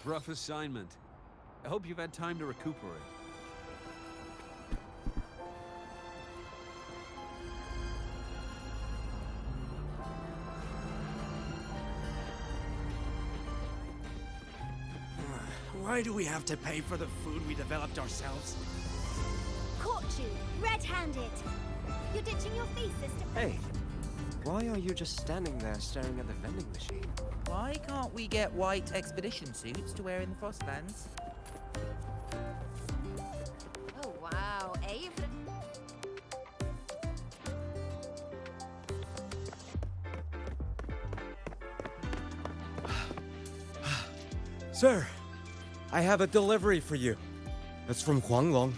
Rough assignment. I hope you've had time to recuperate. Why do we have to pay for the food we developed ourselves? Caught you, red-handed. You're ditching your thesis to... Hey, why are you just standing there staring at the vending machine? Why can't we get white expedition suits to wear in the Frostlands? Oh, wow, Ave. Sir, I have a delivery for you. It's from Huanglong.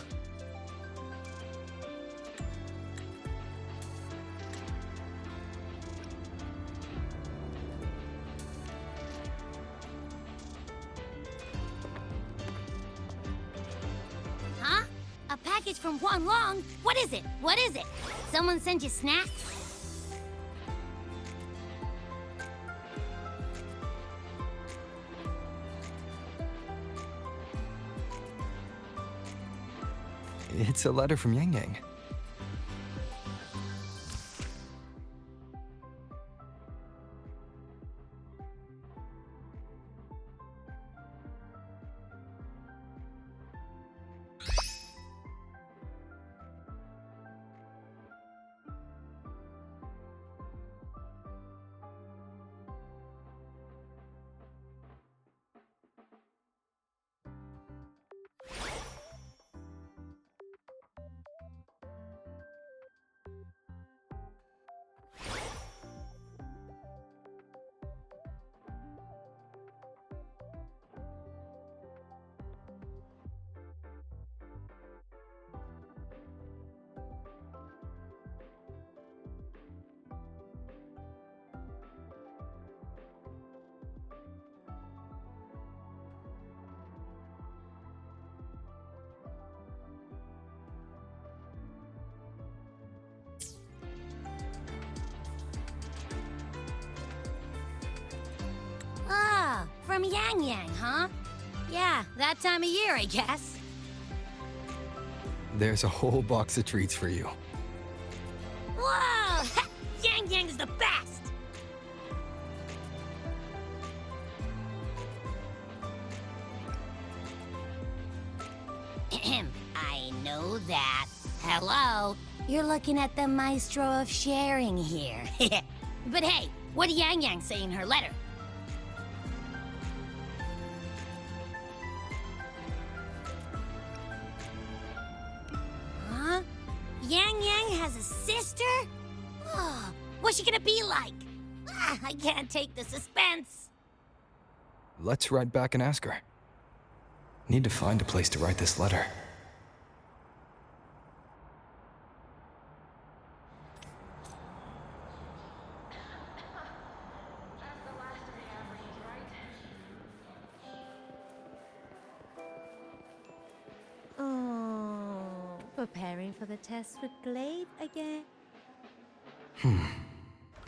Huh? A package from Huanglong? What is it? What is it? Someone send you snacks? It's a letter from Yang Yang. Ah, from Yang Yang, huh? Yeah, that time of year, I guess. There's a whole box of treats for you. Whoa! Yang Yang's the best! I know that. Hello? You're looking at the maestro of sharing here. But hey, what did Yang Yang say in her letter? Huh? Yang Yang has a sister? Oh, what's she gonna be like? Ah, I can't take the suspense. Let's ride back and ask her. Need to find a place to write this letter. Oh, preparing for the test with Glade again?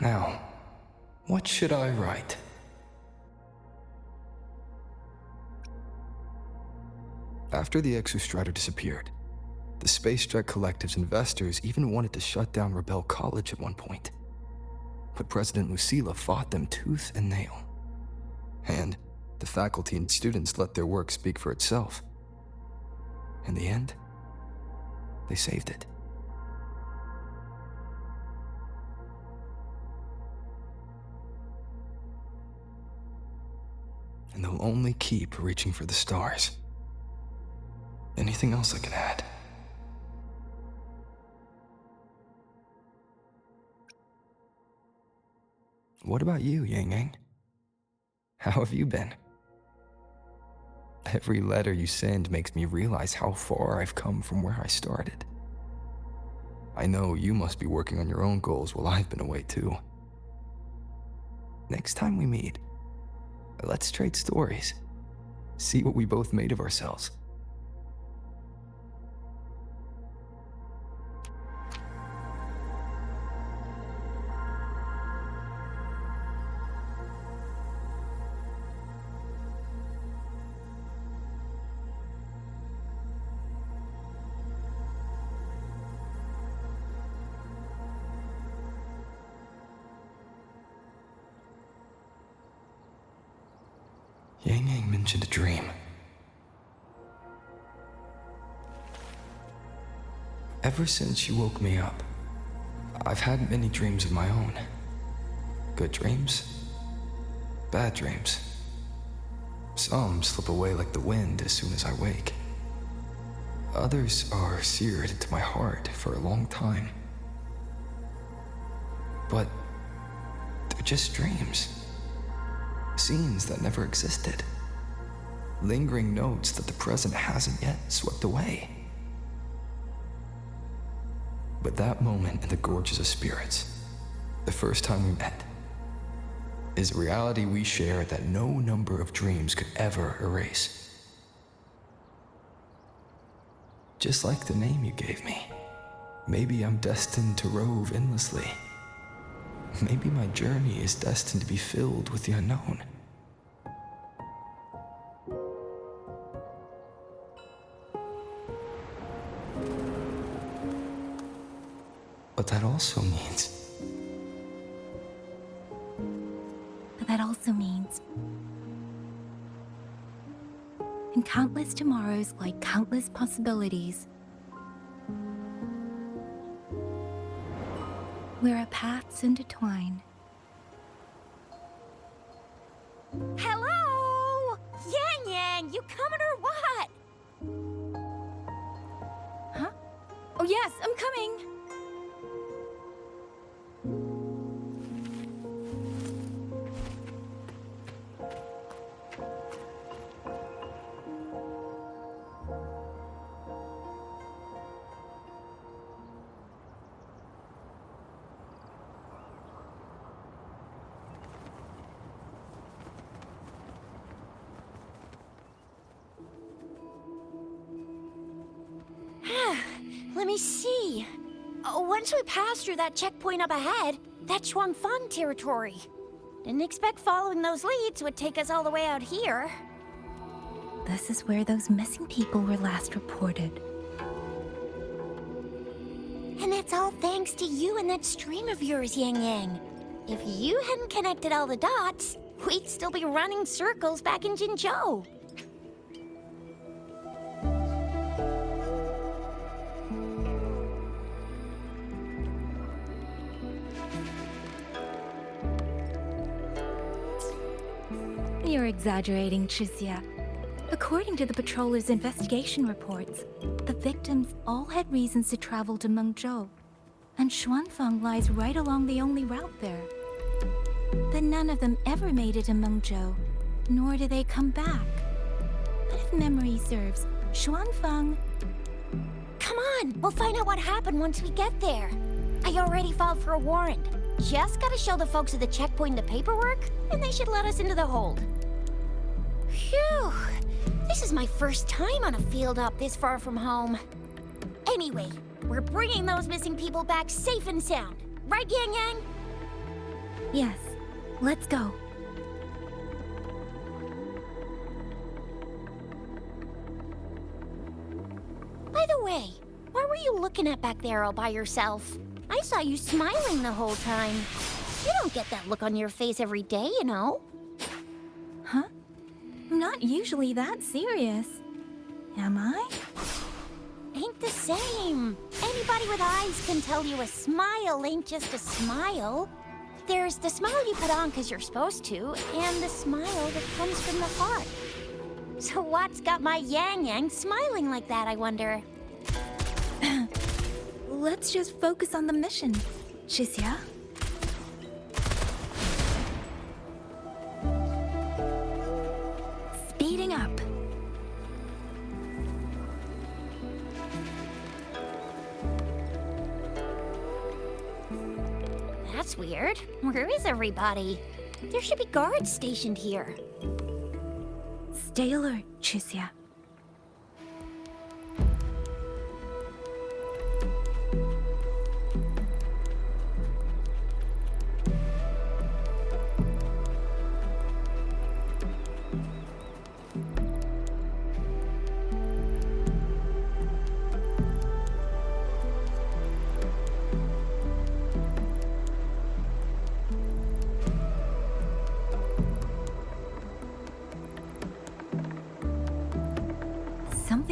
Now, what should I write? After the Exostrator disappeared, the Space Jet Collective's investors even wanted to shut down Rebel College at one point. But President Lucilla fought them tooth and nail. And the faculty and students let their work speak for itself. In the end, they saved it. And they'll only keep reaching for the stars. Anything else I can add? What about you, Yang Yang? How have you been? Every letter you send makes me realize how far I've come from where I started. I know you must be working on your own goals while I've been away too. Next time we meet, let's trade stories. See what we both made of ourselves. Yang Yang mentioned a dream. Ever since she woke me up, I've had many dreams of my own. Good dreams, bad dreams. Some slip away like the wind as soon as I wake. Others are seared into my heart for a long time. But they're just dreams. Scenes that never existed. Lingering notes that the present hasn't yet swept away. But that moment in the Gorges of Spirits, the first time we met, is a reality we share that no number of dreams could ever erase. Just like the name you gave me, maybe I'm destined to rove endlessly. Maybe my journey is destined to be filled with the unknown. But that also means in countless tomorrows lie countless possibilities. Where our paths intertwine. Hello? Yang Yang, you coming or what? Huh? Oh yes, I'm coming! Let me see. Once we pass through that checkpoint up ahead, that's Shuangfang territory. Didn't expect following those leads would take us all the way out here. This is where those missing people were last reported. And that's all thanks to you and that stream of yours, Yang Yang. If you hadn't connected all the dots, we'd still be running circles back in Jinzhou. You're exaggerating, Chixia. According to the patroller's investigation reports, the victims all had reasons to travel to Mengzhou, and Xuanfang lies right along the only route there. Then none of them ever made it to Mengzhou, nor do they come back. But if memory serves, Xuanfang... Come on, we'll find out what happened once we get there. I already filed for a warrant. Just gotta show the folks at the checkpoint the paperwork, and they should let us into the hold. Phew! This is my first time on a field op this far from home. Anyway, we're bringing those missing people back safe and sound. Right, Yang Yang? Yes, let's go. By the way, what were you looking at back there all by yourself? I saw you smiling the whole time. You don't get that look on your face every day, you know. Huh? I'm not usually that serious. Am I? Ain't the same. Anybody with eyes can tell you a smile ain't just a smile. There's the smile you put on 'cause you're supposed to, and the smile that comes from the heart. So what's got my Yang Yang smiling like that, I wonder? Let's just focus on the mission, Chixia. Speeding up. That's weird. Where is everybody? There should be guards stationed here. Stay alert, Chixia.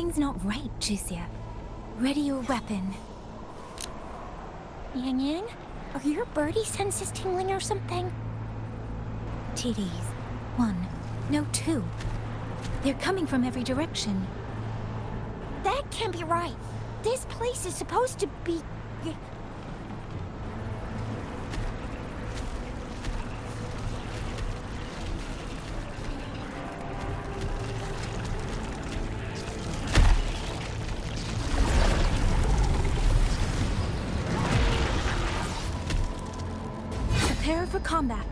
Something's not right, Chixia. Ready your weapon. Yang Yang, are your birdie senses tingling or something? TDs. 1. No, 2. They're coming from every direction. That can't be right. This place is supposed to be... Prepare for combat.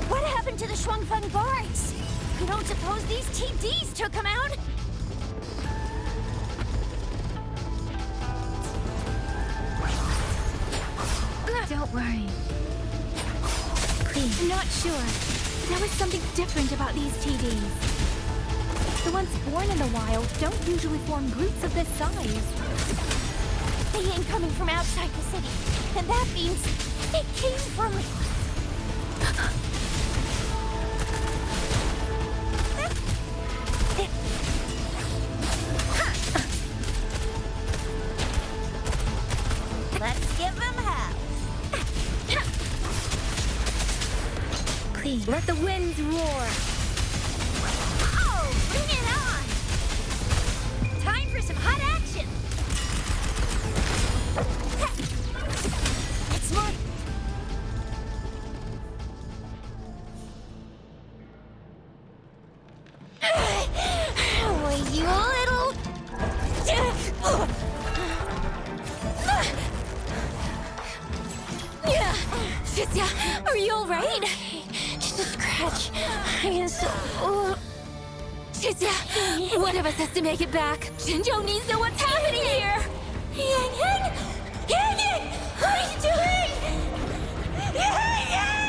What happened to the Shuangfeng guards? You don't suppose these TDs took them out? Don't worry. Please. Not sure. There was something different about these TDs. The ones born in the wild don't usually form groups of this size. They ain't coming from outside the city. And that means they came from... Let's give them hell. Please, let the winds roar. Oh, bring it on! Time for some hot action! It's more... Will you little... Chixia, are you alright? Just a scratch. I am so... Chixia, one of us has to make it back. Jinzhou needs to know what's happening here. Yang Yang! Yang Yang! What are you doing? Yang Yang!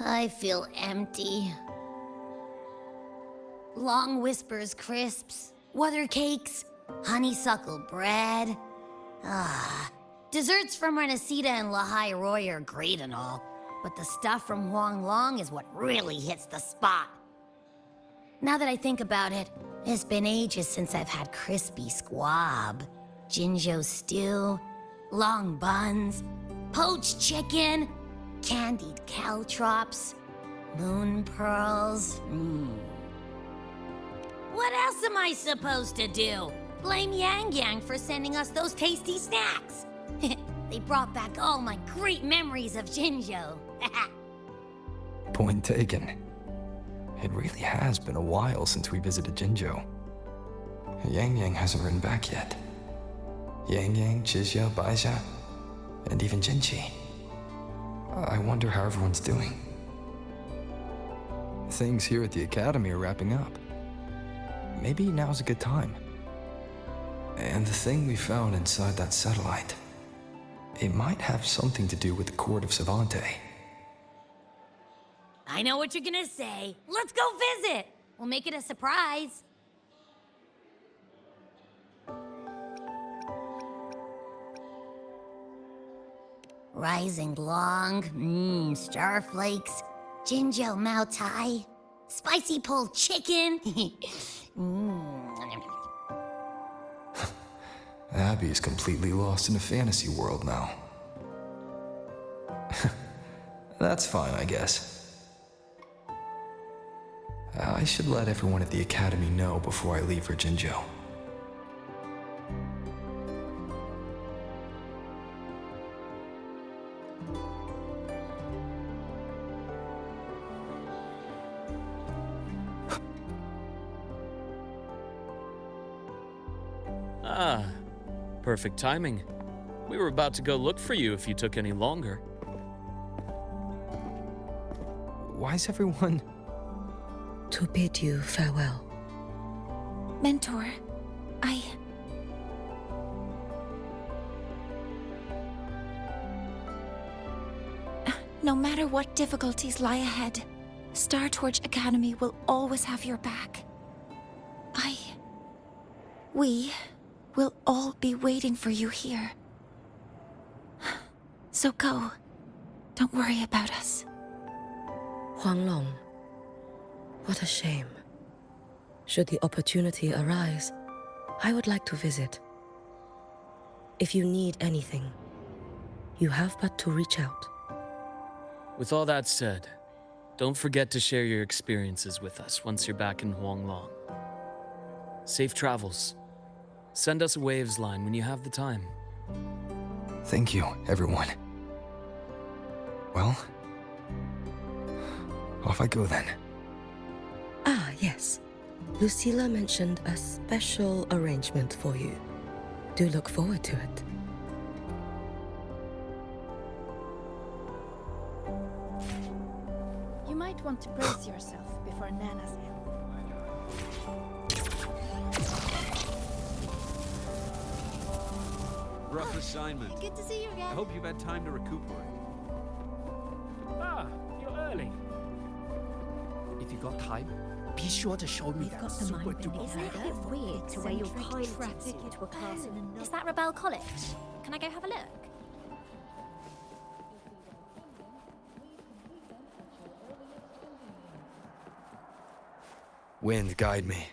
I feel empty. Long whispers crisps, weather cakes, honeysuckle bread. Desserts from Renacita and Lahai Roy are great and all, but the stuff from Huang Long is what really hits the spot. Now that I think about it, it's been ages since I've had crispy squab, Jinzhou stew, long buns, poached chicken, candied caltrops, moon pearls. What else am I supposed to do? Blame Yang Yang for sending us those tasty snacks. They brought back all my great memories of Jinzhou. Point taken. It really has been a while since we visited Jinzhou. Yang Yang hasn't written back yet. Yang Yang, Chixia, Baixia, and even Jinchi. I wonder how everyone's doing. Things here at the Academy are wrapping up. Maybe now's a good time. And the thing we found inside that satellite, it might have something to do with the Court of Savante. I know what you're gonna say. Let's go visit. We'll make it a surprise. Rising Long, starflakes, Jinzhou Mao Tai, spicy pulled chicken. Abby is completely lost in a fantasy world now. That's fine, I guess. I should let everyone at the Academy know before I leave for Jinzhou. Ah, perfect timing. We were about to go look for you if you took any longer. Why's everyone... To bid you farewell. Mentor, No matter what difficulties lie ahead, Star Torch Academy will always have your back. We will all be waiting for you here. So go. Don't worry about us. Huanglong. What a shame. Should the opportunity arise, I would like to visit. If you need anything, you have but to reach out. With all that said, don't forget to share your experiences with us once you're back in Huanglong. Safe travels. Send us a waves line when you have the time. Thank you, everyone. Well, off I go then. Ah, yes. Lucilla mentioned a special arrangement for you. Do look forward to it. You might want to brace yourself before Nana's in. Rough assignment. Good to see you again. I hope you've had time to recuperate. Ah, you're early. If you got time, be sure to show me that super duper. Isn't it a bit weird to wear your pilot suit to a class in another... Is that Rebel College? Can I go have a look? Wind, guide me.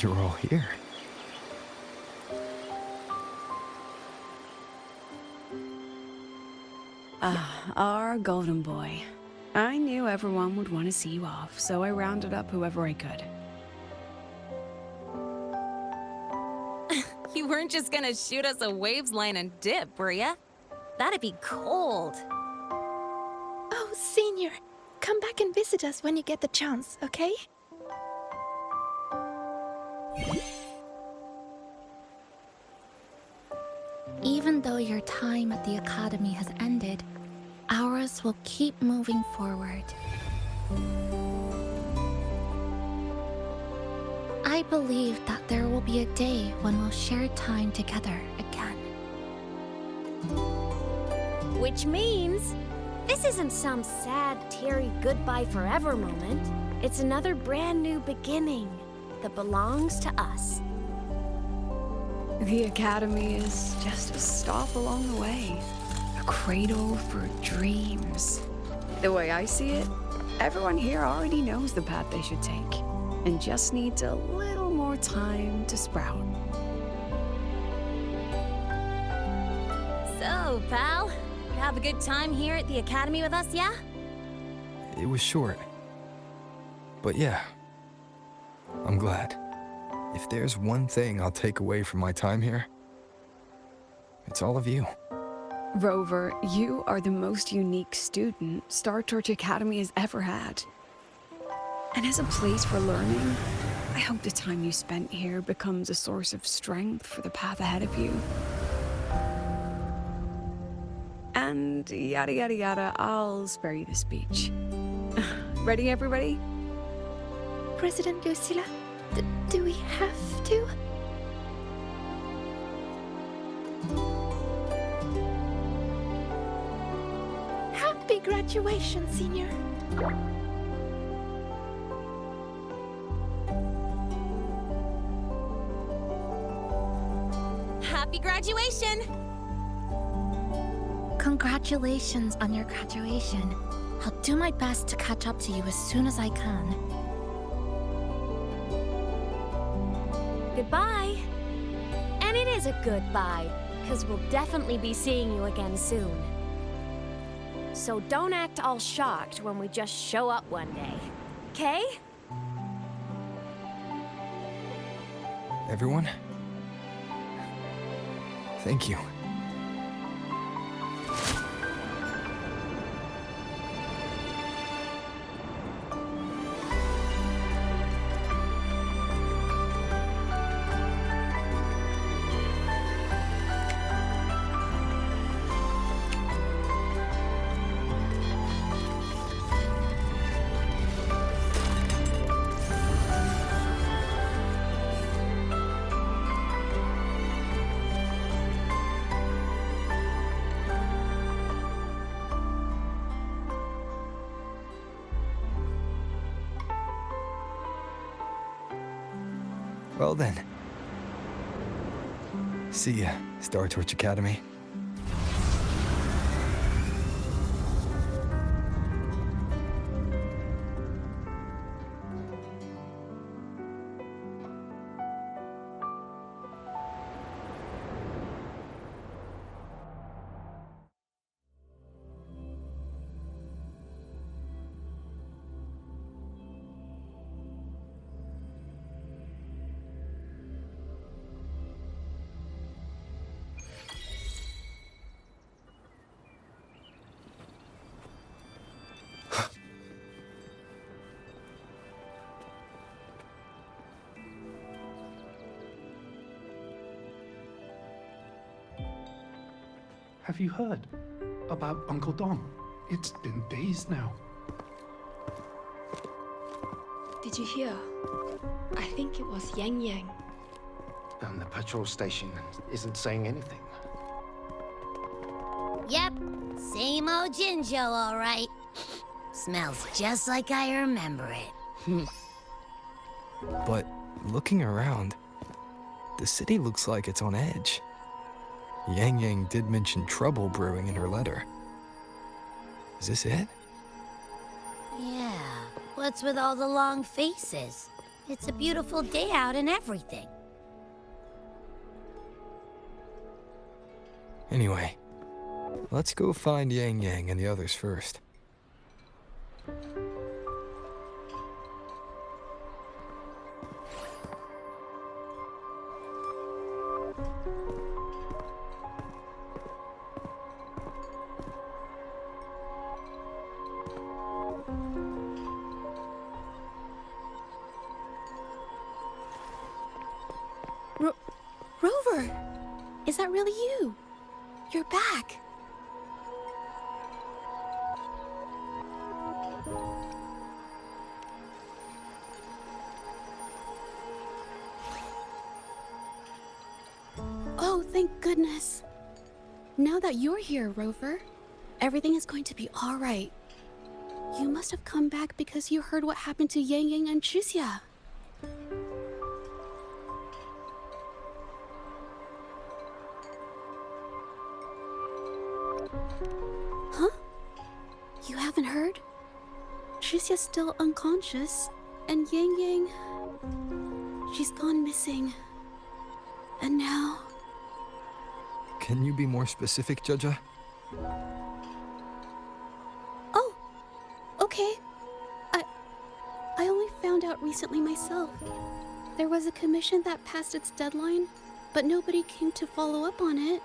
You're all here. Our golden boy. I knew everyone would want to see you off, so I rounded up whoever I could. You weren't just gonna shoot us a waves line and dip, were ya? That'd be cold. Oh, Senior, come back and visit us when you get the chance, okay? Even though your time at the Academy has ended, ours will keep moving forward. I believe that there will be a day when we'll share time together again. Which means this isn't some sad, teary goodbye forever moment. It's another brand new beginning that belongs to us. The Academy is just a stop along the way. A cradle for dreams. The way I see it, everyone here already knows the path they should take, and just needs a little more time to sprout. So, pal, you have a good time here at the Academy with us, yeah? It was short. But yeah, I'm glad. If there's one thing I'll take away from my time here, it's all of you. Rover, you are the most unique student Star Torch Academy has ever had. And as a place for learning, I hope the time you spent here becomes a source of strength for the path ahead of you. And yada yada yada, I'll spare you the speech. Ready, everybody? President Lucilla, do we have to? graduation, Senior. Happy graduation! Congratulations on your graduation. I'll do my best to catch up to you as soon as I can. Goodbye. And it is a goodbye, because we'll definitely be seeing you again soon. So don't act all shocked when we just show up one day. Okay? Everyone? Thank you. Well then. See ya, Star Torch Academy. Have you heard about Uncle Dom? It's been days now. Did you hear? I think it was Yang Yang. And the patrol station isn't saying anything. Yep, same old Jinjo, all right. Smells just like I remember it. But looking around, the city looks like it's on edge. Yang Yang did mention trouble brewing in her letter. Is this it? Yeah, what's with all the long faces? It's a beautiful day out and everything. Anyway, let's go find Yang Yang and the others first. Rover! Is that really you? You're back. Oh, thank goodness. Now that you're here, Rover, everything is going to be all right. You must have come back because you heard what happened to Yang Yang and Chixia. Huh? You haven't heard? Chixia's still unconscious, and Yang Yang... she's gone missing. And now... Can you be more specific, Jaja? Oh, okay. I only found out recently myself. There was a commission that passed its deadline, but nobody came to follow up on it.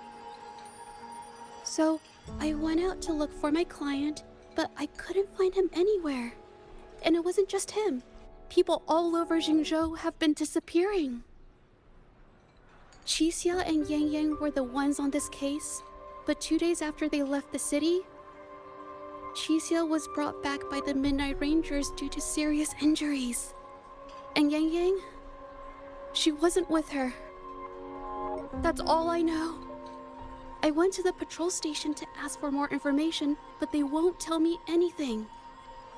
So, I went out to look for my client, but I couldn't find him anywhere. And it wasn't just him. People all over Jingzhou have been disappearing. Chixia and Yang Yang were the ones on this case, but 2 days after they left the city, Chixia was brought back by the Midnight Rangers due to serious injuries. And Yang Yang, she wasn't with her. That's all I know. I went to the patrol station to ask for more information, but they won't tell me anything.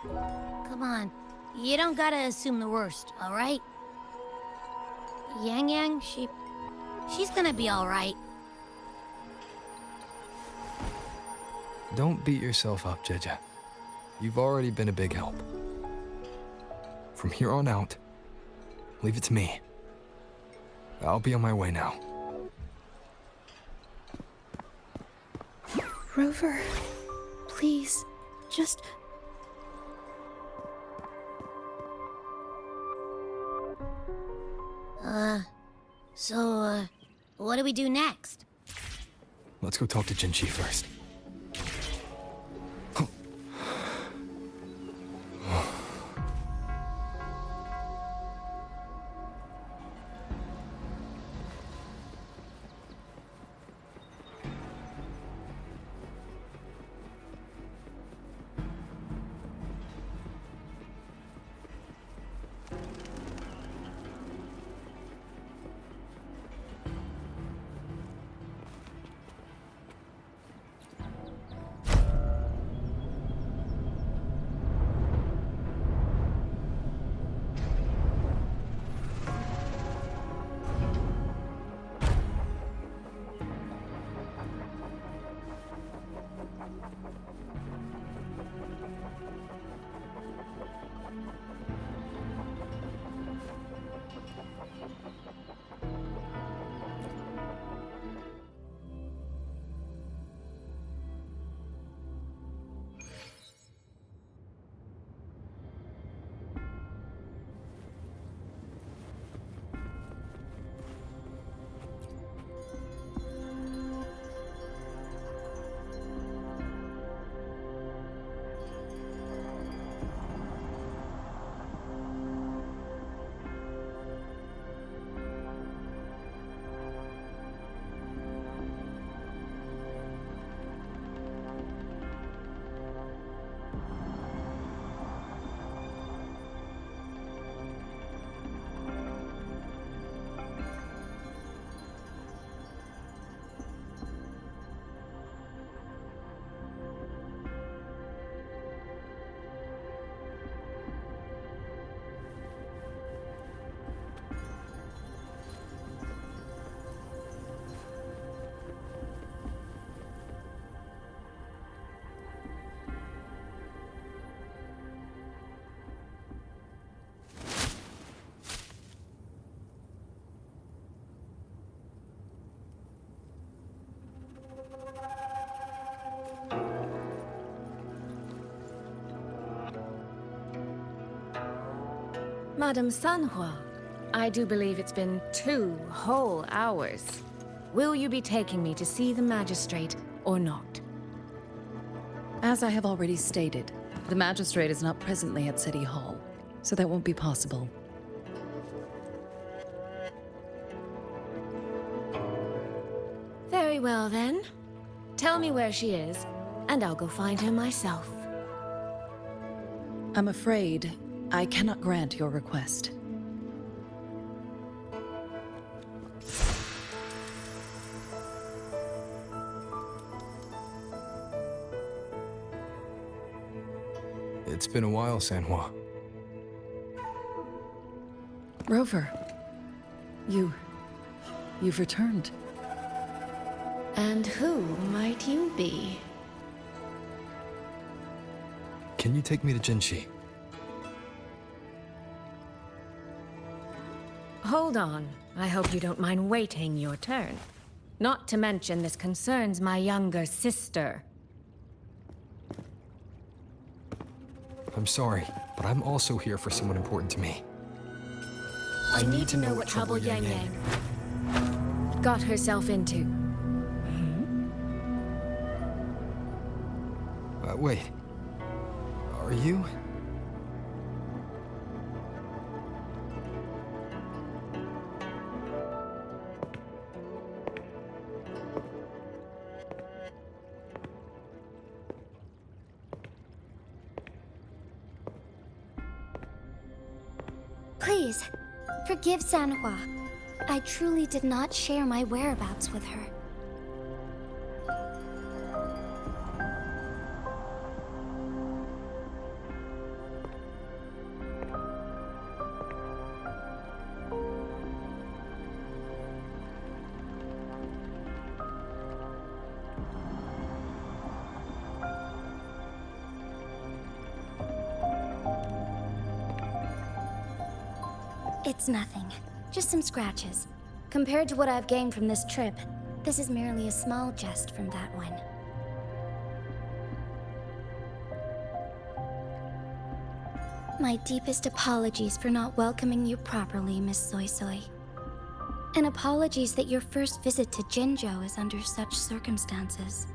Come on. You don't gotta assume the worst, alright? Yang Yang, she's gonna be alright. Don't beat yourself up, Jeja. You've already been a big help. From here on out, leave it to me. I'll be on my way now. Rover, please, just... So, what do we do next? Let's go talk to Jinchi first. Madame Sanhua, I do believe it's been 2 whole hours. Will you be taking me to see the magistrate or not? As I have already stated, the magistrate is not presently at City Hall, so that won't be possible. Very well then. Tell me where she is, and I'll go find her myself. I'm afraid I cannot grant your request. It's been a while, Sanhua. Rover, you've returned. And who might you be? Can you take me to Jinchi? Hold on. I hope you don't mind waiting your turn. Not to mention this concerns my younger sister. I'm sorry, but I'm also here for someone important to me. I need to know what trouble Yang Yang got herself into. Wait. Are you? Please, forgive Sanhua. I truly did not share my whereabouts with her. It's nothing. Just some scratches. Compared to what I've gained from this trip, this is merely a small jest from that one. My deepest apologies for not welcoming you properly, Miss Soy Soy. And apologies that your first visit to Jinzhou is under such circumstances.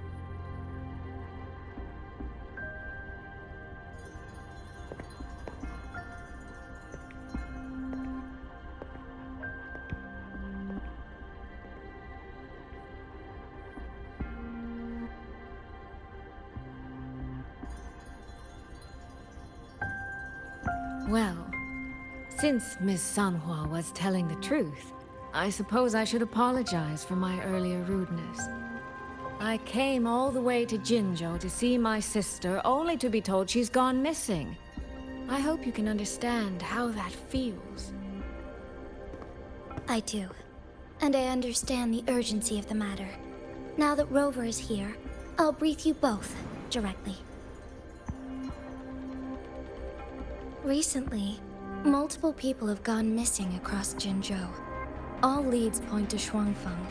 Well, since Miss Sanhua was telling the truth, I suppose I should apologize for my earlier rudeness. I came all the way to Jinzhou to see my sister, only to be told she's gone missing. I hope you can understand how that feels. I do. And I understand the urgency of the matter. Now that Rover is here, I'll brief you both directly. Recently, multiple people have gone missing across Jinzhou. All leads point to Shuangfeng.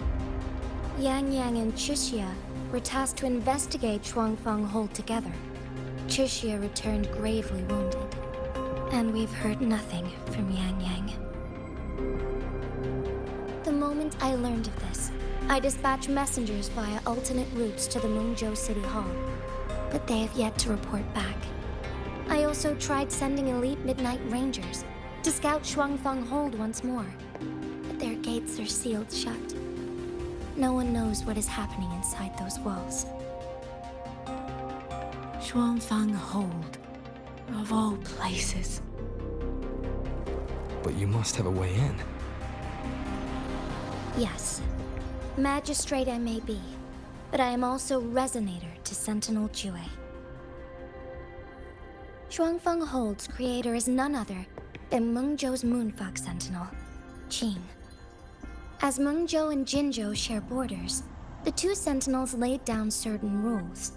Yang Yang and Chixia were tasked to investigate Shuangfeng Hold together. Chixia returned gravely wounded, and we've heard nothing from Yang Yang. The moment I learned of this, I dispatched messengers via alternate routes to the Mengzhou City Hall, but they have yet to report back. I also tried sending elite Midnight Rangers to scout Shuangfeng Hold once more, but their gates are sealed shut. No one knows what is happening inside those walls. Shuangfeng Hold, of all places. But you must have a way in. Yes. Magistrate I may be, but I am also Resonator to Sentinel Jue. Shuangfeng Hold's creator is none other than Mengzhou's Moonfuck Sentinel, Qing. As Mengzhou and Jinzhou share borders, the two sentinels laid down certain rules,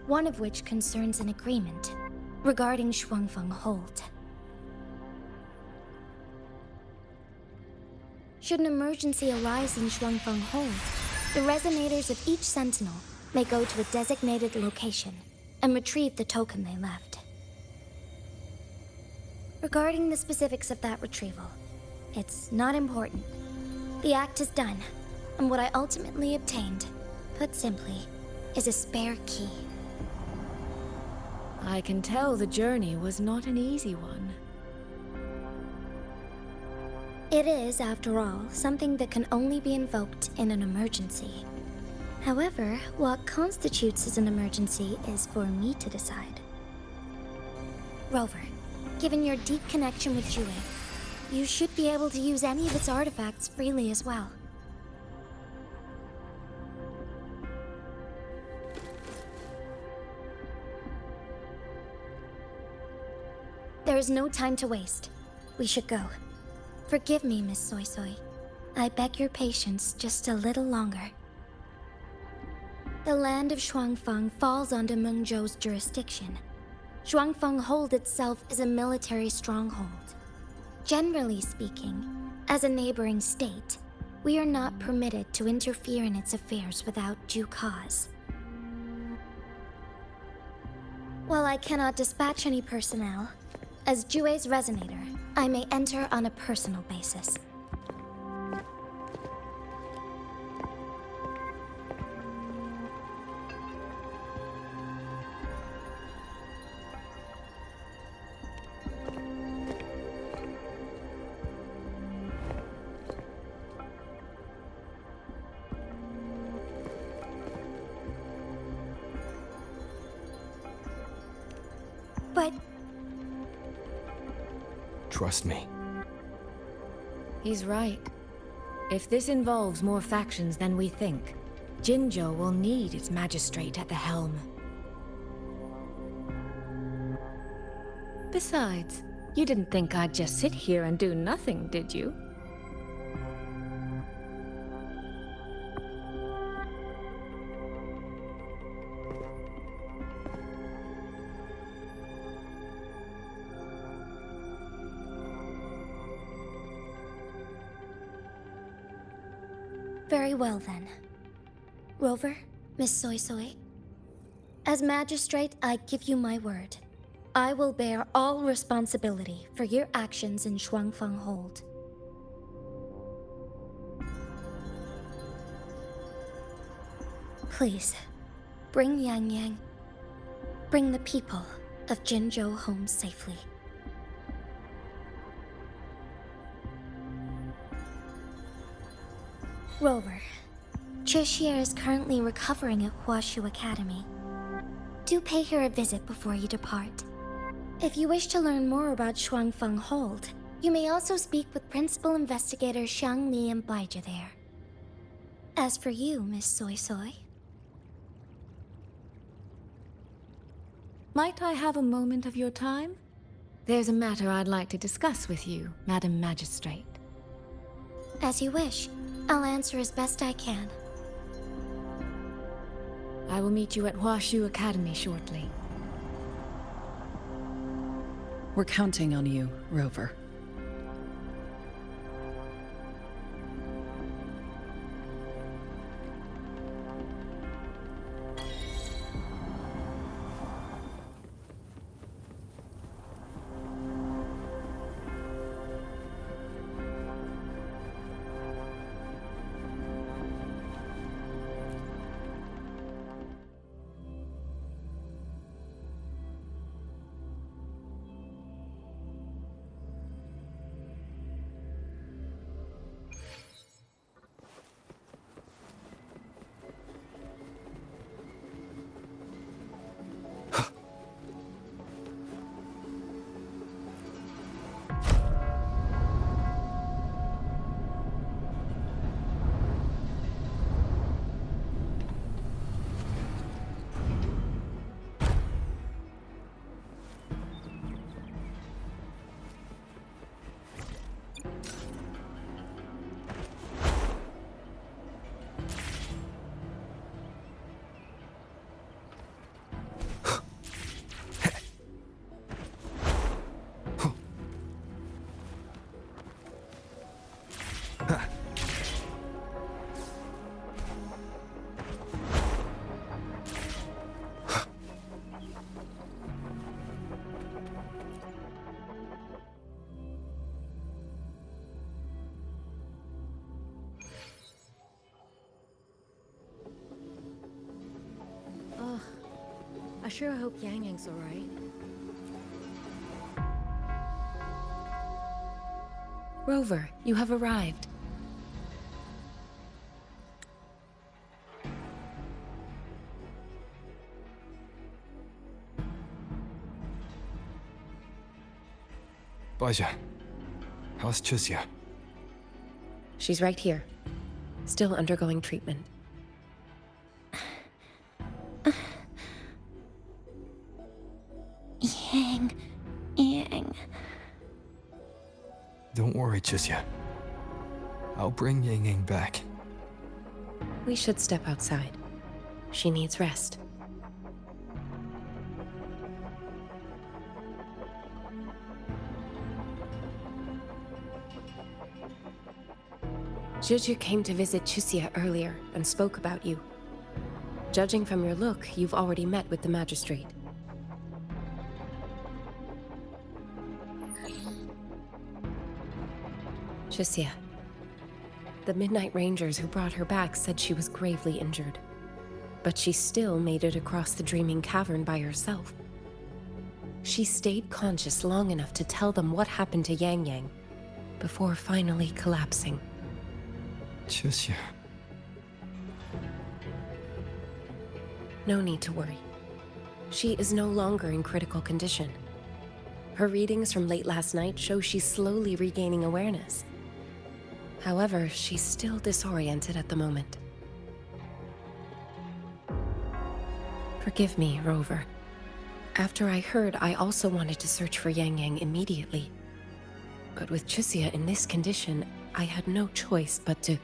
one of which concerns an agreement regarding Shuangfeng Hold. Should an emergency arise in Shuangfeng Hold, the resonators of each sentinel may go to a designated location and retrieve the token they left. Regarding the specifics of that retrieval, it's not important. The act is done, and what I ultimately obtained, put simply, is a spare key. I can tell the journey was not an easy one. It is, after all, something that can only be invoked in an emergency. However, what constitutes as an emergency is for me to decide. Rover, given your deep connection with Jue, you should be able to use any of its artifacts freely as well. There is no time to waste. We should go. Forgive me, Miss Soy Soy. I beg your patience just a little longer. The land of Shuangfeng falls under Mengzhou's jurisdiction. Shuangfeng Hold itself is a military stronghold. Generally speaking, as a neighboring state, we are not permitted to interfere in its affairs without due cause. While I cannot dispatch any personnel, as Jue's Resonator, I may enter on a personal basis. But Trust me. He's right. If this involves more factions than we think, Jinzhou will need its magistrate at the helm. Besides, you didn't think I'd just sit here and do nothing, did you? Very well then. Rover, Miss Soy Soy. As magistrate, I give you my word. I will bear all responsibility for your actions in Shuangfang Hold. Please, bring Yang Yang. Bring the people of Jinzhou home safely. Rover, Trishia is currently recovering at Huashu Academy. Do pay her a visit before you depart. If you wish to learn more about Shuangfang Hold, you may also speak with Principal Investigator Xiang Li and Baizhi there. As for you, Miss Soy Soy... Might I have a moment of your time? There's a matter I'd like to discuss with you, Madam Magistrate. As you wish. I'll answer as best I can. I will meet you at Huashu Academy shortly. We're counting on you, Rover. I sure hope Yang Yang's alright. Rover, you have arrived. Baizhi, how's Chixia? She's right here. Still undergoing treatment. Yang. Don't worry, Chixia. I'll bring Yang Yang back. We should step outside. She needs rest. Juju came to visit Chixia earlier and spoke about you. Judging from your look, you've already met with the magistrate. Chixia. The Midnight Rangers who brought her back said she was gravely injured. But she still made it across the Dreaming Cavern by herself. She stayed conscious long enough to tell them what happened to Yang Yang, before finally collapsing. Chixia. No need to worry. She is no longer in critical condition. Her readings from late last night show she's slowly regaining awareness. However, she's still disoriented at the moment. Forgive me, Rover. After I heard, I also wanted to search for Yang Yang immediately. But with Chixia in this condition, I had no choice but to...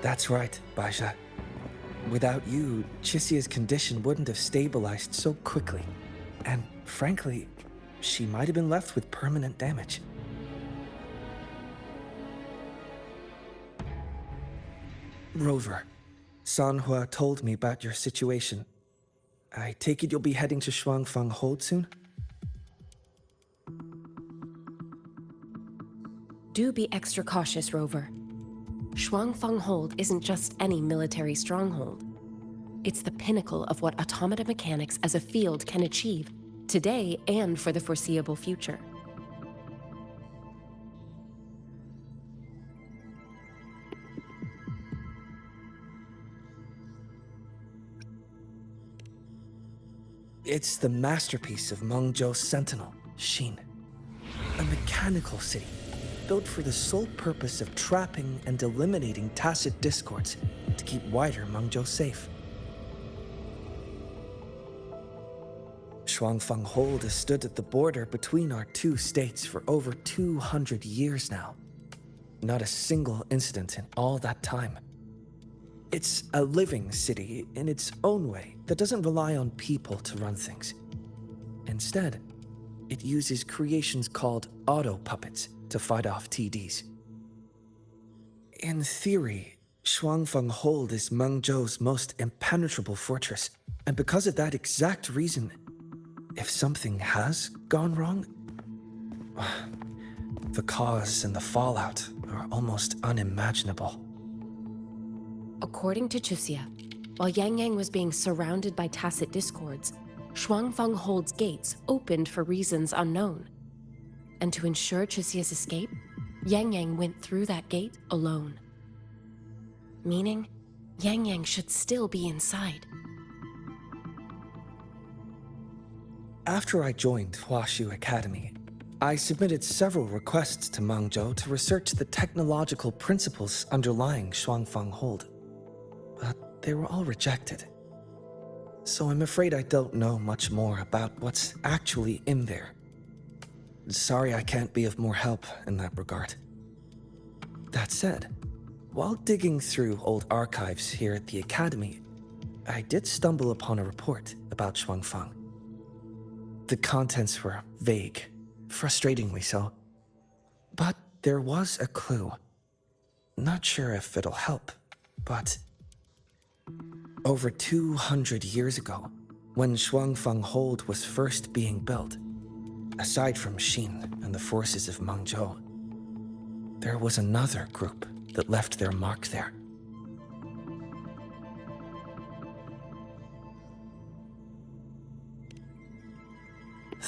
That's right, Baizhi. Without you, Chixia's condition wouldn't have stabilized so quickly. And frankly, she might have been left with permanent damage. Rover, Sanhua told me about your situation. I take it you'll be heading to Shuangfang Hold soon? Do be extra cautious, Rover. Shuangfang Hold isn't just any military stronghold. It's the pinnacle of what automata mechanics as a field can achieve, today and for the foreseeable future. It's the masterpiece of Mengzhou's Sentinel, Xin. A mechanical city, built for the sole purpose of trapping and eliminating tacit discords to keep wider Mengzhou safe. Shuangfang Hold has stood at the border between our two states for over 200 years now. Not a single incident in all that time. It's a living city in its own way that doesn't rely on people to run things. Instead, it uses creations called auto-puppets to fight off TDs. In theory, Shuangfang Hold is Mengzhou's most impenetrable fortress, and because of that exact reason, if something has gone wrong, the cause and the fallout are almost unimaginable. According to Chuxia, while Yang Yang was being surrounded by tacit discords, Shuangfang Hold's gates opened for reasons unknown. And to ensure Chuxia's escape, Yang Yang went through that gate alone. Meaning, Yang Yang should still be inside. After I joined Huaxu Academy, I submitted several requests to Mengzhou to research the technological principles underlying Shuangfang Hold, but they were all rejected. So I'm afraid I don't know much more about what's actually in there. Sorry I can't be of more help in that regard. That said, while digging through old archives here at the Academy, I did stumble upon a report about Shuangfang. The contents were vague, frustratingly so. But there was a clue. Not sure if it'll help, but over 200 years ago, when Shuangfang Hold was first being built, aside from Xin and the forces of Mengzhou, there was another group that left their mark there.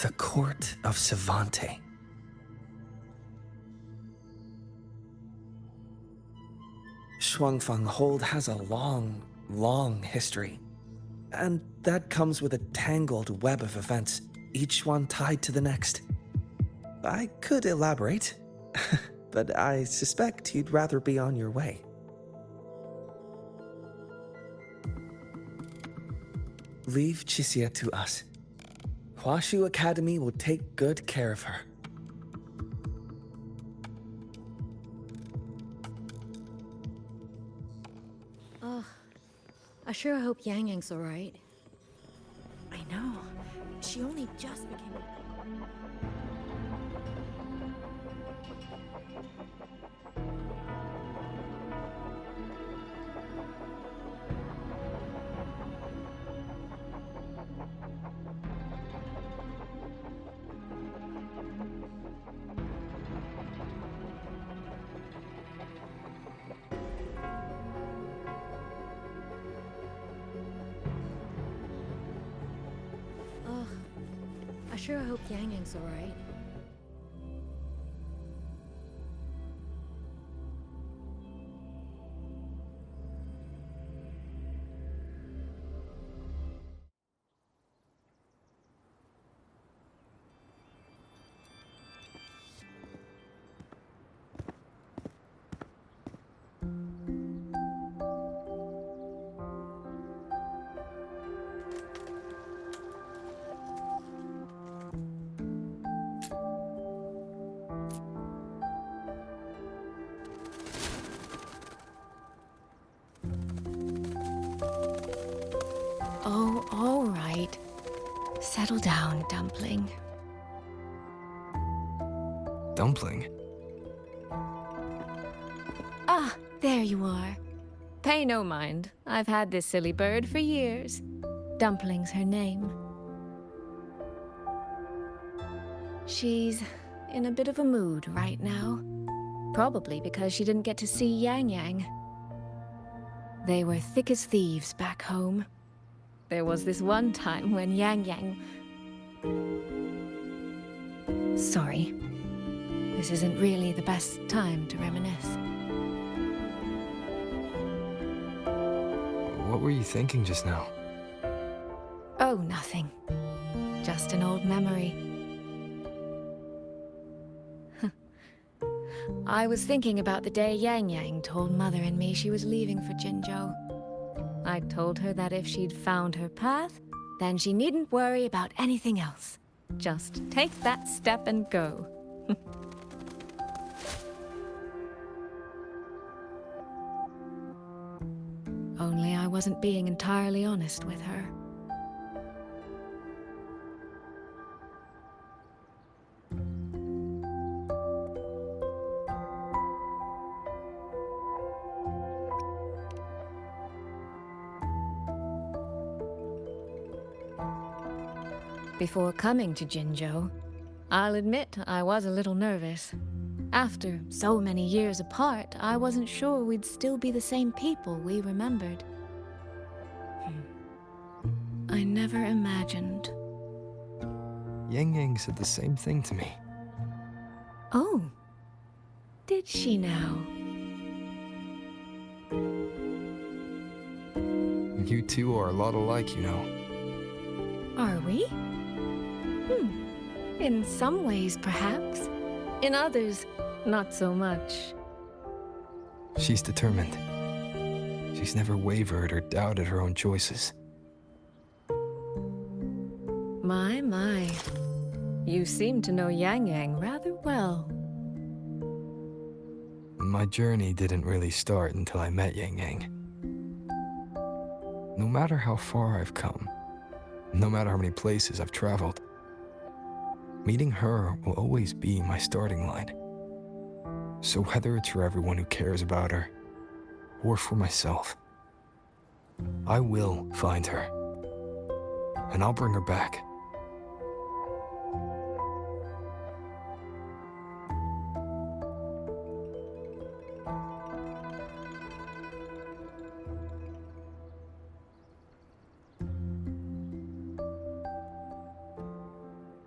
The Court of Savante. Shuangfang Hold has a long history. And that comes with a tangled web of events, each one tied to the next. I could elaborate, but I suspect you'd rather be on your way. Leave Chuxia to us. Huaxu Academy will take good care of her. Ugh. I sure hope Yang Yang's alright. I know. She only just became a... I sure hope Yang Yang's alright. Oh, all right. Settle down, Dumpling. dumpling. Ah, there you are. Pay no mind. I've had this silly bird for years. Dumpling's her name. She's in a bit of a mood right now. Probably because she didn't get to see Yang Yang. They were thick as thieves back home. There was this one time when Yang Yang... Sorry. This isn't really the best time to reminisce. What were you thinking just now? Oh, nothing. Just an old memory. I was thinking about the day Yang Yang told Mother and me she was leaving for Jinzhou. I told her that if she'd found her path, then she needn't worry about anything else. Just take that step and go. Only I wasn't being entirely honest with her. Before coming to Jinzhou, I'll admit I was a little nervous. After so many years apart, I wasn't sure we'd still be the same people we remembered. I never imagined. Yang Yang said the same thing to me. Oh, did she now? You two are a lot alike, you know. Are we? In some ways, perhaps. In others, not so much. She's determined. She's never wavered or doubted her own choices. My. You seem to know Yang Yang rather well. My journey didn't really start until I met Yang Yang. No matter how far I've come, no matter how many places I've traveled, meeting her will always be my starting line. So whether it's for everyone who cares about her, or for myself, I will find her. And I'll bring her back.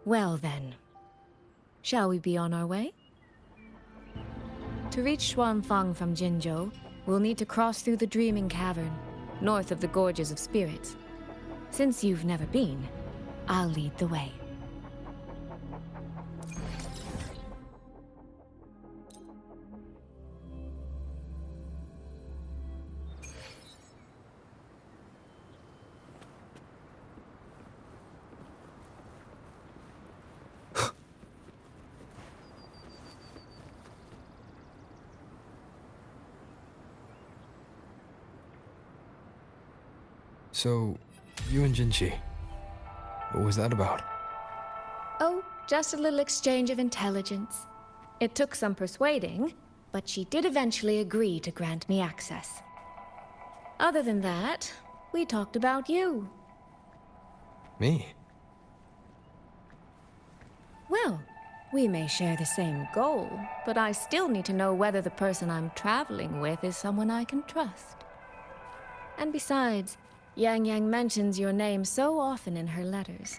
Well then, shall we be on our way? To reach Xuanfang from Jinzhou, we'll need to cross through the Dreaming Cavern, north of the Gorges of Spirits. Since you've never been, I'll lead the way. So, you and Jinchi, what was that about? Oh, just a little exchange of intelligence. It took some persuading, but she did eventually agree to grant me access. Other than that, we talked about you. Me? Well, we may share the same goal, but I still need to know whether the person I'm traveling with is someone I can trust. And besides, Yang Yang mentions your name so often in her letters.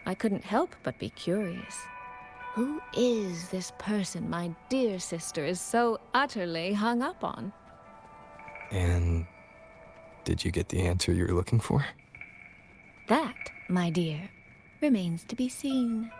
I couldn't help but be curious. Who is this person my dear sister is so utterly hung up on? And did you get the answer you were looking for? That, my dear, remains to be seen.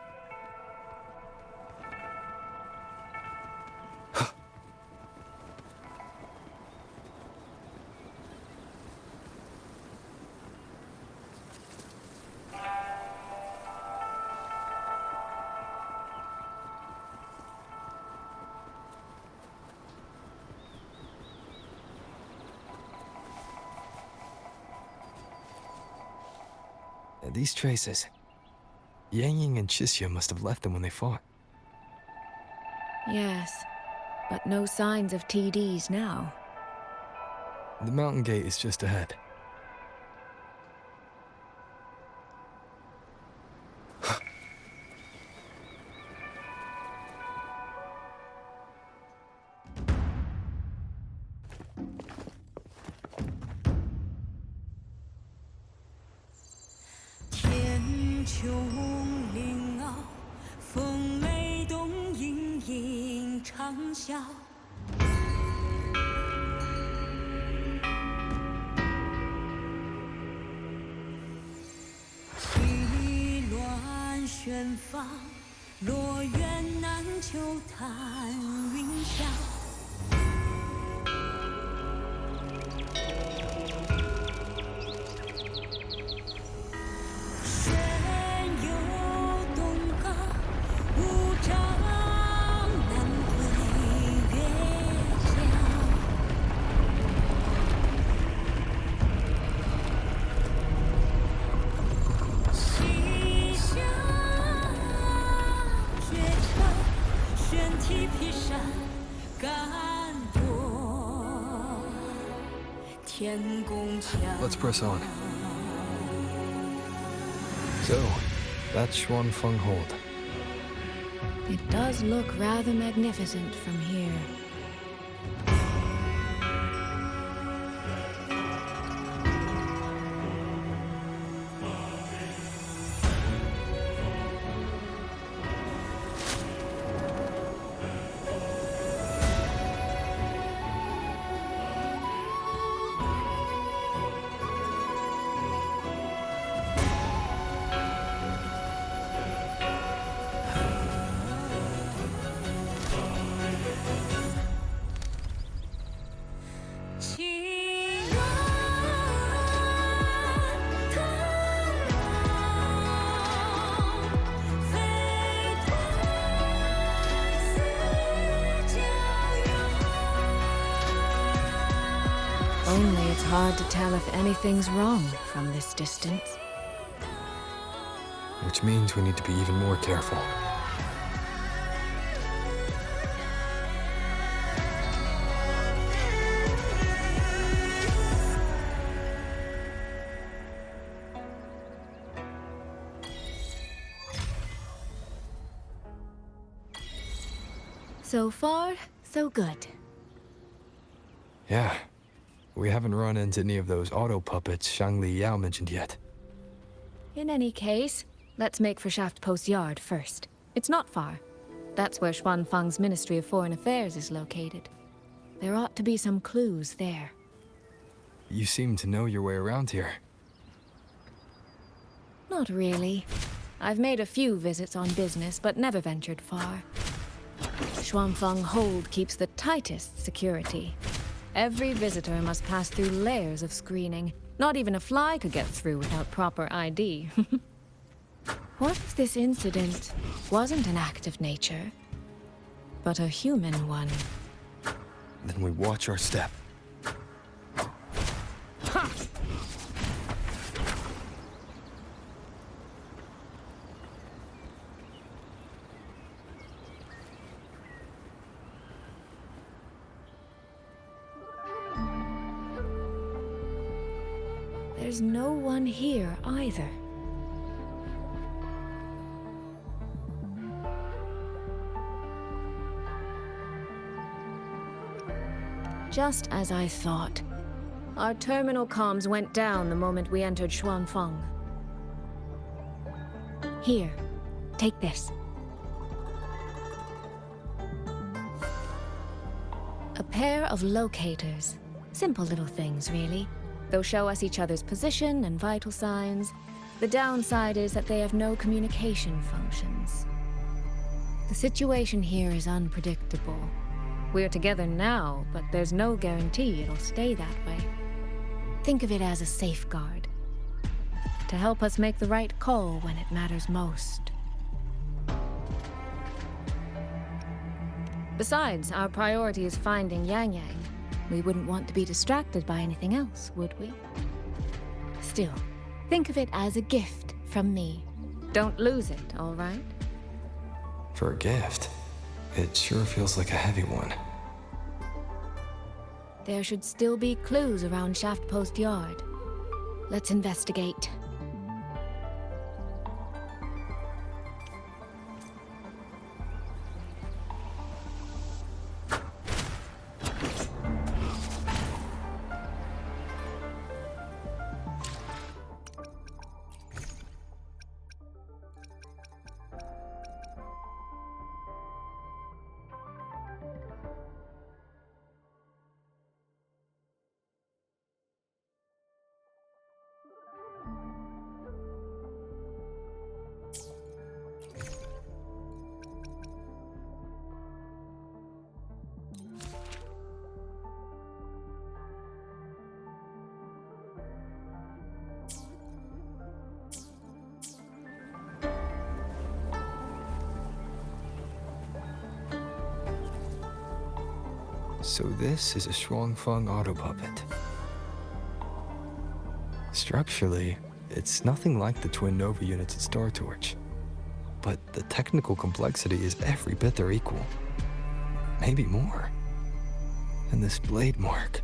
These traces. Yang Yang and Chisya must have left them when they fought. Yes, but no signs of TDs now. The mountain gate is just ahead. Let's press on. So, that's Xuanfeng Hold. It does look rather magnificent from here. Only it's hard to tell if anything's wrong from this distance. Which means we need to be even more careful. So far, so good. Yeah. We haven't run into any of those auto puppets Shangli Yao mentioned yet. In any case, let's make for Shaft Post Yard first. It's not far. That's where Xuanfeng's Ministry of Foreign Affairs is located. There ought to be some clues there. You seem to know your way around here. Not really. I've made a few visits on business, but never ventured far. Xuanfeng Hold keeps the tightest security. Every visitor must pass through layers of screening. Not even a fly could get through without proper ID. What if this incident wasn't an act of nature, but a human one? Then we watch our step. There's no one here either. Just as I thought. Our terminal comms went down the moment we entered Xuanfeng. Here, take this. A pair of locators. Simple little things, really. They'll show us each other's position and vital signs. The downside is that they have no communication functions. The situation here is unpredictable. We're together now, but there's no guarantee it'll stay that way. Think of it as a safeguard, to help us make the right call when it matters most. Besides, our priority is finding Yang Yang. We wouldn't want to be distracted by anything else, would we? Still, think of it as a gift from me. Don't lose it, all right? For a gift? It sure feels like a heavy one. There should still be clues around Shaft Post Yard. Let's investigate. So this is a Shuangfeng auto puppet. Structurally, it's nothing like the twin Nova units at Star Torch. But the technical complexity is every bit their equal. Maybe more. And this blade mark.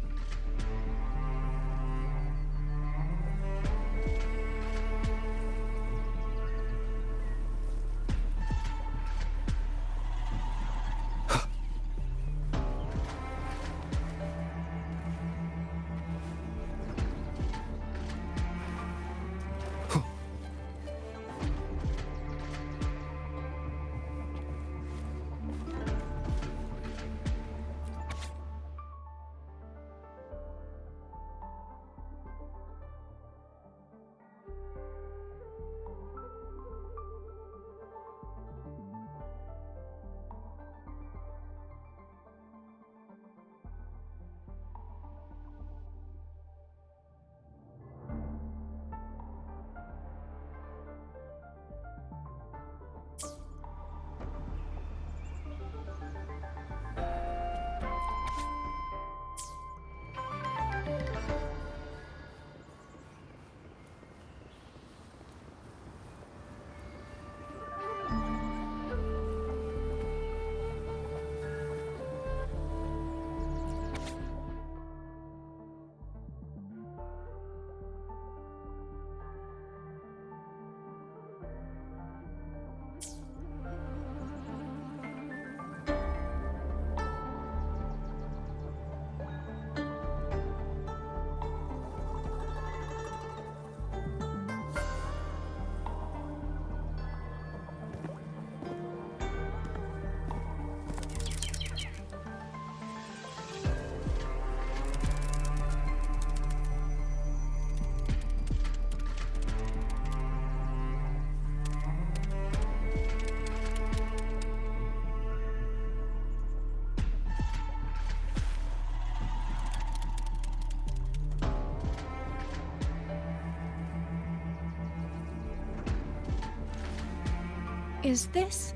Is this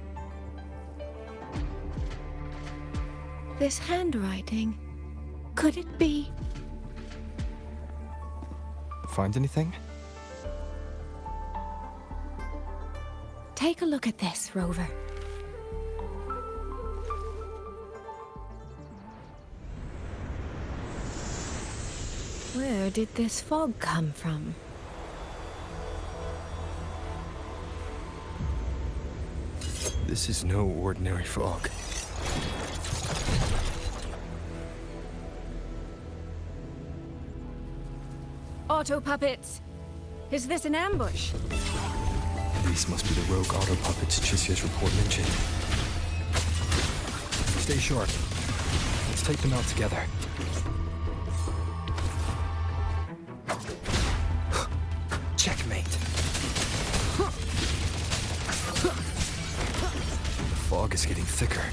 handwriting? Could it be? Find anything? Take a look at this, Rover. Where did this fog come from? This is no ordinary fog. Auto puppets! Is this an ambush? These must be the rogue auto puppets Chisia's report mentioned. Stay sharp. Let's take them out together. Checkmate. The fog is getting thicker.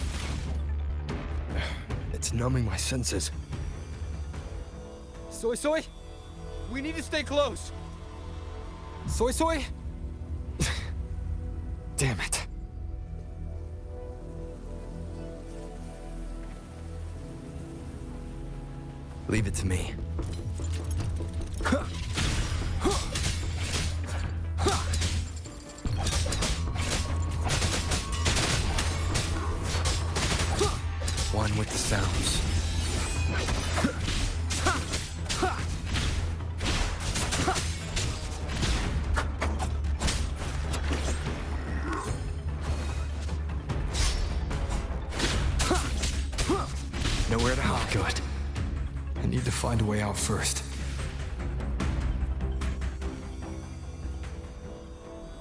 It's numbing my senses. Soy Soy? We need to stay close. Soy Soy? Damn it. Leave it to me. like the sounds. Nowhere to hide. Good. I need to find a way out first.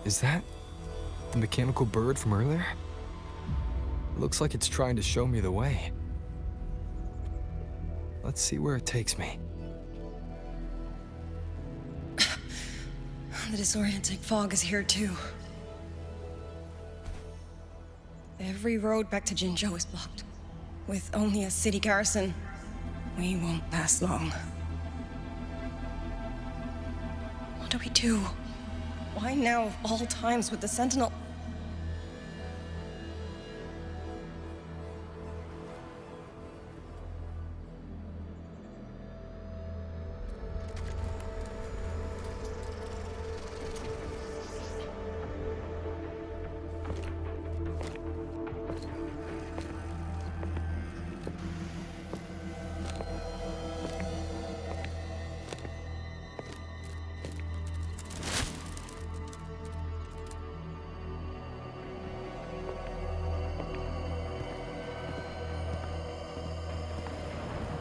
Is that the mechanical bird from earlier? It looks like it's trying to show me the way. Let's see where it takes me. The disorienting fog is here too. Every road back to Jinzhou is blocked. With only a city garrison, we won't last long. What do we do? Why now of all times with the Sentinel?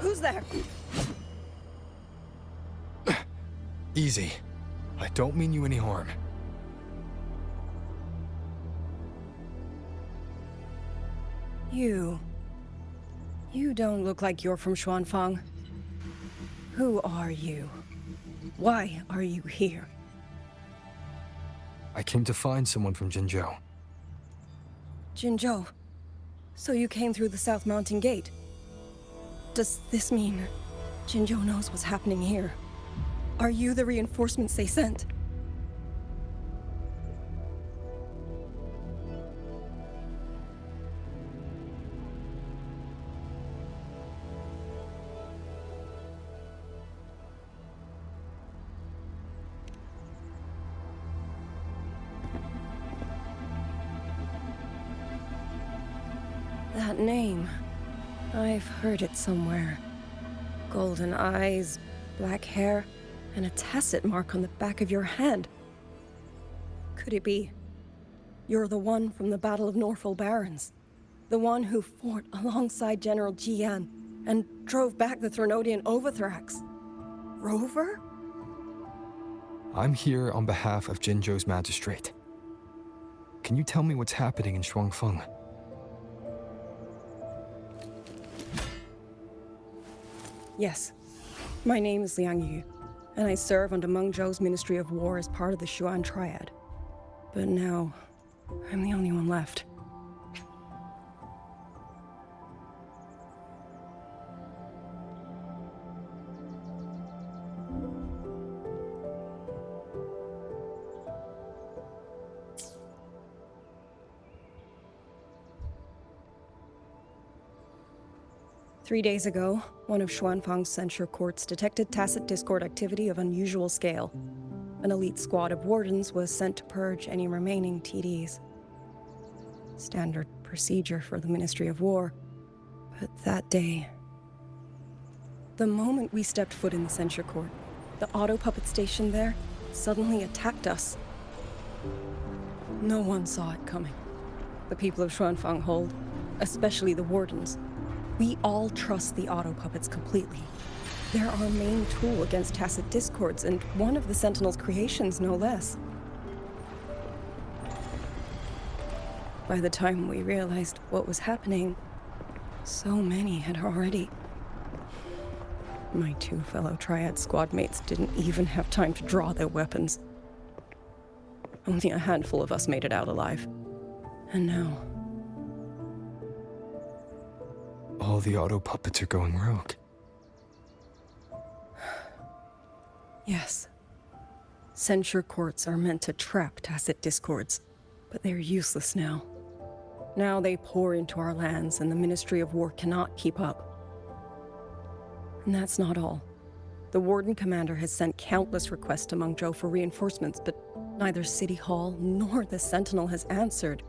Who's there? Easy. I don't mean you any harm. You don't look like you're from Xuanfang. Who are you? Why are you here? I came to find someone from Jinzhou. Jinzhou. So you came through the South Mountain Gate? Does this mean Jinzhou knows what's happening here? Are you the reinforcements they sent? That name. I've heard it somewhere. Golden eyes, black hair, and a tacit mark on the back of your hand. Could it be you're the one from the Battle of Norfolk Barrens? The one who fought alongside General Jian and drove back the Threnodian Overthrax? Rover? I'm here on behalf of Jinzhou's magistrate. Can you tell me what's happening in Xuanfeng? Yes. My name is Liang Yu, and I serve under Meng Zhou's Ministry of War as part of the Xuan Triad. But now, I'm the only one left. Three days ago, one of Xuanfang's censure courts detected tacit discord activity of unusual scale. An elite squad of wardens was sent to purge any remaining TDs. Standard procedure for the Ministry of War. But that day, the moment we stepped foot in the censure court, the auto puppet station there suddenly attacked us. No one saw it coming. The people of Xuanfang hold, especially the wardens. We all trust the auto puppets completely. They're our main tool against tacit discords, and one of the Sentinel's creations, no less. By the time we realized what was happening, so many had already... My two fellow Triad squad mates didn't even have time to draw their weapons. Only a handful of us made it out alive. And now... All the auto puppets are going rogue. Yes. Censure courts are meant to trap tacit discords, but they're useless now. Now they pour into our lands, and the Ministry of War cannot keep up. And that's not all. The Warden Commander has sent countless requests to Meng Zhou for reinforcements, but neither City Hall nor the Sentinel has answered.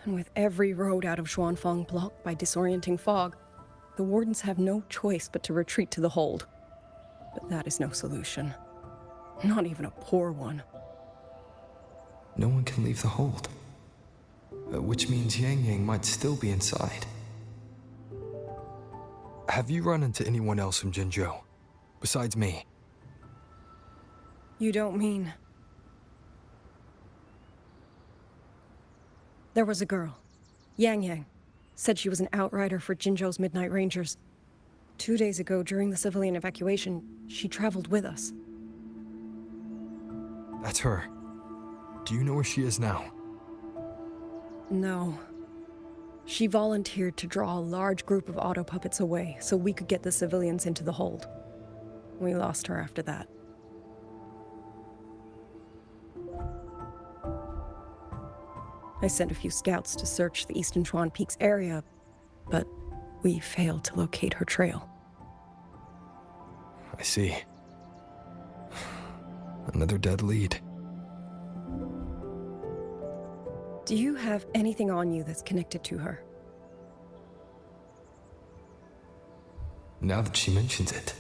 And with every road out of Xuanfang blocked by disorienting fog, the wardens have no choice but to retreat to the hold. But that is no solution. Not even a poor one. No one can leave the hold. Which means Yang Yang might still be inside. Have you run into anyone else from Jinzhou? Besides me? You don't mean... There was a girl, Yang Yang. Said she was an outrider for Jinzhou's Midnight Rangers. 2 days ago, during the civilian evacuation, she traveled with us. That's her. Do you know where she is now? No. She volunteered to draw a large group of auto puppets away so we could get the civilians into the hold. We lost her after that. I sent a few scouts to search the Eastern Chuan Peaks area, but we failed to locate her trail. I see. Another dead lead. Do you have anything on you that's connected to her? Now that she mentions it,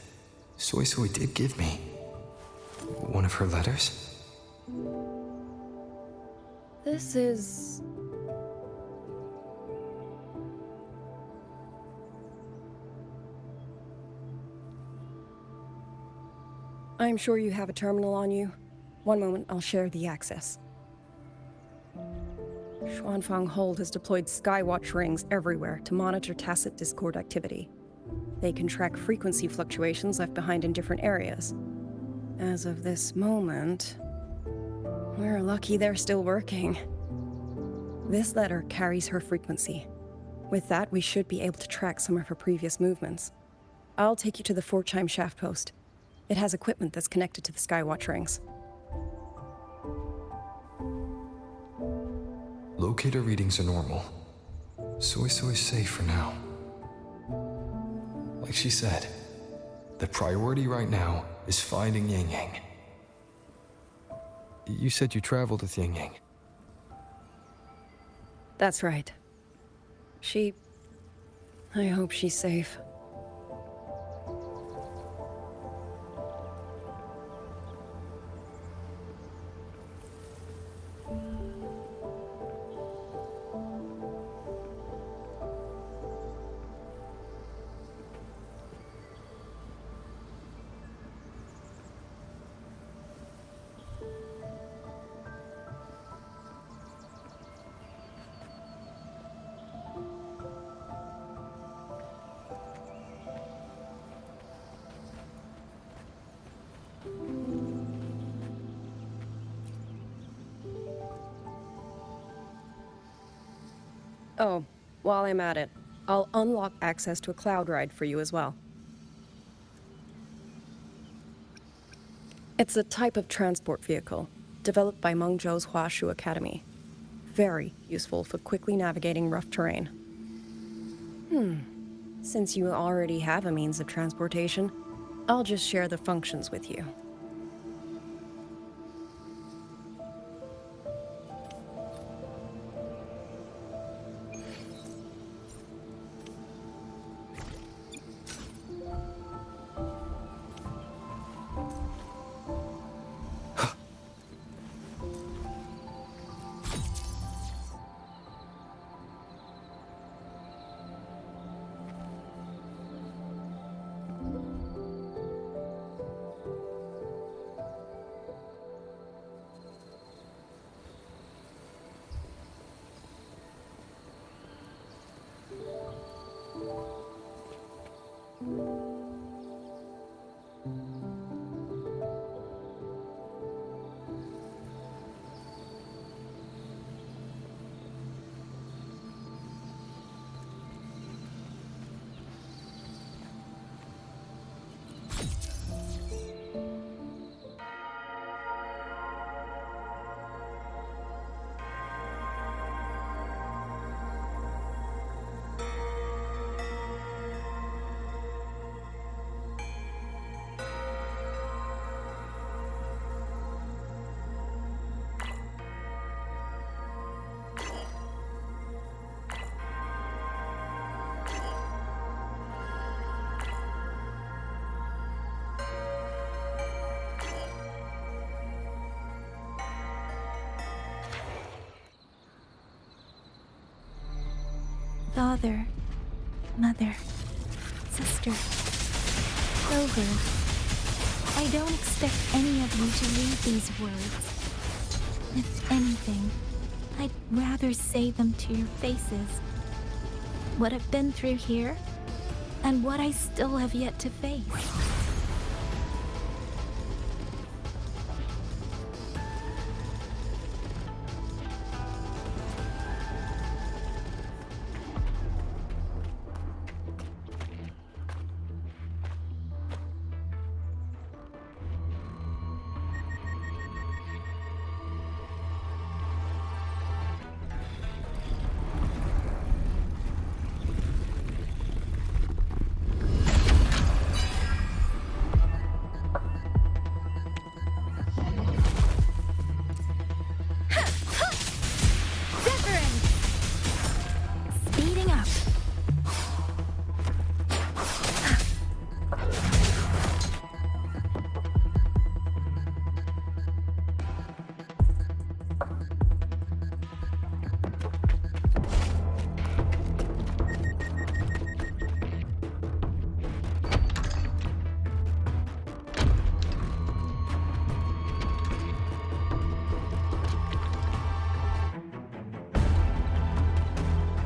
Soy Soy did give me one of her letters. This is... I'm sure you have a terminal on you. One moment, I'll share the access. Xuanfang Hold has deployed Skywatch rings everywhere to monitor Tacit Discord activity. They can track frequency fluctuations left behind in different areas. As of this moment, we're lucky they're still working. This letter carries her frequency. With that, we should be able to track some of her previous movements. I'll take you to the Fort Chime Shaft Post. It has equipment that's connected to the Skywatch rings. Locator readings are normal. Soy Soy's safe for now. Like she said, the priority right now is finding Yang Yang. You said you traveled with Yang Yang. That's right. I hope she's safe. Oh, while I'm at it, I'll unlock access to a cloud ride for you as well. It's a type of transport vehicle, developed by Mengzhou's Huashu Academy. Very useful for quickly navigating rough terrain. Since you already have a means of transportation, I'll just share the functions with you. Father, mother, sister, Grover, I don't expect any of you to read these words. If anything, I'd rather say them to your faces. What I've been through here, and what I still have yet to face. Speeding up.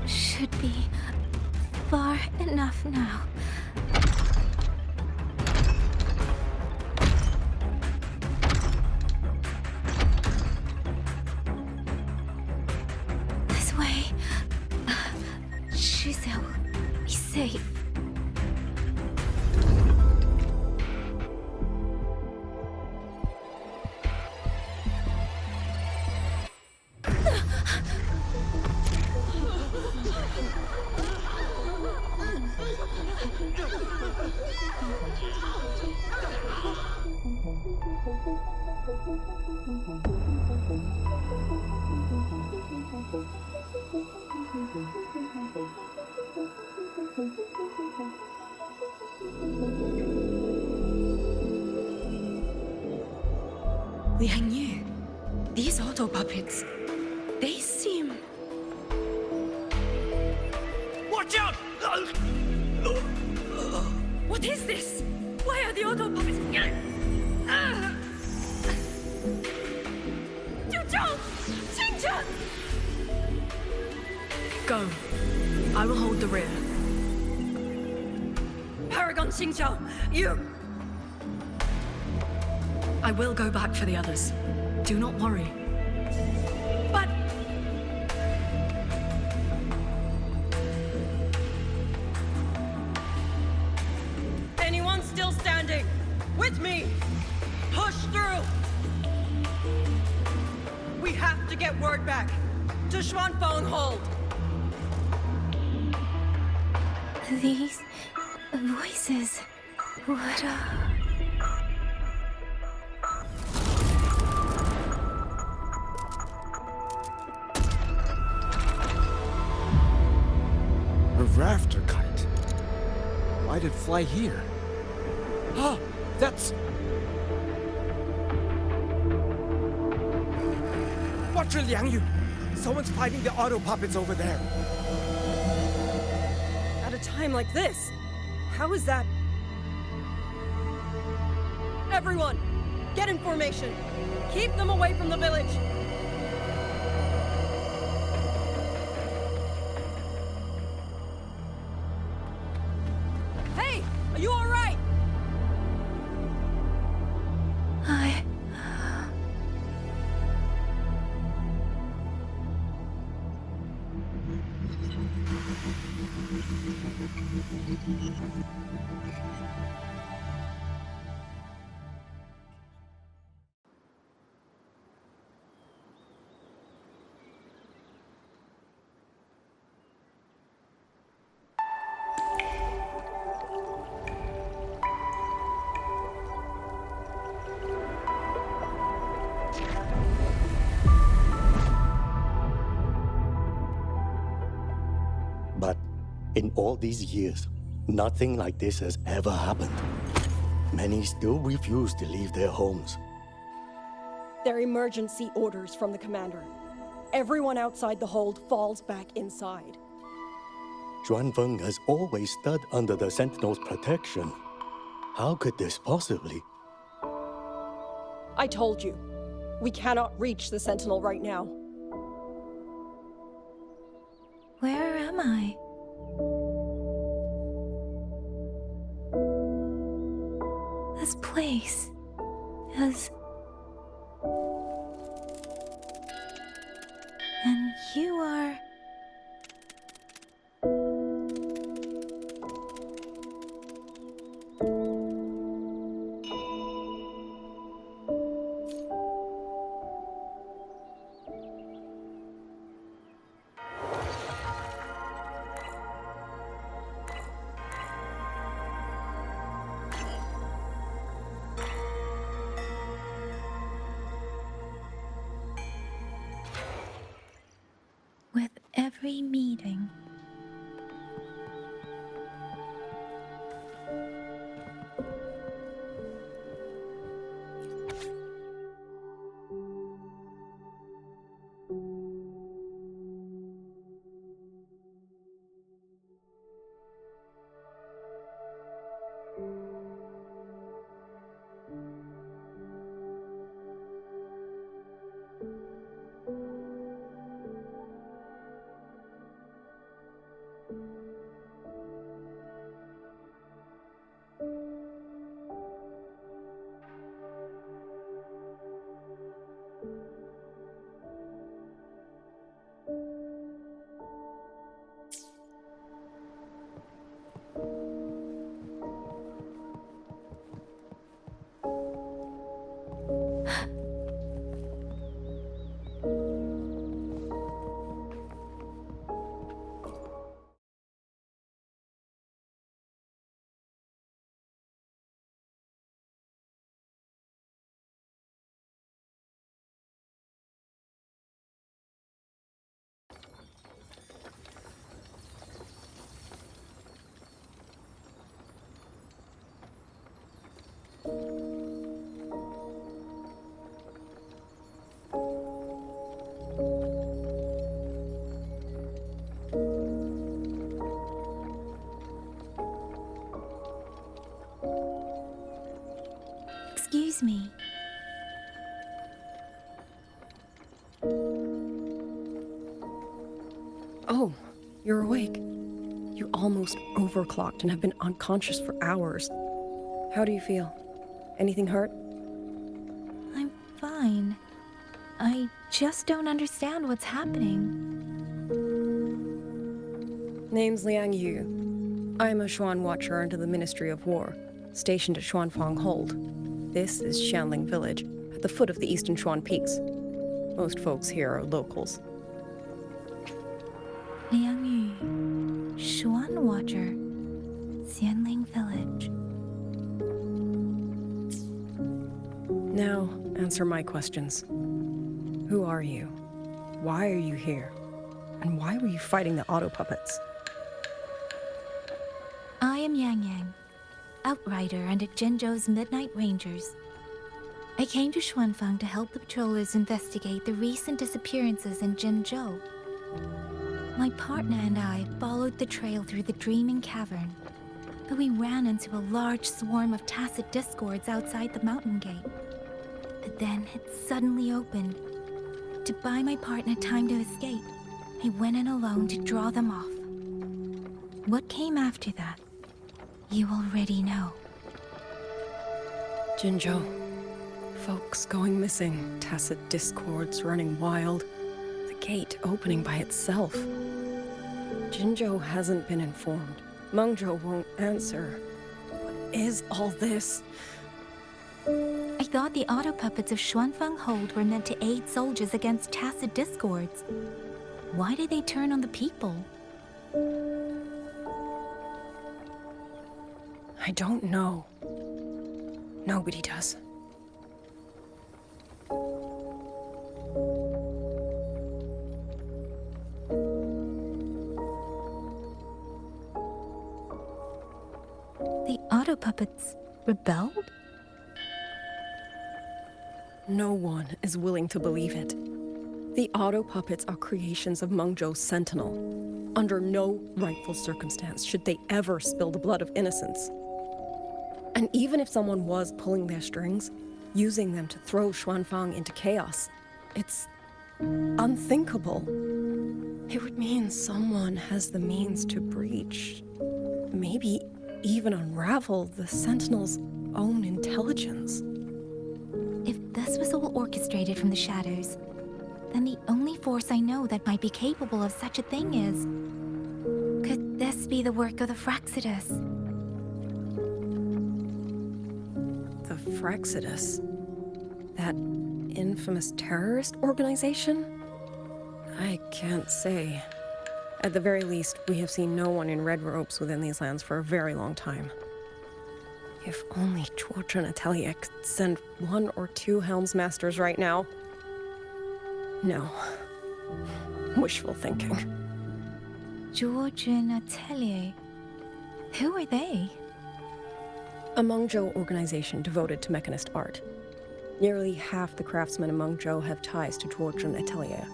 Should be far enough now. This way. Shizel, be safe. Liang Yu, these auto puppets, they seem... Watch out! What is this? Why are the auto puppets... Go. I will hold the rear. Paragon Xingqiao, you... I will go back for the others. Do not worry. But... Anyone still standing? With me! Push through! We have to get word back to Xuanfeng Hold! These voices. What A rafter kite. Why'd it fly here? Ah, that's... Watch your Liang Yu! Someone's fighting the auto puppets over there. At a time like this, how is that? Everyone, get in formation. Keep them away from the village. Hey, are you all right? But in all these years, nothing like this has ever happened. Many still refuse to leave their homes. They're emergency orders from the commander. Everyone outside the hold falls back inside. Xuanfeng has always stood under the Sentinel's protection. How could this possibly? I told you. We cannot reach the Sentinel right now. Where am I? This place is... And you are... With every meeting, excuse me. Oh, you're awake. You almost overclocked and have been unconscious for hours. How do you feel? Anything hurt? I'm fine. I just don't understand what's happening. Name's Liang Yu. I'm a Xuan Watcher under the Ministry of War, stationed at Xuanfang Hold. This is Xianling Village, at the foot of the Eastern Xuan Peaks. Most folks here are locals. Liang Yu, Xuan Watcher, Xianling Village. Now, answer my questions. Who are you? Why are you here? And why were you fighting the auto puppets? I am Yang Yang, Outrider under Jinzhou's Midnight Rangers. I came to Xuanfang to help the patrollers investigate the recent disappearances in Jinzhou. My partner and I followed the trail through the Dreaming Cavern, but we ran into a large swarm of tacit discords outside the mountain gate. But then it suddenly opened. To buy my partner time to escape, I went in alone to draw them off. What came after that, you already know. Jinzhou. Folks going missing, tacit discords running wild, the gate opening by itself. Jinzhou hasn't been informed. Mengzhou won't answer. What is all this? I thought the auto puppets of Xuanfang Hold were meant to aid soldiers against tacit discords. Why did they turn on the people? I don't know. Nobody does. The auto puppets rebelled? No one is willing to believe it. The auto puppets are creations of Mengzhou's Sentinel. Under no rightful circumstance should they ever spill the blood of innocents. And even if someone was pulling their strings, using them to throw Xuanfang into chaos, it's unthinkable. It would mean someone has the means to breach, maybe even unravel the Sentinel's own intelligence. If this was all orchestrated from the shadows, then the only force I know that might be capable of such a thing is... Could this be the work of the Fraxidus? The Fraxidus? That infamous terrorist organization? I can't say. At the very least, we have seen no one in red robes within these lands for a very long time. If only George and Atelier could send 1 or 2 Helmsmasters right now. No. Wishful thinking. George and Atelier? Who are they? A Mengzhou organization devoted to mechanist art. Nearly half the craftsmen in Mengzhou have ties to George and Atelier.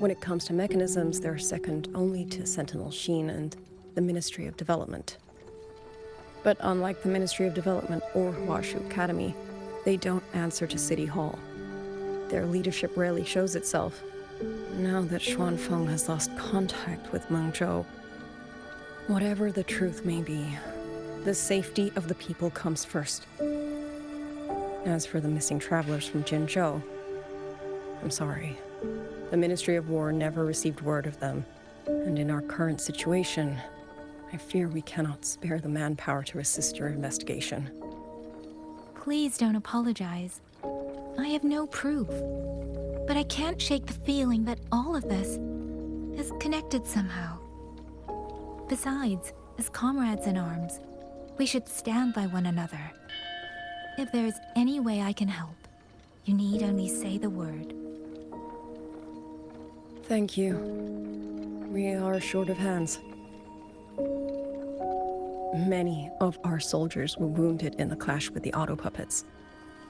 When it comes to mechanisms, they're second only to Sentinel Xin and the Ministry of Development. But unlike the Ministry of Development or Huashu Academy, they don't answer to City Hall. Their leadership rarely shows itself. Now that Xuanfeng has lost contact with Mengzhou, whatever the truth may be, the safety of the people comes first. As for the missing travelers from Jinzhou, I'm sorry. The Ministry of War never received word of them, and in our current situation, I fear we cannot spare the manpower to assist your investigation. Please don't apologize. I have no proof. But I can't shake the feeling that all of this is connected somehow. Besides, as comrades in arms, we should stand by one another. If there is any way I can help, you need only say the word. Thank you. We are short of hands. Many of our soldiers were wounded in the clash with the auto puppets.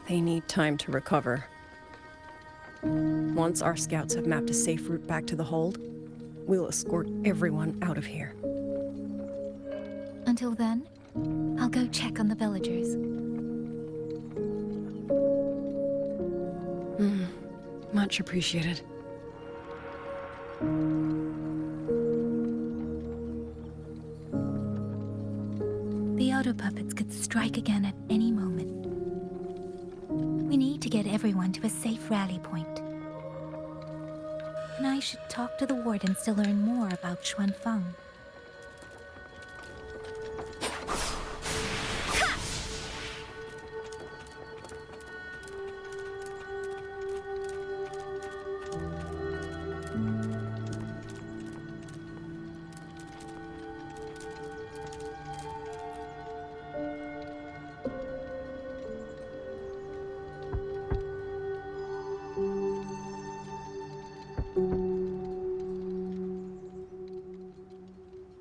They need time to recover. Once our scouts have mapped a safe route back to the hold, we'll escort everyone out of here. Until then, I'll go check on the villagers. Much appreciated. The auto puppets could strike again at any moment. We need to get everyone to a safe rally point. And I should talk to the wardens to learn more about Xuanfeng.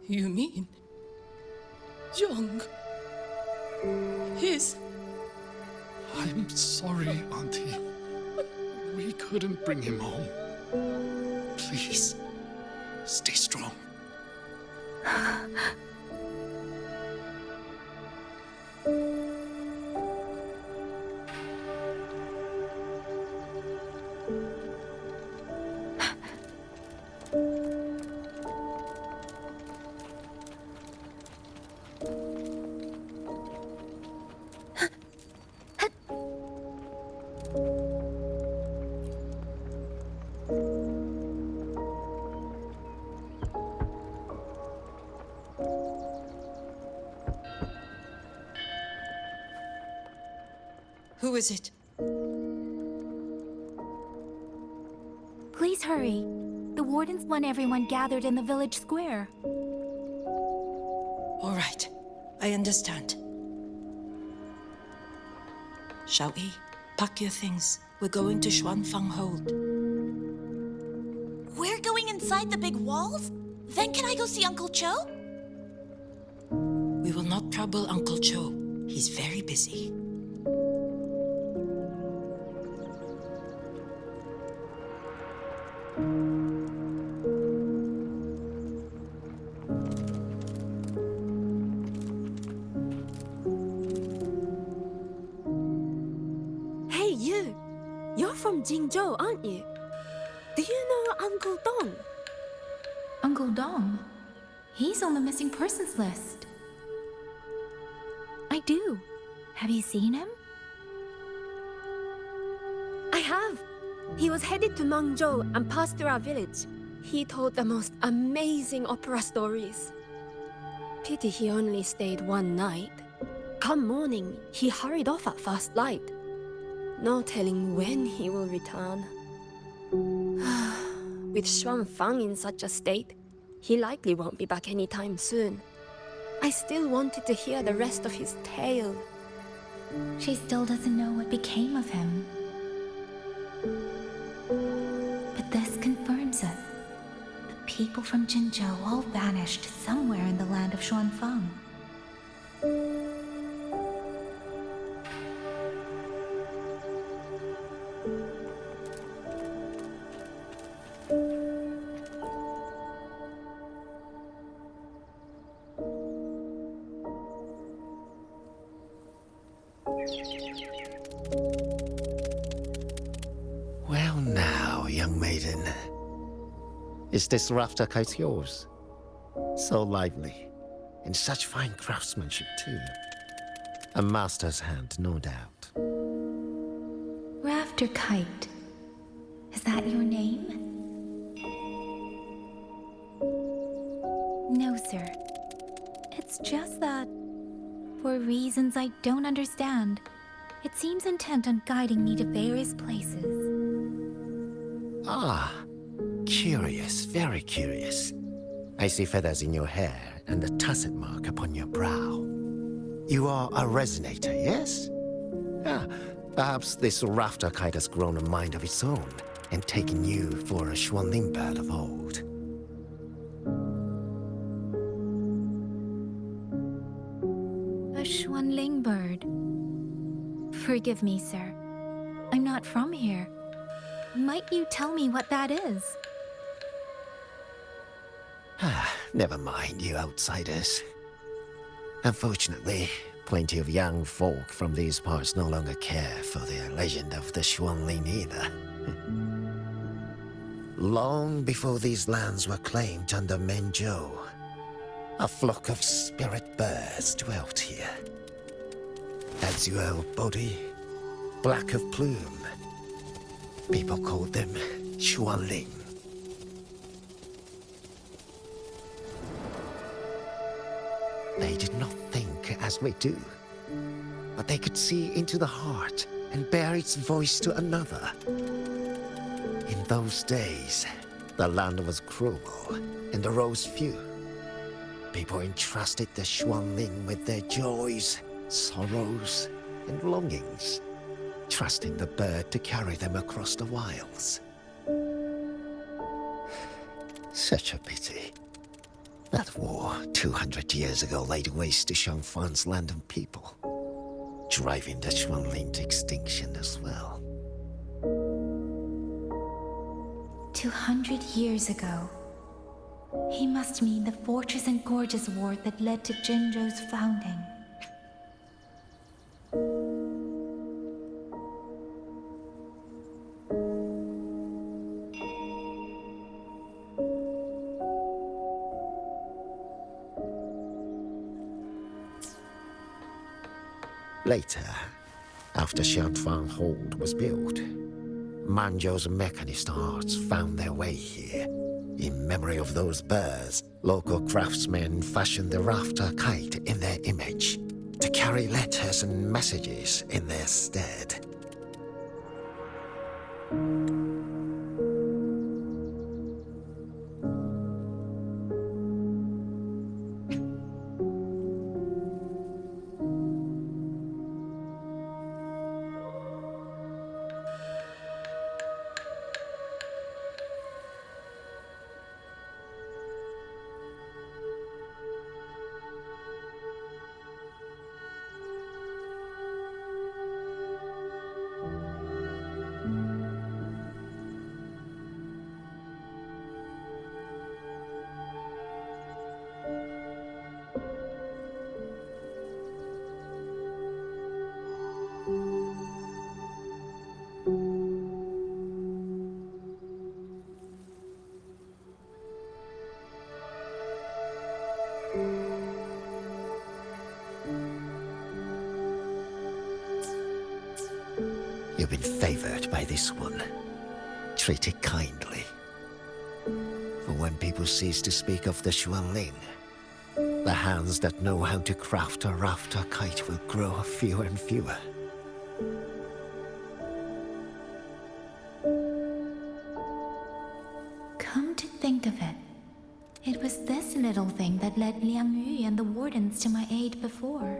You mean... Young... His... I'm sorry, Auntie. We couldn't bring him home. Please, stay strong. Who is it? Please hurry. The wardens want everyone gathered in the village square. All right, I understand. Shall we? Pack your things. We're going to Xuanfeng Hold. We're going inside the big walls? Then can I go see Uncle Cho? We will not trouble Uncle Cho. He's very busy. You're from Jingzhou, aren't you? Do you know Uncle Dong? Uncle Dong? He's on the missing persons list. I do. Have you seen him? I have. He was headed to Mangzhou and passed through our village. He told the most amazing opera stories. Pity he only stayed one night. Come morning, he hurried off at first light. No telling when he will return. With Xuanfang in such a state, he likely won't be back anytime soon. I still wanted to hear the rest of his tale. She still doesn't know what became of him. But this confirms it. The people from Jinzhou all vanished somewhere in the land of Xuanfang. Well now, young maiden. Is this rafter kite yours? So lively, and such fine craftsmanship too. A master's hand, no doubt. Rafter Kite. Is that your name? No, sir. It's just that, for reasons I don't understand, it seems intent on guiding me to various places. Ah, curious, very curious. I see feathers in your hair and a tacet mark upon your brow. You are a resonator, yes? Ah, perhaps this rafter kite has grown a mind of its own and taken you for a Xuanling bird of old. A Xuanling bird. Forgive me, sir. I'm not from here. Might you tell me what that is? Never mind, you outsiders. Unfortunately, plenty of young folk from these parts no longer care for the legend of the Xuanling either. Long before these lands were claimed under Menzhou, a flock of spirit birds dwelt here. Azure body, black of plume. People called them Xuanling. They did not think as we do, but they could see into the heart and bear its voice to another. In those days, the land was cruel and the roads few. People entrusted the Xuanling with their joys, sorrows, and longings, trusting the bird to carry them across the wilds. Such a pity. That war 200 years ago laid waste to Xiangfan's land and people, driving the Xuanling to extinction as well. 200 years ago. He must mean the Fortress and Gorgeous War that led to Jinzhou's founding. Later, after Xiangfang Hold was built, Manzhou's mechanist arts found their way here. In memory of those birds, local craftsmen fashioned the rafter kite in their image to carry letters and messages in their stead. You've been favored by this one. Treat it kindly. For when people cease to speak of the Xuanling, the hands that know how to craft a rafter kite will grow fewer and fewer. Come to think of it, it was this little thing that led Liang Yu and the wardens to my aid before.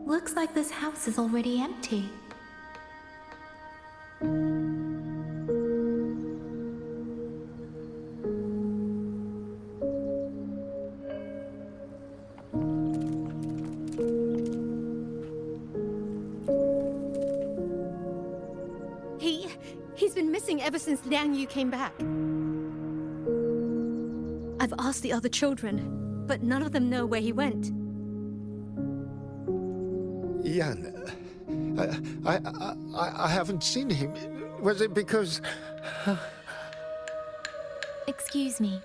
Looks like this house is already empty. He's been missing ever since Liang Yu came back. I've asked the other children, but none of them know where he went. Yan, I haven't seen him. Was it because... Excuse me,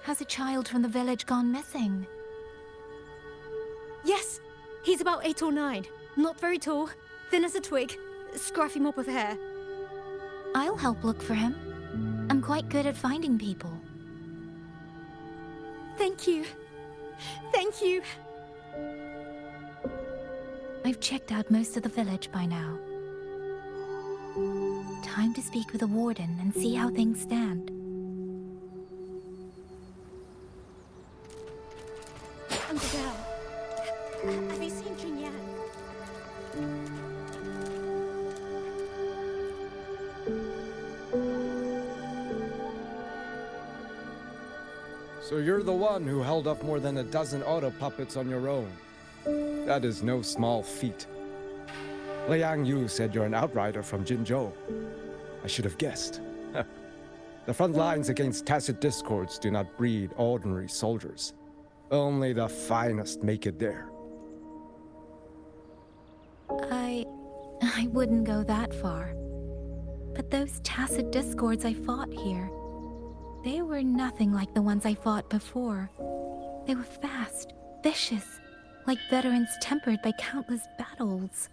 has a child from the village gone missing? Yes, he's about 8 or 9. Not very tall, thin as a twig, scruffy mop of hair. I'll help look for him. I'm quite good at finding people. Thank you. Thank you. I've checked out most of the village by now. Time to speak with the warden and see how things stand. Uncle Dao, have you seen Junyan? So you're the one who held up more than a dozen auto puppets on your own. That is no small feat. Liang Yu said you're an outrider from Jinzhou. I should have guessed. The front lines against tacit discords do not breed ordinary soldiers. Only the finest make it there. I wouldn't go that far. But those tacit discords I fought here, they were nothing like the ones I fought before. They were fast, vicious, like veterans tempered by countless battles.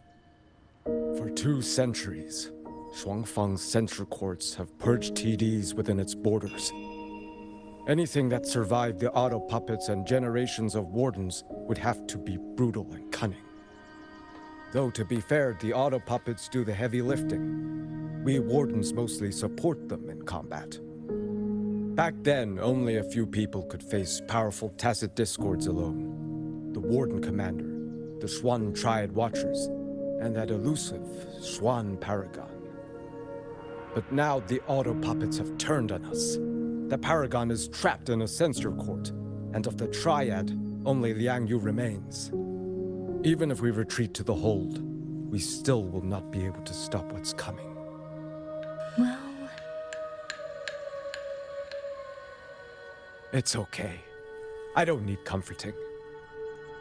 For 2 centuries, Shuangfang's censor courts have purged TDs within its borders. Anything that survived the auto puppets and generations of wardens would have to be brutal and cunning. Though to be fair, the auto puppets do the heavy lifting. We wardens mostly support them in combat. Back then, only a few people could face powerful tacit discords alone. The Warden Commander, the Swan Triad Watchers, and that elusive Swan Paragon. But now the auto puppets have turned on us. The Paragon is trapped in a censor court, and of the Triad, only Liang Yu remains. Even if we retreat to the hold, we still will not be able to stop what's coming. Well... It's okay. I don't need comforting.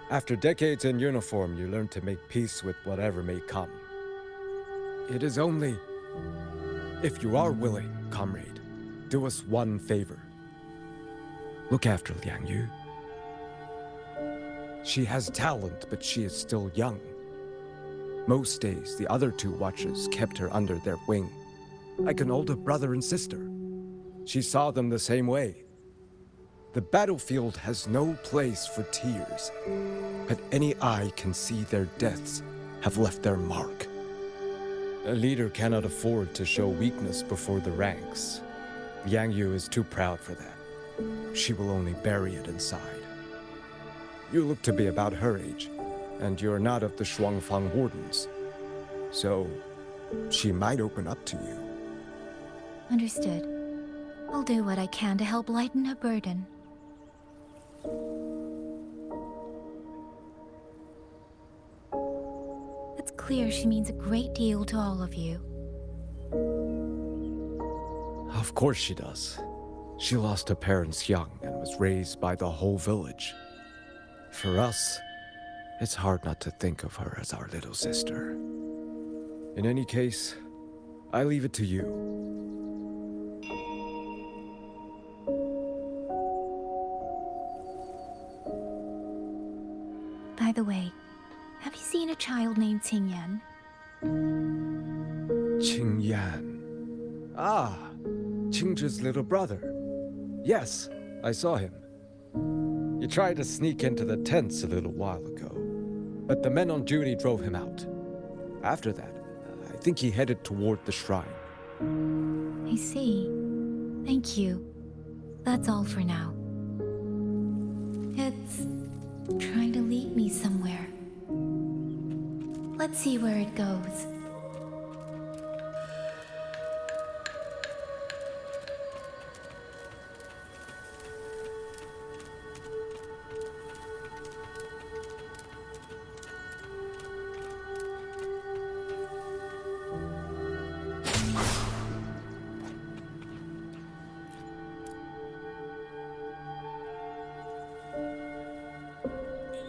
After decades in uniform, you learn to make peace with whatever may come. It is only... If you are willing, comrade, do us one favor. Look after Liang Yu. She has talent, but she is still young. Most days, the other 2 watchers kept her under their wing, like an older brother and sister. She saw them the same way. The battlefield has no place for tears, but any eye can see their deaths have left their mark. A leader cannot afford to show weakness before the ranks. Liang Yu is too proud for that. She will only bury it inside. You look to be about her age, and you're not of the Shuangfang Wardens. So, she might open up to you. Understood. I'll do what I can to help lighten her burden. It's clear she means a great deal to all of you. Of Of course she does. She lost her parents young and was raised by the whole village. For us, it's hard not to think of her as our little sister. In any case, I leave it to you. By the way, have you seen a child named Qingyan? Qingyan. Ah, Qingzhi's little brother. Yes, I saw him. He tried to sneak into the tents a little while ago, but the men on duty drove him out. After that, I think he headed toward the shrine. I see. Thank you. That's all for now. It's trying to lead me somewhere. Let's see where it goes.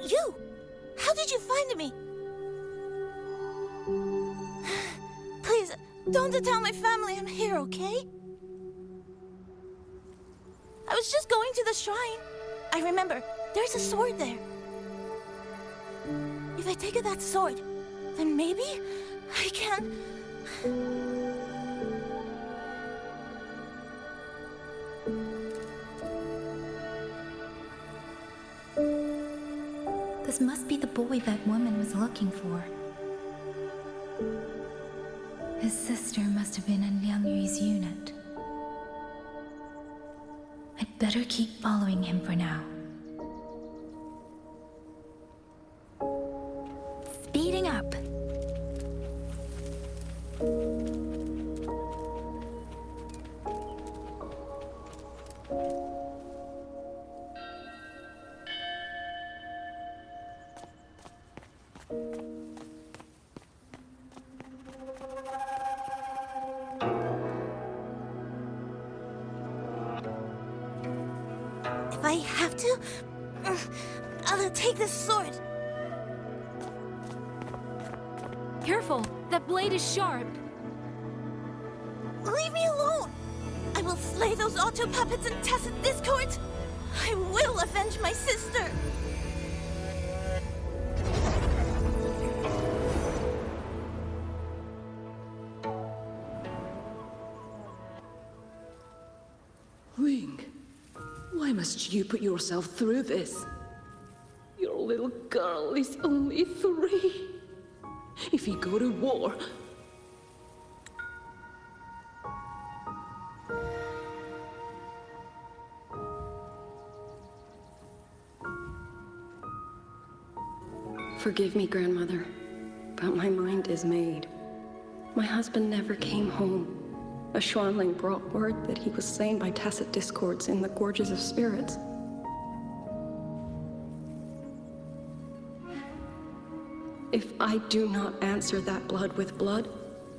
You! How did you find me? Please, don't tell my family I'm here, okay? I was just going to the shrine. I remember, there's a sword there. If I take that sword, then maybe I can... This must be the boy that woman was looking for. His sister must have been in Liang Yu's unit. I'd better keep following him for now. Speeding up. If I have to, I'll take this sword. Careful! That blade is sharp! Leave me alone! I will slay those auto puppets and tacit discords! I will avenge my sister! Ling, why must you put yourself through this? Your little girl is only 3. If you go to war... Forgive me, Grandmother, but my mind is made. My husband never came home. A Xuanling brought word that he was slain by tacit discords in the Gorges of Spirits. If I do not answer that blood with blood,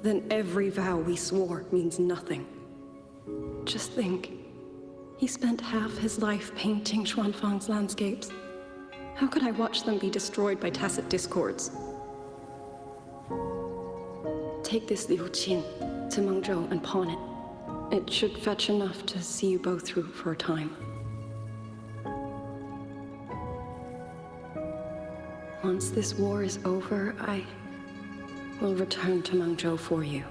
then every vow we swore means nothing. Just think, he spent half his life painting Xuanfang's landscapes. How could I watch them be destroyed by tacit discords? Take this Liu Qin to Mengzhou and pawn it. It should fetch enough to see you both through for a time. Once this war is over, I will return to Mengzhou for you.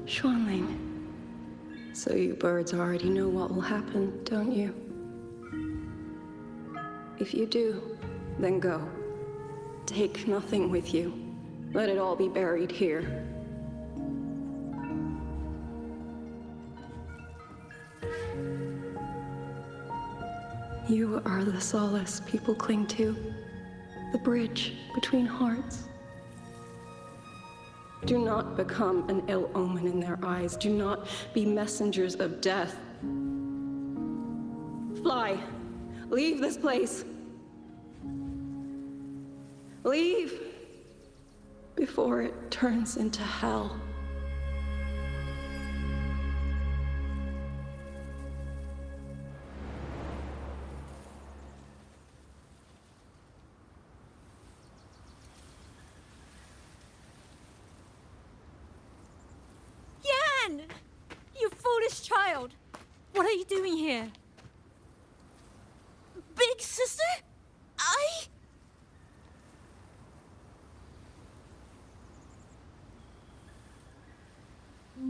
Xuanling, so you birds already know what will happen, don't you? If you do, then go. Take nothing with you. Let it all be buried here. You are the solace people cling to, the bridge between hearts. Do not become an ill omen in their eyes. Do not be messengers of death. Fly. Leave this place. Leave before it turns into hell. this child? What are you doing here? Big sister?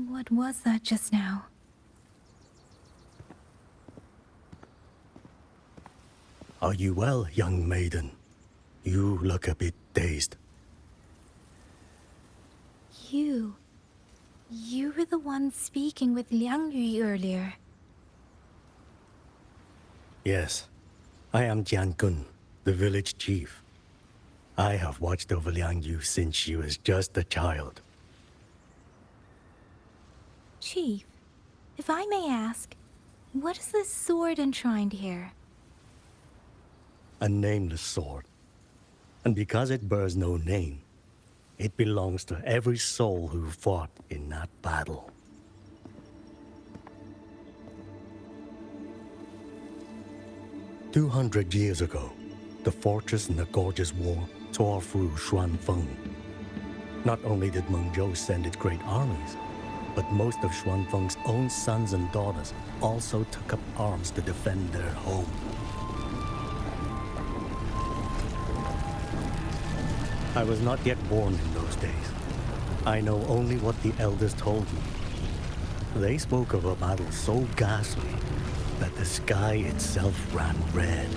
What was that just now? Are you well, young maiden? You look a bit dazed. You were the one speaking with Liang Yu earlier. Yes, I am Jian Gun, the village chief. I have watched over Liang Yu since she was just a child. Chief, if I may ask, what is this sword enshrined here? A nameless sword. And because it bears no name, it belongs to every soul who fought in that battle. "200 years ago, the fortress in the Gorgeous War tore through Xuanfeng. Not only did Mengzhou send its great armies, but most of Xuanfeng's own sons and daughters also took up arms to defend their home. I was not yet born in those days. I know only what the elders told me. They spoke of a battle so ghastly that the sky itself ran red.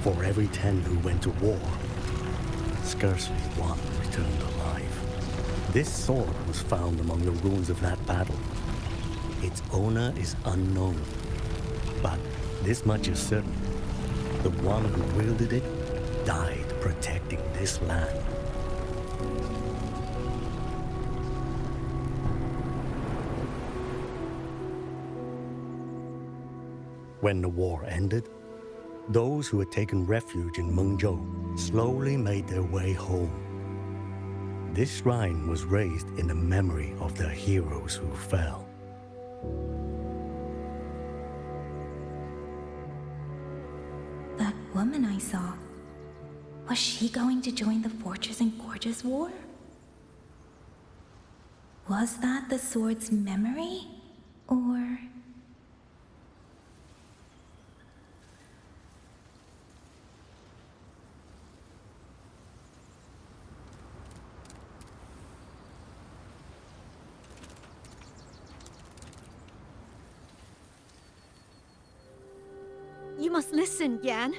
For every 10 who went to war, scarcely one returned alive. This sword was found among the ruins of that battle. Its owner is unknown, but this much is certain. The one who wielded it died protecting this land. When the war ended, those who had taken refuge in Mengzhou slowly made their way home. This shrine was raised in the memory of the heroes who fell. That woman I saw, was she going to join the Fortress and Gorgeous War? Was that the sword's memory? Or... You must listen, Yan.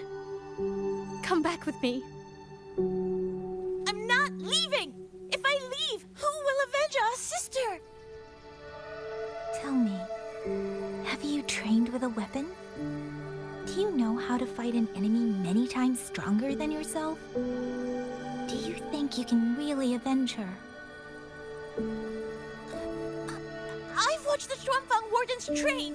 Come back with me. I'm not leaving! If I leave, who will avenge our sister? Tell me, have you trained with a weapon? Do you know how to fight an enemy many times stronger than yourself? Do you think you can really avenge her? I've watched the Xuanfang wardens train!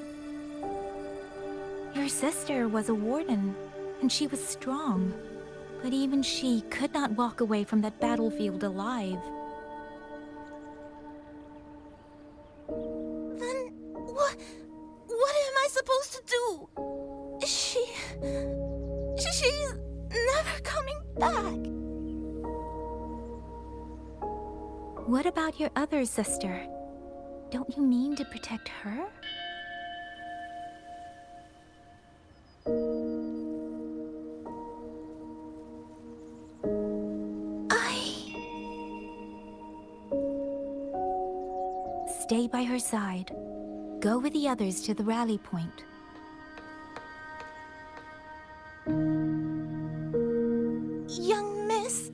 Your sister was a warden, and she was strong. But even she could not walk away from that battlefield alive. Then what am I supposed to do? She's never coming back. What about your other sister? Don't you mean to protect her? Stay by her side. Go with the others to the rally point. Young miss,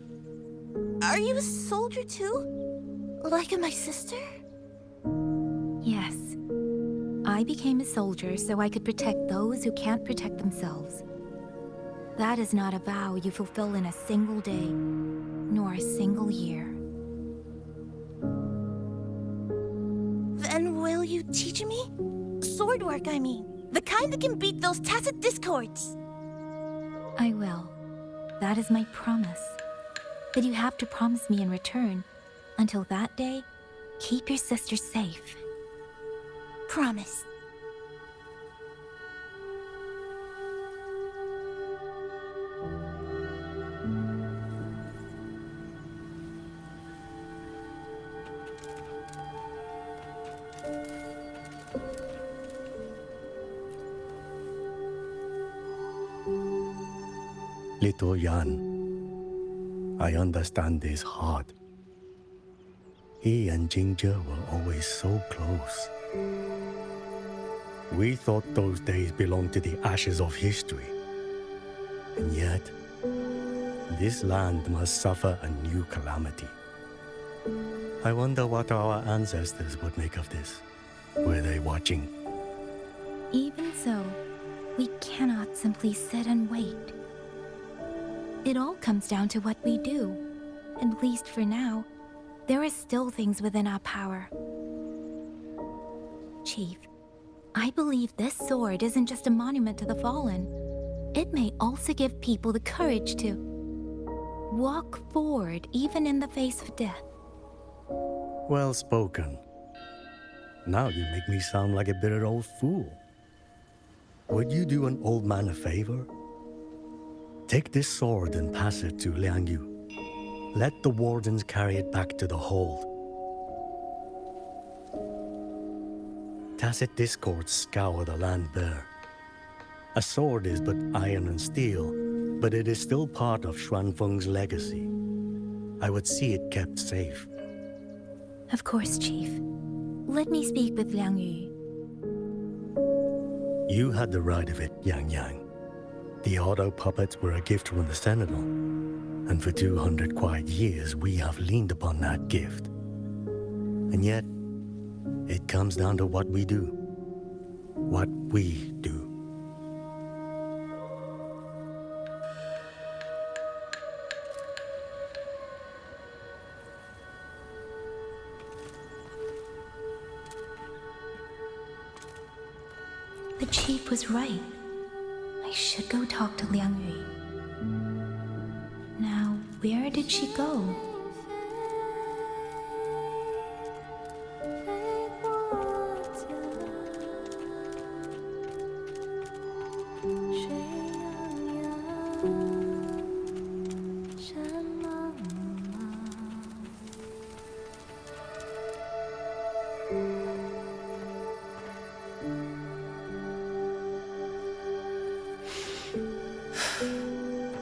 are you a soldier too? Like my sister? Yes. I became a soldier so I could protect those who can't protect themselves. That is not a vow you fulfill in a single day, nor a single year. Then will you teach me? Sword work, I mean. The kind that can beat those tacit discords. I will. That is my promise. But you have to promise me in return. Until that day, keep your sister safe. Promise. Little Yan, I understand his heart. He and Ginger were always so close. We thought those days belonged to the ashes of history. And yet, this land must suffer a new calamity. I wonder what our ancestors would make of this. Were they watching? Even so, we cannot simply sit and wait. It all comes down to what we do. At least for now, there are still things within our power. Chief, I believe this sword isn't just a monument to the fallen. It may also give people the courage to walk forward even in the face of death. Well spoken. Now you make me sound like a bitter old fool. Would you do an old man a favor? Take this sword and pass it to Liang Yu. Let the wardens carry it back to the hold. Tacit discords scour the land bare. A sword is but iron and steel, but it is still part of Xuanfeng's legacy. I would see it kept safe. Of course, Chief. Let me speak with Liang Yu. You had the right of it, Yang Yang. The auto puppets were a gift from the Sentinel, and for 200 quiet years we have leaned upon that gift. And yet, it comes down to what we do. What we do. The Chief was right. I should go talk to Liang Yu. Now, where did she go?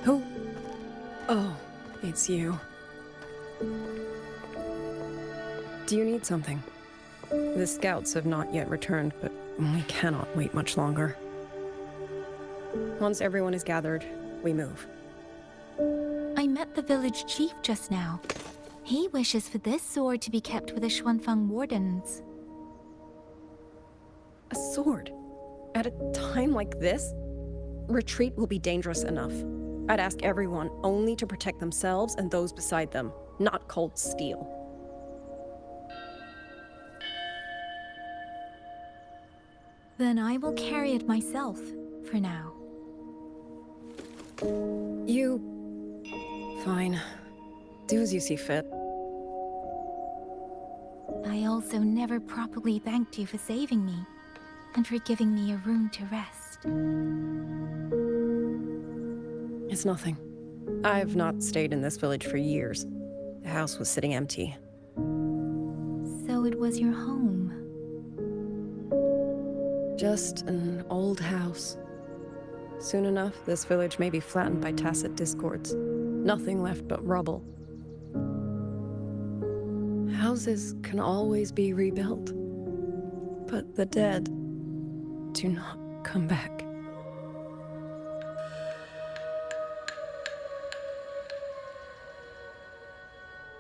Who? Oh, it's you. Do you need something? The scouts have not yet returned, but we cannot wait much longer. Once everyone is gathered, we move. I met the village chief just now. He wishes for this sword to be kept with the Xuanfeng wardens. A sword? At a time like this? Retreat will be dangerous enough. I'd ask everyone only to protect themselves and those beside them, not cold steel. Then I will carry it myself, for now. You... Fine. Do as you see fit. I also never properly thanked you for saving me, and for giving me a room to rest. It's nothing. I've not stayed in this village for years. The house was sitting empty. So it was your home. Just an old house. Soon enough, this village may be flattened by tacit discords. Nothing left but rubble. Houses can always be rebuilt, but the dead do not come back.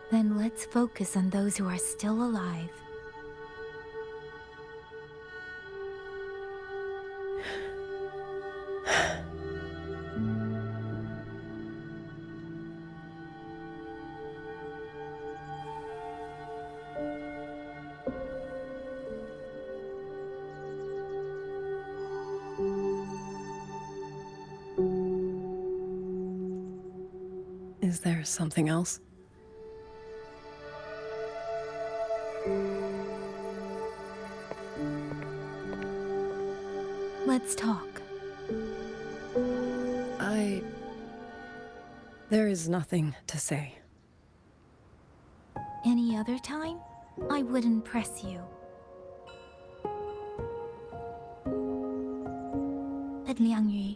Then let's focus on those who are still alive. Is there something else? Let's talk. There is nothing to say. Any other time, I wouldn't press you. But Liang Yu,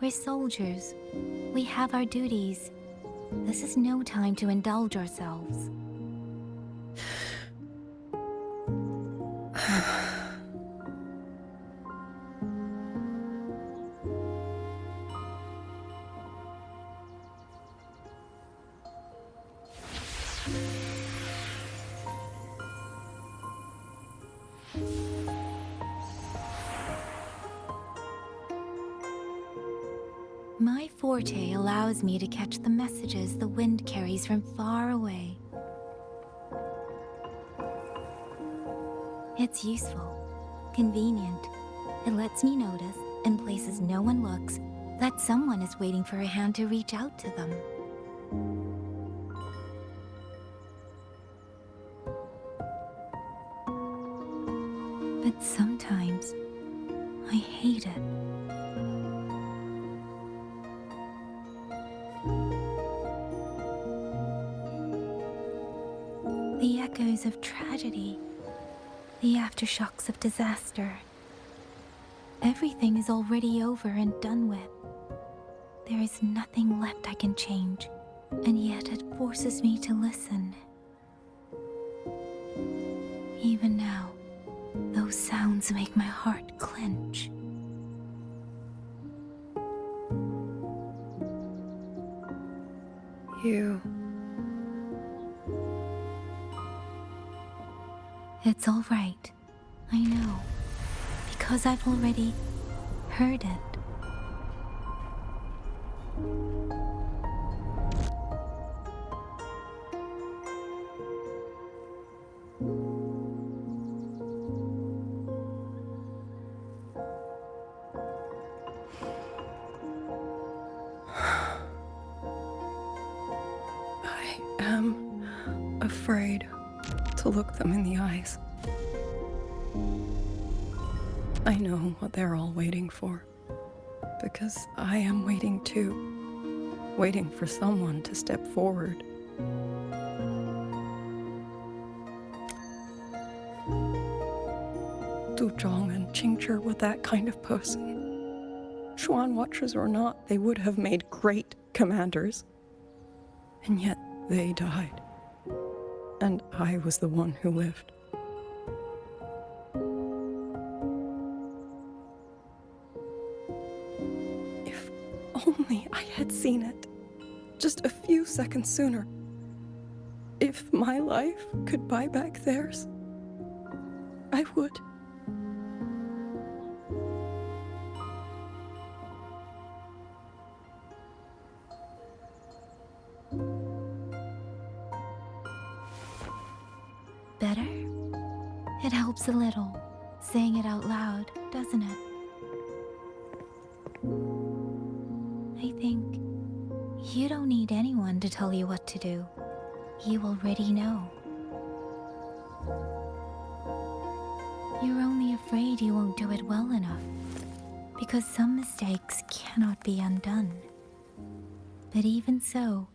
We're soldiers. We have our duties. This is no time to indulge ourselves. My forte allows me to catch the messages the wind carries from far away. It's useful, convenient. It lets me notice, in places no one looks, that someone is waiting for a hand to reach out to them. But sometimes, I hate it. The echoes of tragedy, the aftershocks of disaster. Everything is already over and done with. There is nothing left I can change, and yet it forces me to listen. Even now, those sounds make my heart clench. You... It's all right. I know. Because I've already heard it. I am afraid to look them in the eyes. I know what they're all waiting for, because I am waiting too, waiting for someone to step forward. Du Zhong and Qingzhi were that kind of person. Xuan Watchers or not, they would have made great commanders. And yet they died. And I was the one who lived. If only I had seen it, just a few seconds sooner. If my life could buy back theirs, I would. Better? It helps a little, saying it out loud, doesn't it? I think you don't need anyone to tell you what to do. You already know. You're only afraid you won't do it well enough, because some mistakes cannot be undone. But even so,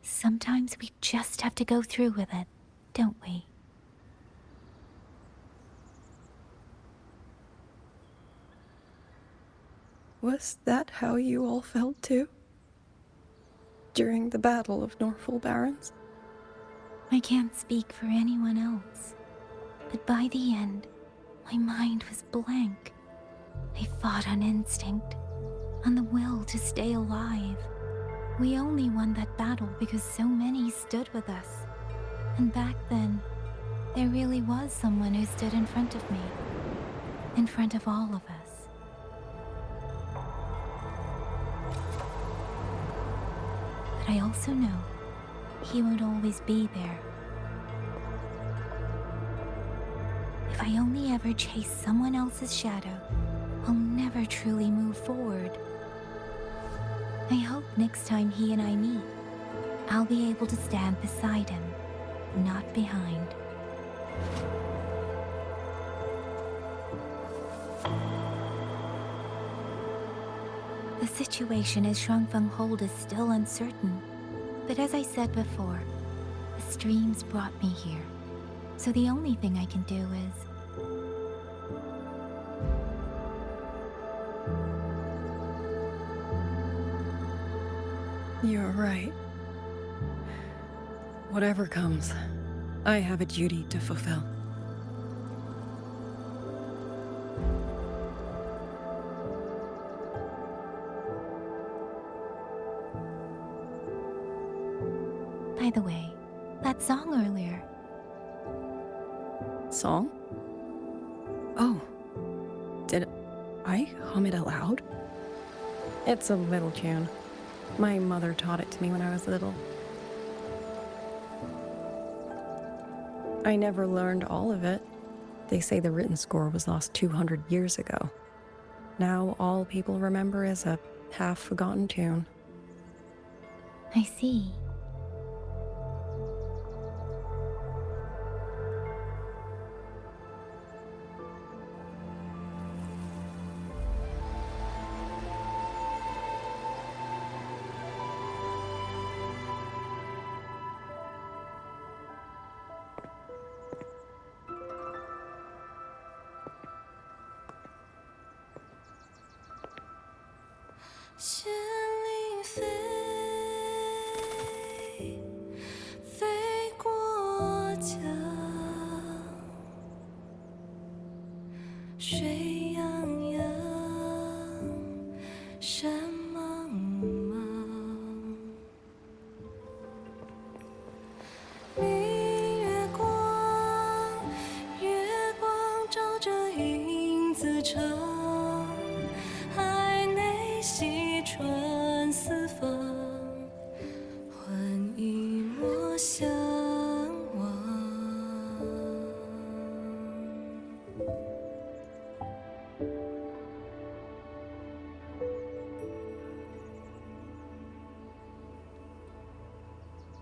sometimes we just have to go through with it, don't we? Was that how you all felt too? During the Battle of Norfolk Barrens? I can't speak for anyone else, but by the end, my mind was blank. I fought on instinct, on the will to stay alive. We only won that battle because so many stood with us. And back then, there really was someone who stood in front of me, in front of all of us. But I also know he won't always be there. If I only ever chase someone else's shadow, I'll never truly move forward. I hope next time he and I meet, I'll be able to stand beside him, not behind. The situation as Shuangfeng Hold is still uncertain, but as I said before, the streams brought me here, so the only thing I can do is... You're right. Whatever comes, I have a duty to fulfill. By the way, that song earlier. Song? Oh. Did I hum it aloud? It's a little tune. My mother taught it to me when I was little. I never learned all of it. They say the written score was lost 200 years ago. Now all people remember is a half-forgotten tune. I see.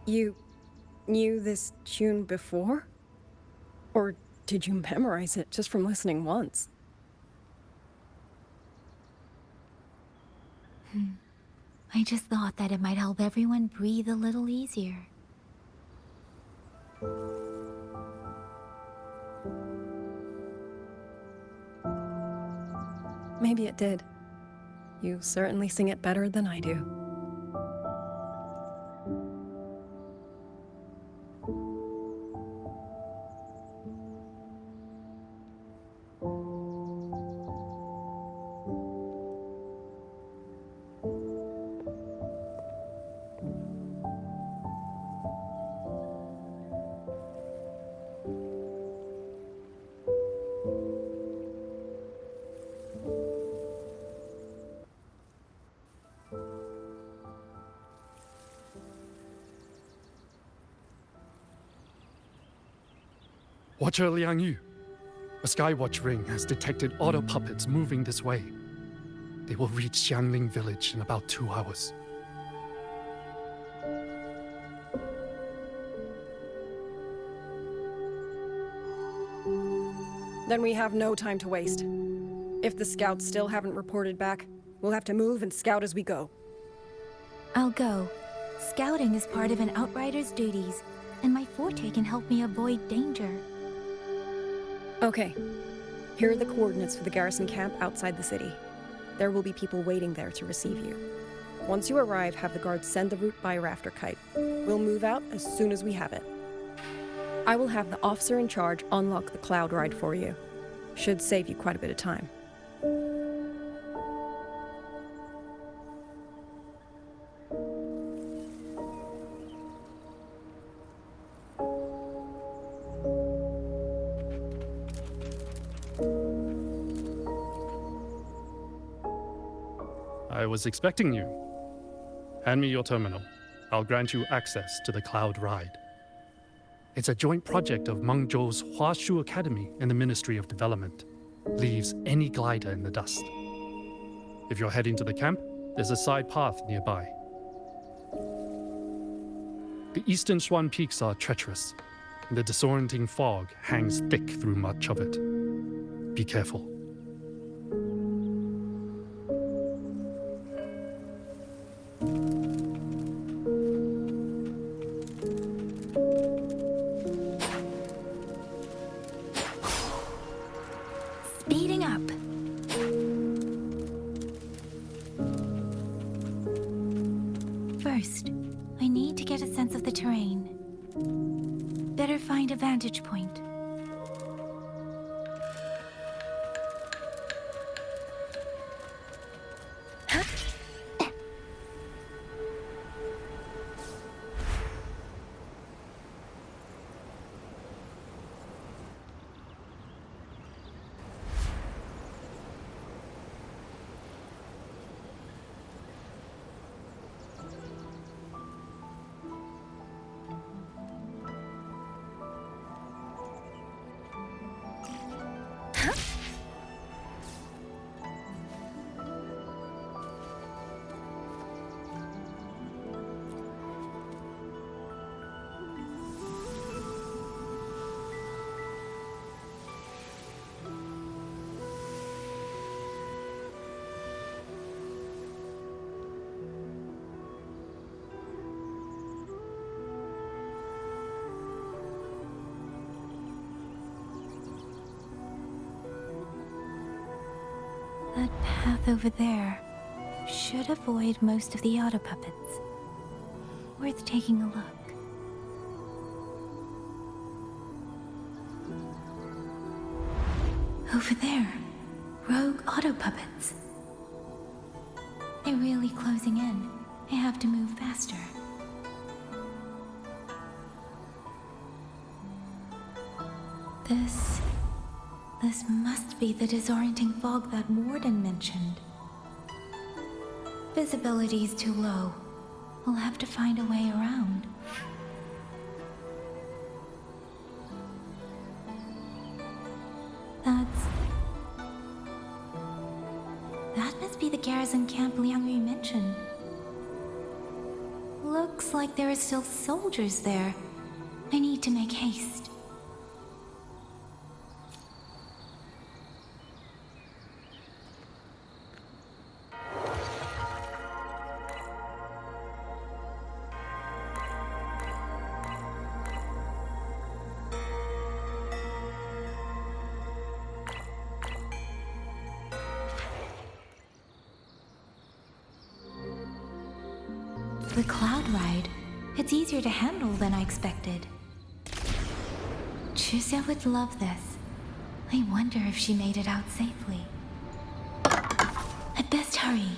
You knew this tune before? Or did you memorize it just from listening once? I just thought that it might help everyone breathe a little easier. Maybe it did. You certainly sing it better than I do. Watcher Liang Yu, a Skywatch ring has detected auto puppets moving this way. They will reach Xiangling village in about 2 hours. Then we have no time to waste. If the scouts still haven't reported back, we'll have to move and scout as we go. I'll go. Scouting is part of an outrider's duties, and my forte can help me avoid danger. Okay. Here are the coordinates for the garrison camp outside the city. There will be people waiting there to receive you. Once you arrive, have the guards send the route by rafter kite. We'll move out as soon as we have it. I will have the officer in charge unlock the cloud ride for you. Should save you quite a bit of time. I was expecting you. Hand me your terminal. I'll grant you access to the cloud ride. It's a joint project of Mengzhou's Huashu Academy and the Ministry of Development. Leaves any glider in the dust. If you're heading to the camp, there's a side path nearby. The eastern Swan Peaks are treacherous, and the disorienting fog hangs thick through much of it. Be careful. Speeding up. First, better find a vantage point. That path over there should avoid most of the auto puppets. Worth taking a look. Over there, rogue auto puppets. They're really closing in. I have to move faster. This must be the disorienting fog that Warden mentioned. Visibility's too low. We'll have to find a way around. That must be the garrison camp Liangyu mentioned. Looks like there are still soldiers there. I need to make haste. The cloud ride. It's easier to handle than I expected. Chusya would love this. I wonder if she made it out safely. I'd best hurry.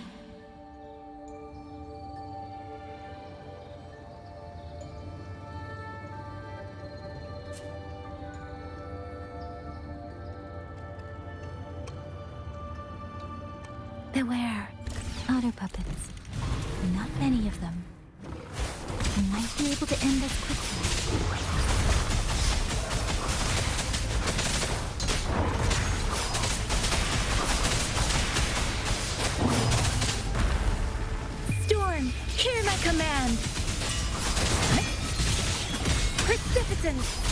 Beware. Auto puppets. Not many of them. I might be able to end this quickly. Storm, hear my command! Precipitance!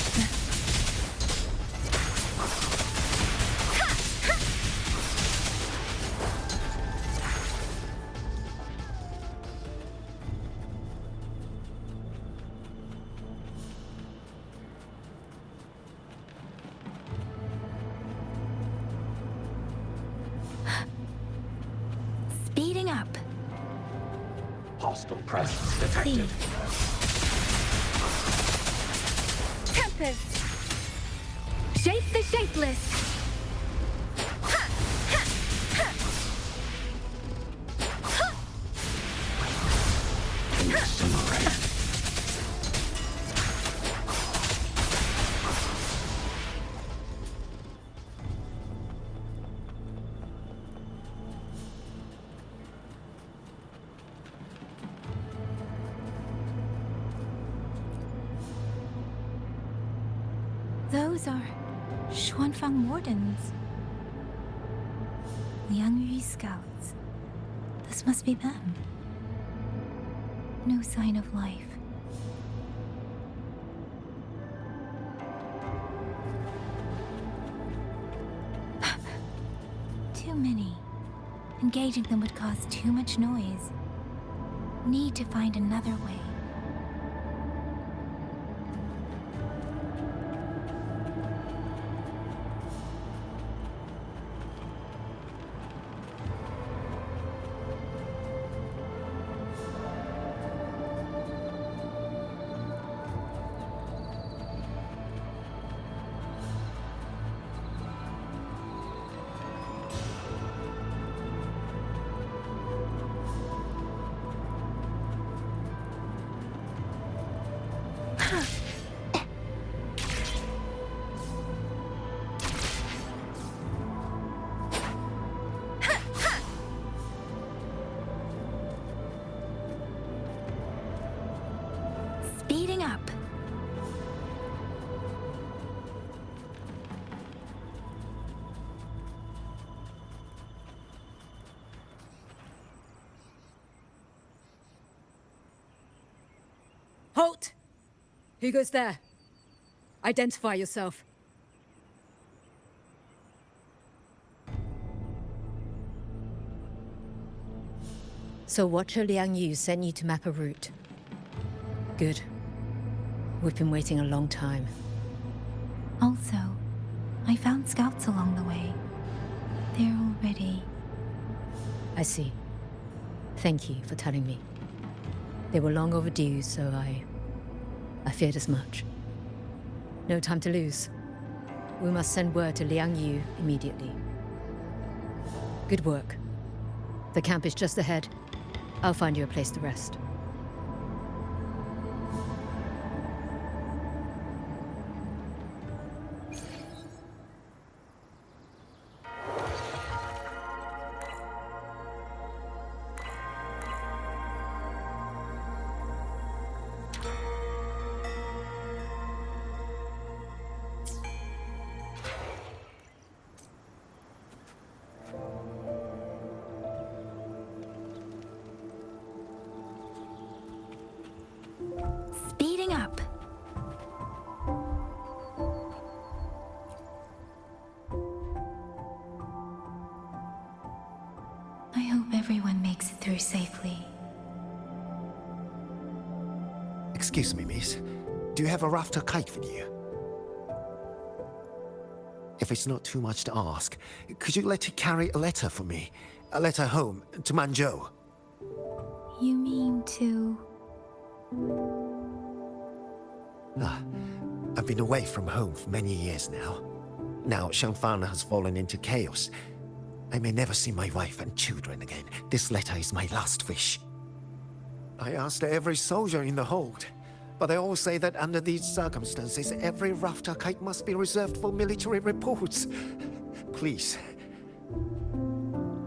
Speeding up. Hostile presence detected. Tempest! Shape the shapeless! Incinerate. Those are Xuanfang wardens. Liangyu scouts. This must be them. No sign of life. Too many. Engaging them would cause too much noise. Need to find another way. Halt! Who goes there? Identify yourself. So Watcher Liang Yu sent you to map a route. Good. We've been waiting a long time. Also, I found scouts along the way. They're all ready. I see. Thank you for telling me. They were long overdue, so I feared as much. No time to lose. We must send word to Liang Yu immediately. Good work. The camp is just ahead. I'll find you a place to rest. Speeding up. I hope everyone makes it through safely. Excuse me, miss. Do you have a rafter kite with you? If it's not too much to ask, could you let it carry a letter for me? A letter home, to Manzhou. You mean to... I've been away from home for many years now. Now Shangfang has fallen into chaos. I may never see my wife and children again. This letter is my last wish. I asked every soldier in the hold, but they all say that under these circumstances, every rafter kite must be reserved for military reports. Please.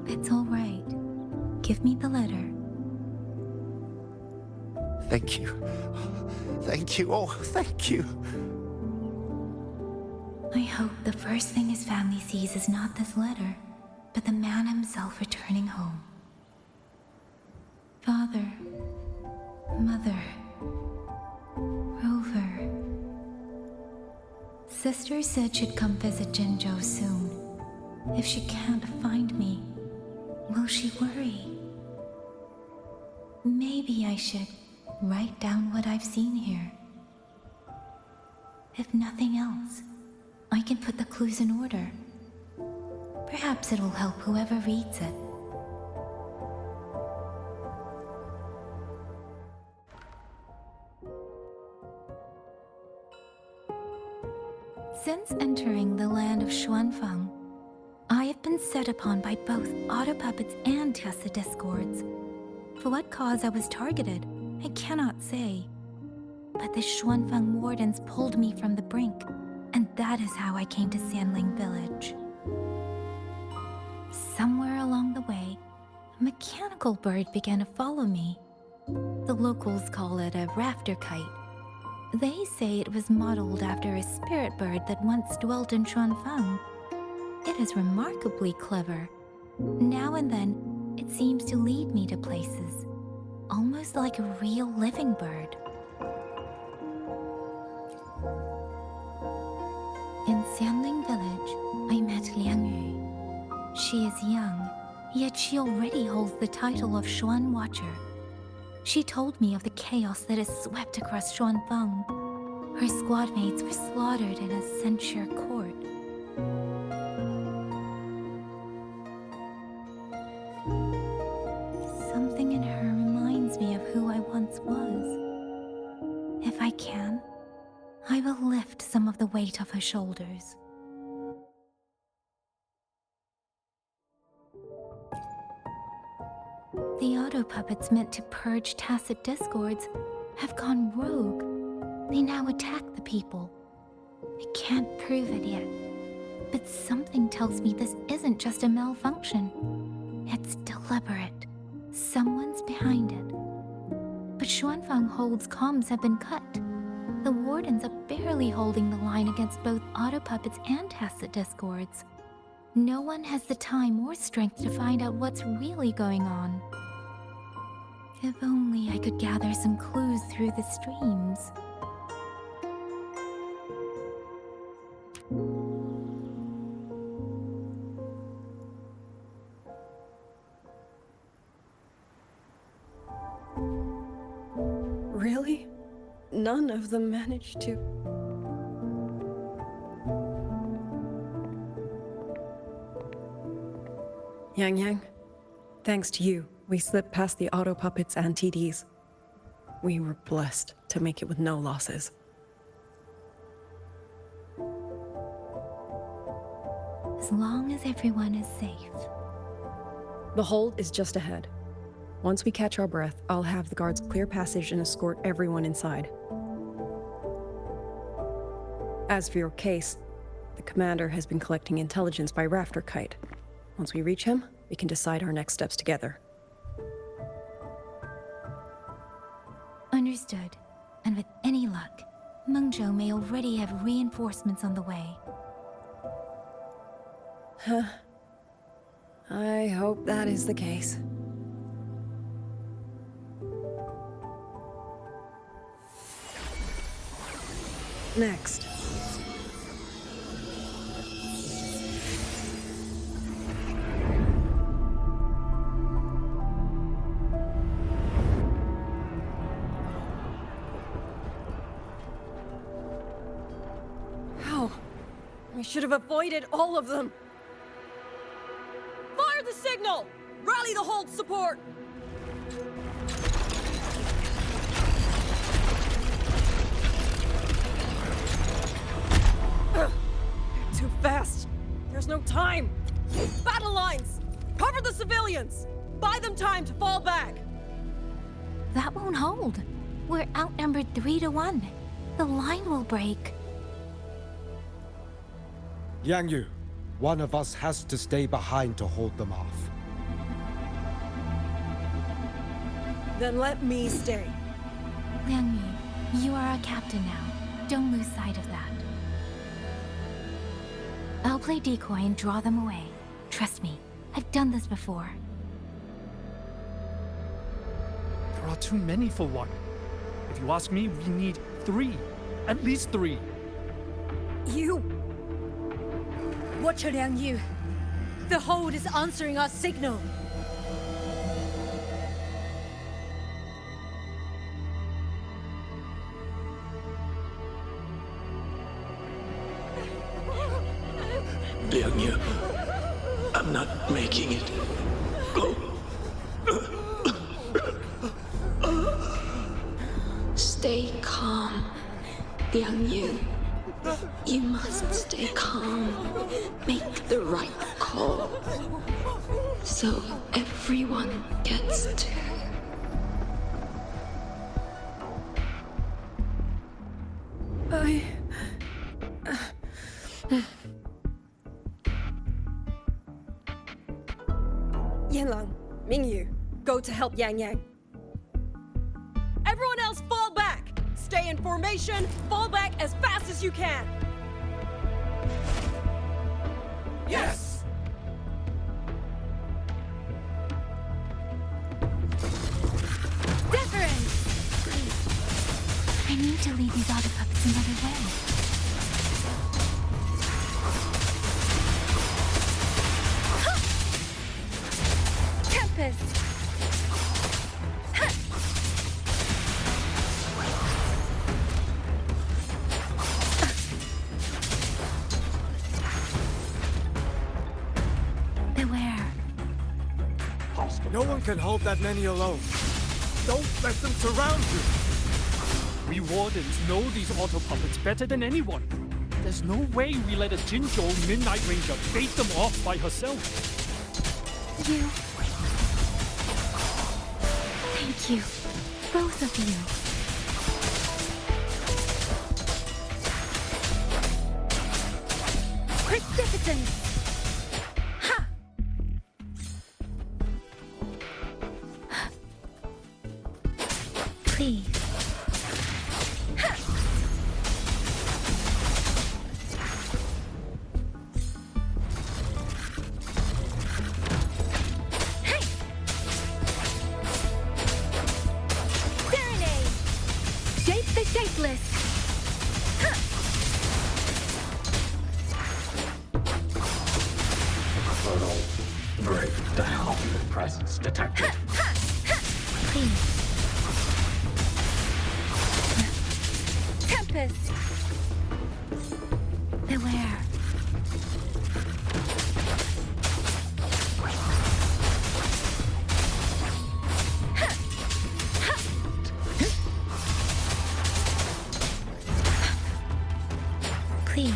It's all right. Give me the letter. Thank you. Thank you. Oh, thank you. I hope the first thing his family sees is not this letter, but the man himself returning home. Father, Mother, Rover. Sister said she'd come visit Jinzhou soon. If she can't find me, will she worry? Maybe I should write down what I've seen here. If nothing else, I can put the clues in order. Perhaps it'll help whoever reads it. Since entering the land of Xuanfang, I have been set upon by both auto puppets and Tessa discords. For what cause I was targeted, I cannot say. But the Xuanfang wardens pulled me from the brink, and that is how I came to Sanling Village. Somewhere along the way, a mechanical bird began to follow me. The locals call it a rafter kite. They say it was modeled after a spirit bird that once dwelt in Xuanfang. It is remarkably clever. Now and then, it seems to lead me to places, almost like a real living bird. In Sanling Village, I met Liang Yu. She is young, yet she already holds the title of Xuan Watcher. She told me of the chaos that has swept across Xuanfang. Her squad mates were slaughtered in a censure court. Something in her reminds me of who I once was. If I can, I will lift some of the weight off her shoulders. The auto puppets meant to purge tacit discords have gone rogue. They now attack the people. I can't prove it yet, but something tells me this isn't just a malfunction. It's deliberate. Someone's behind it. But Xuanfang Hold's comms have been cut. The wardens are barely holding the line against both auto puppets and tacit discords. No one has the time or strength to find out what's really going on. If only I could gather some clues through the streams. Really? None of them managed to... Yang, thanks to you, we slipped past the auto puppets and TDs. We were blessed to make it with no losses. As long as everyone is safe. The hold is just ahead. Once we catch our breath, I'll have the guards clear passage and escort everyone inside. As for your case, the commander has been collecting intelligence by Rafter Kite. Once we reach him, we can decide our next steps together. Understood. And with any luck, Mengzhou may already have reinforcements on the way. Huh. I hope that is the case. Next. How? We should have avoided all of them. Fire the signal! Rally the hold support! Too fast! There's no time! Battle lines! Cover the civilians! Buy them time to fall back! That won't hold. We're outnumbered 3 to 1. The line will break. Yang Yu, one of us has to stay behind to hold them off. Then let me stay. Liang Yu, you are our captain now. Don't lose sight of that. I'll play decoy and draw them away. Trust me, I've done this before. There are too many for one. If you ask me, we need 3. At least 3. You! Watch her, Liang Yu. The hold is answering our signal. Liang Yu, I'm not making it. Go. Stay calm, Liang Yu. You must stay calm. Make the right call. So everyone gets to. Yanlang, Mingyu, go to help Yang Yang. Everyone else fall back! Stay in formation, fall back as fast as you can! Yes! Deference! I need to lead these auto puppets another way. Tempest! Beware. No one can hold that many alone. Don't let them surround you. We wardens know these auto puppets better than anyone. There's no way we let a Jinzhou Midnight Ranger bait them off by herself. You. Thank you. Both of you. Precipitance! Ha! Please. Ha! Hey! terminal. Breakdown. Presence detected. Tempest! Beware. Clean.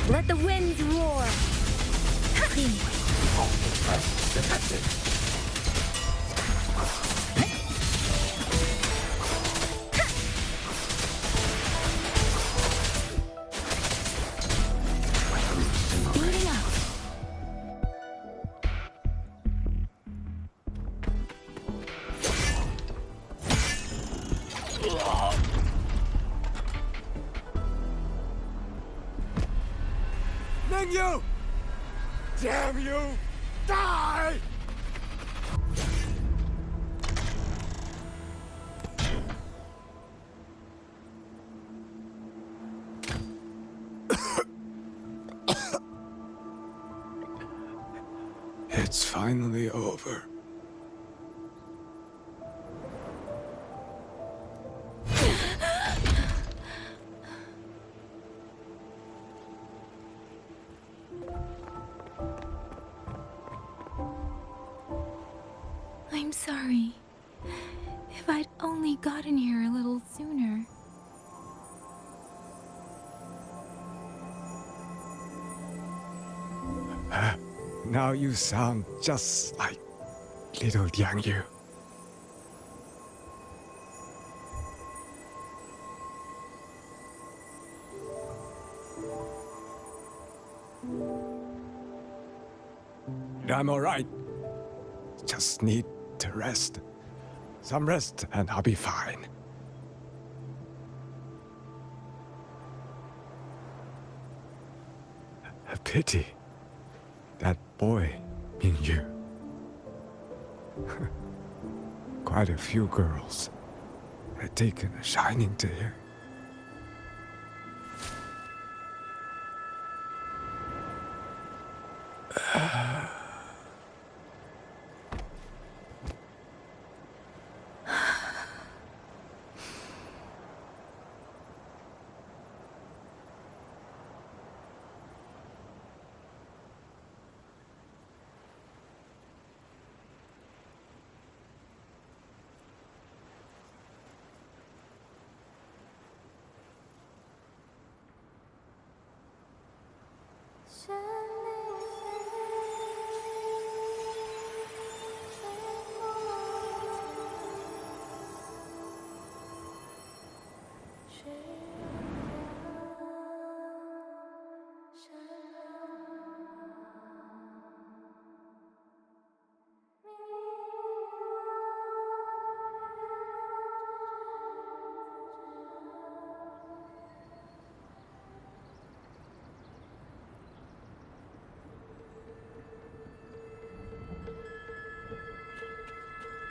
Let the winds roar. Clean. Detected. Speeding up. Mingyu! Damn you! Die! It's finally over. I'm sorry. If I'd only gotten here a little sooner. Now you sound just like little Liang Yu. I'm alright. Just need to rest. Some rest and I'll be fine. A pity. That boy, Mingyu. Quite a few girls had taken a shining to him.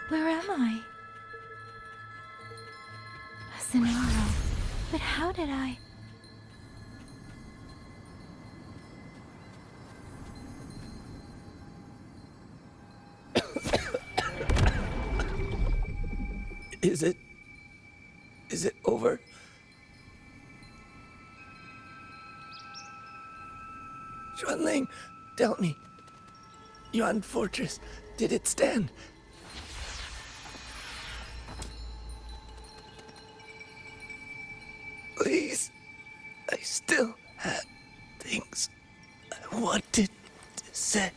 Where am I? A scenario. But how did I? Is it over? Xuanling, tell me. Yuan Fortress, did it stand? Please, I still had things I wanted to say.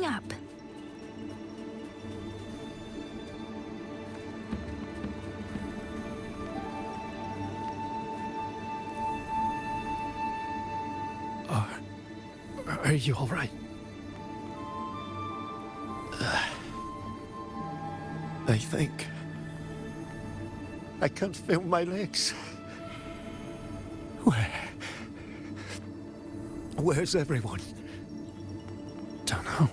up. Are you all right? I think I can't feel my legs. Where's everyone? Don't know.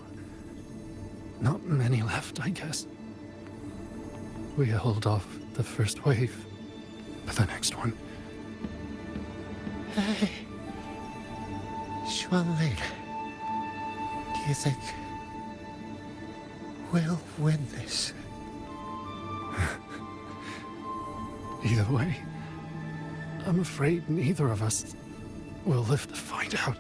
Not many left, I guess. We held off the first wave, but the next one. Hey, Xuanling, do you think we'll win this? Either way, I'm afraid neither of us will live to find out.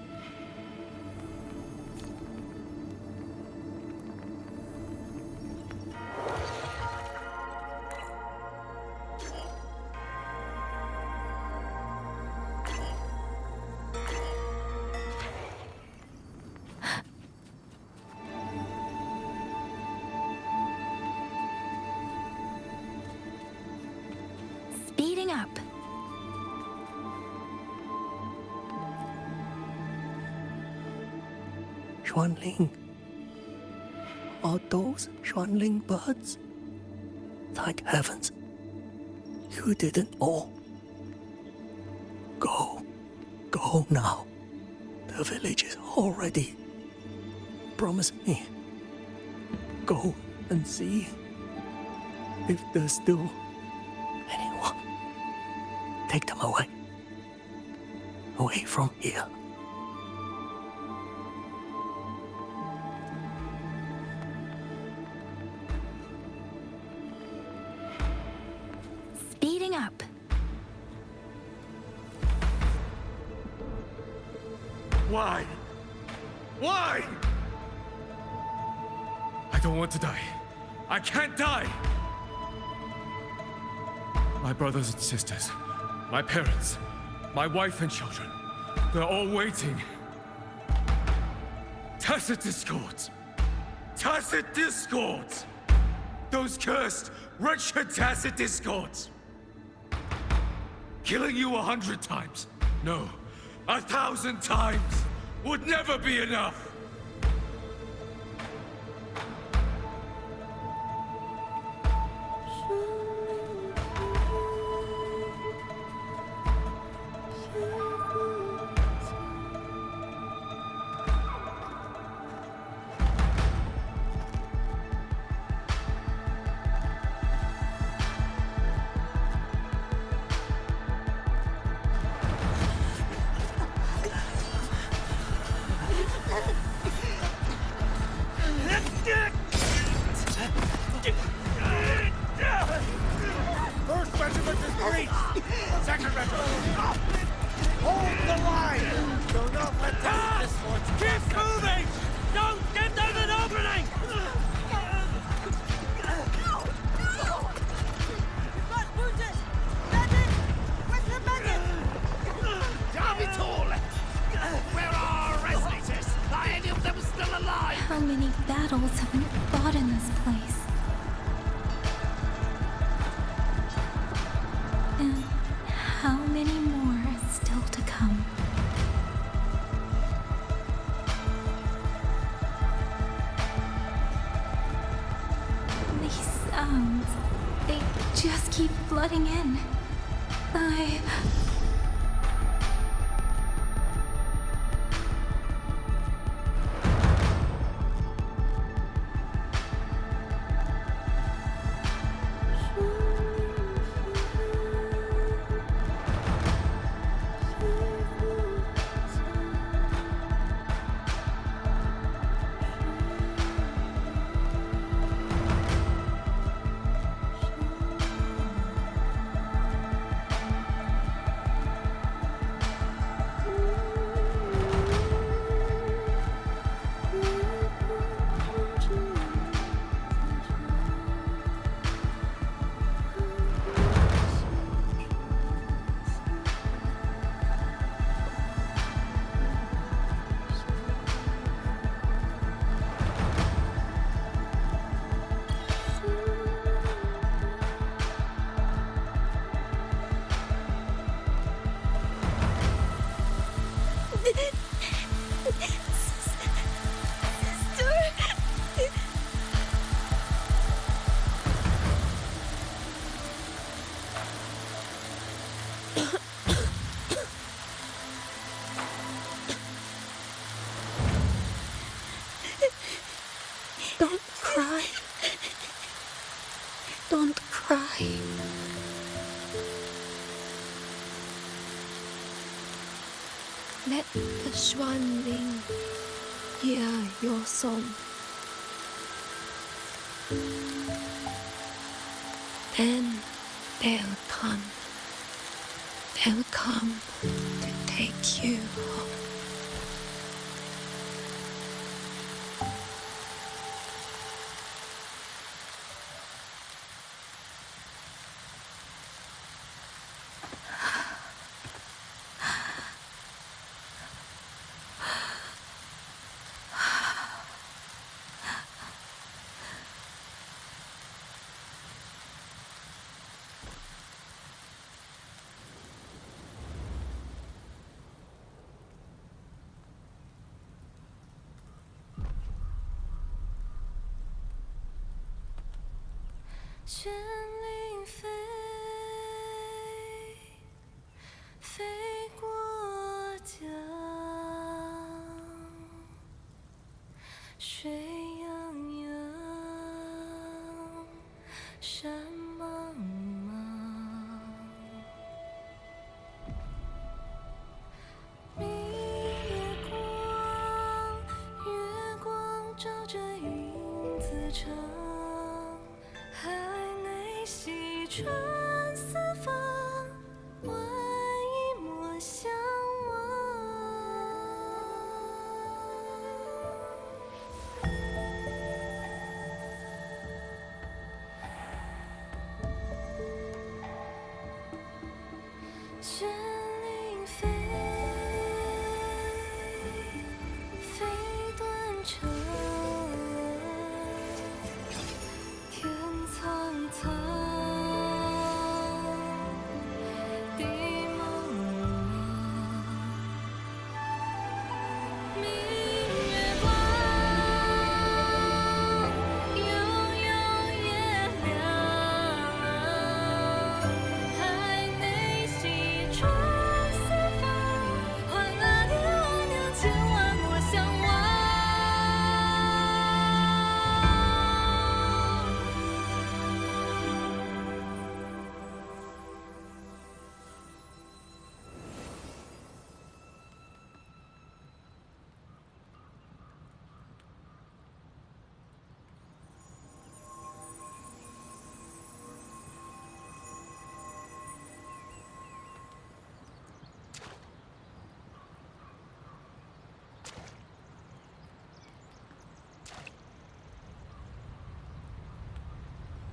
Speeding up. Xuanling. Are those Xuanling birds? Thank heavens. You didn't all. Go now. The village is all ready. Promise me. Go and see if there's still anyone. Take them away. Away from here. Speeding up. Why? Why? I don't want to die. I can't die! My brothers and sisters, my parents, my wife and children, they're all waiting. Tacit discords! Tacit discords! Those cursed, wretched tacit discords! Killing you 100 times, no, 1,000 times would never be enough! First regiment is breached! Second regiment! Hold the line! Do not let this force keep moving! Don't give them an opening! How many battles have been fought in this place? And how many more are still to come? These sounds, they just keep flooding in. Don't cry. Don't cry. Let the Xuanling hear your song. Then they'll come. They'll come to take you home.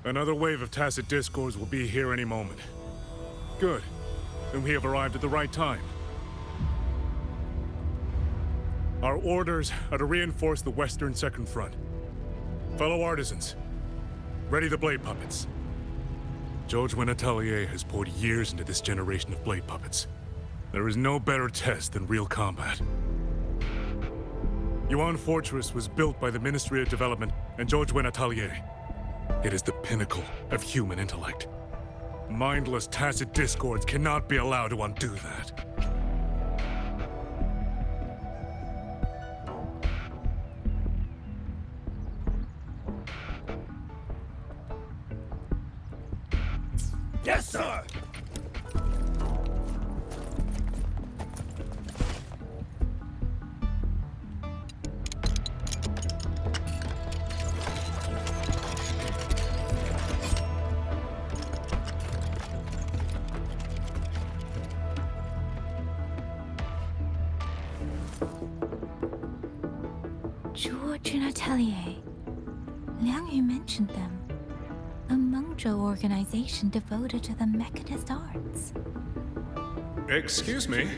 Another wave of tacit discords will be here any moment. Good. Then we have arrived at the right time. Our orders are to reinforce the Western Second Front. Fellow artisans, ready the blade puppets. Jojwin Atelier has poured years into this generation of blade puppets. There is no better test than real combat. Yuan Fortress was built by the Ministry of Development and Jojwin Atelier. It is the pinnacle of human intellect. Mindless tacit discords cannot be allowed to undo that. Yes, sir! Jojwin Atelier. Liang Yu mentioned them. A Mengzhou organization devoted to the mechanist arts. Excuse me?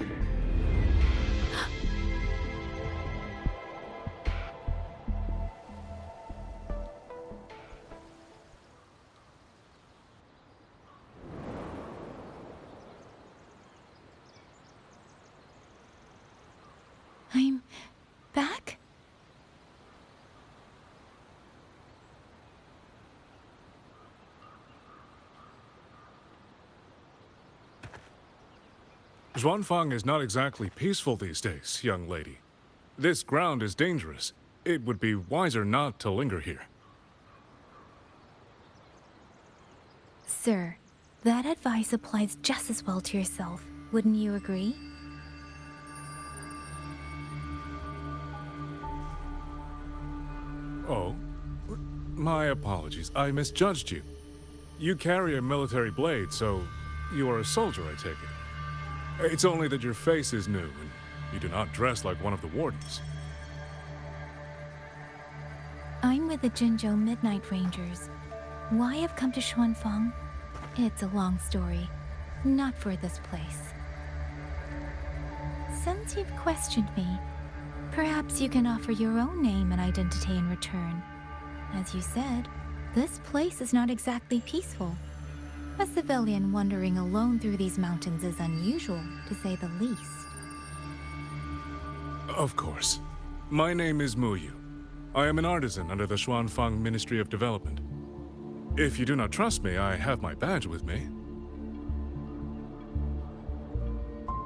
I'm back? Xuanfang is not exactly peaceful these days, young lady. This ground is dangerous. It would be wiser not to linger here. Sir, that advice applies just as well to yourself. Wouldn't you agree? Oh, my apologies. I misjudged you. You carry a military blade, so you are a soldier, I take it. It's only that your face is new, and you do not dress like one of the wardens. I'm with the Jinzhou Midnight Rangers. Why I've come to Xuanfang? It's a long story. Not for this place. Since you've questioned me, perhaps you can offer your own name and identity in return. As you said, this place is not exactly peaceful. A civilian wandering alone through these mountains is unusual, to say the least. Of course. My name is Muyu. I am an artisan under the Xuanfang Ministry of Development. If you do not trust me, I have my badge with me.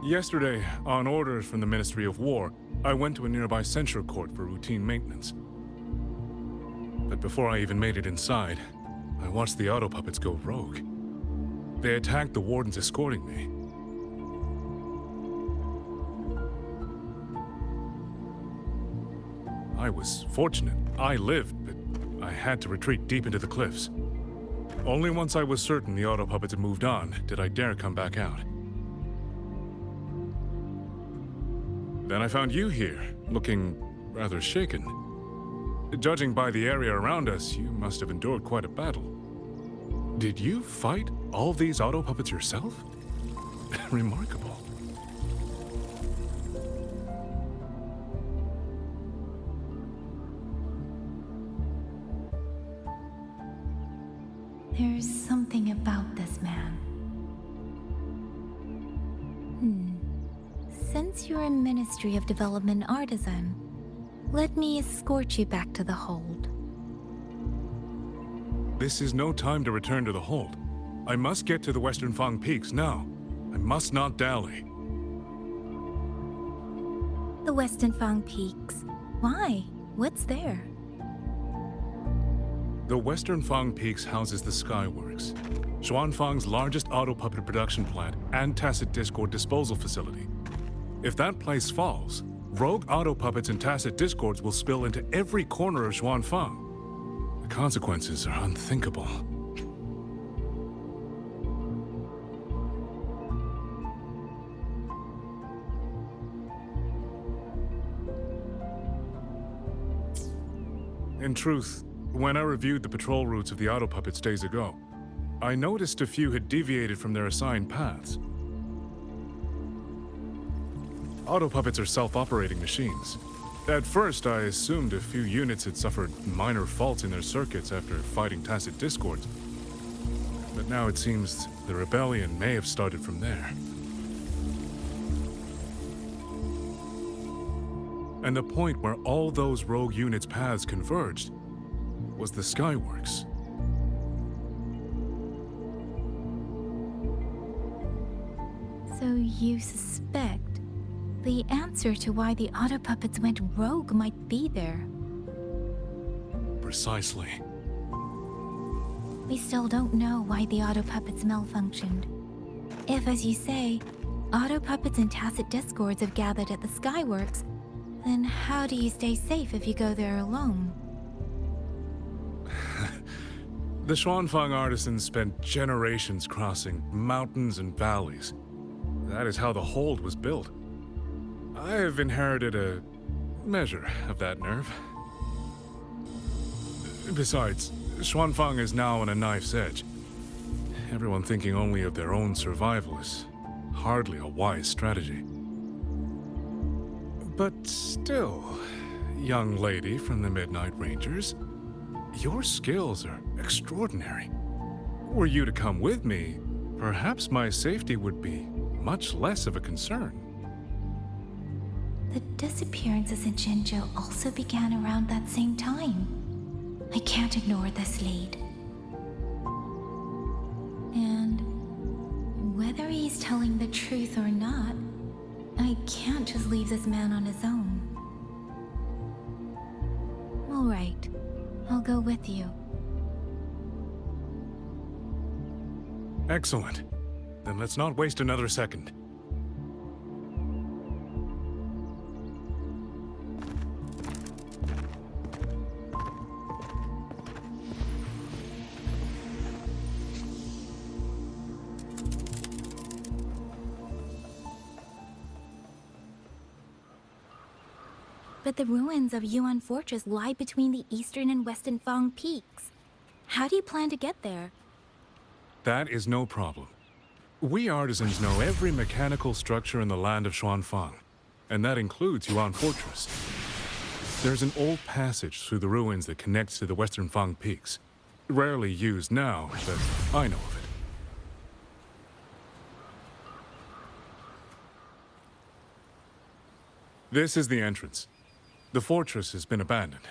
Yesterday, on orders from the Ministry of War, I went to a nearby censure court for routine maintenance. But before I even made it inside, I watched the auto puppets go rogue. They attacked the wardens escorting me. I was fortunate. I lived, but I had to retreat deep into the cliffs. Only once I was certain the auto puppets had moved on did I dare come back out. Then I found you here, looking rather shaken. Judging by the area around us, you must have endured quite a battle. Did you fight all these auto puppets yourself? Remarkable. There's something about this man. Since you're a Ministry of Development artisan, let me escort you back to the hold. This is no time to return to the hold. I must get to the Western Fang Peaks now. I must not dally. The Western Fang Peaks. Why? What's there? The Western Fang Peaks houses the Skyworks, Xuanfang's largest auto puppet production plant and tacit discord disposal facility. If that place falls, rogue auto puppets and tacit discords will spill into every corner of Xuanfang. The consequences are unthinkable. In truth, when I reviewed the patrol routes of the auto puppets days ago, I noticed a few had deviated from their assigned paths. Auto puppets are self-operating machines. At first, I assumed a few units had suffered minor faults in their circuits after fighting tacit discords. But now it seems the rebellion may have started from there. And the point where all those rogue units' paths converged was the Skyworks. So you suspect the answer to why the auto puppets went rogue might be there? Precisely. We still don't know why the auto puppets malfunctioned. If, as you say, auto puppets and tacit discords have gathered at the Skyworks, then how do you stay safe if you go there alone? The Xuanfang artisans spent generations crossing mountains and valleys. That is how the hold was built. I have inherited a measure of that nerve. Besides, Xuanfang is now on a knife's edge. Everyone thinking only of their own survival is hardly a wise strategy. But still, young lady from the Midnight Rangers, your skills are extraordinary. Were you to come with me, perhaps my safety would be much less of a concern. The the disappearances in Jinzhou also began around that same time. I can't ignore this lead. And whether he's telling the truth or not, I can't just leave this man on his own. All right, I'll go with you. Excellent. Then let's not waste another second. But the ruins of Yuan Fortress lie between the eastern and western Fang peaks. How do you plan to get there? That is no problem. We artisans know every mechanical structure in the land of Xuanfang, and that includes Yuan Fortress. There's an old passage through the ruins that connects to the western Fang peaks. Rarely used now, but I know of it. This is the entrance. The fortress has been abandoned.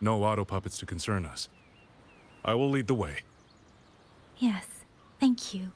No auto puppets to concern us. I will lead the way. Yes, thank you.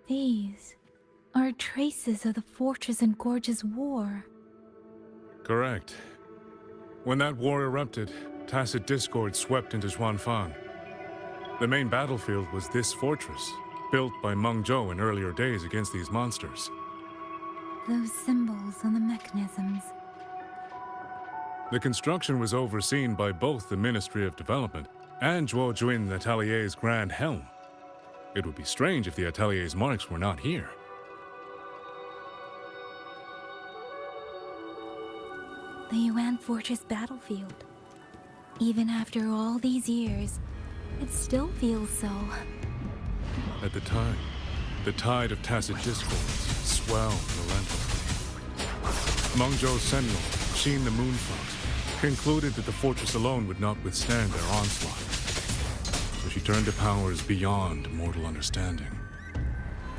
These are traces of the Fortress and Gorge's war. Correct. When that war erupted, tacit discord swept into Xuanfang. The main battlefield was this fortress, built by Meng Zhou in earlier days against these monsters. Those symbols on the mechanisms. The construction was overseen by both the Ministry of Development and Zhuo Jun Atelier's Grand Helm. It would be strange if the Atelier's marks were not here. The Yuan Fortress battlefield. Even after all these years, it still feels so. At the time, the tide of tacit discord swelled relentlessly. Meng Zhou's sentinel, Qin the Moonfox, concluded that the fortress alone would not withstand their onslaught. So she turned to powers beyond mortal understanding.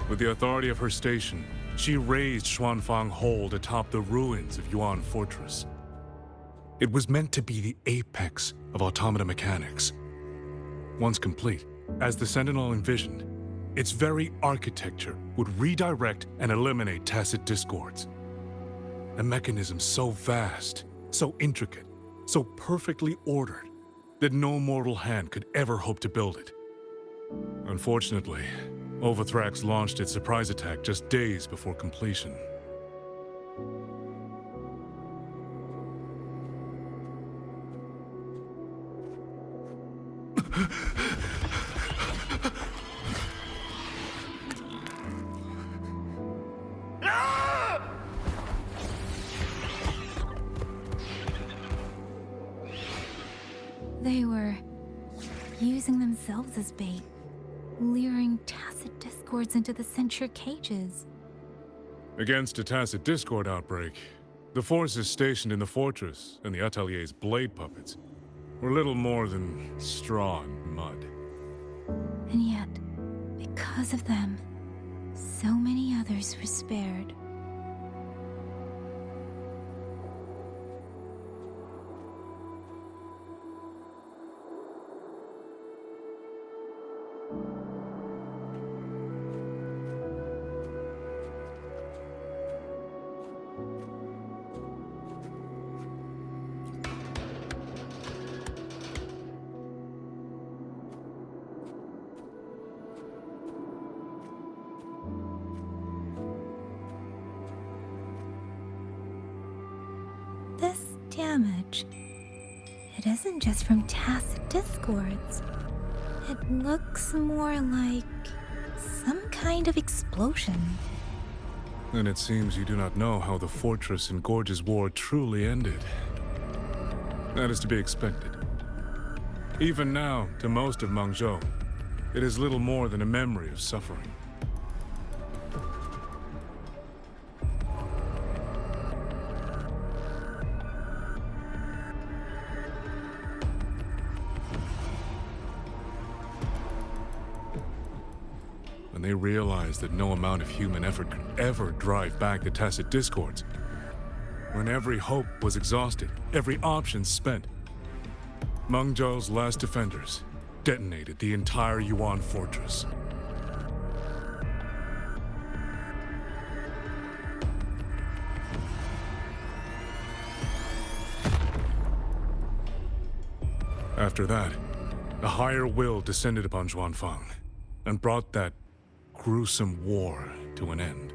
With the authority of her station, she raised Xuanfang Hold atop the ruins of Yuan Fortress. It was meant to be the apex of automata mechanics. Once complete, as the Sentinel envisioned, its very architecture would redirect and eliminate tacit discords. A mechanism so vast, so intricate, so perfectly ordered, that no mortal hand could ever hope to build it. Unfortunately, Overthrax launched its surprise attack just days before completion. They were using themselves as bait, luring tacit discords into the censure cages. Against a tacit discord outbreak, the forces stationed in the fortress and the Atelier's blade puppets were little more than straw and mud. And yet, because of them, so many others were spared. This damage, it isn't just from tacit discords. It looks more like some kind of explosion. And it seems you do not know how the Fortress and Gorge's war truly ended. That is to be expected. Even now, to most of Mengzhou, it is little more than a memory of suffering. When they realized that no amount of human effort could ever drive back the tacit discords, when every hope was exhausted, every option spent, Mengzhou's last defenders detonated the entire Yuan fortress. After that, a higher will descended upon Xuanfang and brought that gruesome war to an end.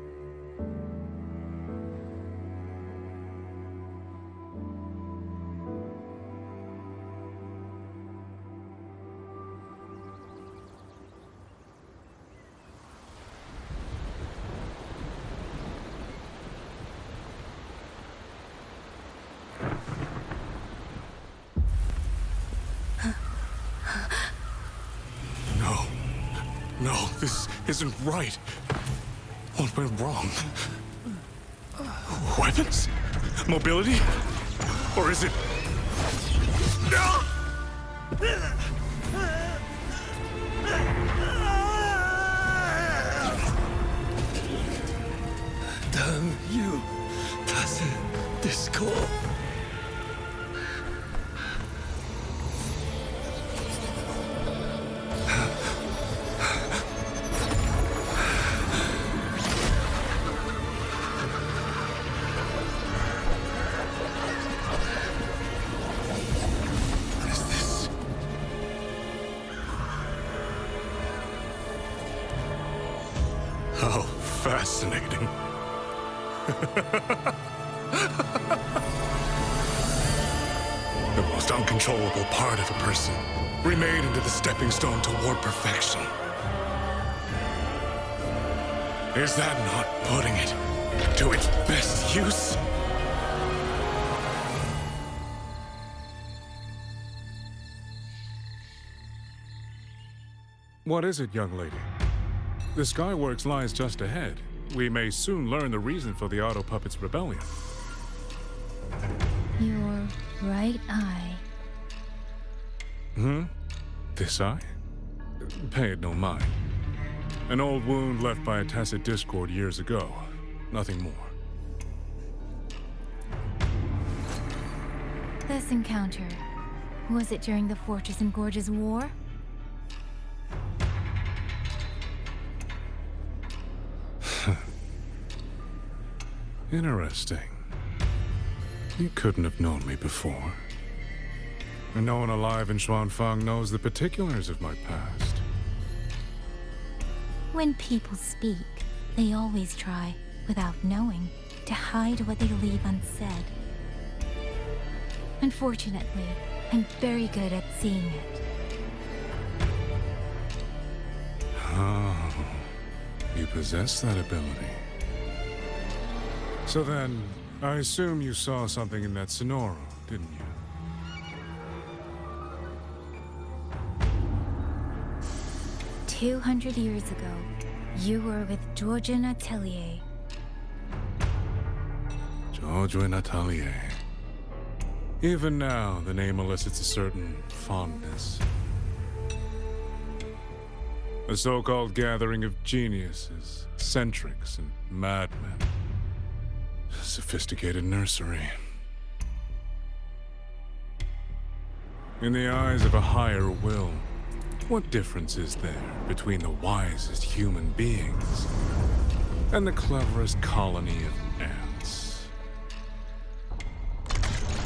No, this isn't right. What went wrong? Weapons? Mobility? Or is it... Damn you, tacit discord. How fascinating. The most uncontrollable part of a person, remade into the stepping stone toward perfection. Is that not putting it to its best use? What is it, young lady? The Skyworks lies just ahead. We may soon learn the reason for the Auto Puppet's rebellion. Your right eye. This eye? Pay it no mind. An old wound left by a tacit discord years ago. Nothing more. This encounter, was it during the Fortress and Gorge's war? Interesting. You couldn't have known me before. And no one alive in Xuanfang knows the particulars of my past. When people speak, they always try, without knowing, to hide what they leave unsaid. Unfortunately, I'm very good at seeing it. Oh, you possess that ability. So then, I assume you saw something in that Sonoro, didn't you? 200 years ago, you were with Georgian Atelier. George Atelier. Even now, the name elicits a certain fondness. A so-called gathering of geniuses, eccentrics, and madmen. A sophisticated nursery. In the eyes of a higher will, what difference is there between the wisest human beings and the cleverest colony of ants?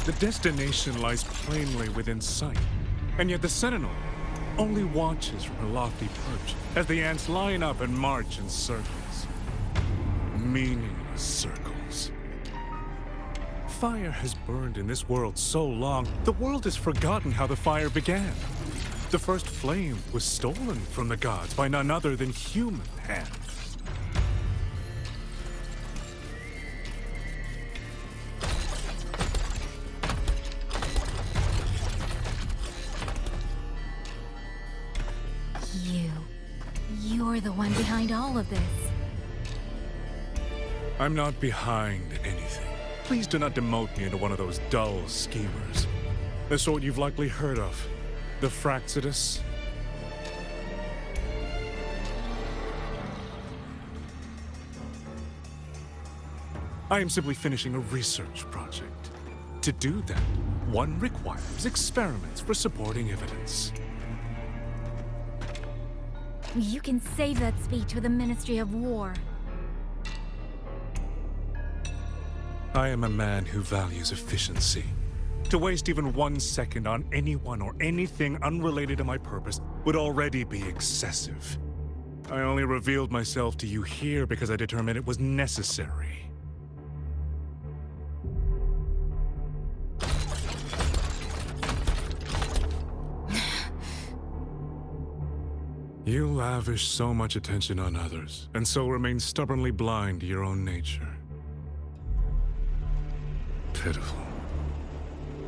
The destination lies plainly within sight, and yet the Sentinel only watches from her lofty perch as the ants line up and march in circles. Meaningless circles. Fire has burned in this world so long, the world has forgotten how the fire began. The first flame was stolen from the gods by none other than human hands. You're the one behind all of this. I'm not behind anything. Please do not demote me into one of those dull schemers. The sort you've likely heard of. The Fraxidus. I am simply finishing a research project. To do that, one requires experiments for supporting evidence. You can save that speech for the Ministry of War. I am a man who values efficiency. To waste even 1 second on anyone or anything unrelated to my purpose would already be excessive. I only revealed myself to you here because I determined it was necessary. You lavish so much attention on others, and so remain stubbornly blind to your own nature. Pitiful.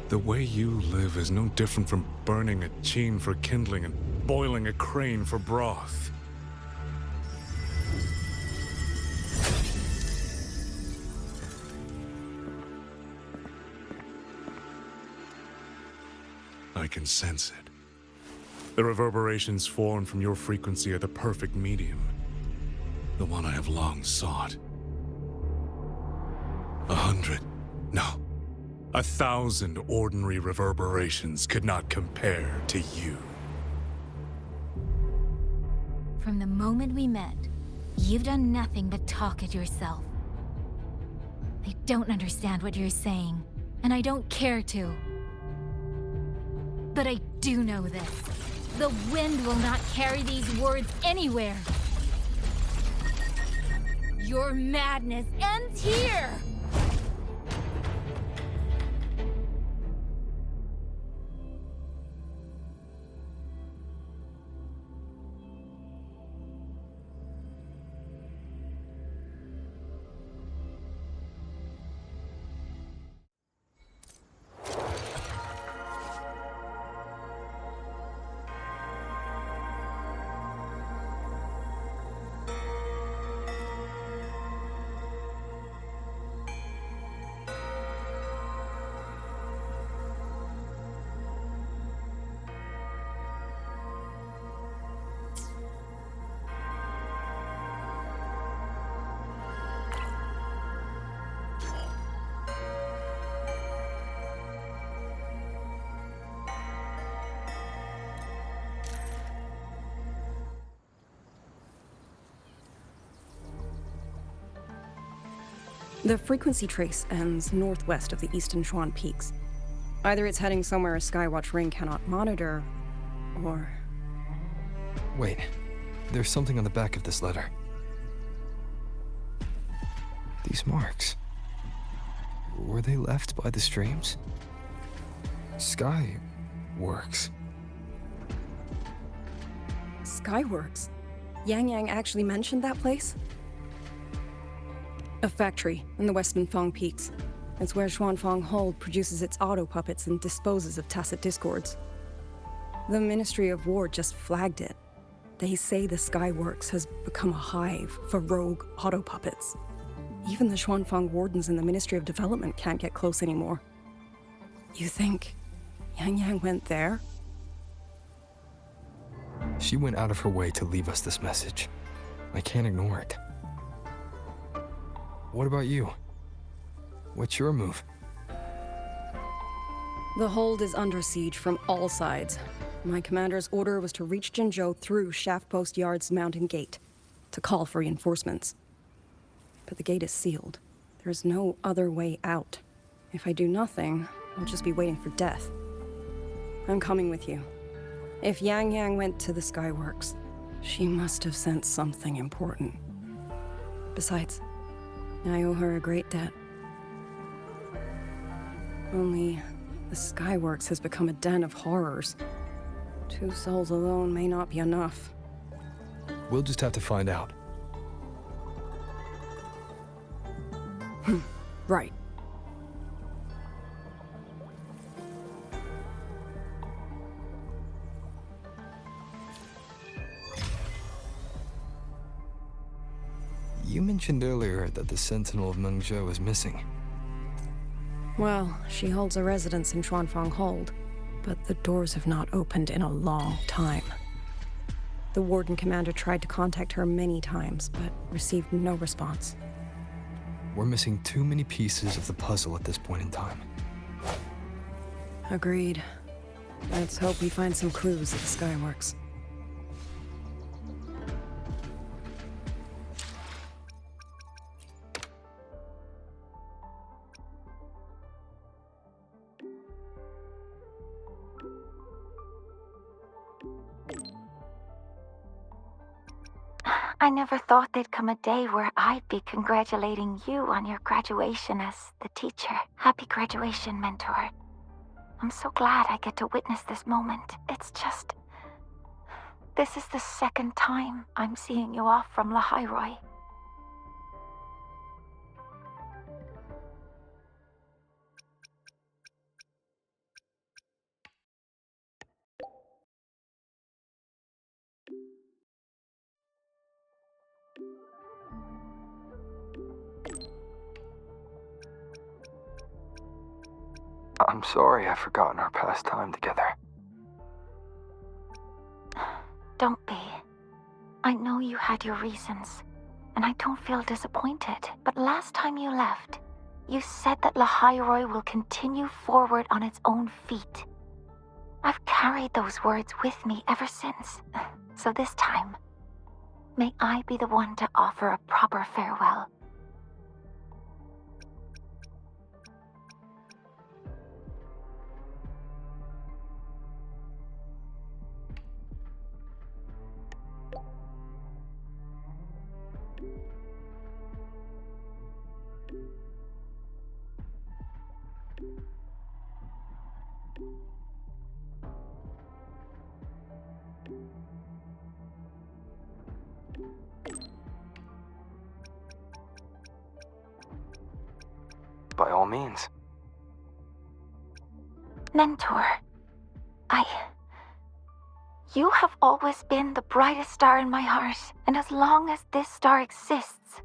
The way you live is no different from burning a chine for kindling and boiling a crane for broth. I can sense it. The reverberations formed from your frequency are the perfect medium. The one I have long sought. 100, no, 1,000 ordinary reverberations could not compare to you. From the moment we met, you've done nothing but talk at yourself. I don't understand what you're saying, and I don't care to. But I do know this. The wind will not carry these words anywhere. Your madness ends here! The frequency trace ends northwest of the Eastern Shuan Peaks. Either it's heading somewhere a Skywatch ring cannot monitor, or... Wait, there's something on the back of this letter. These marks. Were they left by the streams? Skyworks. Skyworks? Yang Yang actually mentioned that place? A factory in the Western Fang Peaks. It's where Xuanfang Hold produces its auto puppets and disposes of tacit discords. The Ministry of War just flagged it. They say the Skyworks has become a hive for rogue auto puppets. Even the Xuanfang wardens in the Ministry of Development can't get close anymore. You think Yang Yang went there? She went out of her way to leave us this message. I can't ignore it. What about you? What's your move? The hold is under siege from all sides. My commander's order was to reach Jinzhou through Shaft Post Yard's mountain gate, to call for reinforcements. But the gate is sealed. There's no other way out. If I do nothing, I'll just be waiting for death. I'm coming with you. If Yang Yang went to the Skyworks, she must have sent something important. Besides, I owe her a great debt. Only, the Skyworks has become a den of horrors. 2 souls alone may not be enough. We'll just have to find out. Right. You mentioned earlier that the Sentinel of Mengzhou is missing. Well, she holds a residence in Xuanfang Hold, but the doors have not opened in a long time. The Warden Commander tried to contact her many times, but received no response. We're missing too many pieces of the puzzle at this point in time. Agreed. Let's hope we find some clues at the Skyworks. I never thought there'd come a day where I'd be congratulating you on your graduation as the teacher. Happy graduation, mentor. I'm so glad I get to witness this moment. It's just... this is the second time I'm seeing you off from Lahairoi. I'm sorry I've forgotten our past time together. Don't be. I know you had your reasons, and I don't feel disappointed. But last time you left, you said that Lahairoi will continue forward on its own feet. I've carried those words with me ever since. So this time, may I be the one to offer a proper farewell. By all means. Mentor, you have always been the brightest star in my heart, and as long as this star exists,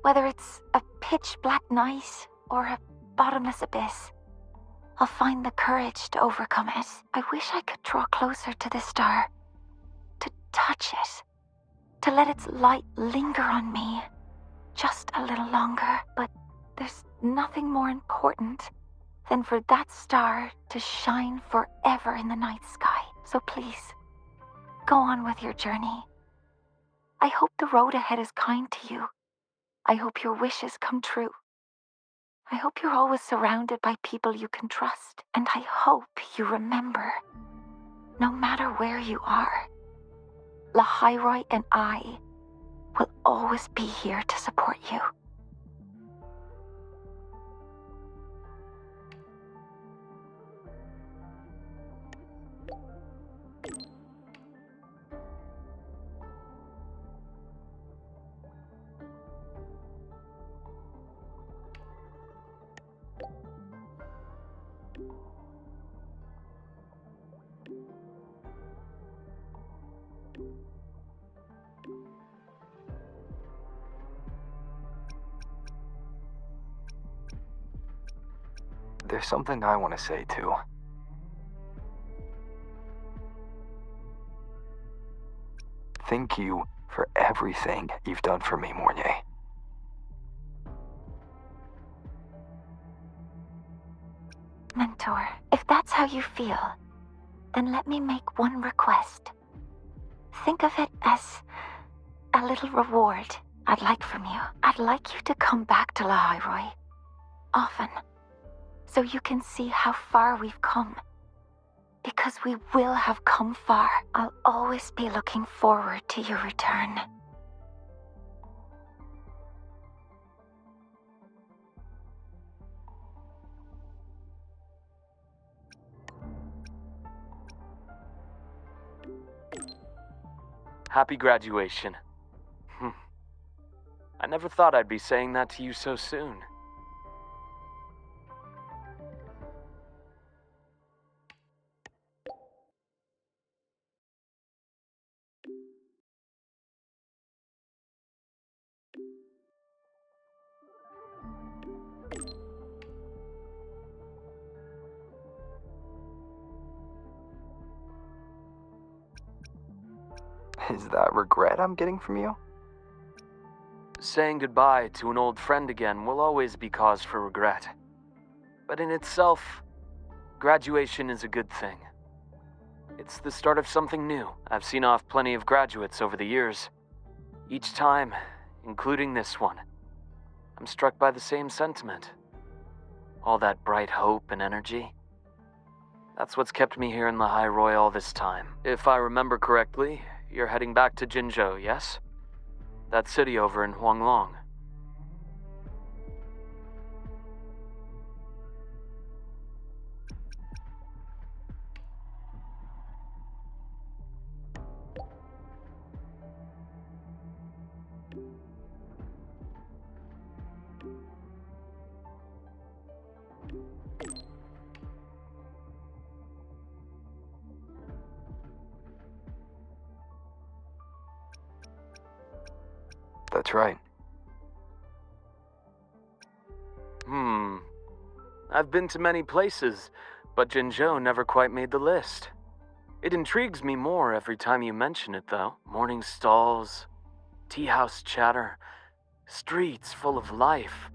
whether it's a pitch black night or a bottomless abyss, I'll find the courage to overcome it. I wish I could draw closer to this star, to touch it, to let its light linger on me just a little longer, but there's nothing more important than for that star to shine forever in the night sky. So please, go on with your journey. I hope the road ahead is kind to you. I hope your wishes come true. I hope you're always surrounded by people you can trust. And I hope you remember, no matter where you are, Lahairoi and I will always be here to support you. there's something I want to say too. Thank you for everything you've done for me, Mornay. Mentor, if that's how you feel, then let me make one request. Think of it as a little reward I'd like from you. I'd like you to come back to Lahairoi often, so you can see how far we've come. Because we will have come far. I'll always be looking forward to your return. Happy graduation. I never thought I'd be saying that to you so soon. Is that regret I'm getting from you? Saying goodbye to an old friend again will always be cause for regret. But in itself, graduation is a good thing. It's the start of something new. I've seen off plenty of graduates over the years. Each time, including this one, I'm struck by the same sentiment. All that bright hope and energy. That's what's kept me here in Lahairoi all this time. If I remember correctly, you're heading back to Jinzhou, yes? That city over in Huanglong. That's right. I've been to many places, but Jinzhou never quite made the list. It intrigues me more every time you mention it, though. Morning stalls, tea house chatter, streets full of life.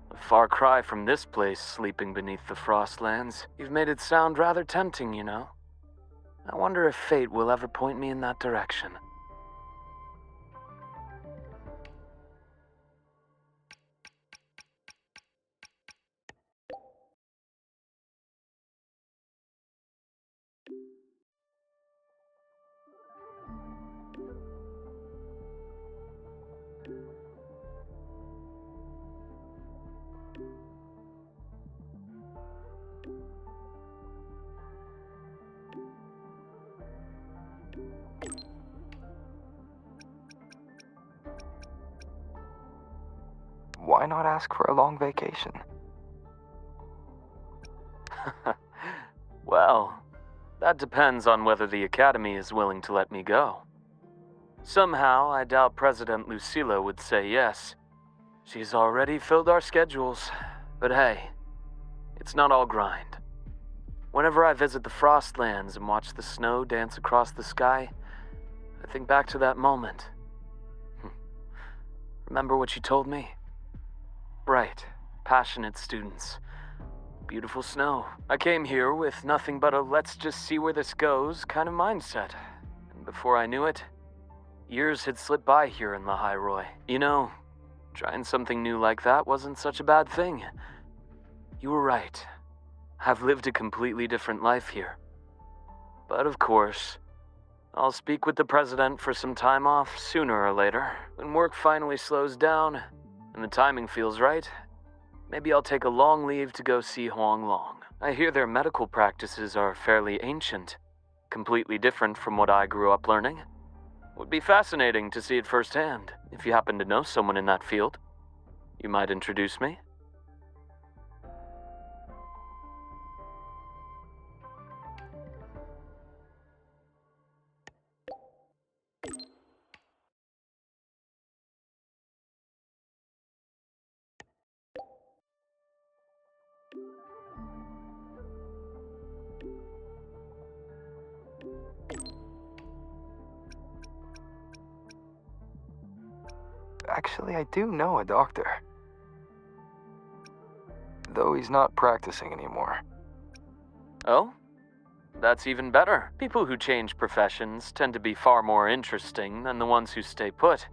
A far cry from this place sleeping beneath the frostlands. You've made it sound rather tempting, you know. I wonder if fate will ever point me in that direction. Why not ask for a long vacation? Well, that depends on whether the Academy is willing to let me go. Somehow, I doubt President Lucilla would say yes. She's already filled our schedules. But hey, it's not all grind. Whenever I visit the Frostlands and watch the snow dance across the sky, I think back to that moment. Remember what you told me? Bright, passionate students. Beautiful snow. I came here with nothing but a let's just see where this goes kind of mindset. And before I knew it, years had slipped by here in Lahairoi. You know, trying something new like that wasn't such a bad thing. You were right. I've lived a completely different life here. But of course, I'll speak with the president for some time off sooner or later. When work finally slows down and the timing feels right, maybe I'll take a long leave to go see Huanglong. I hear their medical practices are fairly ancient, completely different from what I grew up learning. Would be fascinating to see it firsthand. If you happen to know someone in that field, you might introduce me. Actually, I do know a doctor. Though he's not practicing anymore. Oh? That's even better. People who change professions tend to be far more interesting than the ones who stay put.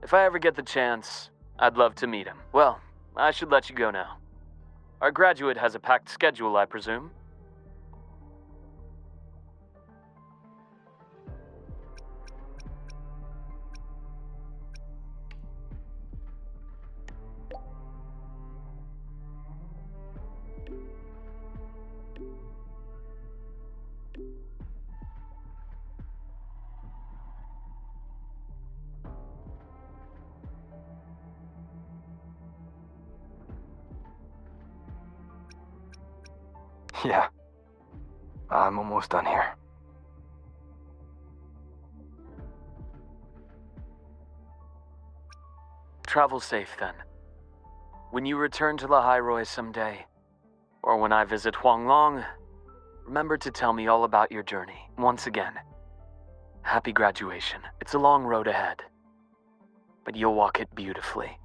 If I ever get the chance, I'd love to meet him. Well, I should let you go now. Our graduate has a packed schedule, I presume. Yeah. I'm almost done here. Travel safe, then. When you return to Lahairoi someday, or when I visit Huanglong, remember to tell me all about your journey. Once again, happy graduation. It's a long road ahead, but you'll walk it beautifully.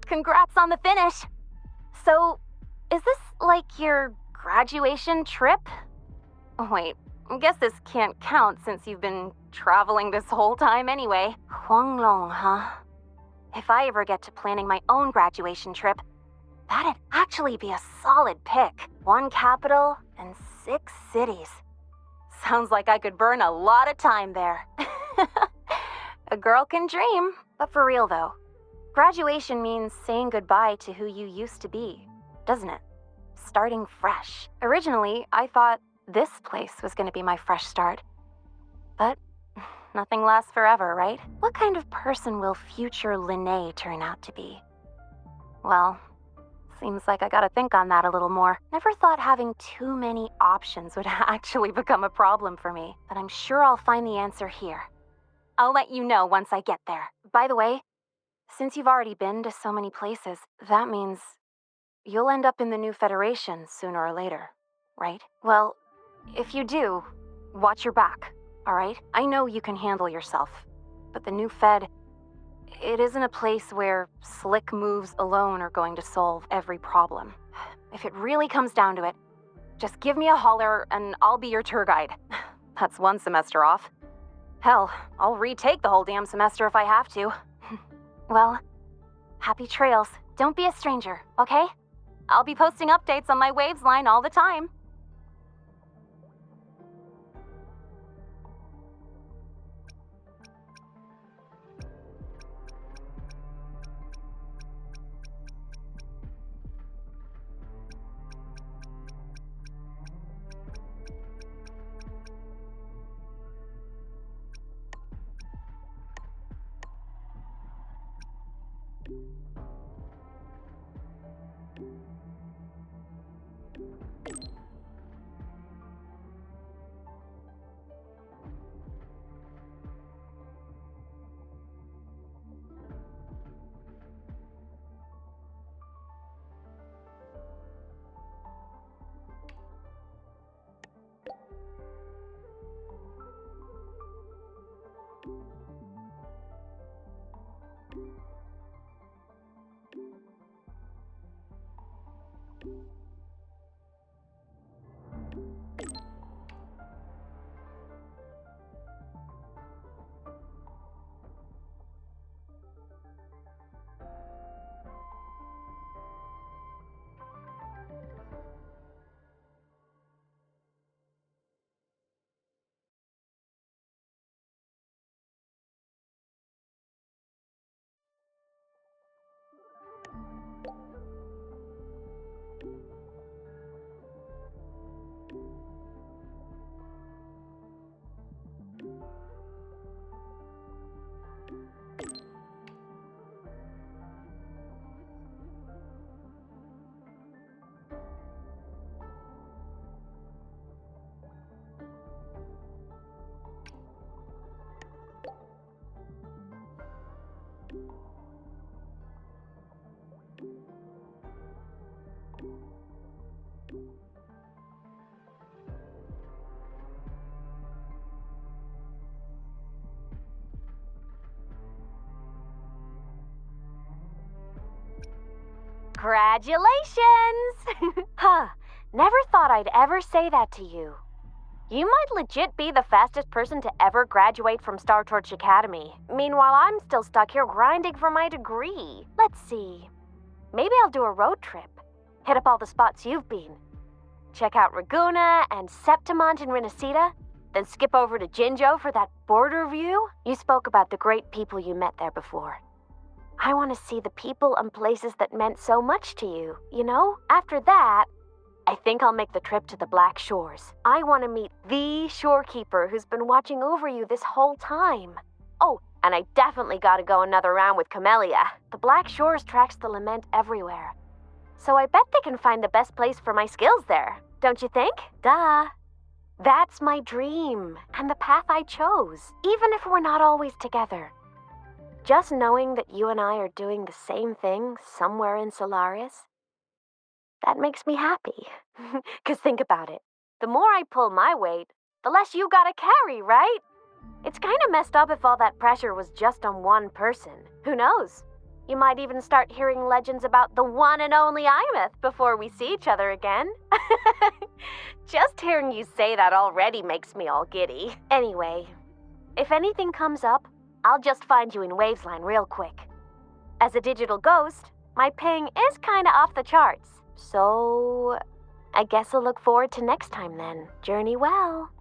Congrats on the finish! So, is this like your graduation trip? Oh, wait, I guess this can't count since you've been traveling this whole time anyway. Huanglong, huh? If I ever get to planning my own graduation trip, that'd actually be a solid pick. 1 capital and 6 cities. Sounds like I could burn a lot of time there. A girl can dream, but for real though. Graduation means saying goodbye to who you used to be, doesn't it? Starting fresh. Originally, I thought this place was going to be my fresh start. But nothing lasts forever, right? What kind of person will future Linnae turn out to be? Well, seems like I gotta think on that a little more. Never thought having too many options would actually become a problem for me, but I'm sure I'll find the answer here. I'll let you know once I get there. By the way, since you've already been to so many places, that means you'll end up in the new Federation sooner or later, right? Well, if you do, watch your back, alright? I know you can handle yourself, but the new Fed, it isn't a place where slick moves alone are going to solve every problem. If it really comes down to it, just give me a holler and I'll be your tour guide. That's 1 semester off. Hell, I'll retake the whole damn semester if I have to. Well, happy trails. Don't be a stranger, okay? I'll be posting updates on my Waves line all the time. Congratulations! Huh, never thought I'd ever say that to you. You might legit be the fastest person to ever graduate from Star Torch Academy. Meanwhile, I'm still stuck here grinding for my degree. Let's see. Maybe I'll do a road trip. Hit up all the spots you've been. Check out Raguna and Septimont and Renacita, then skip over to Jinjo for that border view. You spoke about the great people you met there before. I want to see the people and places that meant so much to you, you know? After that, I think I'll make the trip to the Black Shores. I want to meet the shorekeeper who's been watching over you this whole time. Oh, and I definitely gotta go another round with Camellia. The Black Shores tracks the lament everywhere. So I bet they can find the best place for my skills there, don't you think? Duh. That's my dream, and the path I chose, even if we're not always together. Just knowing that you and I are doing the same thing somewhere in Solaris, that makes me happy. 'Cause think about it. The more I pull my weight, the less you gotta carry, right? It's kinda messed up if all that pressure was just on one person. Who knows? You might even start hearing legends about the one and only Imeth before we see each other again. Just hearing you say that already makes me all giddy. Anyway, if anything comes up, I'll just find you in Wavesline real quick. As a digital ghost, my ping is kinda off the charts. So, I guess I'll look forward to next time then. Journey well.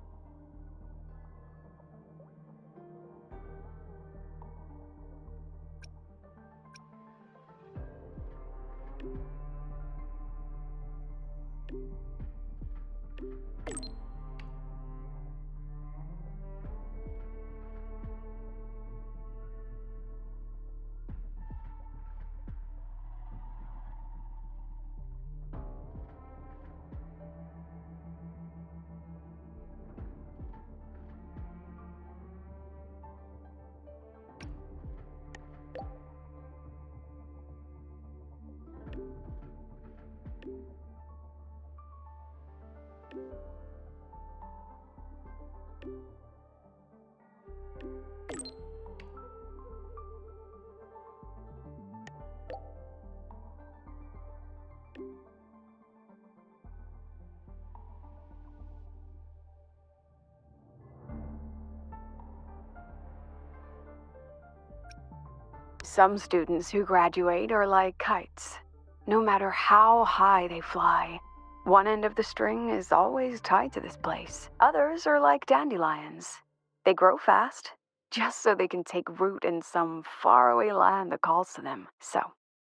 Some students who graduate are like kites. No matter how high they fly, one end of the string is always tied to this place. Others are like dandelions. They grow fast, just so they can take root in some faraway land that calls to them. So,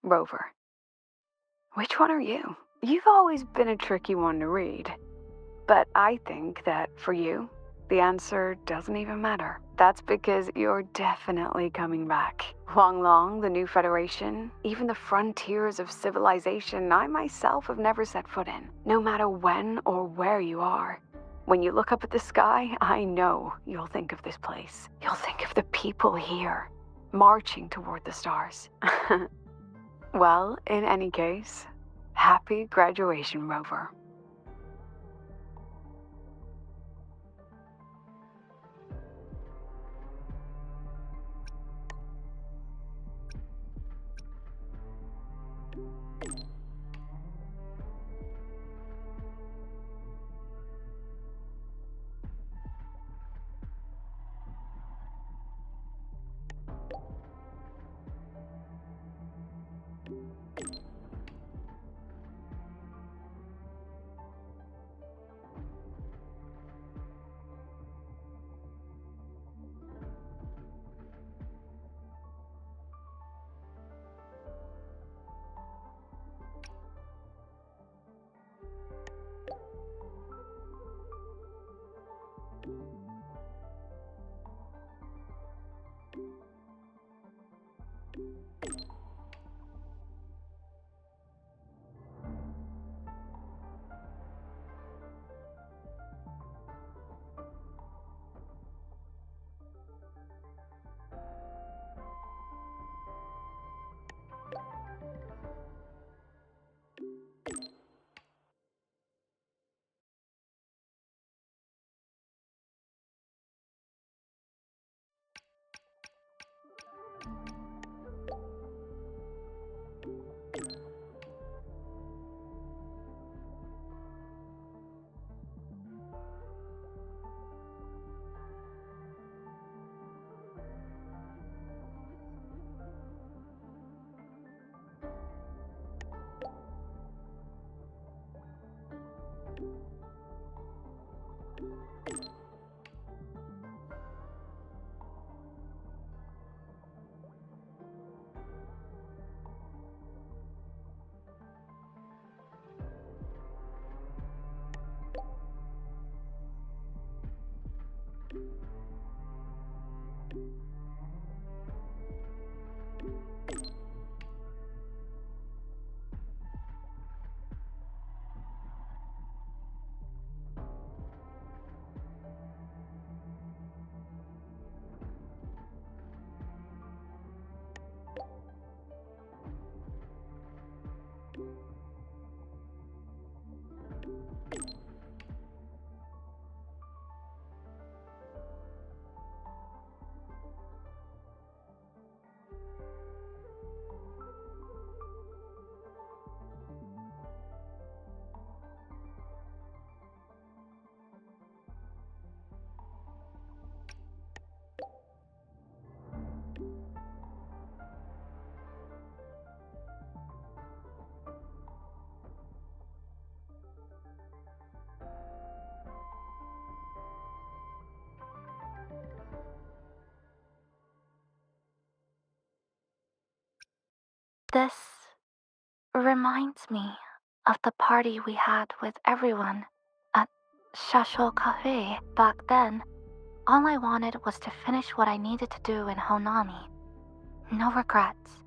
Rover, which one are you? You've always been a tricky one to read. But I think that for you, the answer doesn't even matter. That's because you're definitely coming back. Long, the new Federation, even the frontiers of civilization I myself have never set foot in. No matter when or where you are, when you look up at the sky, I know you'll think of this place. You'll think of the people here, marching toward the stars. Well, in any case, happy graduation, Rover. This reminds me of the party we had with everyone at Shasho Cafe back then. All I wanted was to finish what I needed to do in Honami. No regrets.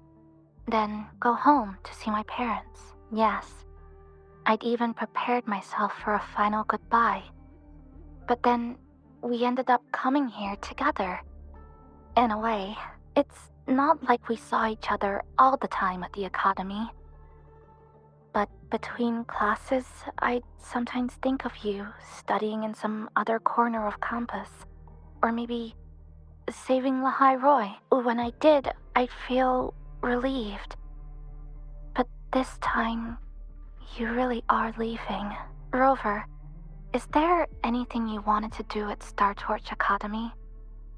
Then go home to see my parents. Yes, I'd even prepared myself for a final goodbye. But then we ended up coming here together. In a way, it's not like we saw each other all the time at the academy. But between classes, I'd sometimes think of you studying in some other corner of campus. Or maybe saving Lahai Roy. When I did, I'd feel relieved. But this time, you really are leaving. Rover, is there anything you wanted to do at Star Torch Academy,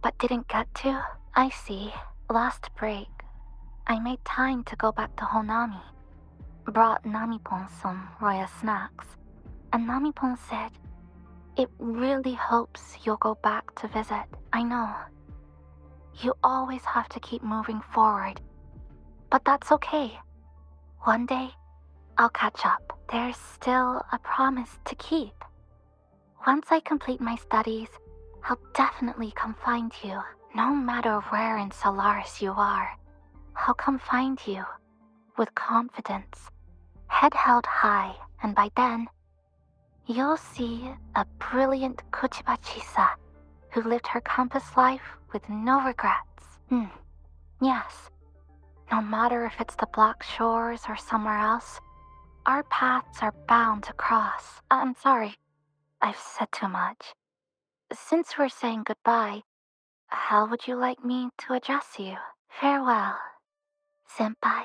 but didn't get to? I see. Last break, I made time to go back to Honami. Brought Namipon some Roya snacks, and Namipon said it really hopes you'll go back to visit. I know. You always have to keep moving forward, but that's okay. One day, I'll catch up. There's still a promise to keep. Once I complete my studies, I'll definitely come find you. No matter where in Solaris you are, I'll come find you with confidence, head held high, and by then, you'll see a brilliant Kuchiba Chisa who lived her campus life with no regrets. Yes. No matter if it's the Black Shores or somewhere else, our paths are bound to cross. I'm sorry, I've said too much. Since we're saying goodbye, how would you like me to address you? Farewell, Senpai.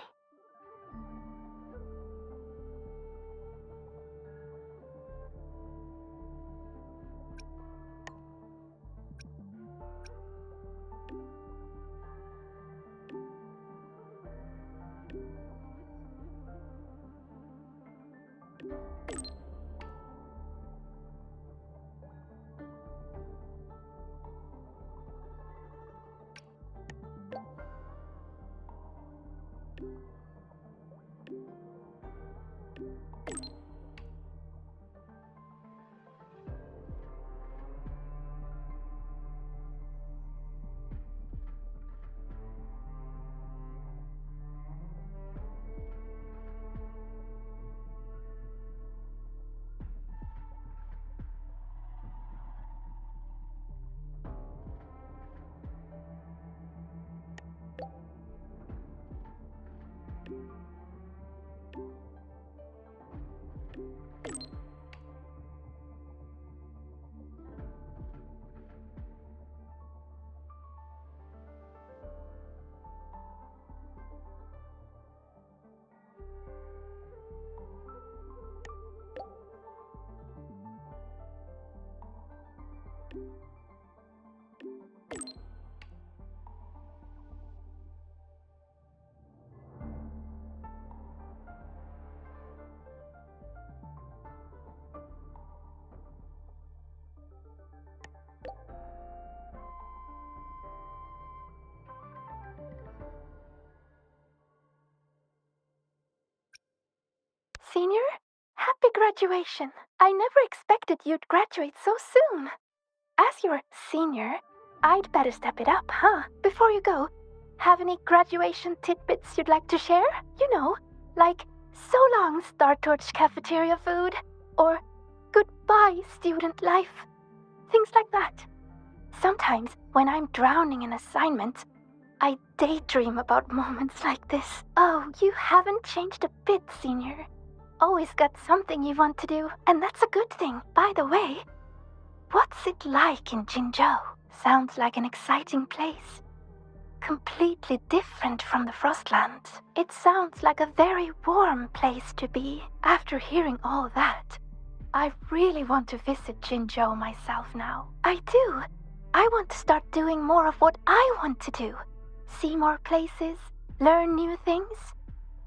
Senior, happy graduation. I never expected you'd graduate so soon. As your senior, I'd better step it up, huh? Before you go, have any graduation tidbits you'd like to share? You know, like so long Star Torch cafeteria food, or goodbye student life. Things like that. Sometimes, when I'm drowning in assignments, I daydream about moments like this. Oh, you haven't changed a bit, Senior. Always got something you want to do, and that's a good thing. By the way, what's it like in Jinzhou? Sounds like an exciting place. Completely different from the Frostlands. It sounds like a very warm place to be. After hearing all that, I really want to visit Jinzhou myself now. I do. I want to start doing more of what I want to do. See more places, learn new things.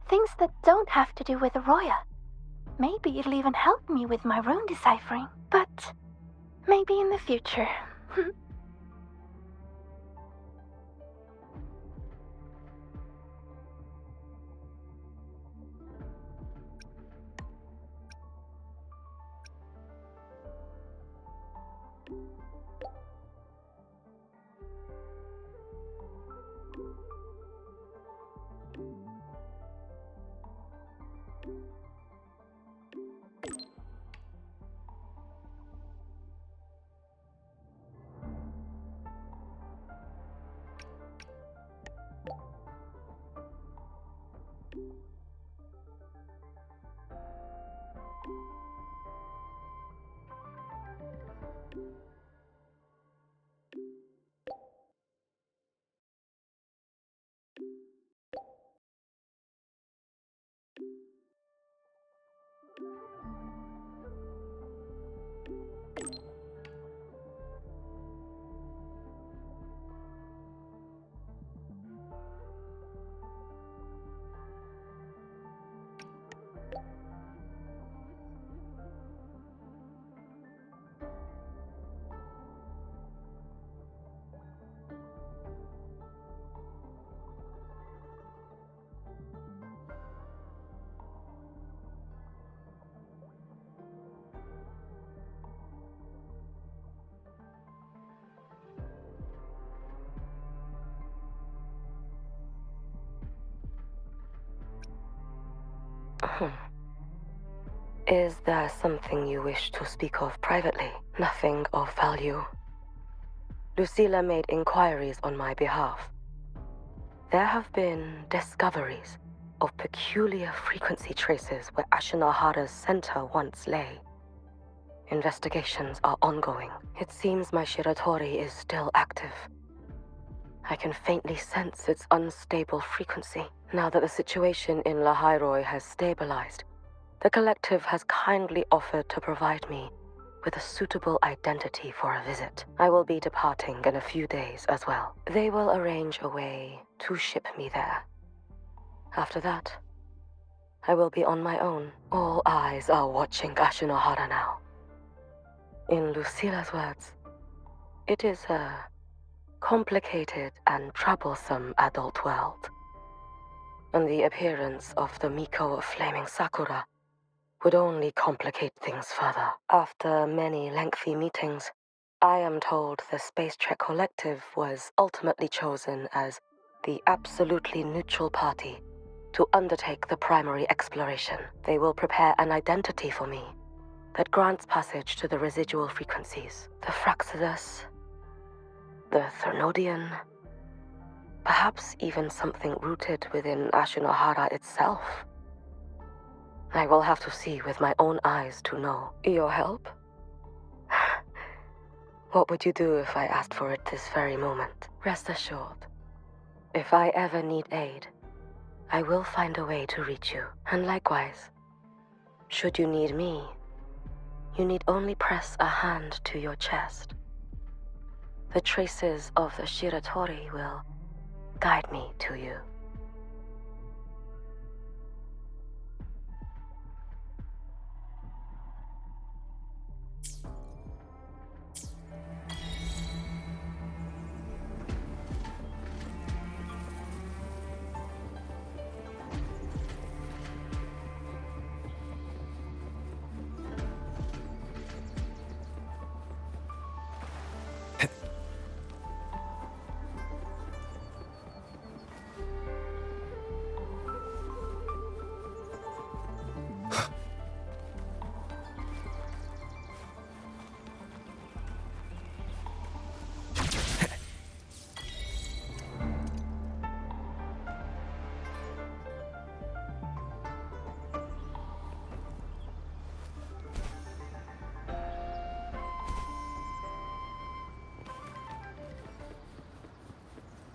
Things that don't have to do with Roya. Maybe it'll even help me with my rune deciphering. But maybe in the future. Is there something you wish to speak of privately? Nothing of value. Lucilla made inquiries on my behalf. There have been discoveries of peculiar frequency traces where Ashinahara's center once lay. Investigations are ongoing. It seems my Shiratori is still active. I can faintly sense its unstable frequency. Now that the situation in Lahairoi has stabilized, the collective has kindly offered to provide me with a suitable identity for a visit. I will be departing in a few days as well. They will arrange a way to ship me there. After that, I will be on my own. All eyes are watching Ashinohara now. In Lucilla's words, it is a complicated and troublesome adult world. And the appearance of the Miko of Flaming Sakura would only complicate things further. After many lengthy meetings, I am told the Space Trek Collective was ultimately chosen as the absolutely neutral party to undertake the primary exploration. They will prepare an identity for me that grants passage to the residual frequencies. The Fraxidus, the Thernodian, perhaps even something rooted within Ashinohara itself. I will have to see with my own eyes to know. Your help? What would you do if I asked for it this very moment? Rest assured, if I ever need aid, I will find a way to reach you. And likewise, should you need me, you need only press a hand to your chest. The traces of the Shiratori will guide me to you.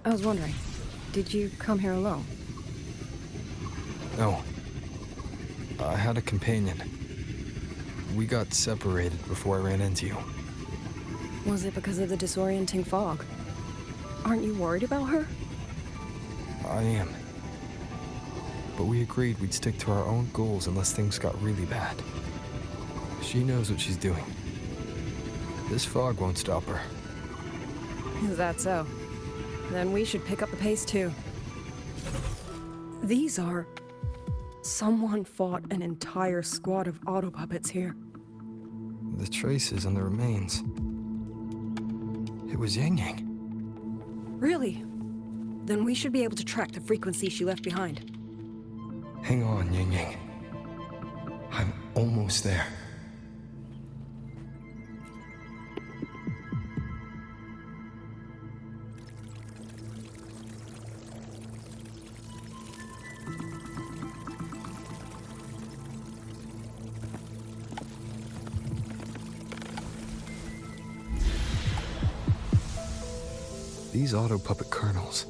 I was wondering, did you come here alone? No. I had a companion. We got separated before I ran into you. Was it because of the disorienting fog? Aren't you worried about her? I am. But we agreed we'd stick to our own goals unless things got really bad. She knows what she's doing. This fog won't stop her. Is that so? Then we should pick up the pace too. These are... Someone fought an entire squad of auto puppets here. The traces on the remains. It was Yang Yang. Really? Then we should be able to track the frequency she left behind. Hang on, Yang Yang. I'm almost there. These auto puppet kernels.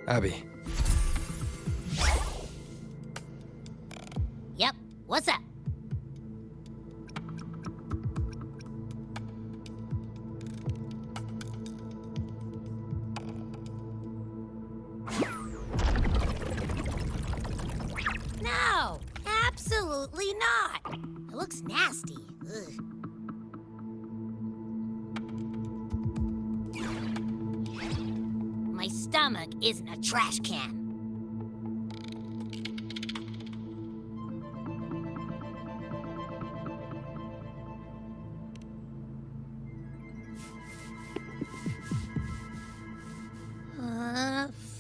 Abby. Yep, what's up? No, absolutely not. It looks nasty. Ugh. My stomach isn't a trash can.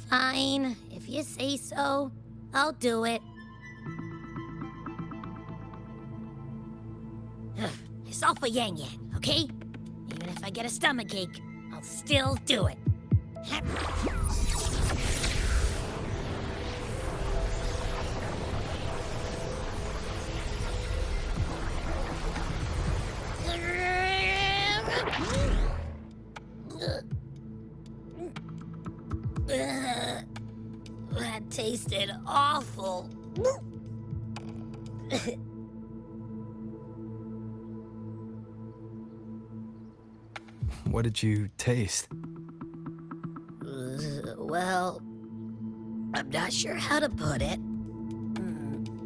Fine. Fine, if you say so, I'll do it. It's all for Yang Yang, okay? Even if I get a stomachache, I'll still do it. That tasted awful. What did you taste? Well, I'm not sure how to put it.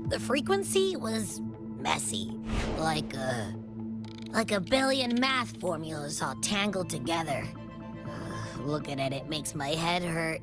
The frequency was messy, like a billion math formulas all tangled together. Looking at it makes my head hurt.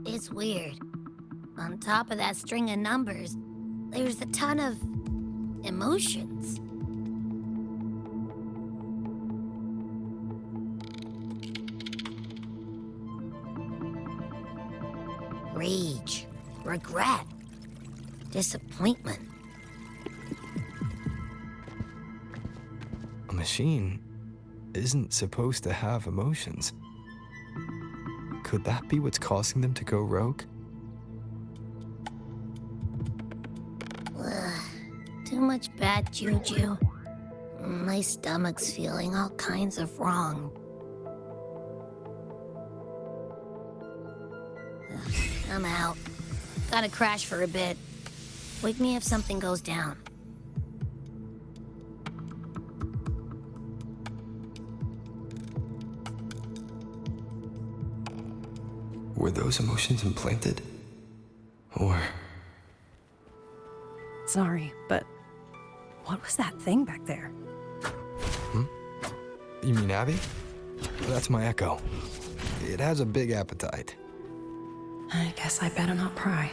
It's weird. On top of that string of numbers, there's a ton of emotions. Rage, regret, disappointment. A machine isn't supposed to have emotions. Could that be what's causing them to go rogue? Too much bad juju. My stomach's feeling all kinds of wrong. I'm out. Gotta crash for a bit. Wake me if something goes down. Were those emotions implanted? Or... Sorry, but what was that thing back there? You mean Abby? That's my echo. It has a big appetite. I guess I better not pry.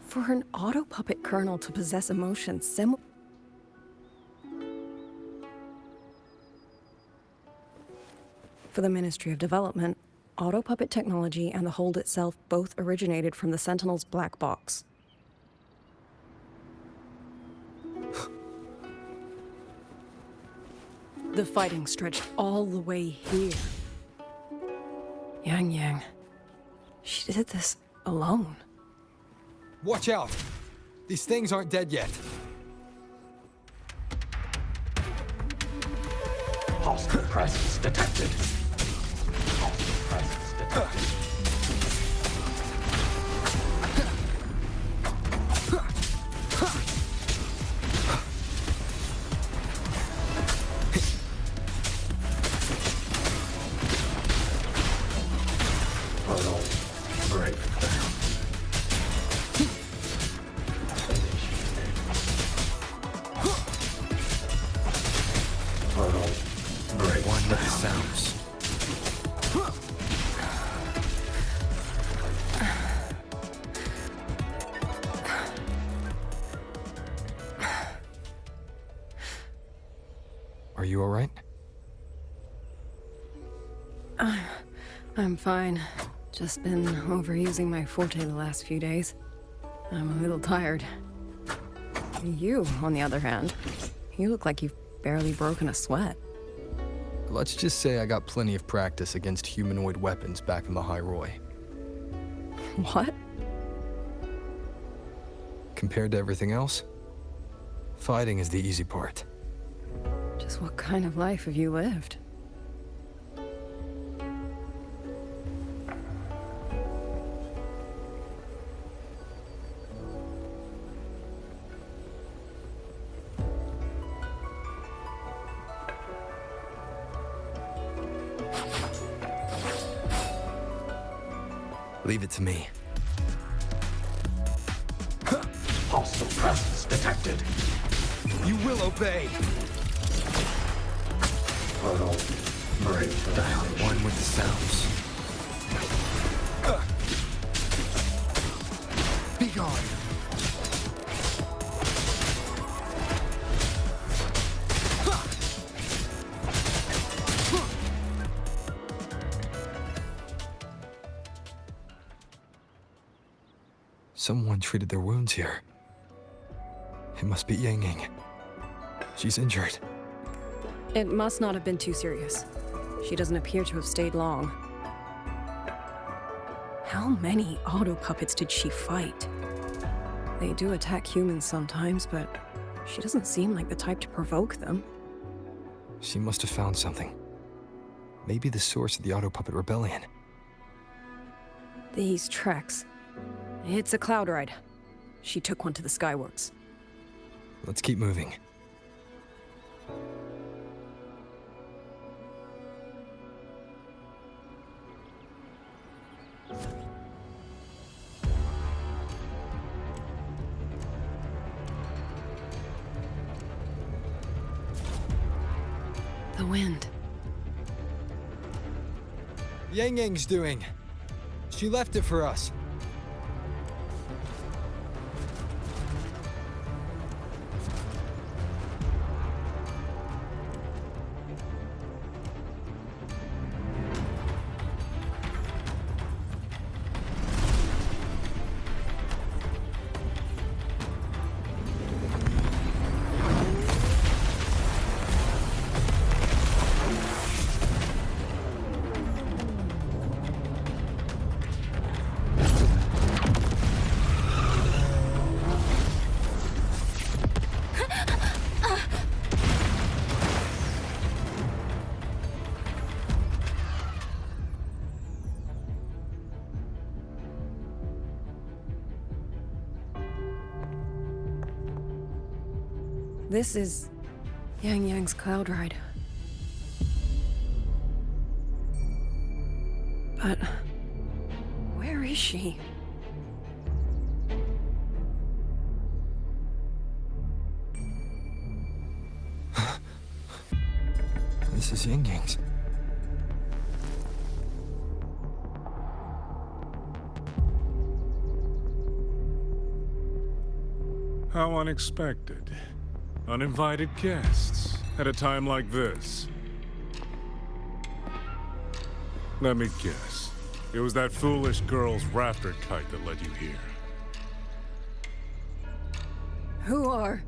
For an auto-puppet kernel to possess emotions For the Ministry of Development, auto-puppet technology and the hold itself both originated from the Sentinel's black box. The fighting stretched all the way here. Yang Yang. She did this alone. Watch out! These things aren't dead yet. Hostile presence detected. Hostile presence detected. Portal breakdown. Portal break. One that sounds. Are you all right? I'm fine. Just been overusing my forte the last few days. I'm a little tired. You, on the other hand, you look like you've barely broken a sweat. Let's just say I got plenty of practice against humanoid weapons back in the High Roy. What? Compared to everything else, fighting is the easy part. Just what kind of life have you lived? Leave it to me. Hostile presence detected. You will obey! Portal break down. One with the sounds. Be gone! Someone treated their wounds here. It must be Yang Yang. She's injured. It must not have been too serious. She doesn't appear to have stayed long. How many auto puppets did she fight? They do attack humans sometimes, but she doesn't seem like the type to provoke them. She must have found something. Maybe the source of the auto puppet rebellion. These treks. It's a cloud ride. She took one to the Skyworks. Let's keep moving. The wind. Yang Yang's doing. She left it for us. This is Yang Yang's cloud ride. But where is she? This is Yang Yang's. How unexpected. Uninvited guests at a time like this. Let me guess. It was that foolish girl's rafter kite that led you here. Who are?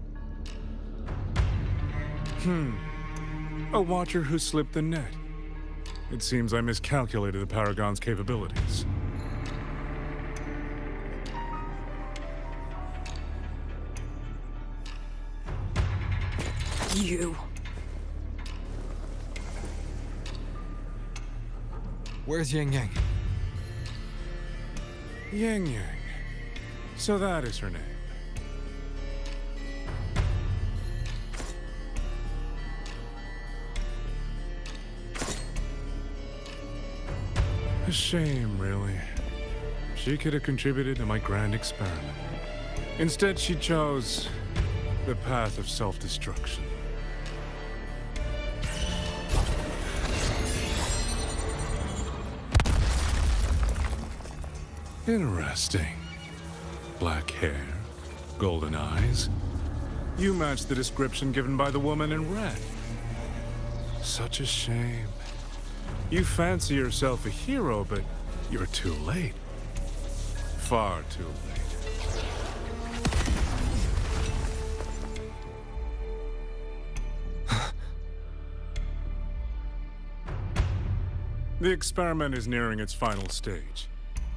A watcher who slipped the net. It seems I miscalculated the Paragon's capabilities. You. Where's Yang Yang? Yang Yang. So that is her name. A shame, really. She could have contributed to my grand experiment. Instead, she chose the path of self-destruction. Interesting. Black hair, golden eyes. You match the description given by the woman in red. Such a shame. You fancy yourself a hero, but you're too late. Far too late. The experiment is nearing its final stage.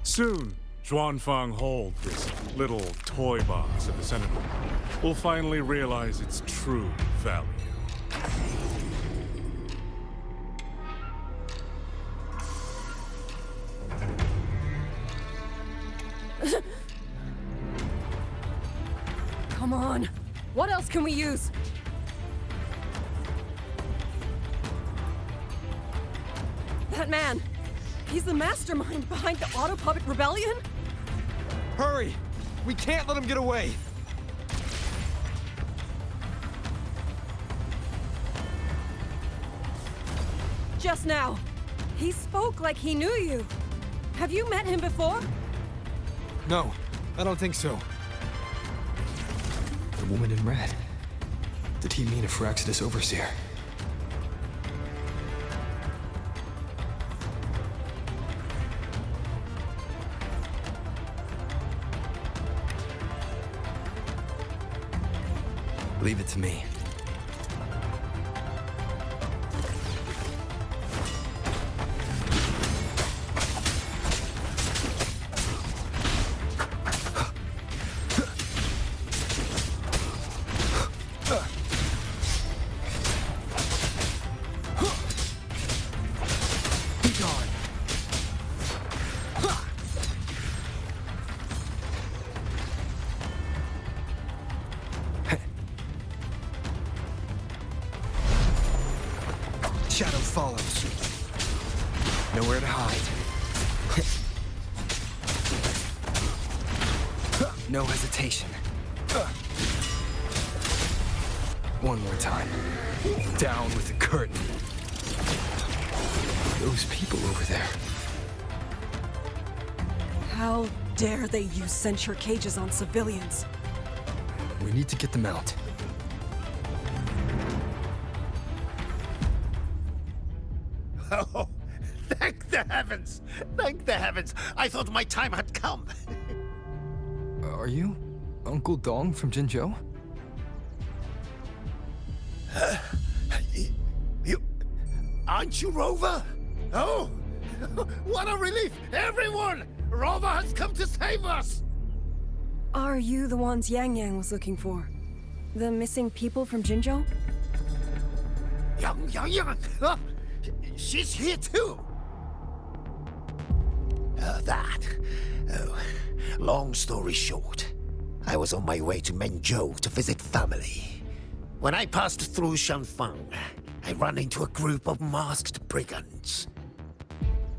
Soon, Xuanfang Hold, this little toy box at the center, will finally realize its true value. Come on. What else can we use? That man. He's the mastermind behind the Auto Puppet Rebellion? Hurry! We can't let him get away! Just now. He spoke like he knew you. Have you met him before? No, I don't think so. The woman in red. Did he mean a Firaxidus overseer? Leave it to me. Shadow follows. Nowhere to hide. No hesitation. One more time. Down with the curtain. Those people over there. How dare they use censure cages on civilians? We need to get them out. Oh, thank the heavens! Thank the heavens! I thought my time had come. Are you Uncle Dong from Jinzhou? You... Aren't you Rover? Oh! What a relief! Everyone! Rover has come to save us! Are you the ones Yang Yang was looking for? The missing people from Jinzhou? Yang! She's here too! Oh, long story short, I was on my way to Menzhou to visit family. When I passed through Shanfang, I ran into a group of masked brigands.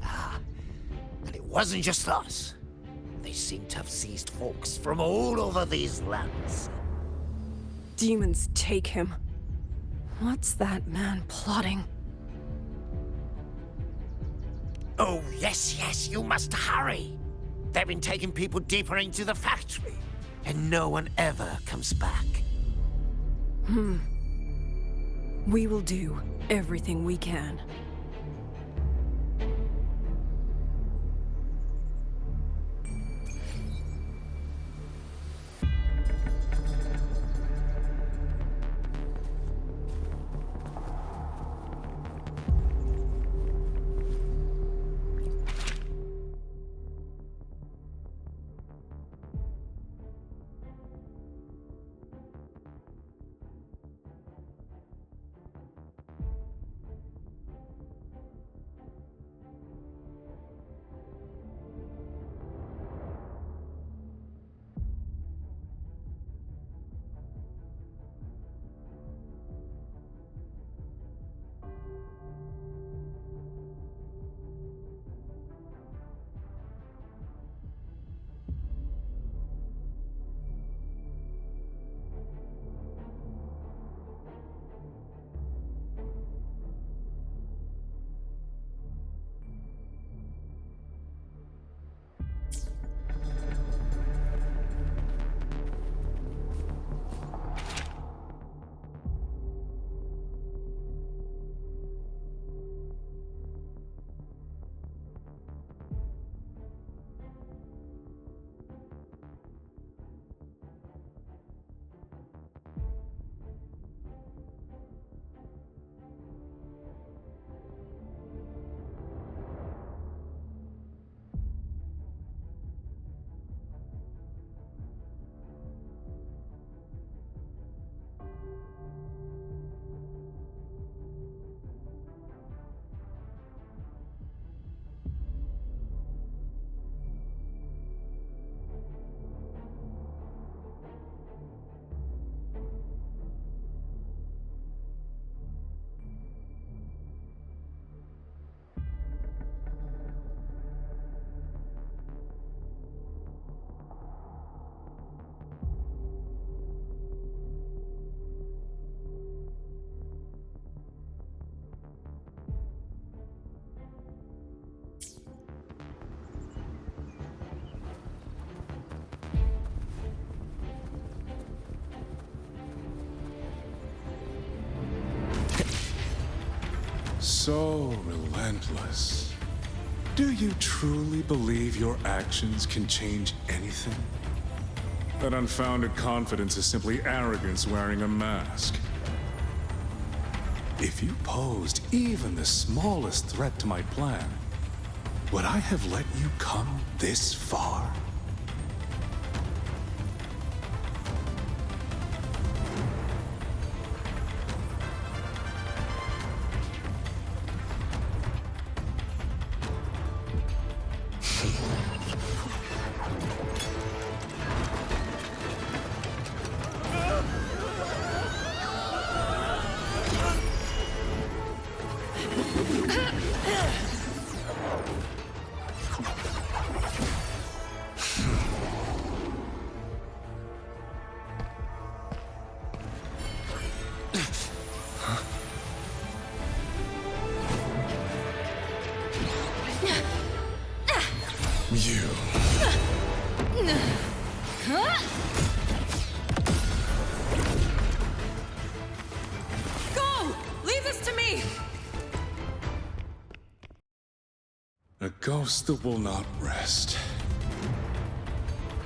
And it wasn't just us. They seem to have seized folks from all over these lands. Demons take him. What's that man plotting? Oh, yes, you must hurry. They've been taking people deeper into the factory, and no one ever comes back. We will do everything we can. So relentless. Do you truly believe your actions can change anything? That unfounded confidence is simply arrogance wearing a mask. If you posed even the smallest threat to my plan, would I have let you come this far? You. Go! Leave this to me! A ghost that will not rest.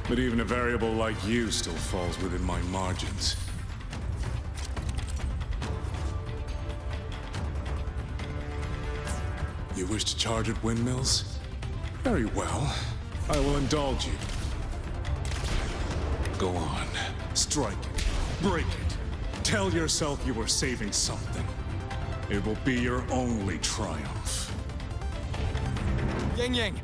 But even a variable like you still falls within my margins. You wish to charge at windmills? Very well. I will indulge you. Go on. Strike it. Break it. Tell yourself you are saving something. It will be your only triumph. Yang Yang!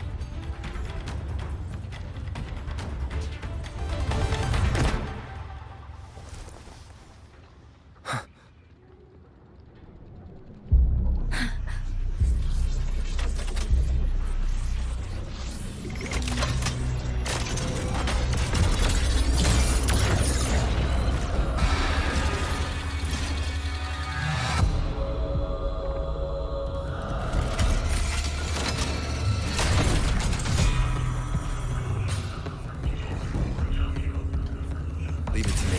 Leave it to me.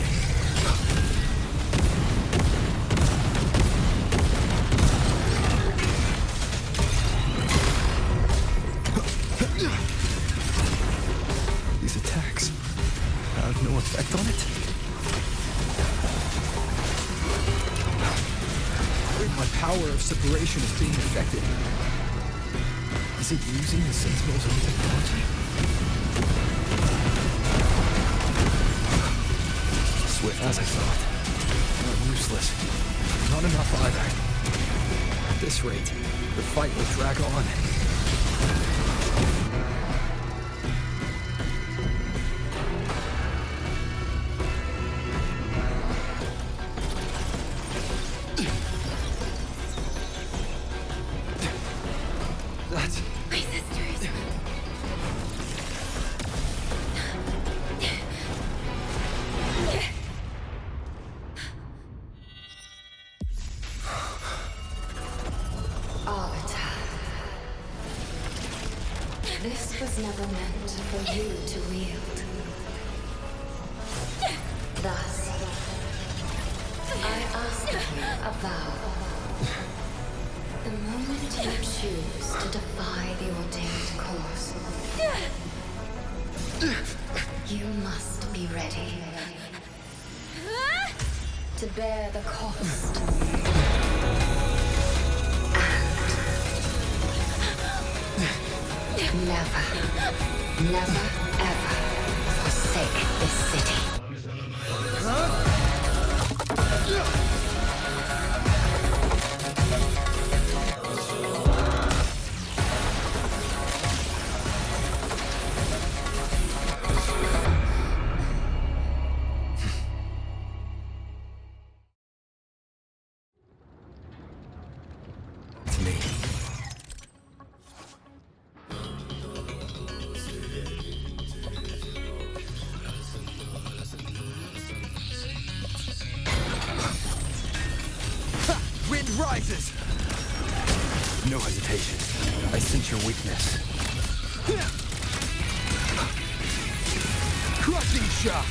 These attacks have no effect on it? My power of separation is being affected. Is it using the Sentinel's own technology? Swift as I thought. Not useless. Not enough either. At this rate, the fight will drag on. That's... My sisters. Arbiter. This was never meant for you to wield. Thus, I ask of you a vow. The moment you choose to defy the ordained course, you must be ready to bear the cost. And never, ever forsake this city. Rises! No hesitation. I sense your weakness. Crushing shot!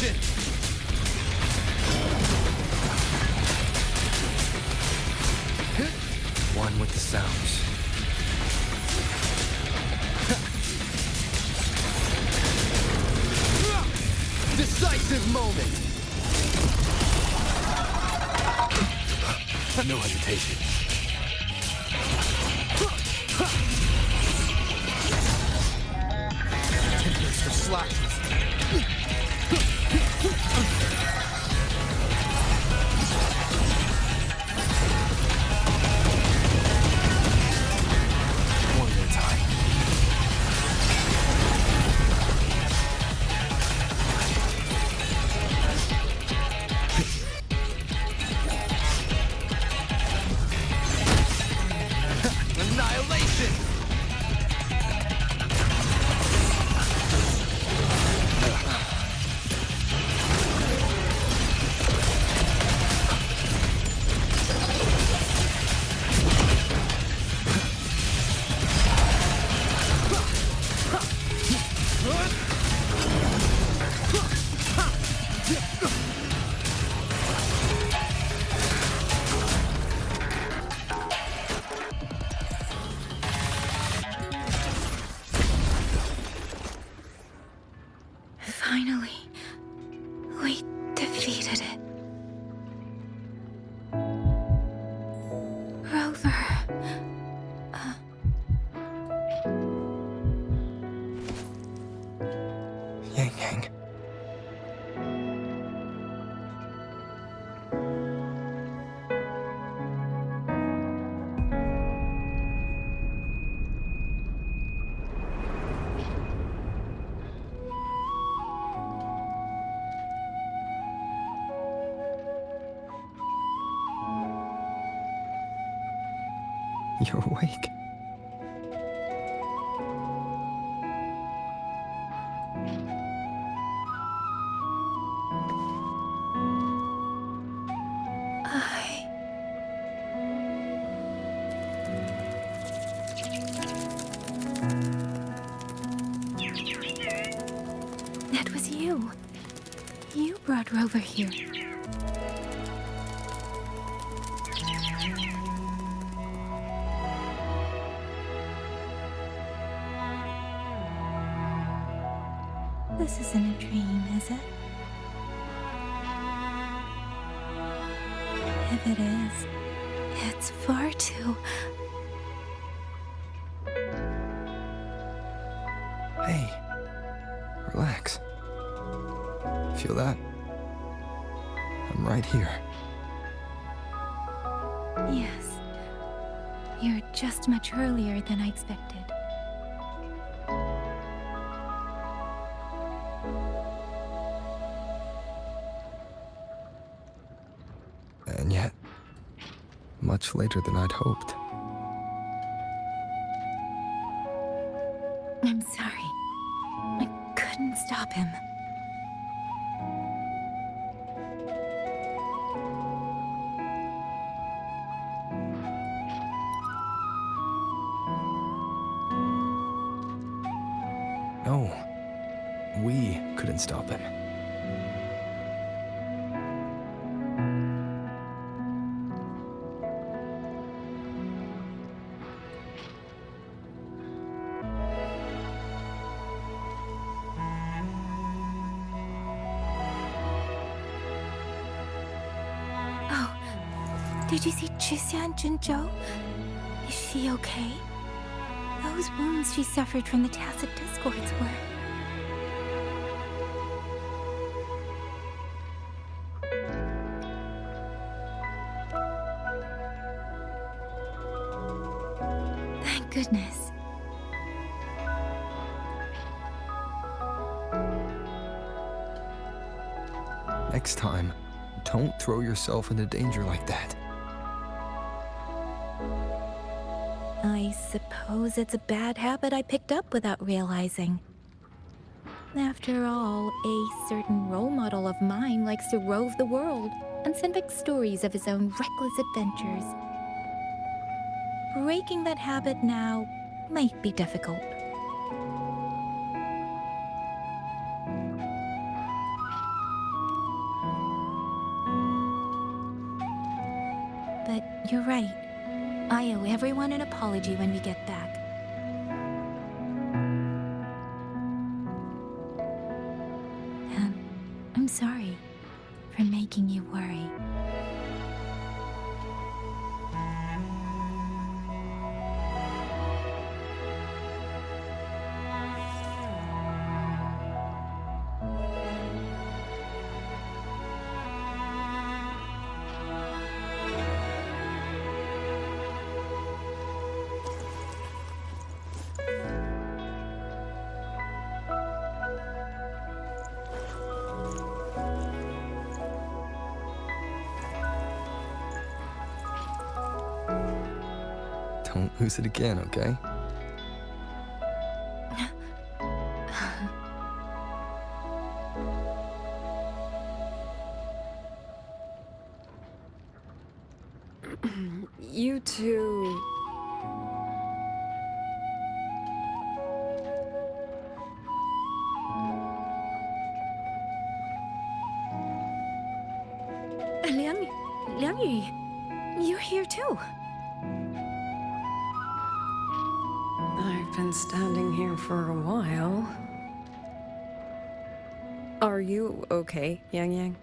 Annihilation! One with the sounds. Decisive moment! No hesitation. Templates for slashes. One at a time. Annihilation! Finally, we defeated it. Rover. Yang Yang. You're awake. That was you. You brought Rover here. This isn't a dream, is it? If it is, it's far too... Hey, relax. Feel that? I'm right here. Yes. You're just much earlier than I expected. And yet, much later than I'd hoped. I'm sorry. I couldn't stop him. No, we couldn't stop him. Oh, did you see Chixia and Jinzhou? Is she okay? Those wounds she suffered from the Tacit Discords were... Thank goodness. Next time, don't throw yourself into danger like that. I suppose it's a bad habit I picked up without realizing. After all, a certain role model of mine likes to rove the world and send back stories of his own reckless adventures. Breaking that habit now might be difficult. You're right. I owe everyone an apology when we get back. And I'm sorry for making you worry. Don't lose it again, okay? You two... Liang Yu, you're here too. I've been standing here for a while. Are you okay, Yang Yang?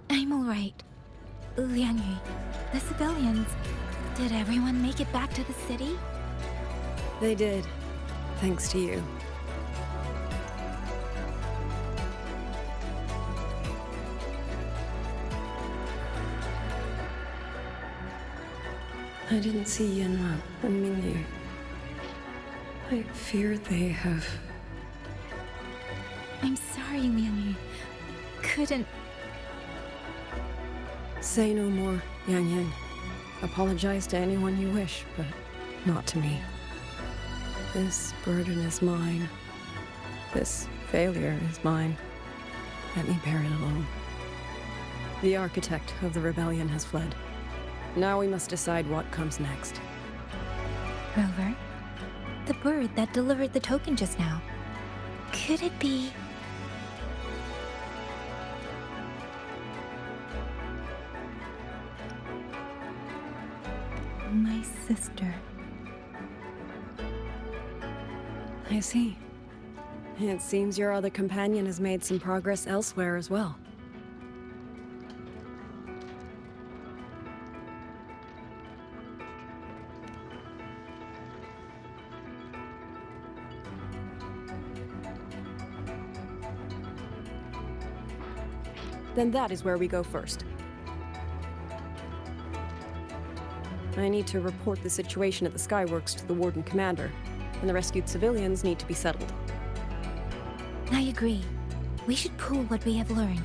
I'm all right. Liang Yu, the civilians, did everyone make it back to the city? They did, thanks to you. I didn't see Yanma and Mingyu. I fear they have... I'm sorry, Liang Yu. Couldn't... Say no more, Yang Yang. Apologize to anyone you wish, but not to me. This burden is mine. This failure is mine. Let me bear it alone. The architect of the rebellion has fled. Now we must decide what comes next. Rover, the bird that delivered the token just now. Could it be... my sister? I see. It seems your other companion has made some progress elsewhere as well. Then that is where we go first. I need to report the situation at the Skyworks to the Warden Commander, and the rescued civilians need to be settled. I agree. We should pool what we have learned.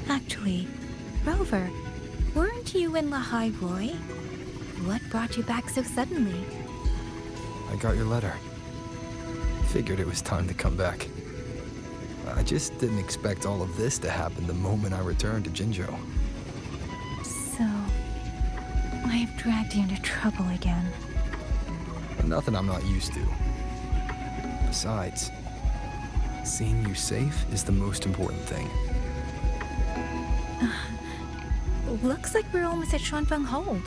Actually, Rover, weren't you in Lahai Roy? What brought you back so suddenly? I got your letter. Figured it was time to come back. I just didn't expect all of this to happen the moment I returned to Jinzhou. So, I have dragged you into trouble again. Nothing I'm not used to. Besides, seeing you safe is the most important thing. Looks like we're almost at Xuanfeng Hold.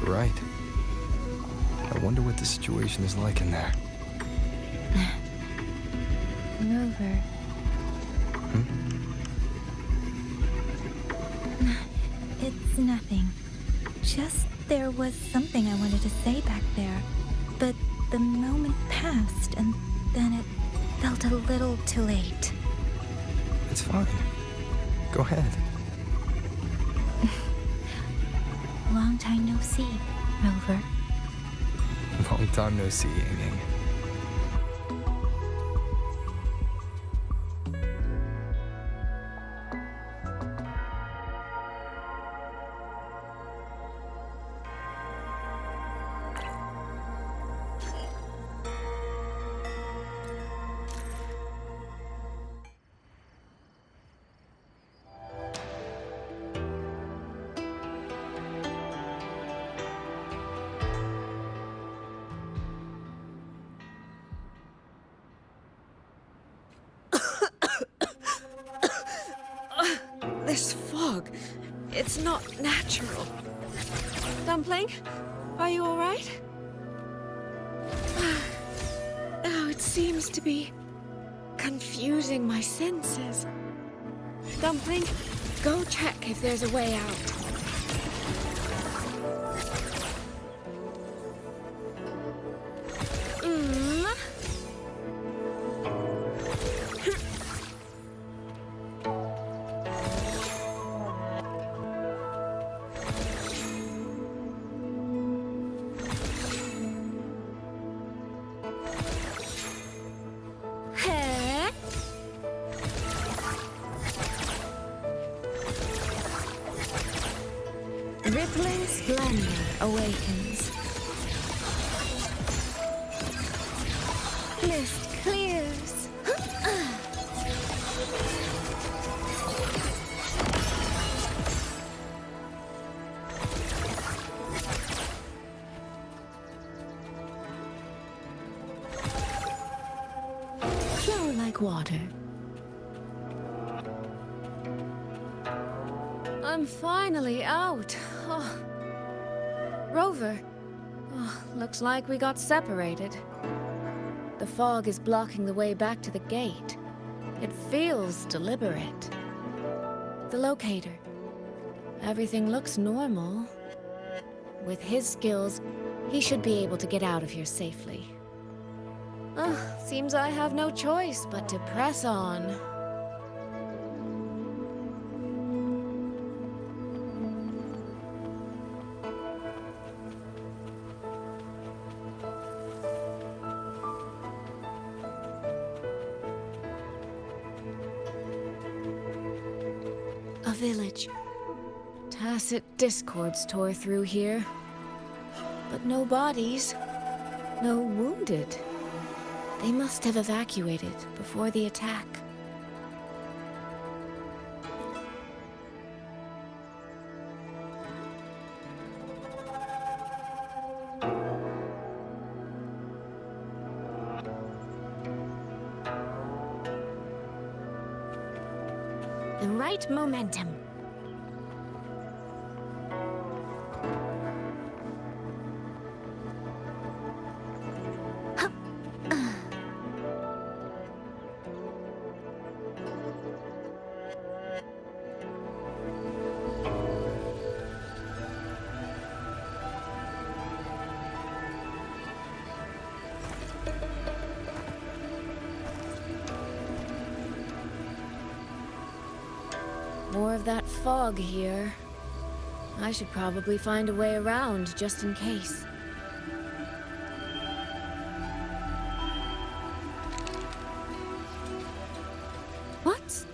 Right. I wonder what the situation is like in there. Rover. It's nothing. Just There was something I wanted to say back there, but the moment passed and then it felt a little too late. It's fine. Go ahead. Long time no see, Rover. Long time no see, Ying Ying. This fog, it's not natural. Dumpling, are you all right? Oh, it seems to be confusing my senses. Dumpling, go check if there's a way out. Rippling splendor awakens. Mist clears. Flow like water. I'm finally out. Oh. Rover. Oh, looks like we got separated. The fog is blocking the way back to the gate. It feels deliberate. The locator. Everything looks normal. With his skills, he should be able to get out of here safely. Seems I have no choice but to press on. A village. Tacit discords tore through here. But no bodies. No wounded. They must have evacuated before the attack. The right momentum. More of that fog here. I should probably find a way around just in case. What?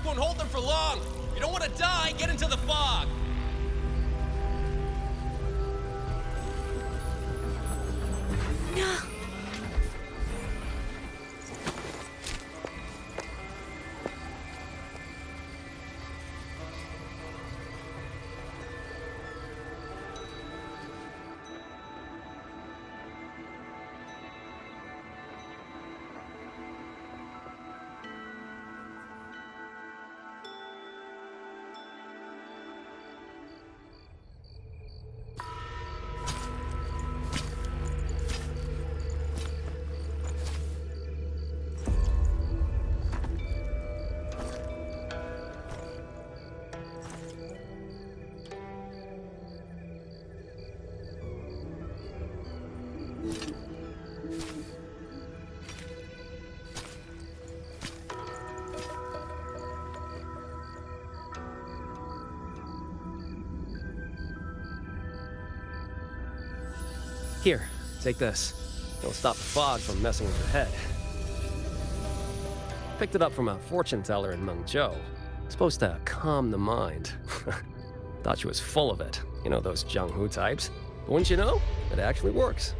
fog won't hold them for long. You don't want to die, get into the fog. No. Here, take this. It'll stop the fog from messing with your head. Picked it up from a fortune teller in Mengzhou. Supposed to calm the mind. Thought she was full of it. You know, those Jianghu types. But wouldn't you know? It actually works.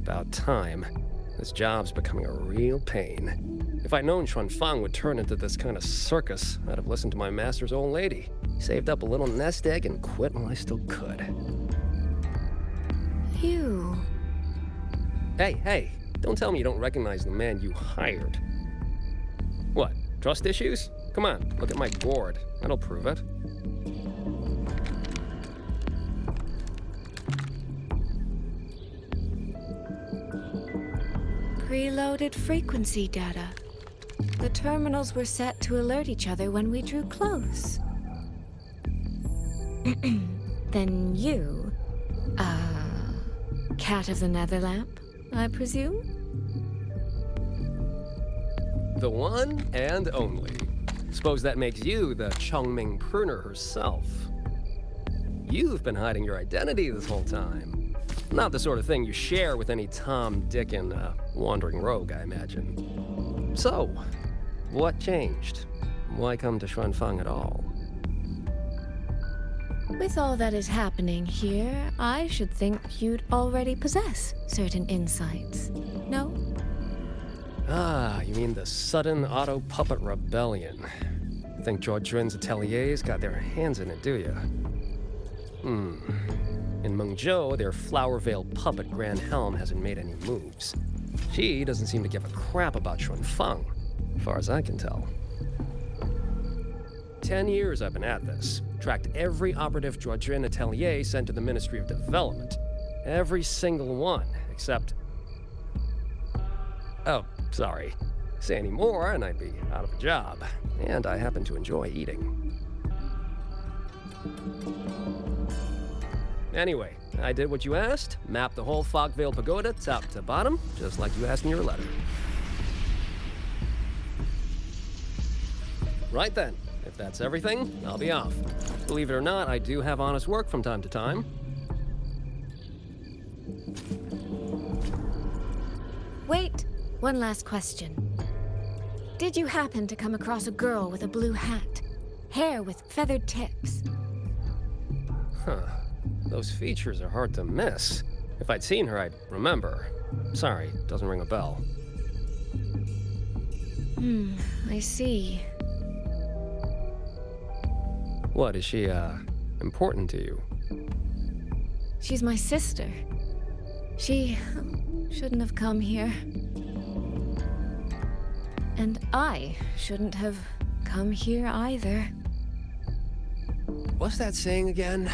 About time. This job's becoming a real pain. If I'd known Xuanfang would turn into this kind of circus, I'd have listened to my master's old lady. Saved up a little nest egg and quit while I still could. You. Hey, don't tell me you don't recognize the man you hired. What, trust issues? Come on, look at my gourd. That'll prove it. Preloaded frequency data. The terminals were set to alert each other when we drew close. Then you, cat of the Netherlamp, I presume? The one and only. Suppose that makes you the Chongming pruner herself. You've been hiding your identity this whole time. Not the sort of thing you share with any Tom, Dick, and wandering rogue, I imagine. So, what changed? Why come to Xuanfang at all? With all that is happening here, I should think you'd already possess certain insights. No? Ah, you mean the sudden auto-puppet rebellion. Think Zhuojuan's ateliers got their hands in it, do you? In Mengzhou, their Flower Veil puppet Grand Helm hasn't made any moves. She doesn't seem to give a crap about Xuanfang, as far as I can tell. 10 years I've been at this. Tracked every operative Zhuojuan atelier sent to the Ministry of Development. Every single one, except... Oh, sorry. Say any more and I'd be out of a job. And I happen to enjoy eating. Anyway, I did what you asked, mapped the whole Fogvale Pagoda top to bottom, just like you asked in your letter. Right then, if that's everything, I'll be off. Believe it or not, I do have honest work from time to time. Wait, one last question. Did you happen to come across a girl with a blue hat? Hair with feathered tips? Huh. Those features are hard to miss. If I'd seen her, I'd remember. Sorry, doesn't ring a bell. I see. What, is she, important to you? She's my sister. She shouldn't have come here. And I shouldn't have come here either. What's that saying again?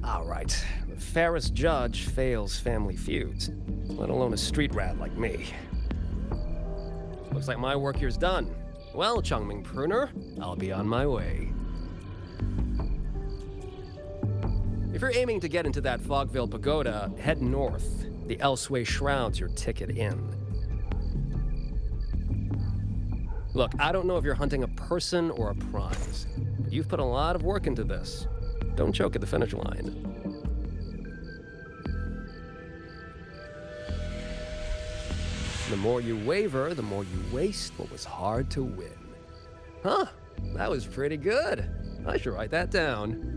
All right. The fairest judge fails family feuds, let alone a street rat like me. Looks like my work here's done. Well, Chongming Pruner, I'll be on my way. If you're aiming to get into that Fogvale Pagoda, head north. The Elseway Shroud's your ticket in. Look, I don't know if you're hunting a person or a prize, but you've put a lot of work into this. Don't choke at the finish line. The more you waver, the more you waste what was hard to win. Huh, that was pretty good. I should write that down.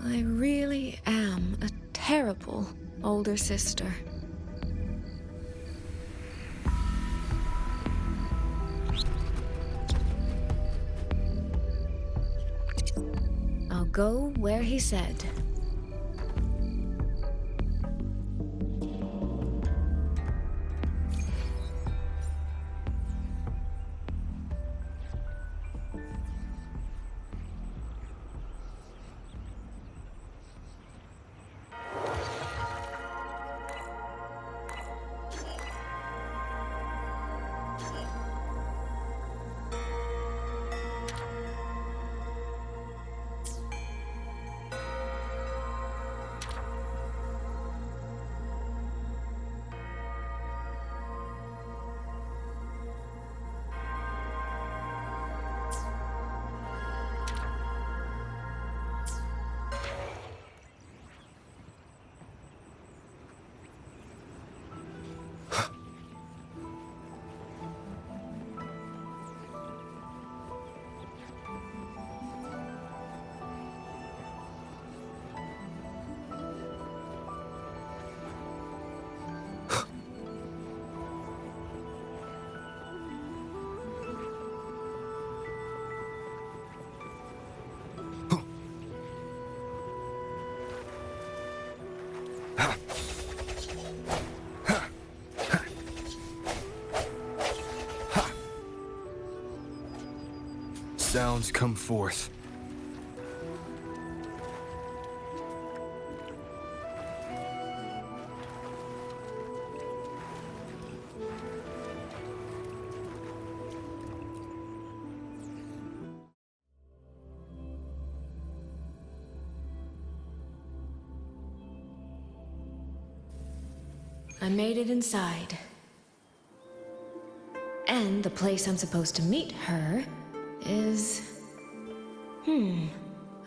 I really am a terrible older sister. I'll go where he said. Sounds come forth. I made it inside. And the place I'm supposed to meet her is...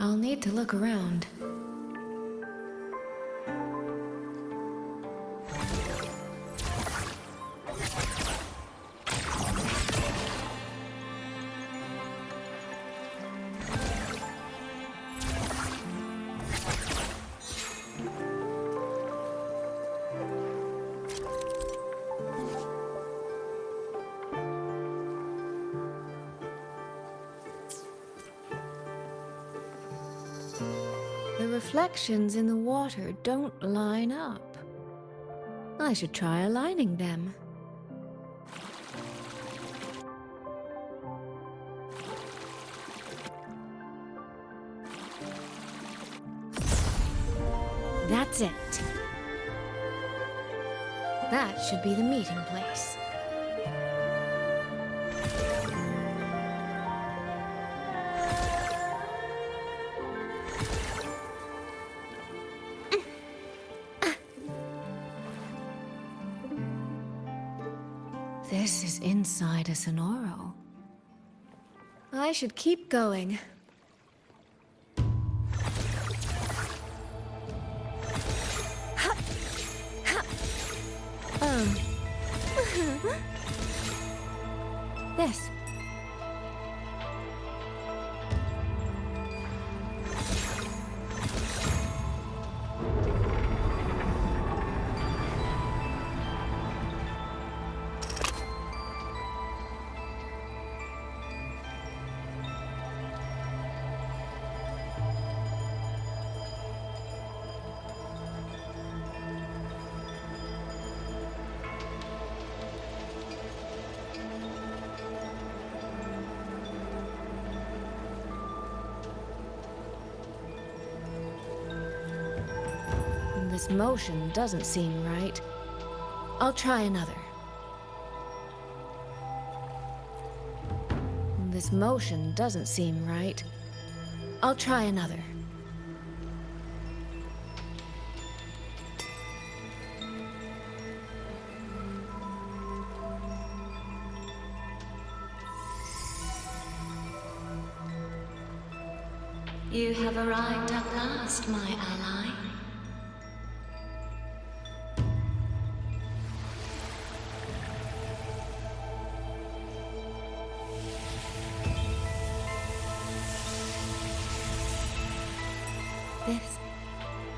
I'll need to look around. The reflections in the water don't line up. I should try aligning them. That's it. That should be the meeting place. This is inside a Sonoro. I should keep going. This. This motion doesn't seem right. I'll try another. This motion doesn't seem right. I'll try another. You have arrived at last, my ally.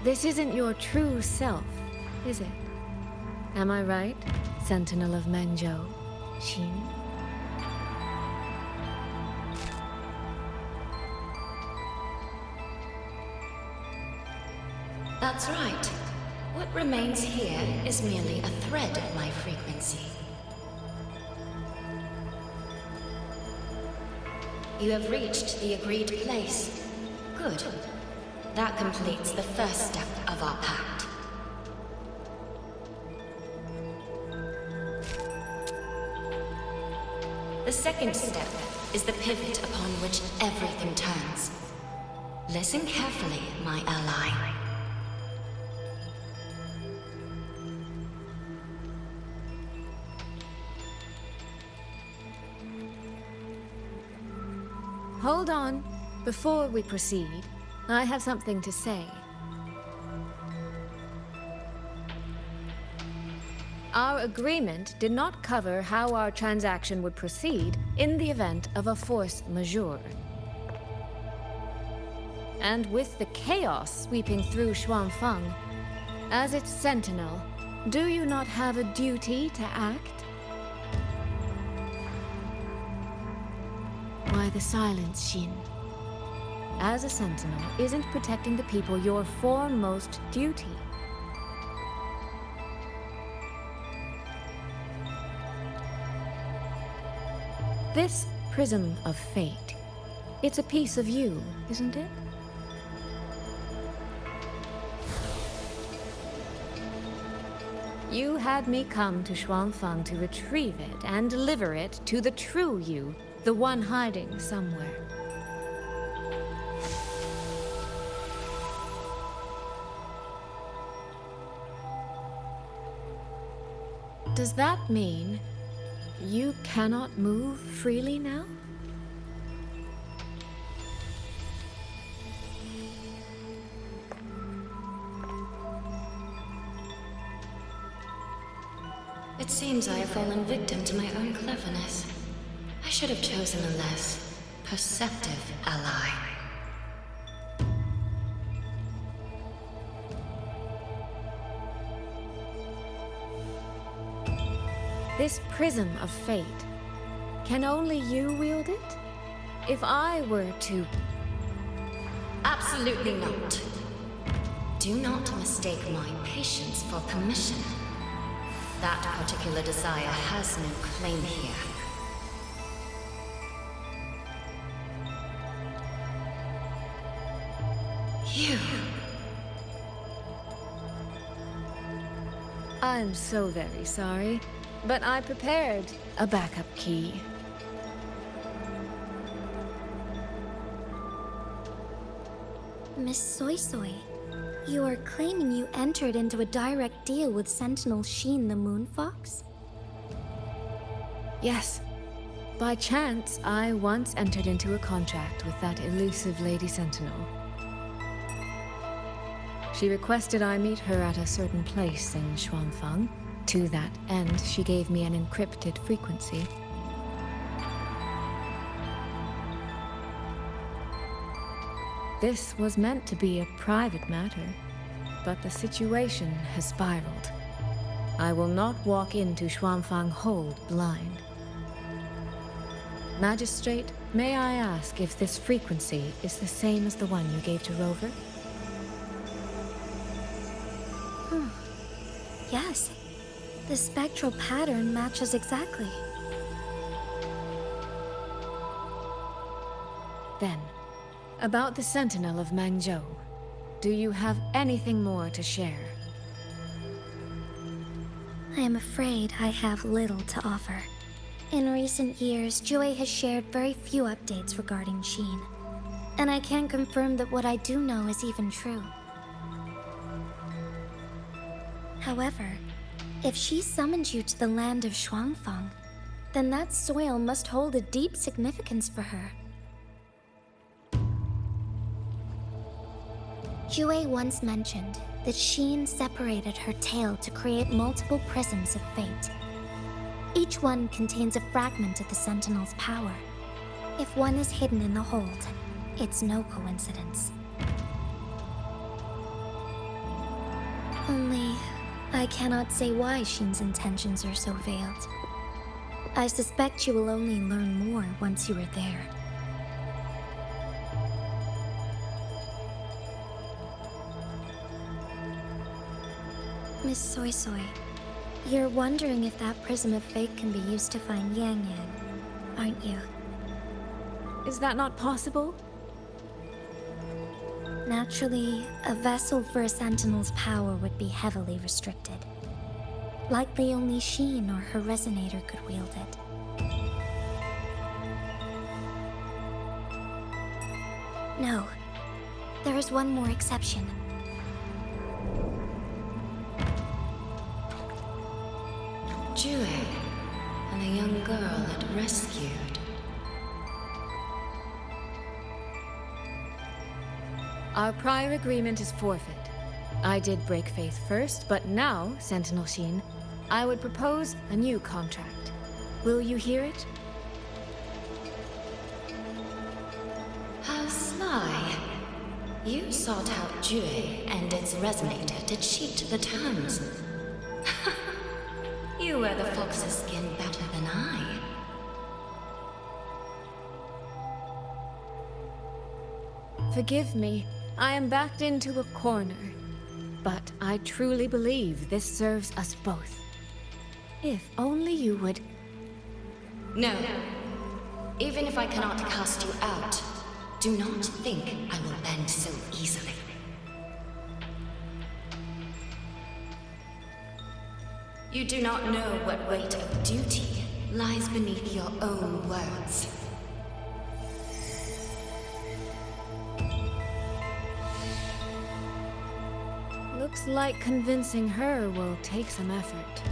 This isn't your true self, is it? Am I right, Sentinel of Mangzhou, Xin? That's right. What remains here is merely a thread of my frequency. You have reached the agreed place. Good. That completes the first step of our pact. The second step is the pivot upon which everything turns. Listen carefully, my ally. Hold on. Before we proceed, I have something to say. Our agreement did not cover how our transaction would proceed in the event of a force majeure. And with the chaos sweeping through Xuanfang, as its sentinel, do you not have a duty to act? Why the silence, Xin? As a sentinel, isn't protecting the people your foremost duty? This prism of fate, it's a piece of you, isn't it? You had me come to Xuanfang to retrieve it and deliver it to the true you, the one hiding somewhere. Does that mean you cannot move freely now? It seems I have fallen victim to my own cleverness. I should have chosen a less perceptive ally. This prism of fate, can only you wield it? If I were to... Absolutely not. Do not mistake my patience for permission. That particular desire has no claim here. You... I'm so very sorry, but I prepared a backup key. Miss Soy Soy, you are claiming you entered into a direct deal with Sentinel Sheen the Moonfox? Yes. By chance, I once entered into a contract with that elusive Lady Sentinel. She requested I meet her at a certain place in Xuanfang. To that end, she gave me an encrypted frequency. This was meant to be a private matter, but the situation has spiraled. I will not walk into Xuanfang Hold blind. Magistrate, may I ask if this frequency is the same as the one you gave to Rover? Yes. The spectral pattern matches exactly. Then, about the Sentinel of Mangzhou, do you have anything more to share? I am afraid I have little to offer. In recent years, Joy has shared very few updates regarding Sheen. And I can confirm that what I do know is even true. However, if she summoned you to the land of Xuanfang, then that soil must hold a deep significance for her. Jue once mentioned that Sheen separated her tail to create multiple prisms of fate. Each one contains a fragment of the Sentinel's power. If one is hidden in the hold, it's no coincidence. Only, I cannot say why Sheen's intentions are so veiled. I suspect you will only learn more once you are there. Miss Soy Soy, you're wondering if that prism of fate can be used to find Yang Yang, aren't you? Is that not possible? Naturally, a vessel for a Sentinel's power would be heavily restricted. Likely only Sheen or her resonator could wield it. No, there is one more exception. Jue, and a young girl it rescued. Our prior agreement is forfeit. I did break faith first, but now, Sentinel Sheen, I would propose a new contract. Will you hear it? How sly. You sought out Jue and its resonator to cheat the terms. You wear the fox's skin better than I. Forgive me, I am backed into a corner. But I truly believe this serves us both. If only you would... No. Even if I cannot cast you out, do not think I will bend so easily. You do not know what weight of duty lies beneath your own words. Looks like convincing her will take some effort.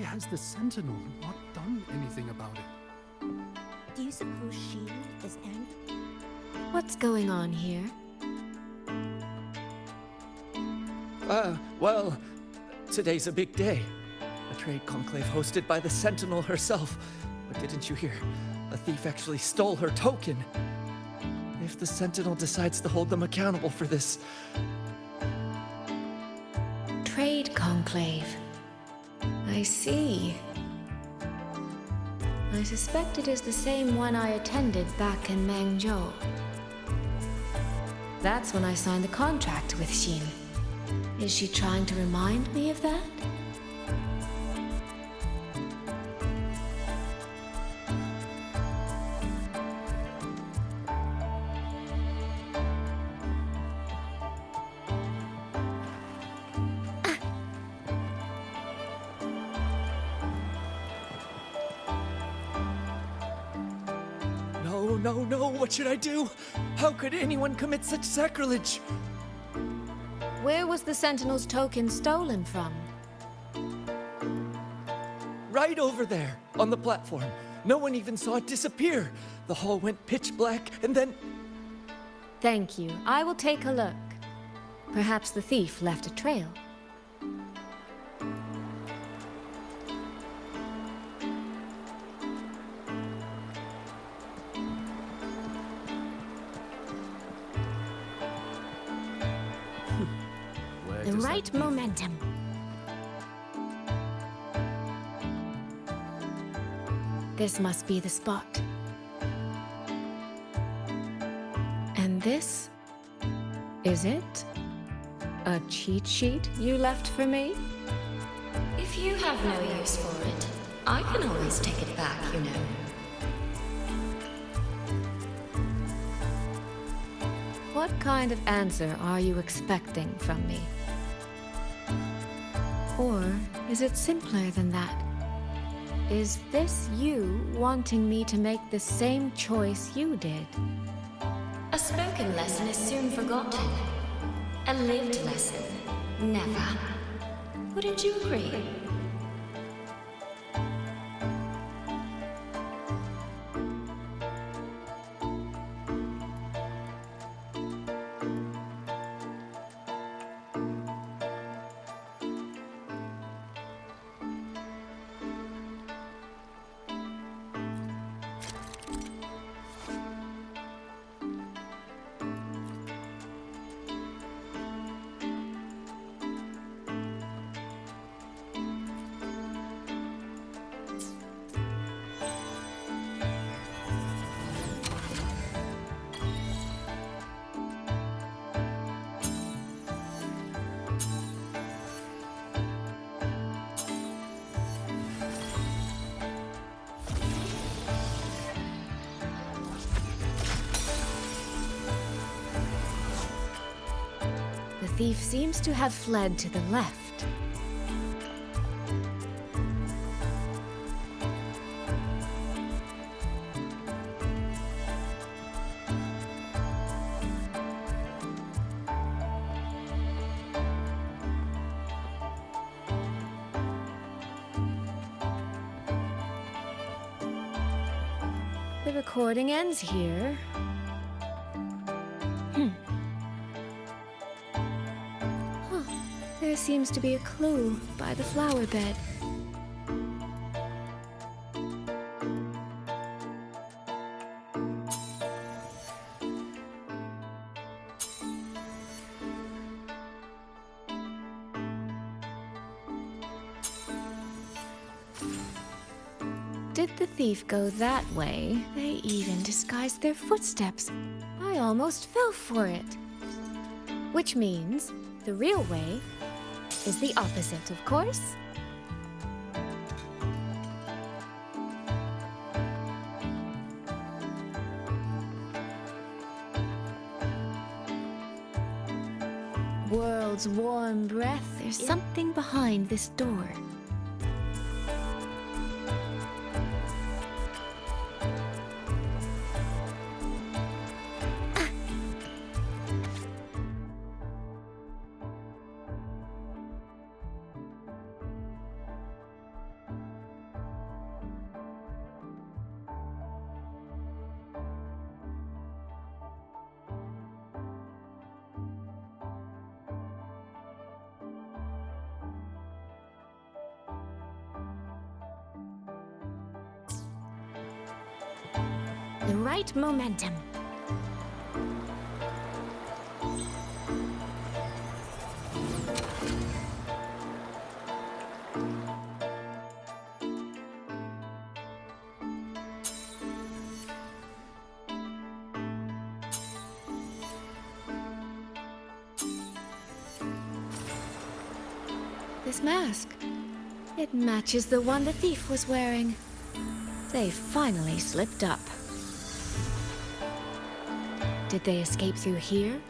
Has the Sentinel not done anything about it? Do you suppose Sheen is angry? What's going on here? Well, today's a big day. A trade conclave hosted by the Sentinel herself. But didn't you hear? A thief actually stole her token. If the Sentinel decides to hold them accountable for this... Trade conclave. I see. I suspect it is the same one I attended back in Mangzhou. That's when I signed the contract with Sheen. Is she trying to remind me of that? No, what should I do? How could anyone commit such sacrilege? Where was the Sentinel's token stolen from? Right over there, on the platform. No one even saw it disappear. The hall went pitch black, and then... Thank you. I will take a look. Perhaps the thief left a trail. Where The does right that lead? momentum. This must be the spot. And this is it? A cheat sheet you left for me? If you have no use for it, I can always take it back, you know. What kind of answer are you expecting from me? Or is it simpler than that? Is this you wanting me to make the same choice you did? A spoken lesson is soon forgotten. A lived lesson, never. Wouldn't you agree? The thief seems to have fled to the left. The recording ends here. There seems to be a clue by the flower bed. Did the thief go that way? They even disguised their footsteps. I almost fell for it. Which means the real way is the opposite, of course. World's warm breath. There's something behind this door. The right momentum. This mask. It matches the one the thief was wearing. They finally slipped up. Did they escape through here?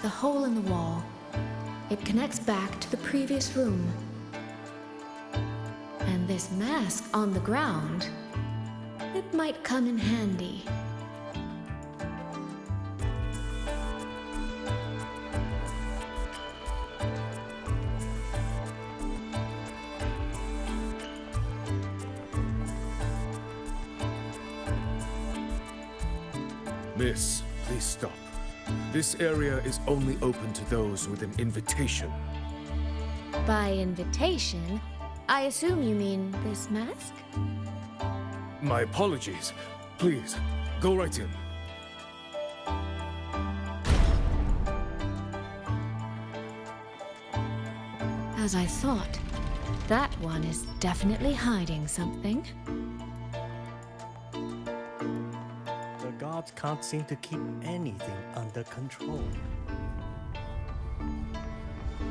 The hole in the wall. It connects back to the previous room. And this mask on the ground, it might come in handy. Miss, please stop. This area is only open to those with an invitation. By invitation, I assume you mean this mask? My apologies. Please, go right in. As I thought, that one is definitely hiding something. The gods can't seem to keep anything under control.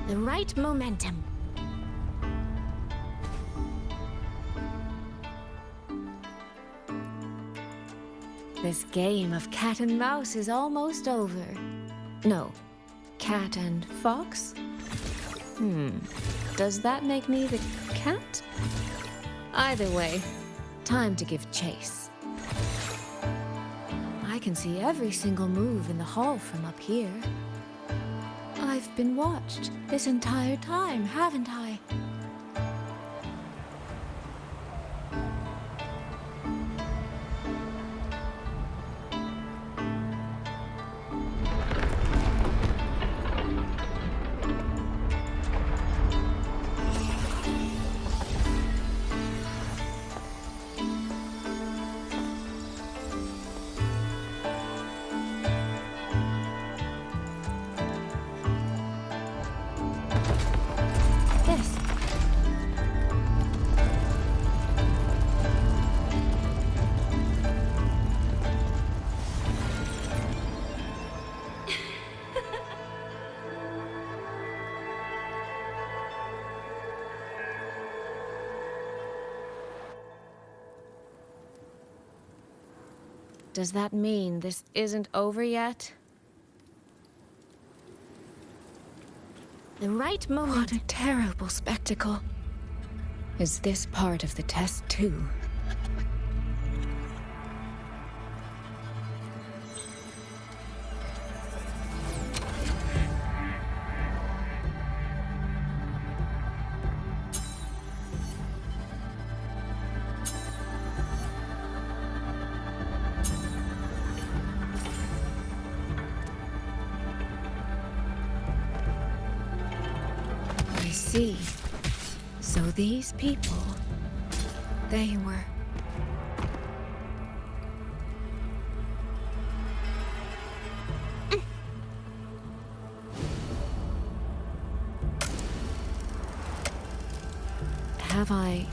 The right momentum. This game of cat and mouse is almost over. No, cat and fox? Does that make me the cat? Either way, time to give chase. I can see every single move in the hall from up here. I've been watched this entire time, haven't I? Does that mean this isn't over yet? The right moment. What a terrible spectacle. Is this part of the test too? See. So these people, they were... Have I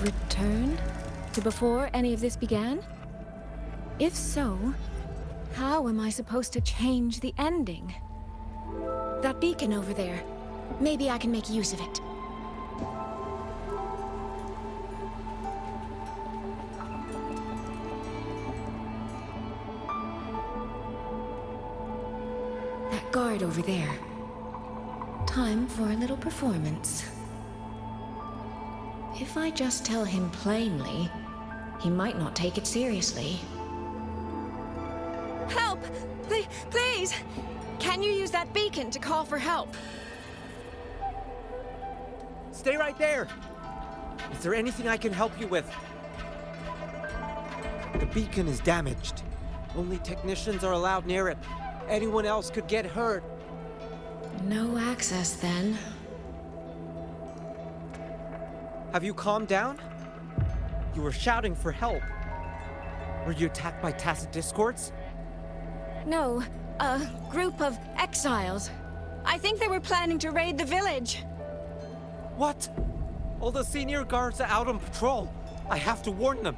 returned to before any of this began? If so, how am I supposed to change the ending? That beacon over there. Maybe I can make use of it. That guard over there. Time for a little performance. If I just tell him plainly, he might not take it seriously. Help! Please! Can you use that beacon to call for help? Stay right there! Is there anything I can help you with? The beacon is damaged. Only technicians are allowed near it. Anyone else could get hurt. No access, then. Have you calmed down? You were shouting for help. Were you attacked by tacit discords? No, a group of exiles. I think they were planning to raid the village. What? All the senior guards are out on patrol. I have to warn them.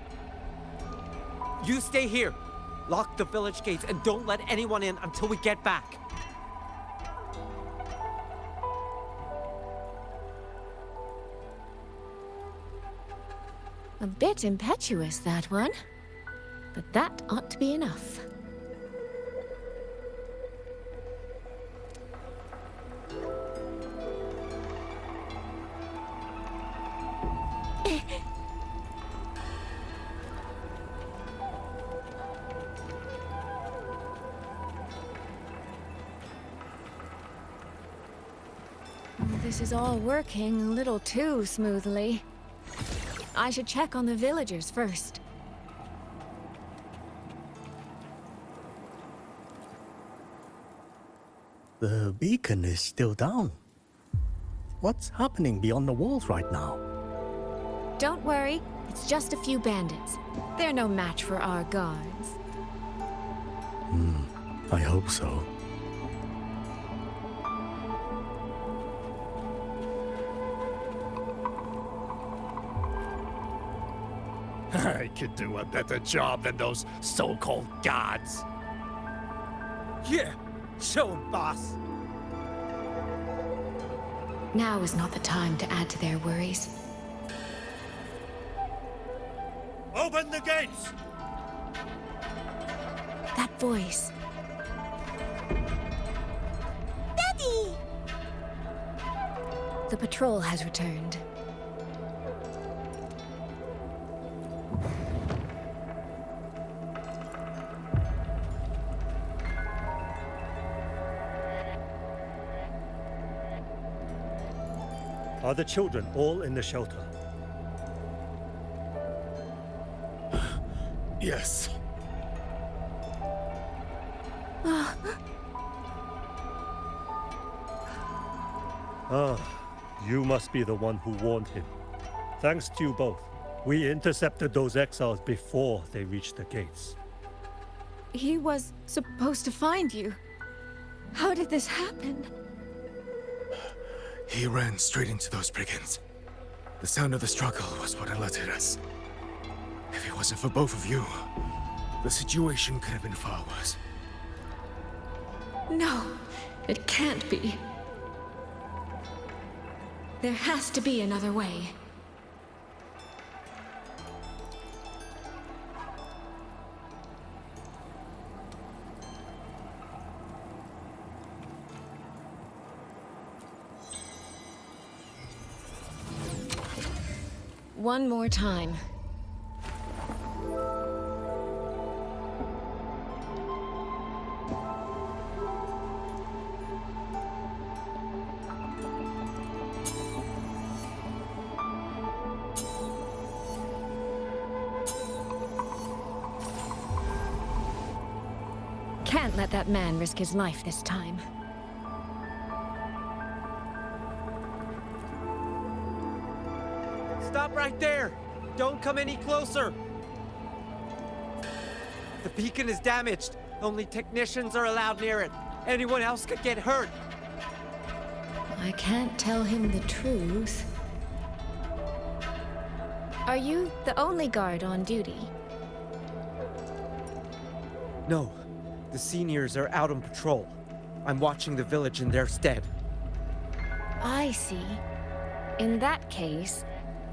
You stay here. Lock the village gates and don't let anyone in until we get back. A bit impetuous, that one. But that ought to be enough. This is all working a little too smoothly. I should check on the villagers first. The beacon is still down. What's happening beyond the walls right now? Don't worry, it's just a few bandits. They're no match for our guards. I hope so. I could do a better job than those so-called gods. Yeah, show 'em, boss. Now is not the time to add to their worries. Open the gates! That voice. Daddy! The patrol has returned. Are the children all in the shelter? Yes. Ah, you must be the one who warned him. Thanks to you both, we intercepted those exiles before they reached the gates. He was supposed to find you. How did this happen? He ran straight into those brigands. The sound of the struggle was what alerted us. If it wasn't for both of you, the situation could have been far worse. No, it can't be. There has to be another way. One more time. Can't let that man risk his life this time. Stop right there! Don't come any closer! The beacon is damaged. Only technicians are allowed near it. Anyone else could get hurt. I can't tell him the truth. Are you the only guard on duty? No. The seniors are out on patrol. I'm watching the village in their stead. I see. In that case,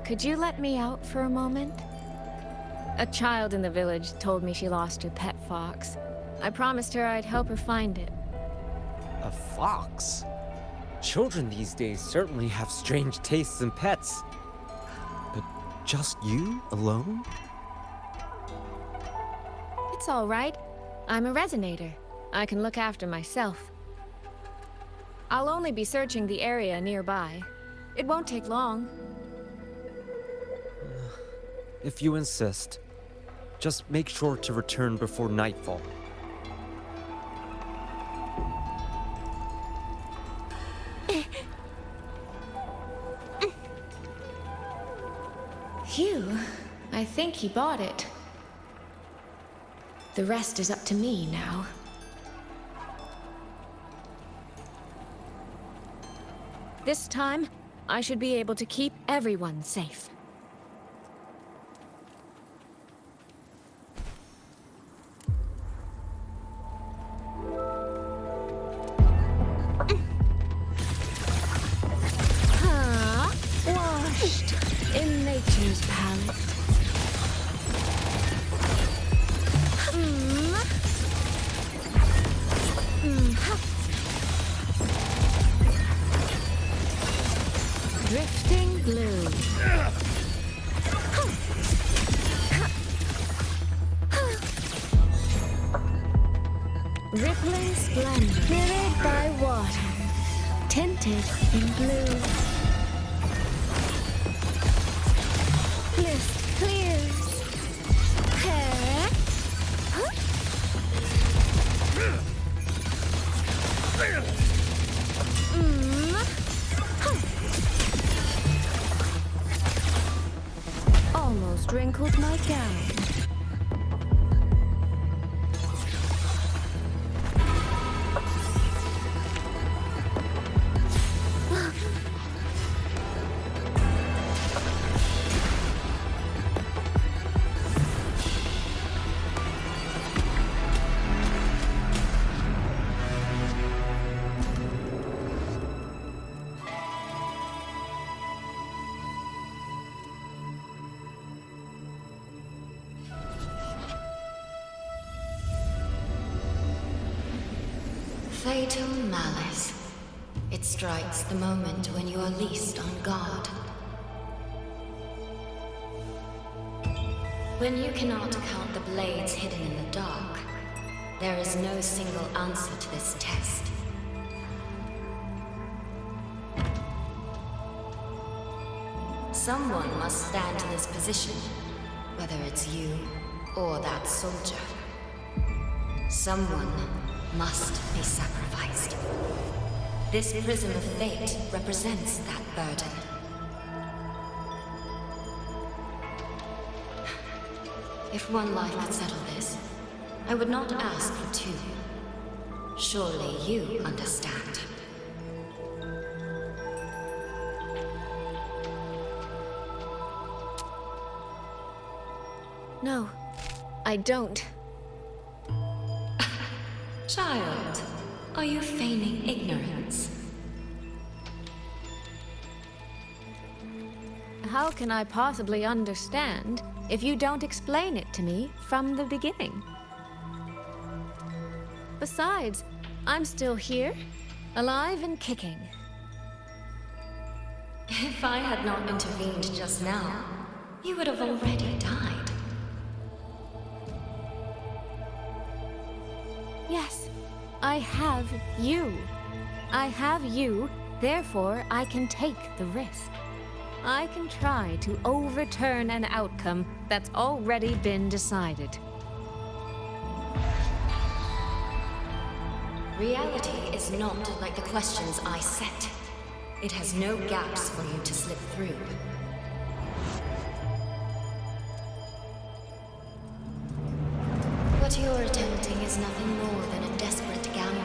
could you let me out for a moment? A child in the village told me she lost her pet fox. I promised her I'd help her find it. A fox? Children these days certainly have strange tastes in pets. But just you alone? It's all right. I'm a resonator. I can look after myself. I'll only be searching the area nearby. It won't take long. If you insist, just make sure to return before nightfall. Phew, I think he bought it. The rest is up to me now. This time, I should be able to keep everyone safe. Washed in nature's palette. Drifting blue. Rippling splendor. Mirrored by water. Tinted in blue. Mist clears. Hair. Almost wrinkled my gown. Fatal malice. It It strikes the moment when you are least on guard. When you cannot count the blades hidden in the dark, there is no single answer to this test. Someone must stand in this position, whether it's you or that soldier. Someone must be sacrificed. This prism of fate represents that burden. If one life could settle this, I would not ask for two. Surely you understand. No, I don't. Child, are you feigning ignorance? How can I possibly understand if you don't explain it to me from the beginning? Besides, I'm still here, alive and kicking. If I had not intervened just now, you would have already died. Yes, I have you. I have you, therefore I can take the risk. I can try to overturn an outcome that's already been decided. Reality is not like the questions I set. It has no gaps for you to slip through. What you're attempting is nothing more than a desperate gamble.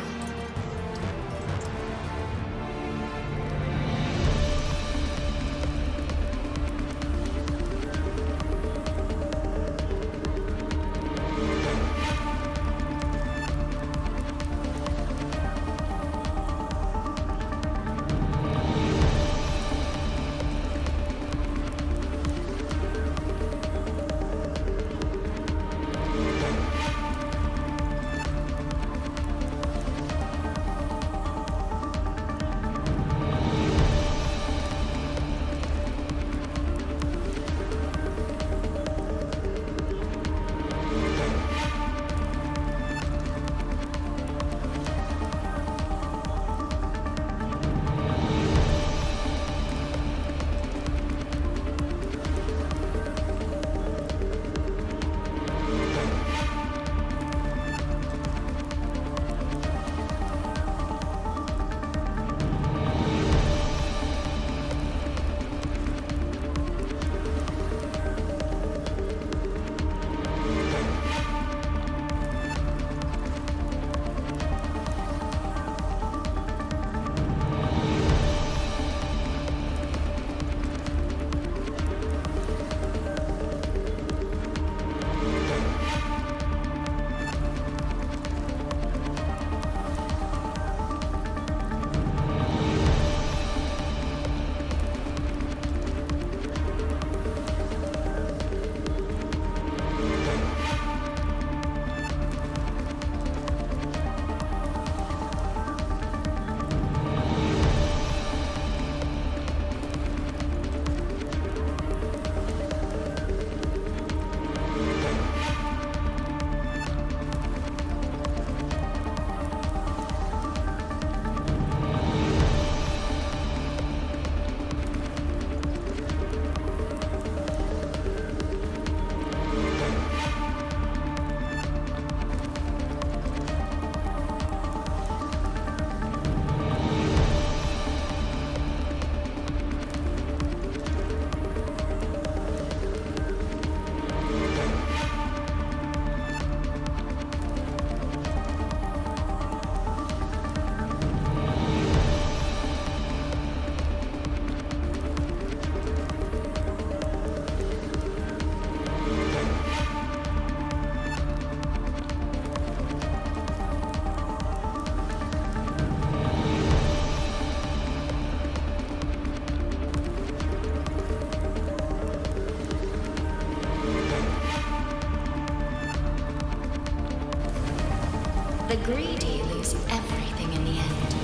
The greedy lose everything in the end.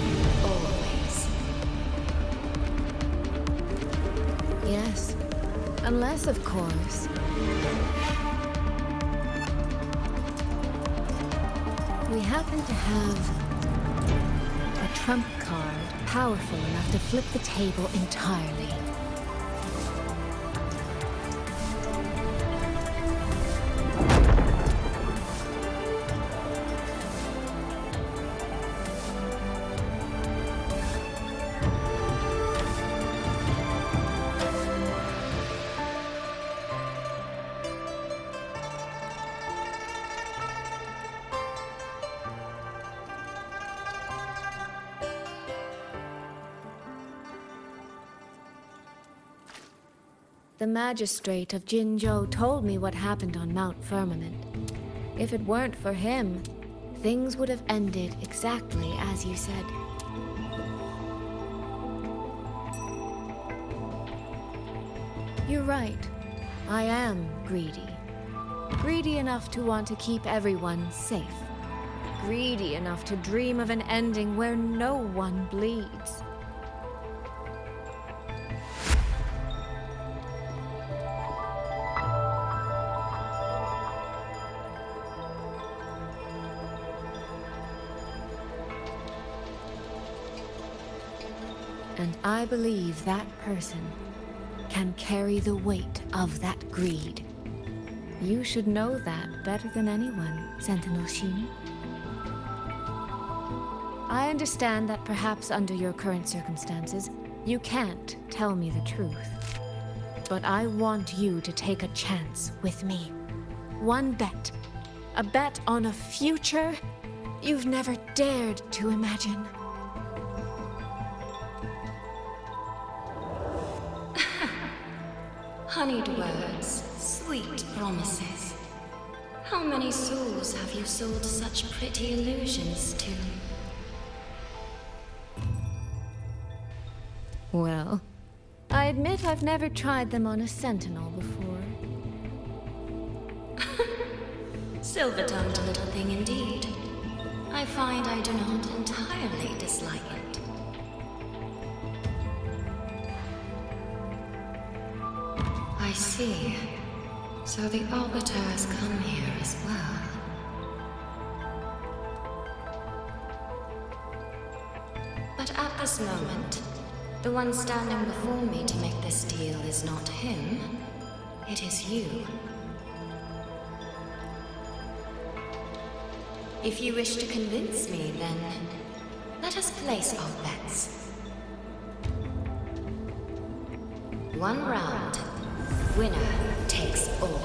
Always. Unless, of course, we happen to have a trump card powerful enough to flip the table entirely. The magistrate of Jinzhou told me what happened on Mount Firmament. If it weren't for him, things would have ended exactly as you said. You're right. I am greedy. Greedy enough to want to keep everyone safe. Greedy enough to dream of an ending where no one bleeds. And I believe that person can carry the weight of that greed. You should know that better than anyone, Sentinel Sheen. I understand that perhaps under your current circumstances, you can't tell me the truth. But I want you to take a chance with me. One bet. A bet on a future you've never dared to imagine. Honeyed words, sweet promises. How many souls have you sold such pretty illusions to? Well, I admit I've never tried them on a sentinel before. Silver-tongued little thing indeed. I find I do not entirely dislike it. I see. So the Arbiter has come here as well. But at this moment, the one standing before me to make this deal is not him. It is you. If you wish to convince me, then let us place our bets. One round. Winner takes all.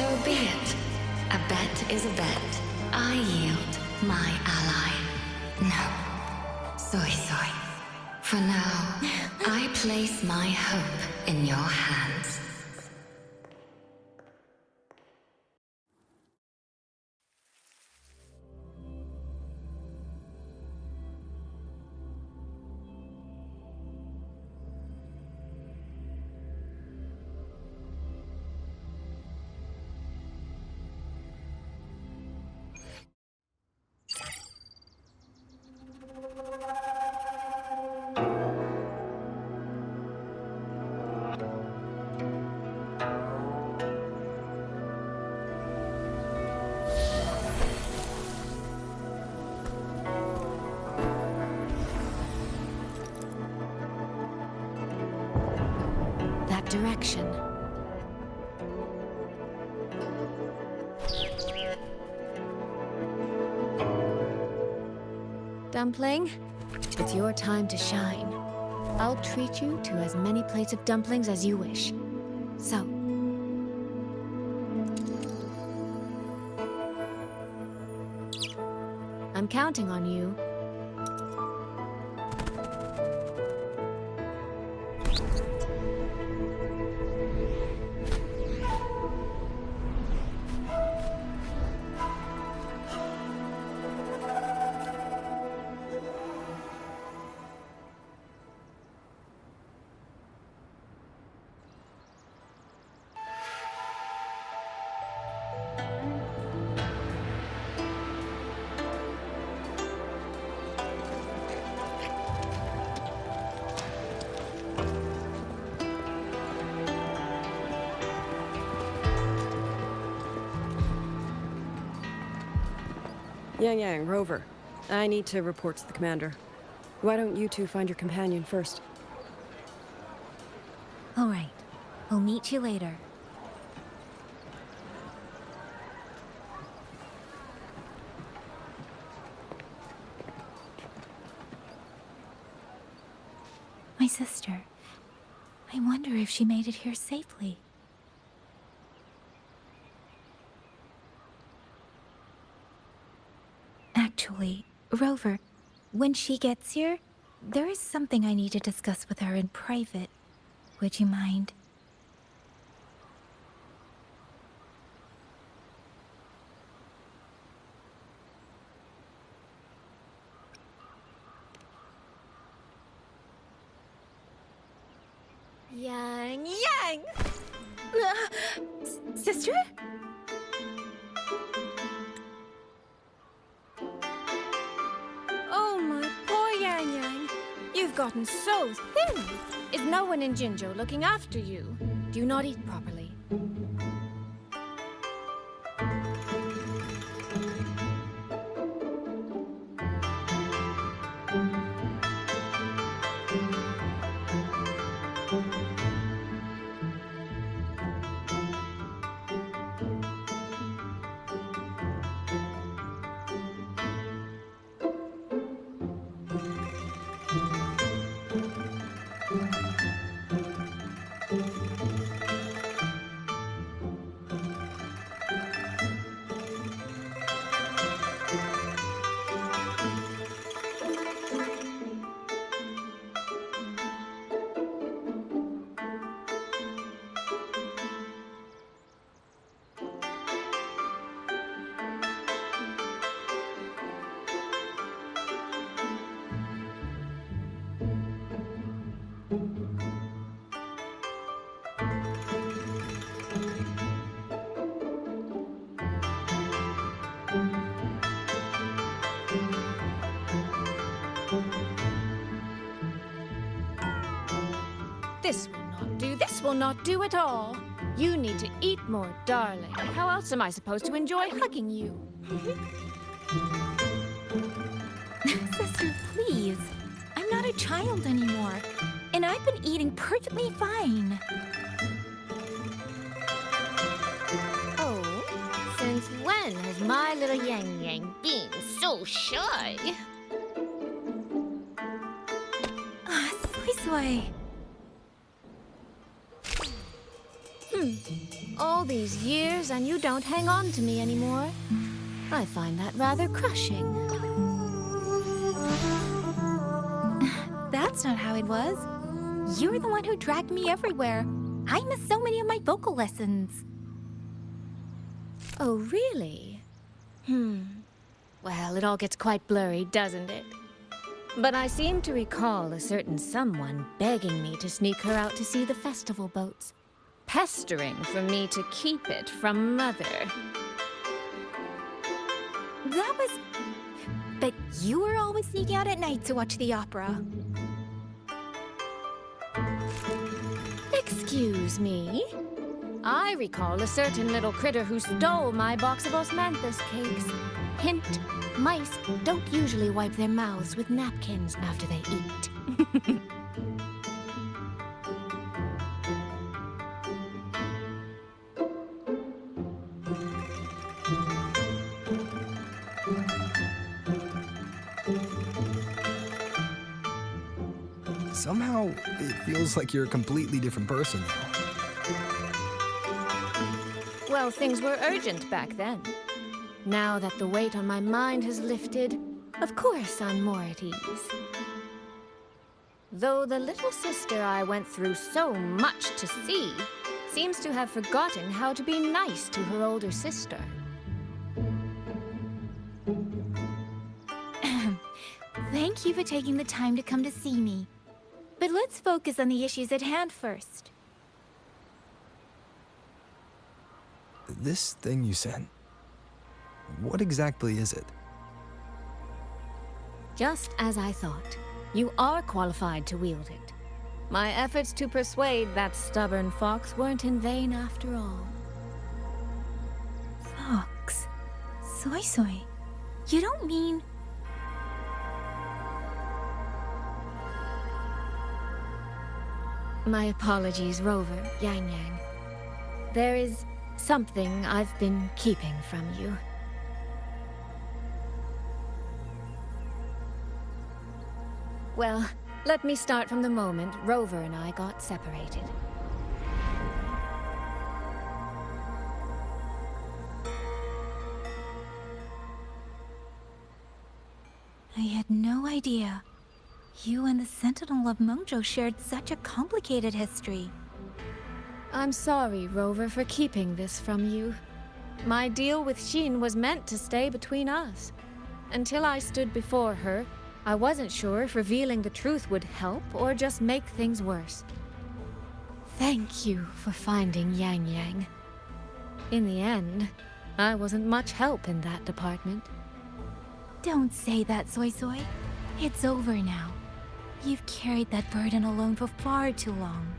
So be it. A bet is a bet. I yield my ally. No. Soy. For now, I place my hope in your hands. direction. Dumpling, it's your time to shine. I'll treat you to as many plates of dumplings as you wish. So, I'm counting on you. Yang, Rover. I need to report to the commander. Why don't you two find your companion first? All right. We'll meet you later. My sister. I wonder if she made it here safely. Actually, Rover, when she gets here, there is something I need to discuss with her in private. Would you mind? Yang! Sister? Oh, my poor Yang. You've gotten so thin. Is no one in Jinzhou looking after you? Do you not eat properly? This will not do at all. You need to eat more, darling. How else am I supposed to enjoy hugging you? Sister, please. I'm not a child anymore. And I've been eating perfectly fine. Oh, since when has my little Yang been so shy? Soy. All these years and you don't hang on to me anymore. I find that rather crushing. That's not how it was. You were the one who dragged me everywhere. I missed so many of my vocal lessons. Oh, really? Well, it all gets quite blurry, doesn't it? But I seem to recall a certain someone begging me to sneak her out to see the festival boats. Pestering for me to keep it from Mother. That was... But you were always sneaking out at night to watch the opera. Excuse me? I recall a certain little critter who stole my box of osmanthus cakes. Hint, mice don't usually wipe their mouths with napkins after they eat. Somehow, it feels like you're a completely different person now. Well, things were urgent back then. Now that the weight on my mind has lifted, of course I'm more at ease. Though the little sister I went through so much to see seems to have forgotten how to be nice to her older sister. Thank you for taking the time to come to see me. But let's focus on the issues at hand first. This thing you sent, what exactly is it? Just as I thought. You are qualified to wield it. My efforts to persuade that stubborn fox weren't in vain after all. Fox? Soy Soy? You don't mean... My apologies, Rover, Yang Yang. There is something I've been keeping from you. Well, let me start from the moment Rover and I got separated. I had no idea. You and the Sentinel of Mengzhou shared such a complicated history. I'm sorry, Rover, for keeping this from you. My deal with Xin was meant to stay between us. Until I stood before her, I wasn't sure if revealing the truth would help or just make things worse. Thank you for finding Yang Yang. In the end, I wasn't much help in that department. Don't say that, Soy Soy. It's over now. You've carried that burden alone for far too long.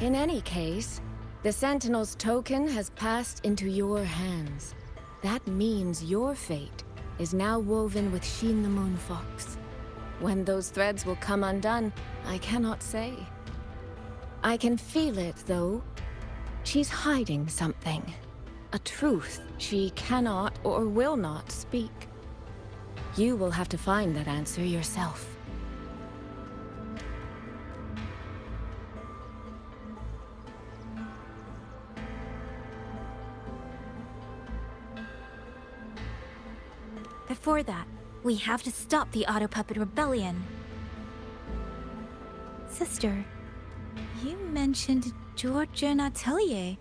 In any case, the Sentinel's token has passed into your hands. That means your fate is now woven with Xin the Moon Fox. When those threads will come undone, I cannot say. I can feel it, though. She's hiding something. A truth she cannot or will not speak. You will have to find that answer yourself. Before that, we have to stop the Auto Puppet Rebellion. Sister, you mentioned George and Atelier.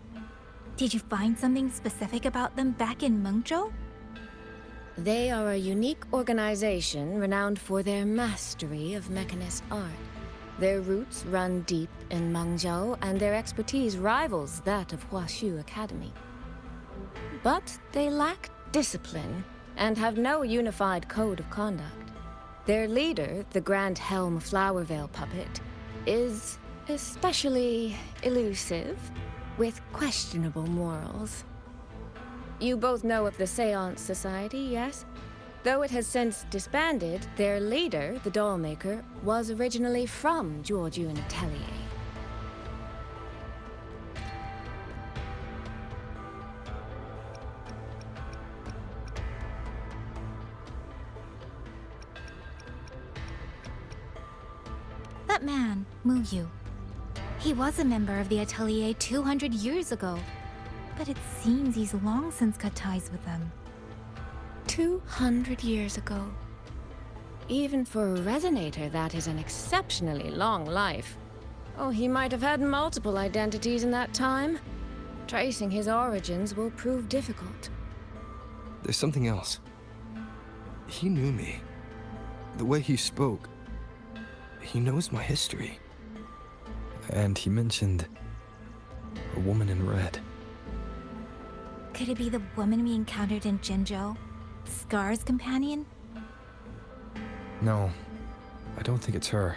Did you find something specific about them back in Mengzhou? They are a unique organization renowned for their mastery of mechanist art. Their roots run deep in Mengzhou, and their expertise rivals that of Huaxu Academy. But they lack discipline and have no unified code of conduct. Their leader, the Grand Helm Flowervale puppet, is especially elusive, with questionable morals. You both know of the Seance Society, yes? Though it has since disbanded, their leader, the Dollmaker, was originally from Jiuzhu and Atelier. That man, Mu Yu. He was a member of the Atelier 200 years ago, but it seems he's long since cut ties with them. 200 years ago. Even for a resonator, that is an exceptionally long life. Oh, he might have had multiple identities in that time. Tracing his origins will prove difficult. There's something else. He knew me. The way he spoke. He knows my history. And he mentioned a woman in red. Could it be the woman we encountered in Jinzhou? Scar's companion? No, I don't think it's her.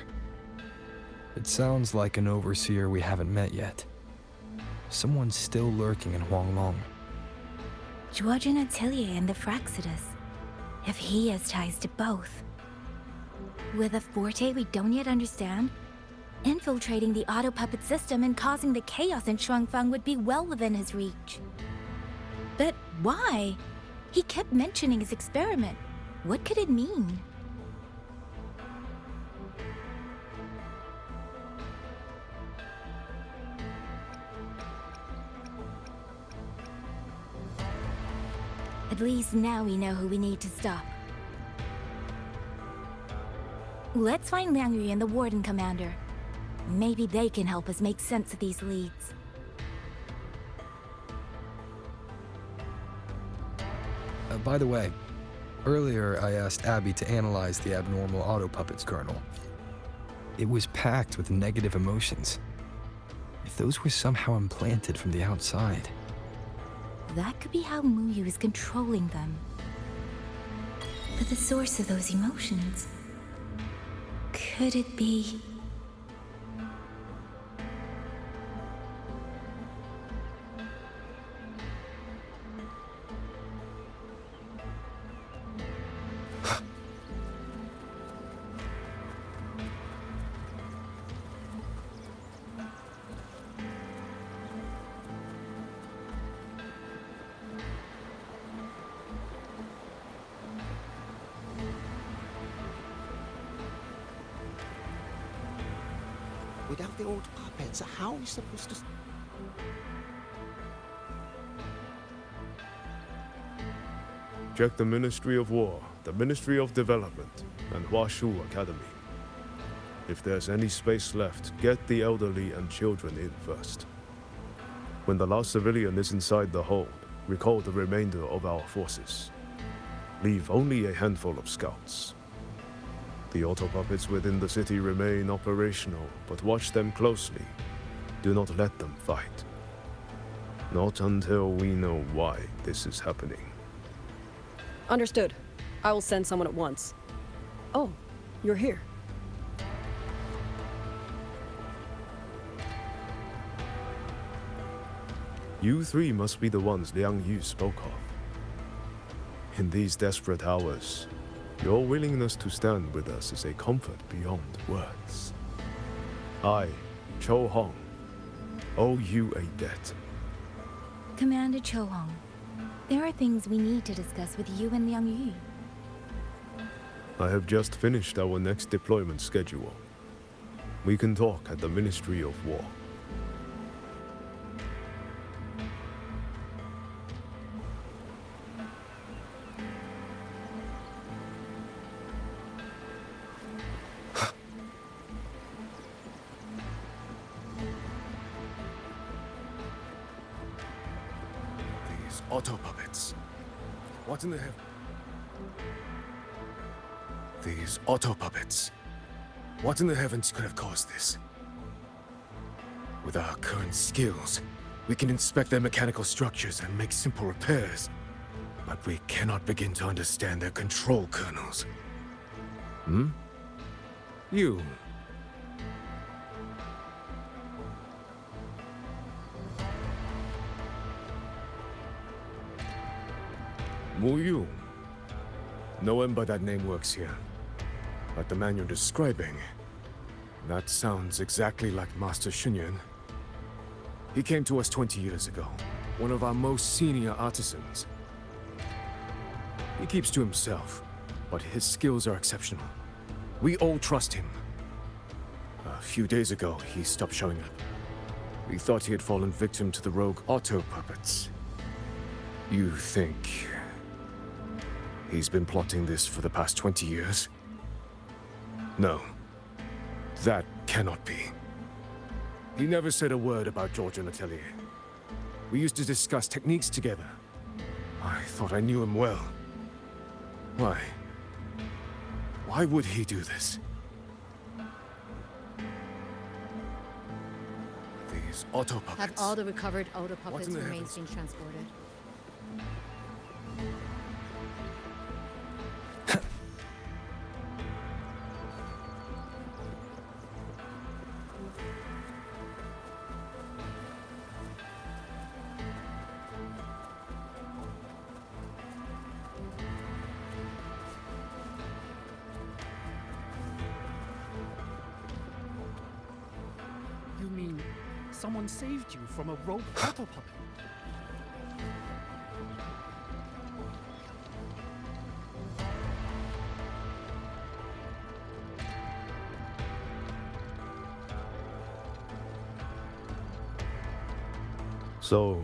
It sounds like an overseer we haven't met yet. Someone's still lurking in Huanglong. Georgian Atelier and the Fraxidus. If he has ties to both. With a forte we don't yet understand, infiltrating the auto puppet system and causing the chaos in Shuangfang would be well within his reach. But why? He kept mentioning his experiment. What could it mean? At least now we know who we need to stop. Let's find Liang Yu and the Warden Commander. Maybe they can help us make sense of these leads. By the way, earlier I asked Abby to analyze the abnormal auto-puppets kernel. It was packed with negative emotions. If those were somehow implanted from the outside... That could be how Muyu is controlling them. But the source of those emotions... Could it be... Without the old puppets, how are we supposed to... Check the Ministry of War, the Ministry of Development, and Huashu Academy. If there's any space left, get the elderly and children in first. When the last civilian is inside the hold, recall the remainder of our forces. Leave only a handful of scouts. The auto-puppets within the city remain operational, but watch them closely. Do not let them fight. Not until we know why this is happening. Understood. I will send someone at once. Oh, you're here. You three must be the ones Liang Yu spoke of. In these desperate hours, your willingness to stand with us is a comfort beyond words. I, Cho Hong, owe you a debt. Commander Cho Hong, there are things we need to discuss with you and Liang Yu. I have just finished our next deployment schedule. We can talk at the Ministry of War. Auto-puppets. What in the hell? These auto-puppets. What in the heavens could have caused this? With our current skills, we can inspect their mechanical structures and make simple repairs. But we cannot begin to understand their control kernels. Hmm? You. Muyu. No one by that name works here. But the man you're describing... that sounds exactly like Master Xunyan. He came to us 20 years ago. One of our most senior artisans. He keeps to himself, but his skills are exceptional. We all trust him. A few days ago, he stopped showing up. We thought he had fallen victim to the rogue auto-puppets. You think... he's been plotting this for the past 20 years? No. That cannot be. He never said a word about George and Atelier. We used to discuss techniques together. I thought I knew him well. Why? Why would he do this? These auto-puppets... Have all the recovered What auto-puppets in the remains heavens? being transported. You mean someone saved you from a rogue auto-puppet? So,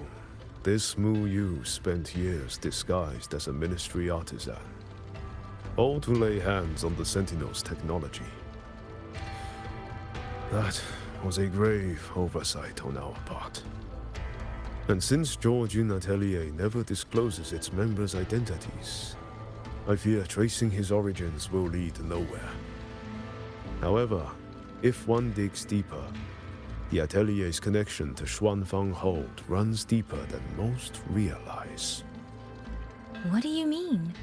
this Mu Yu spent years disguised as a ministry artisan, all to lay hands on the Sentinel's technology. That was a grave oversight on our part. And since Georgian Atelier never discloses its members' identities, I fear tracing his origins will lead nowhere. However, if one digs deeper, the Atelier's connection to Xuanfang Hold runs deeper than most realize. What do you mean?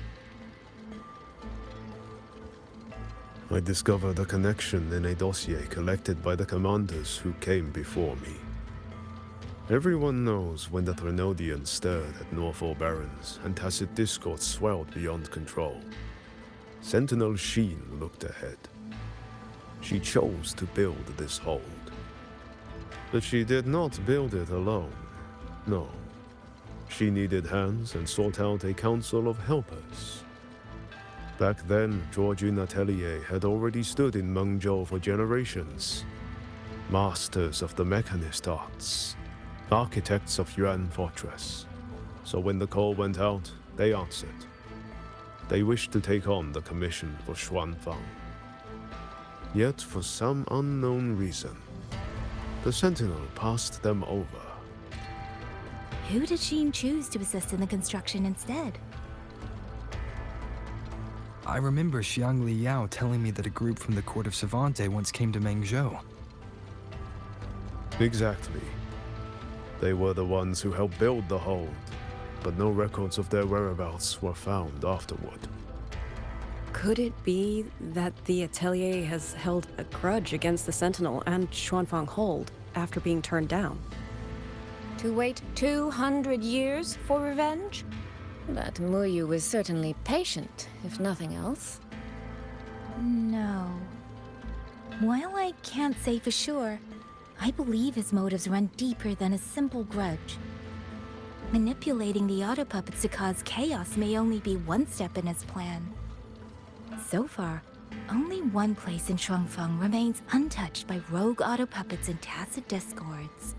I discovered a connection in a dossier collected by the commanders who came before me. Everyone knows when the Trinodians stirred at Norfolk Barrens and tacit discord swelled beyond control. Sentinel Sheen looked ahead. She chose to build this hold. But she did not build it alone. No. She needed hands and sought out a council of helpers. Back then, Georgian Atelier had already stood in Mengzhou for generations. Masters of the mechanist arts. Architects of Yuan Fortress. So when the call went out, they answered. They wished to take on the commission for Xuanfang. Yet, for some unknown reason, the Sentinel passed them over. Who did Sheen choose to assist in the construction instead? I remember Xiang Liao telling me that a group from the court of Savante once came to Mengzhou. Exactly. They were the ones who helped build the hold, but no records of their whereabouts were found afterward. Could it be that the Atelier has held a grudge against the Sentinel and Xuanfang Hold after being turned down? To wait 200 years for revenge? That Mu Yu was certainly patient, if nothing else. No. While I can't say for sure, I believe his motives run deeper than a simple grudge. Manipulating the auto puppets to cause chaos may only be one step in his plan. So far, only one place in Shuangfeng remains untouched by rogue auto puppets and tacit discords.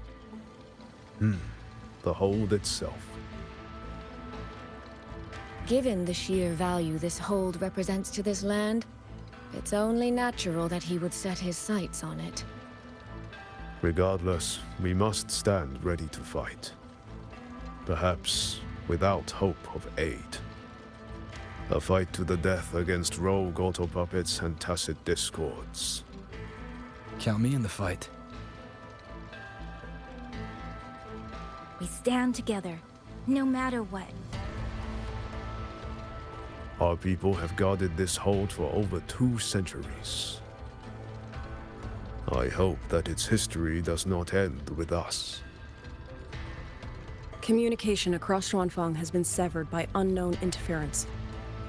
The hold itself. Given the sheer value this hold represents to this land, it's only natural that he would set his sights on it. Regardless, we must stand ready to fight. Perhaps without hope of aid. A fight to the death against rogue auto puppets and tacit discords. Count me in the fight. We stand together, no matter what. Our people have guarded this hold for over 2 centuries. I hope that its history does not end with us. Communication across Xuanfang has been severed by unknown interference.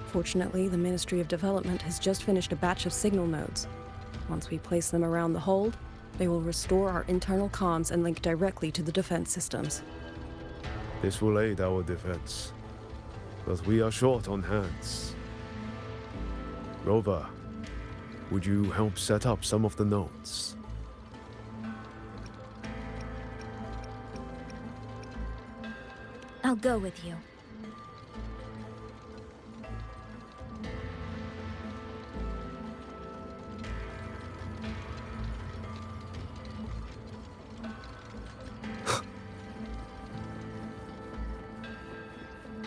Fortunately, the Ministry of Development has just finished a batch of signal nodes. Once we place them around the hold, they will restore our internal comms and link directly to the defense systems. This will aid our defense. But we are short on hands. Rover, would you help set up some of the nodes? I'll go with you.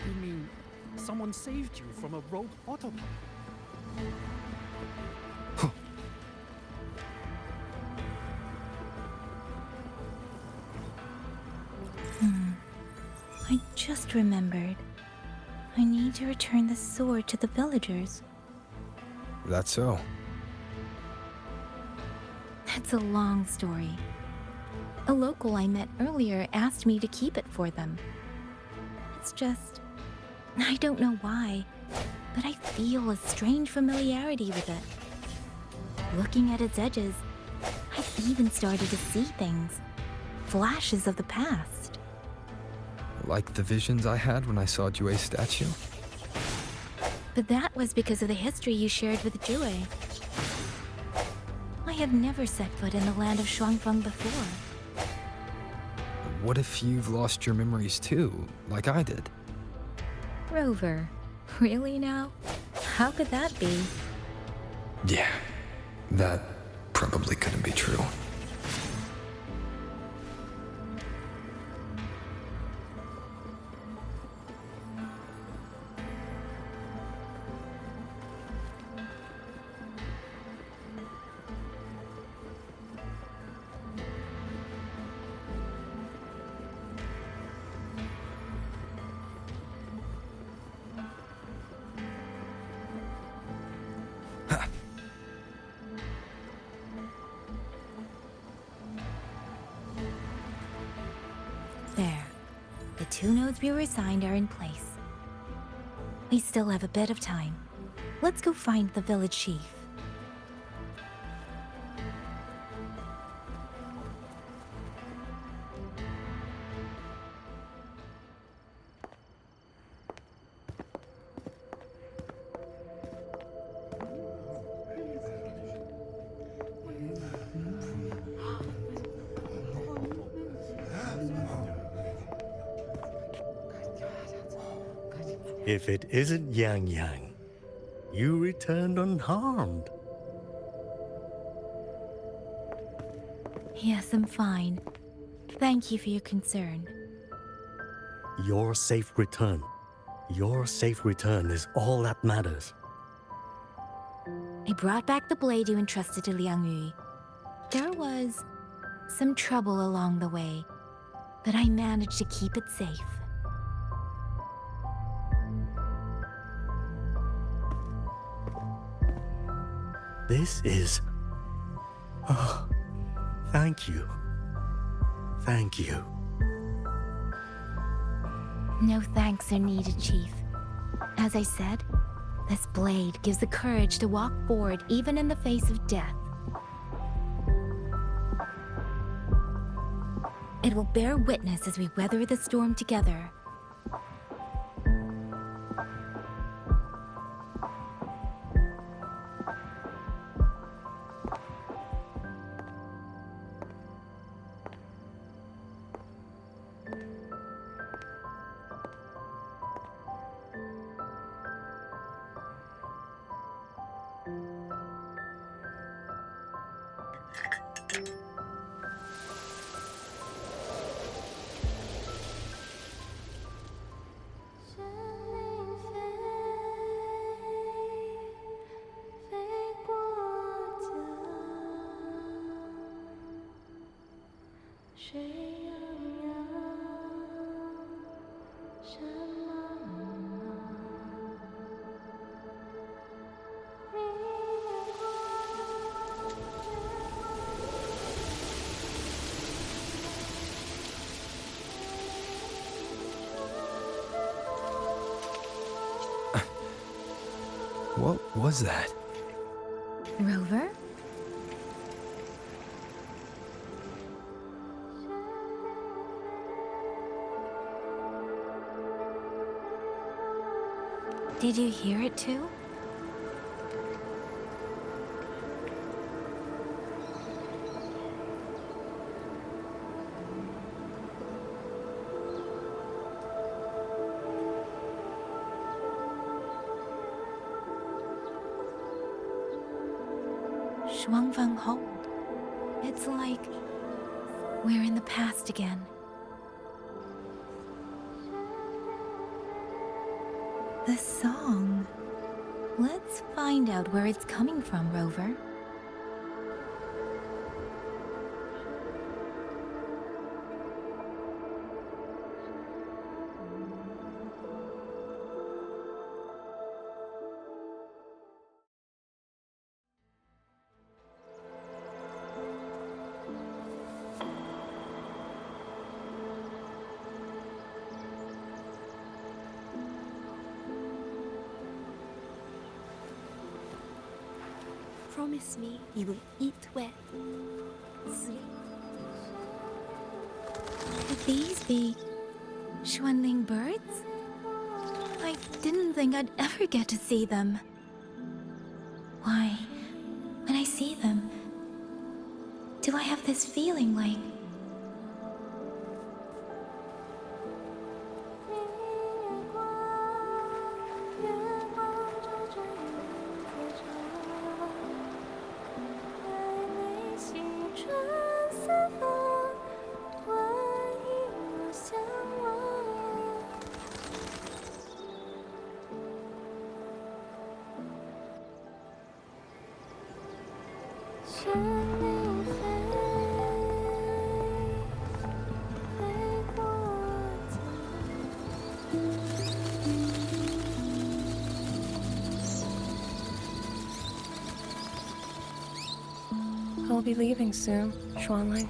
You mean someone saved you from a rogue autopilot? I just remembered. I need to return the sword to the villagers. That's so. That's a long story. A local I met earlier asked me to keep it for them. It's just... I don't know why, but I feel a strange familiarity with it. Looking at its edges, I've even started to see things. Flashes of the past. Like the visions I had when I saw Jue's statue? But that was because of the history you shared with Jue. I have never set foot in the land of Shuangfeng before. what if you've lost your memories too, like I did? Rover, really now? How could that be? Yeah, that probably couldn't be true. There. The 2 nodes we were assigned are in place. We still have a bit of time. Let's go find the village chief. If it isn't Yang Yang, you returned unharmed. Yes, I'm fine. Thank you for your concern. Your safe return. Your safe return is all that matters. I brought back the blade you entrusted to Liang Yu. There was some trouble along the way, but I managed to keep it safe. This is... Oh, thank you. Thank you. No thanks are needed, Chief. As I said, this blade gives the courage to walk forward even in the face of death. It will bear witness as we weather the storm together. What was that? Rover? Did you hear it too? Shuangfeng Hold. It's like we're in the past again. The song. Let's find out where it's coming from, Rover. Promise me you will eat well. Sleep. Could these be Xuanling birds? I didn't think I'd ever get to see them. Why, when I see them, do I have this feeling like I'll be leaving soon, Xuanling.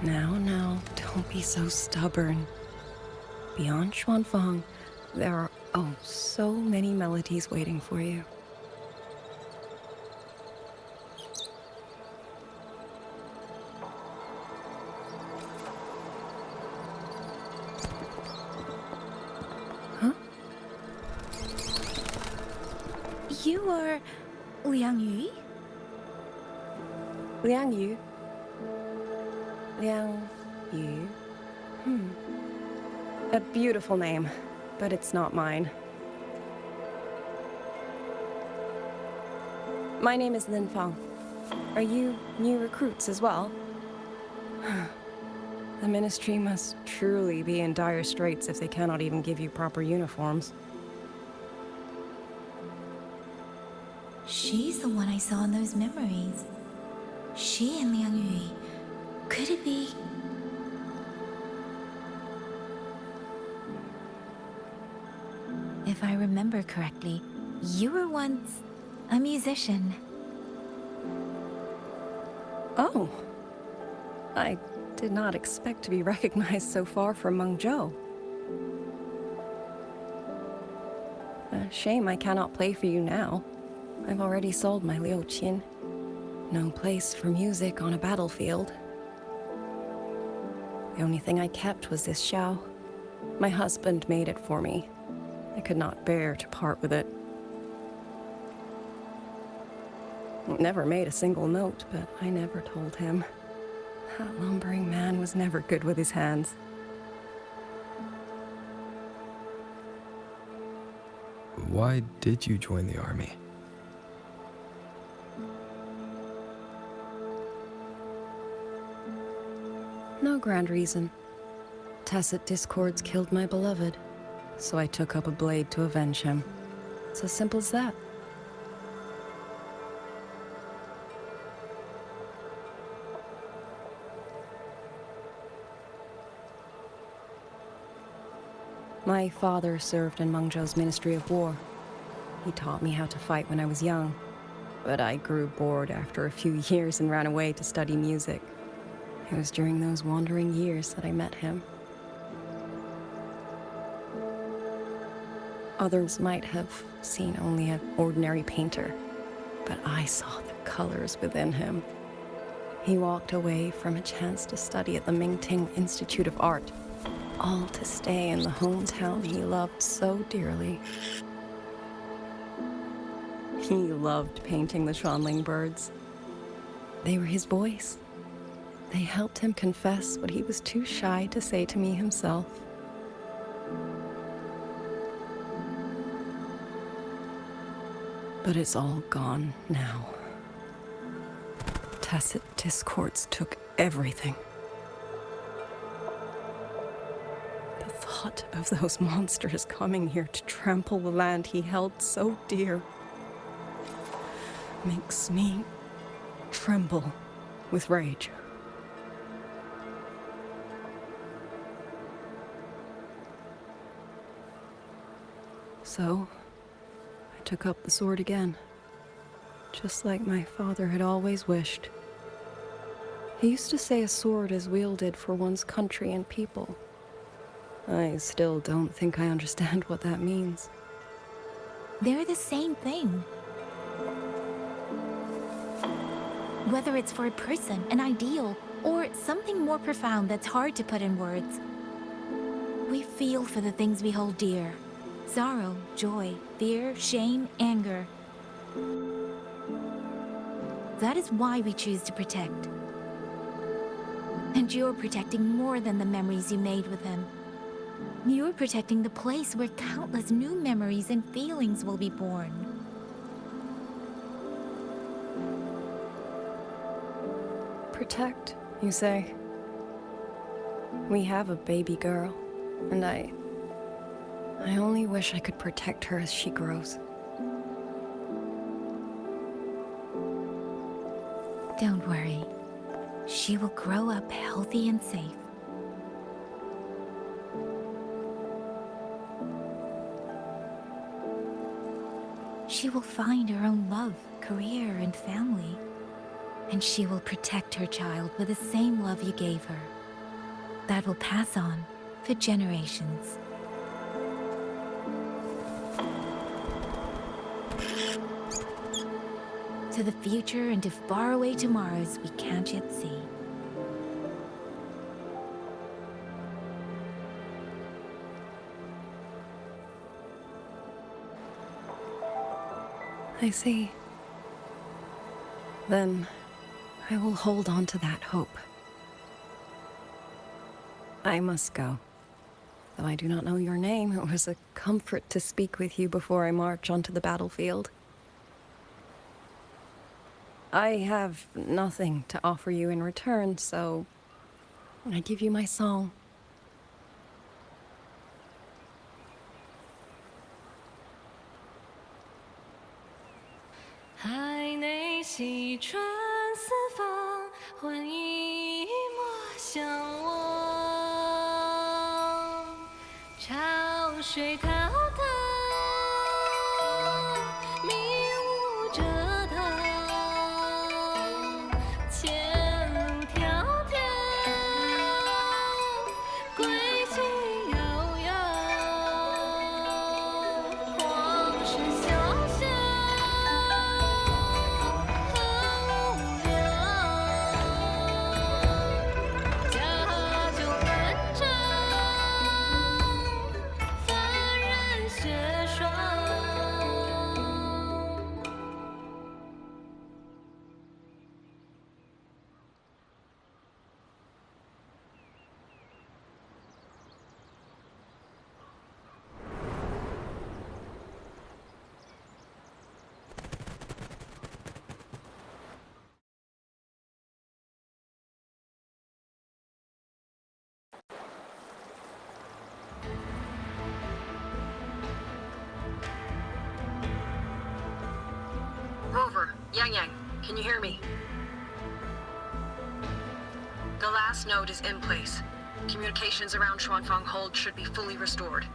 Now, don't be so stubborn. Beyond Xuanfang, there are, so many melodies waiting for you. You are Liang Yu? Liang Yu? Liang Yu? A beautiful name, but it's not mine. My name is Lin Fang. Are you new recruits as well? The Ministry must truly be in dire straits if they cannot even give you proper uniforms. She's the one I saw in those memories. She and Liang Yu. Could it be? If I remember correctly, you were once a musician. Oh. I did not expect to be recognized so far from Mengzhou. A shame I cannot play for you now. I've already sold my liuqin. No place for music on a battlefield. The only thing I kept was this xiao. My husband made it for me. I could not bear to part with it. It never made a single note, but I never told him. That lumbering man was never good with his hands. Why did you join the army? No grand reason. Tacit discords killed my beloved, so I took up a blade to avenge him. It's as simple as that. My father served in Mengzhou's Ministry of War. He taught me how to fight when I was young, but I grew bored after a few years and ran away to study music. It was during those wandering years that I met him. Others might have seen only an ordinary painter, but I saw the colors within him. He walked away from a chance to study at the Mingting Institute of Art, all to stay in the hometown he loved so dearly. He loved painting the Xuanling birds. They were his voice. They helped him confess what he was too shy to say to me himself. But it's all gone now. Tacit discords took everything. The thought of those monsters coming here to trample the land he held so dear makes me tremble with rage. So, I took up the sword again, just like my father had always wished. He used to say a sword is wielded for one's country and people. I still don't think I understand what that means. They're the same thing. Whether it's for a person, an ideal, or something more profound that's hard to put in words. We feel for the things we hold dear. Sorrow, joy, fear, shame, anger. That is why we choose to protect. And you're protecting more than the memories you made with him. You're protecting the place where countless new memories and feelings will be born. Protect, you say? We have a baby girl, and I only wish I could protect her as she grows. Don't worry. She will grow up healthy and safe. She will find her own love, career, and family. And she will protect her child with the same love you gave her. That will pass on for generations. To the future and to faraway tomorrows we can't yet see. I see. Then I will hold on to that hope. I must go. Though I do not know your name, it was a comfort to speak with you before I march onto the battlefield. I have nothing to offer you in return, so I give you my song. Rover, Yang, can you hear me? The last node is in place. Communications around Xuanfang Hold should be fully restored.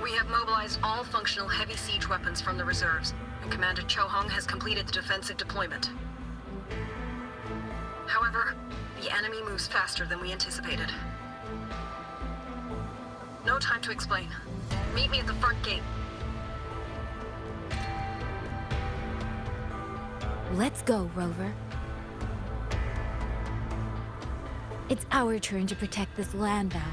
We have mobilized all functional heavy siege weapons from the reserves, and Commander Cho Hong has completed the defensive deployment. However, the enemy moves faster than we anticipated. No time to explain. Meet me at the front gate. Let's go, Rover. It's our turn to protect this land now.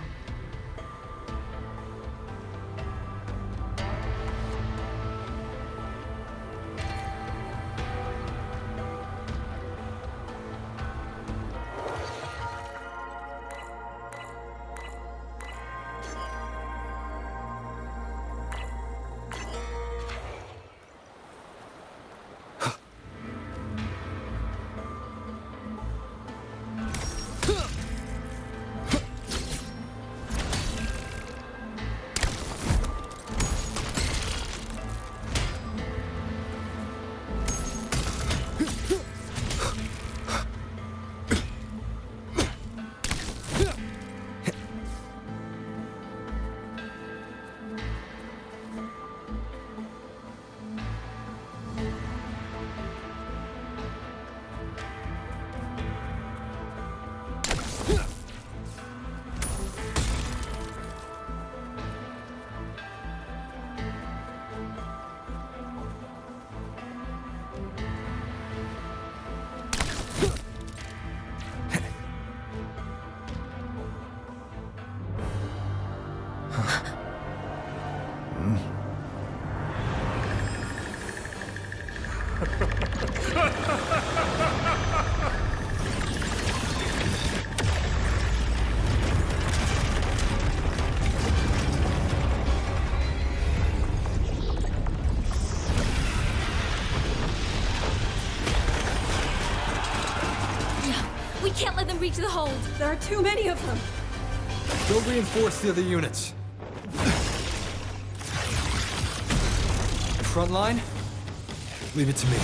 We can't let them reach the hold. There are too many of them. Go reinforce the other units. Front line? Leave it to me.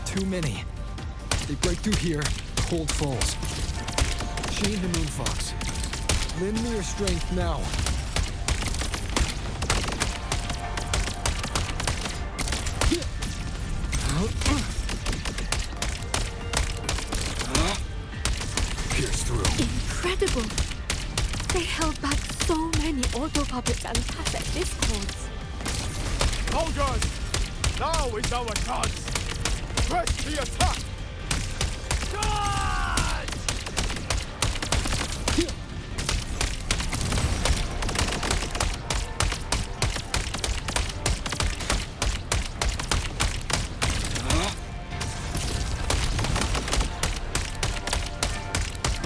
Too many. They break through here, Cold falls. Chain the Moonfox. Lend me your strength now. Pierce through. Incredible! They held back so many auto-puppets and tacit discords. Soldiers! Now is our chance! Press the attack! Charge!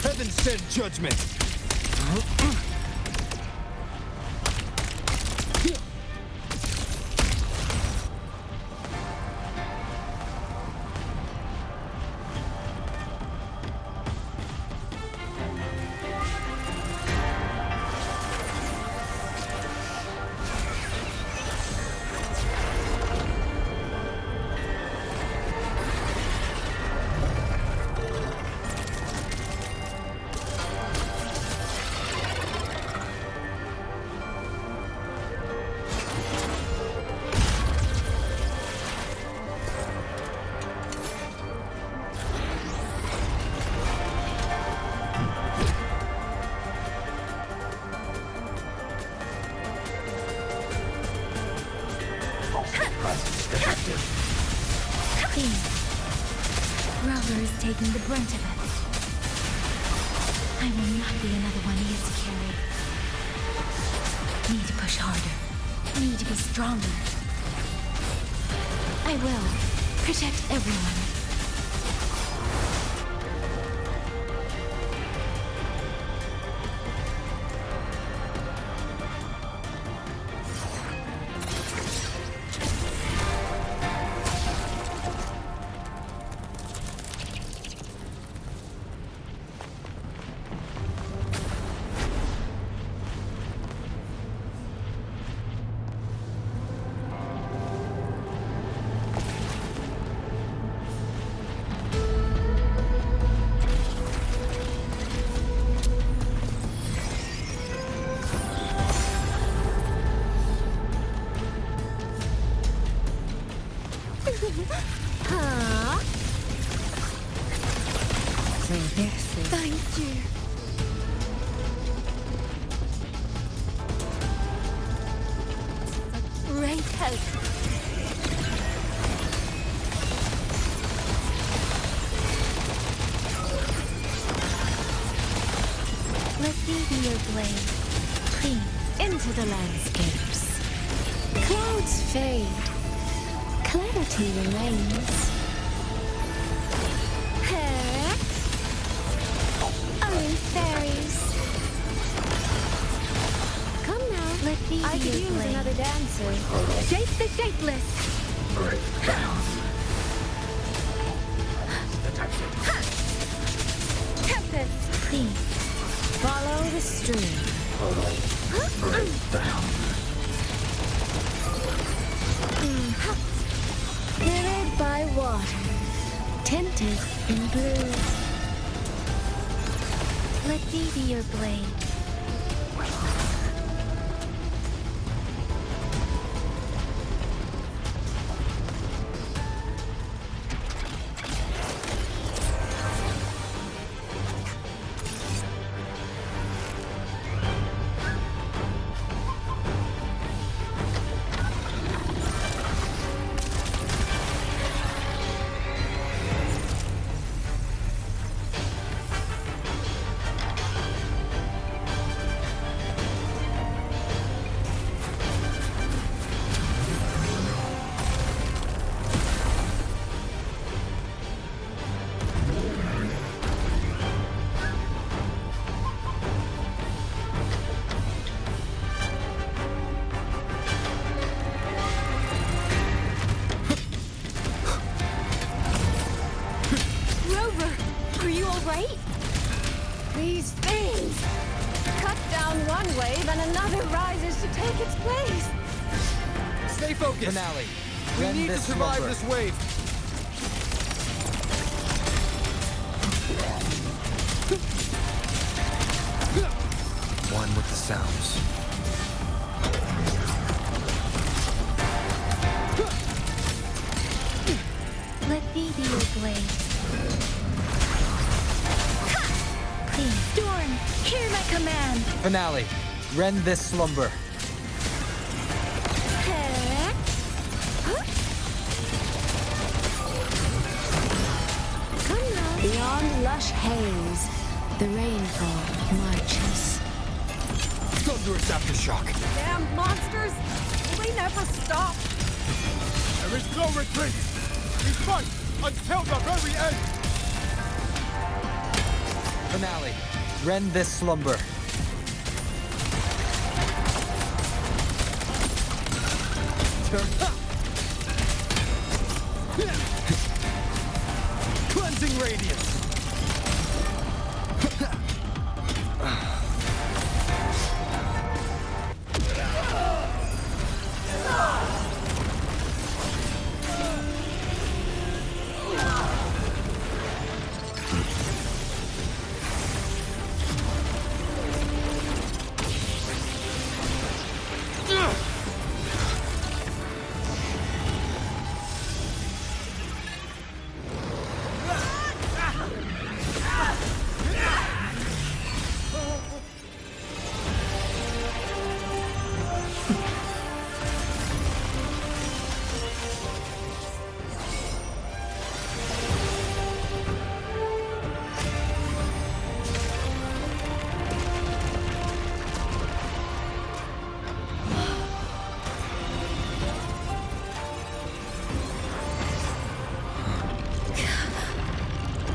Heaven sent judgment! Rover is taking the brunt of it. I will not be another one he has to carry. Need to push harder. Need to be stronger. I will protect everyone. Huh? So this is... Thank you. Great help. Let me be your blade. Clean Into the landscapes. Clouds fade. Clarity remains. Only fairies. Come now. Let me I be could your use blade. another dancer. Shape the shapeless. Break down. Tempest. Clean. Follow the stream. Break down. Mirrored by water. Tinted in blue. Let me be your blade. These things! Cut down one wave and another rises to take its place! Stay focused! Finale. We Rend need to this survive slumber. this wave! One with the sounds. Let me be your blade. Please, Storm, hear my command. Finale. Rend this slumber. Beyond lush haze, the rainfall marches. Thunderous aftershock. Damn monsters! Will they never stop? There is no retreat! We fight until the very end! Finale. Rend this slumber. Cleansing radiance!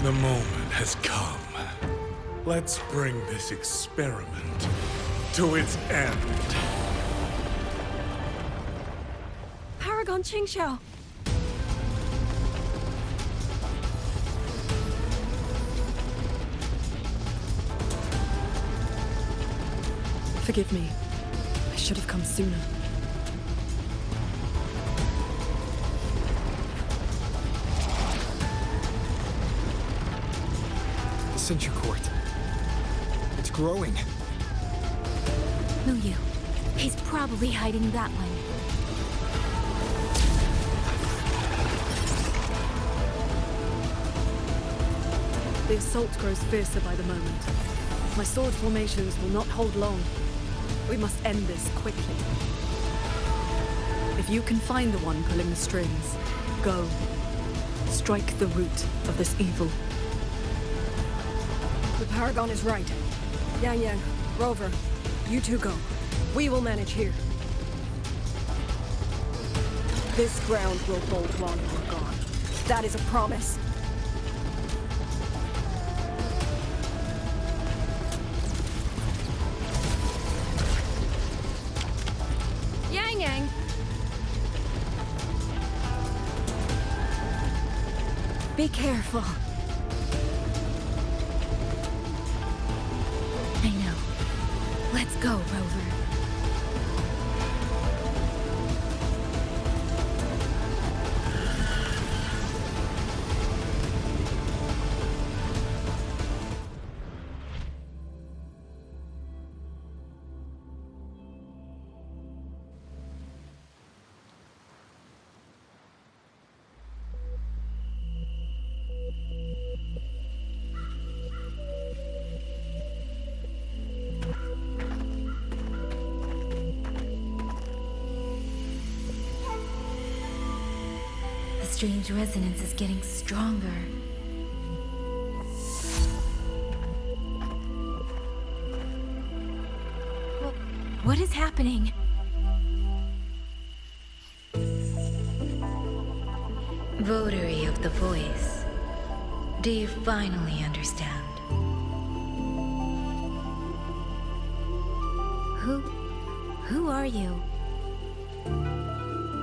The moment has come. Let's bring this experiment to its end. Paragon Qingxiao! Forgive me. I should have come sooner. The Censure Court. It's growing. Muyu, he's probably hiding that one. The assault grows fiercer by the moment. My sword formations will not hold long. We must end this quickly. If you can find the one pulling the strings, go. Strike the root of this evil. The Paragon is right. Yang, Rover, you two go. We will manage here. This ground will hold while you're gone. That is a promise. Yang! Be careful. I know. Let's go, Rover. The strange resonance is getting stronger. What is happening? Votary of the voice, do you finally understand? Who are you?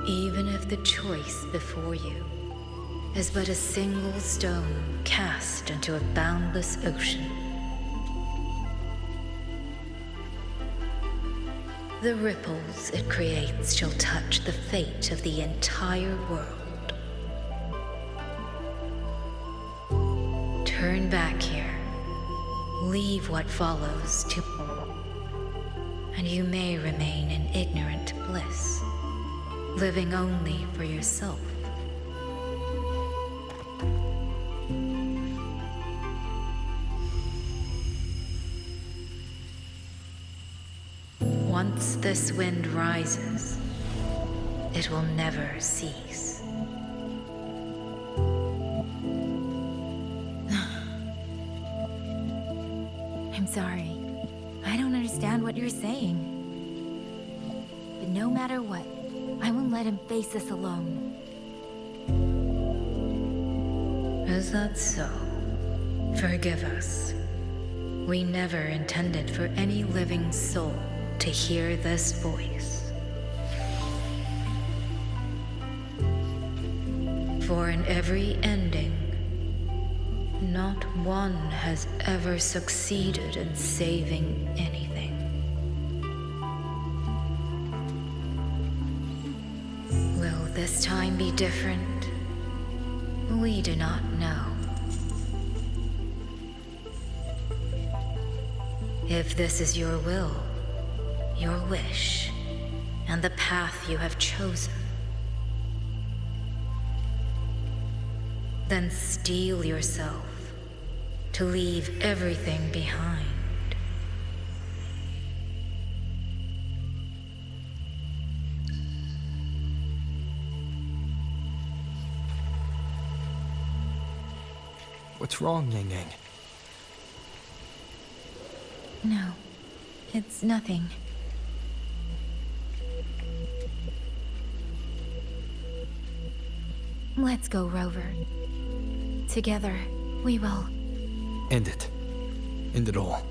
Even if the choice before you is but a single stone cast into a boundless ocean. The ripples it creates shall touch the fate of the entire world. Turn back here. Leave what follows to... and you may remain in ignorant bliss, living only for yourself. Once this wind rises, it will never cease. I'm sorry. I don't understand what you're saying. But no matter what, I won't let him face this alone. Is that so? Forgive us. We never intended for any living soul to hear this voice. For in every ending, not one has ever succeeded in saving anything. Will this time be different? We do not know. If this is your will, your wish, and the path you have chosen, then steel yourself to leave everything behind. What's wrong, Yang Yang? No, it's nothing. Let's go, Rover. Together, we will... End it. End it all.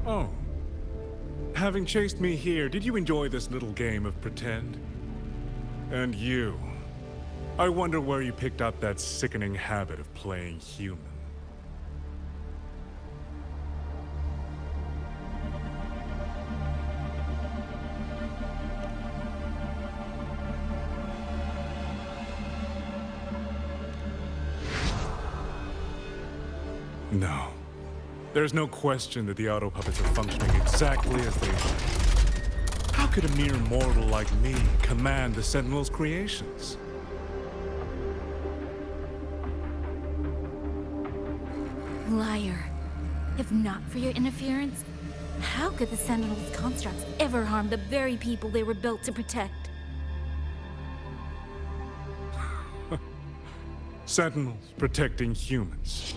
Oh. Having chased me here, did you enjoy this little game of pretend? And you. I wonder where you picked up that sickening habit of playing human. No. There's no question that the auto puppets are functioning exactly as they should. How could a mere mortal like me command the Sentinel's creations? Liar. If not for your interference, how could the Sentinel's constructs ever harm the very people they were built to protect? Sentinels protecting humans.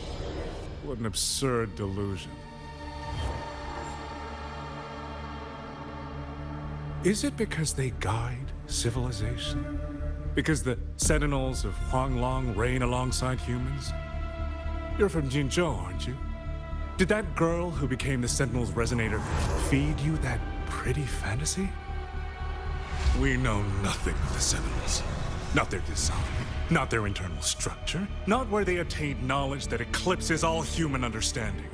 What an absurd delusion. Is it because they guide civilization? Because the Sentinels of Huanglong reign alongside humans? You're from Jinzhou, aren't you? Did that girl who became the Sentinel's resonator feed you that pretty fantasy? We know nothing of the Sentinels. Not their design, not their internal structure, not where they attained knowledge that eclipses all human understanding.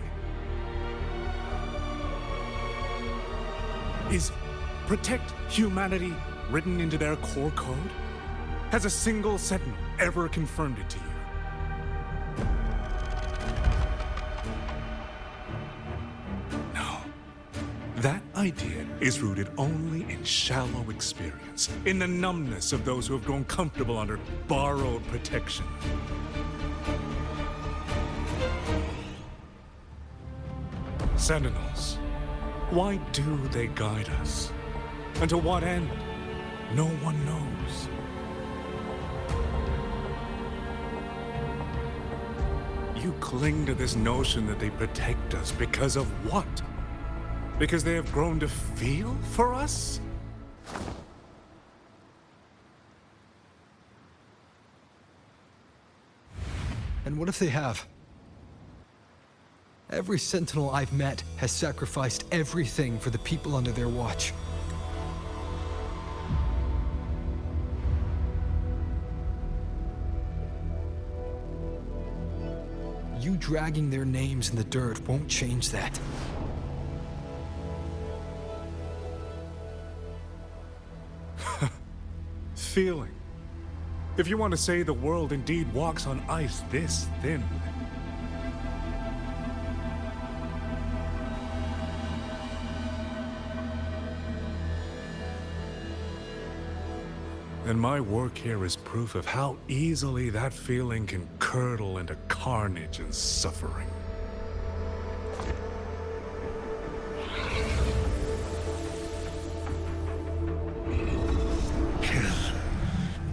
Is protect humanity written into their core code? Has a single Sentinel ever confirmed it to you? That idea is rooted only in shallow experience, in the numbness of those who have grown comfortable under borrowed protection. Sentinels, why do they guide us? And to what end? No one knows. You cling to this notion that they protect us because of what? Because they have grown to feel for us? And what if they have? Every Sentinel I've met has sacrificed everything for the people under their watch. You dragging their names in the dirt won't change that. Feeling. If you want to say the world indeed walks on ice this thin. And my work here is proof of how easily that feeling can curdle into carnage and suffering.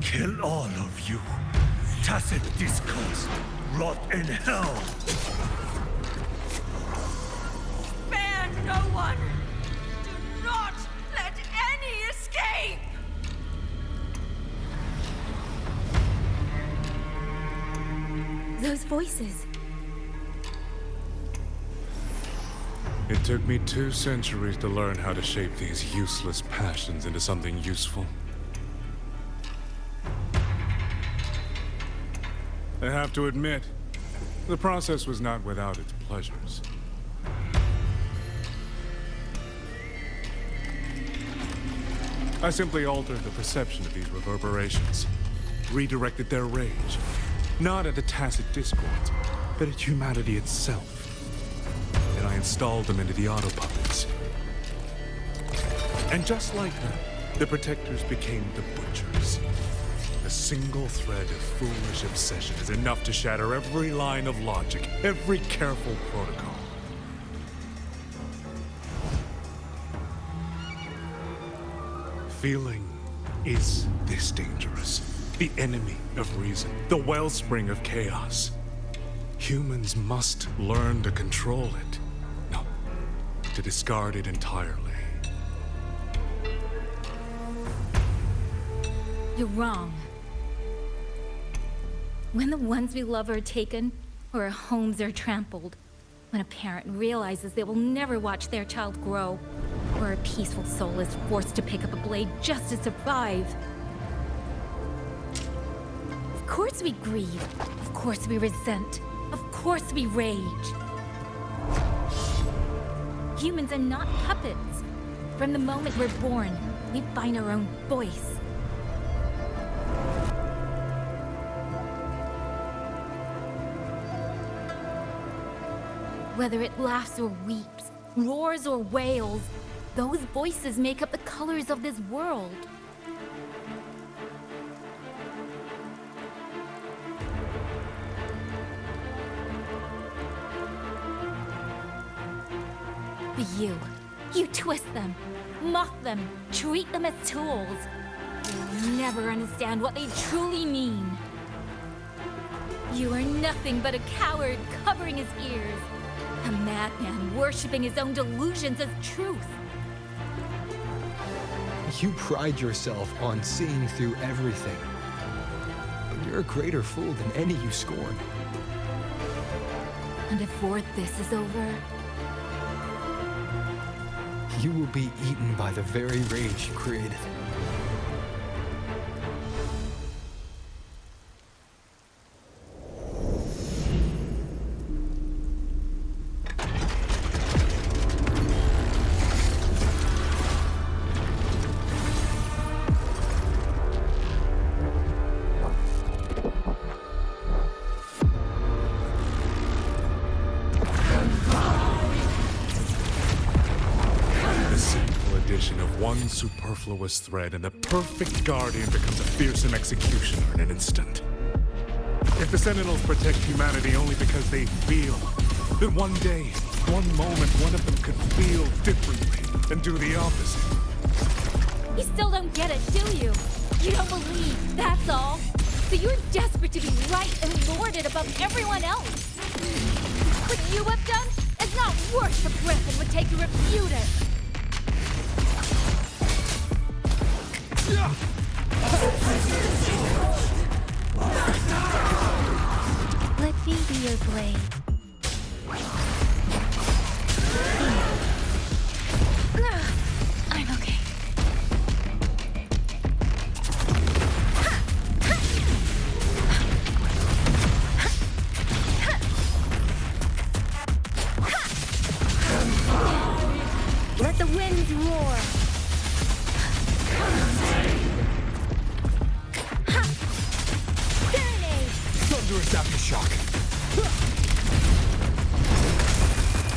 Kill all of you. Tacit discourse. Rot in hell. Spare no one! Do not let any escape! Those voices. It took me 2 centuries to learn how to shape these useless passions into something useful. I have to admit, the process was not without its pleasures. I simply altered the perception of these reverberations, redirected their rage, not at the tacit discords, but at humanity itself. And I installed them into the autopuppets. And just like that, the protectors became the butchers. A single thread of foolish obsession is enough to shatter every line of logic, every careful protocol. Feeling is this dangerous. The enemy of reason, the wellspring of chaos. Humans must learn to control it. No, to discard it entirely. You're wrong. When the ones we love are taken, or our homes are trampled, when a parent realizes they will never watch their child grow, or a peaceful soul is forced to pick up a blade just to survive. Of course we grieve, of course we resent, of course we rage. Humans are not puppets. From the moment we're born, we find our own voice. Whether it laughs or weeps, roars or wails, those voices make up the colors of this world. But you twist them, mock them, treat them as tools. You'll never understand what they truly mean. You are nothing but a coward covering his ears. A madman worshipping his own delusions as truth. You pride yourself on seeing through everything. But you're a greater fool than any you scorn. And before this is over, you will be eaten by the very rage you created. One superfluous thread, and the perfect guardian becomes a fearsome executioner in an instant. If the Sentinels protect humanity only because they feel, then one day, one moment, one of them could feel differently and do the opposite. You still don't get it, do you? You don't believe, that's all. So you're desperate to be right and lorded above everyone else. What you have done is not worth the breath it would take to refute it. Let me be your blade. I'm okay. Let the winds roar. Thunderous aftershock.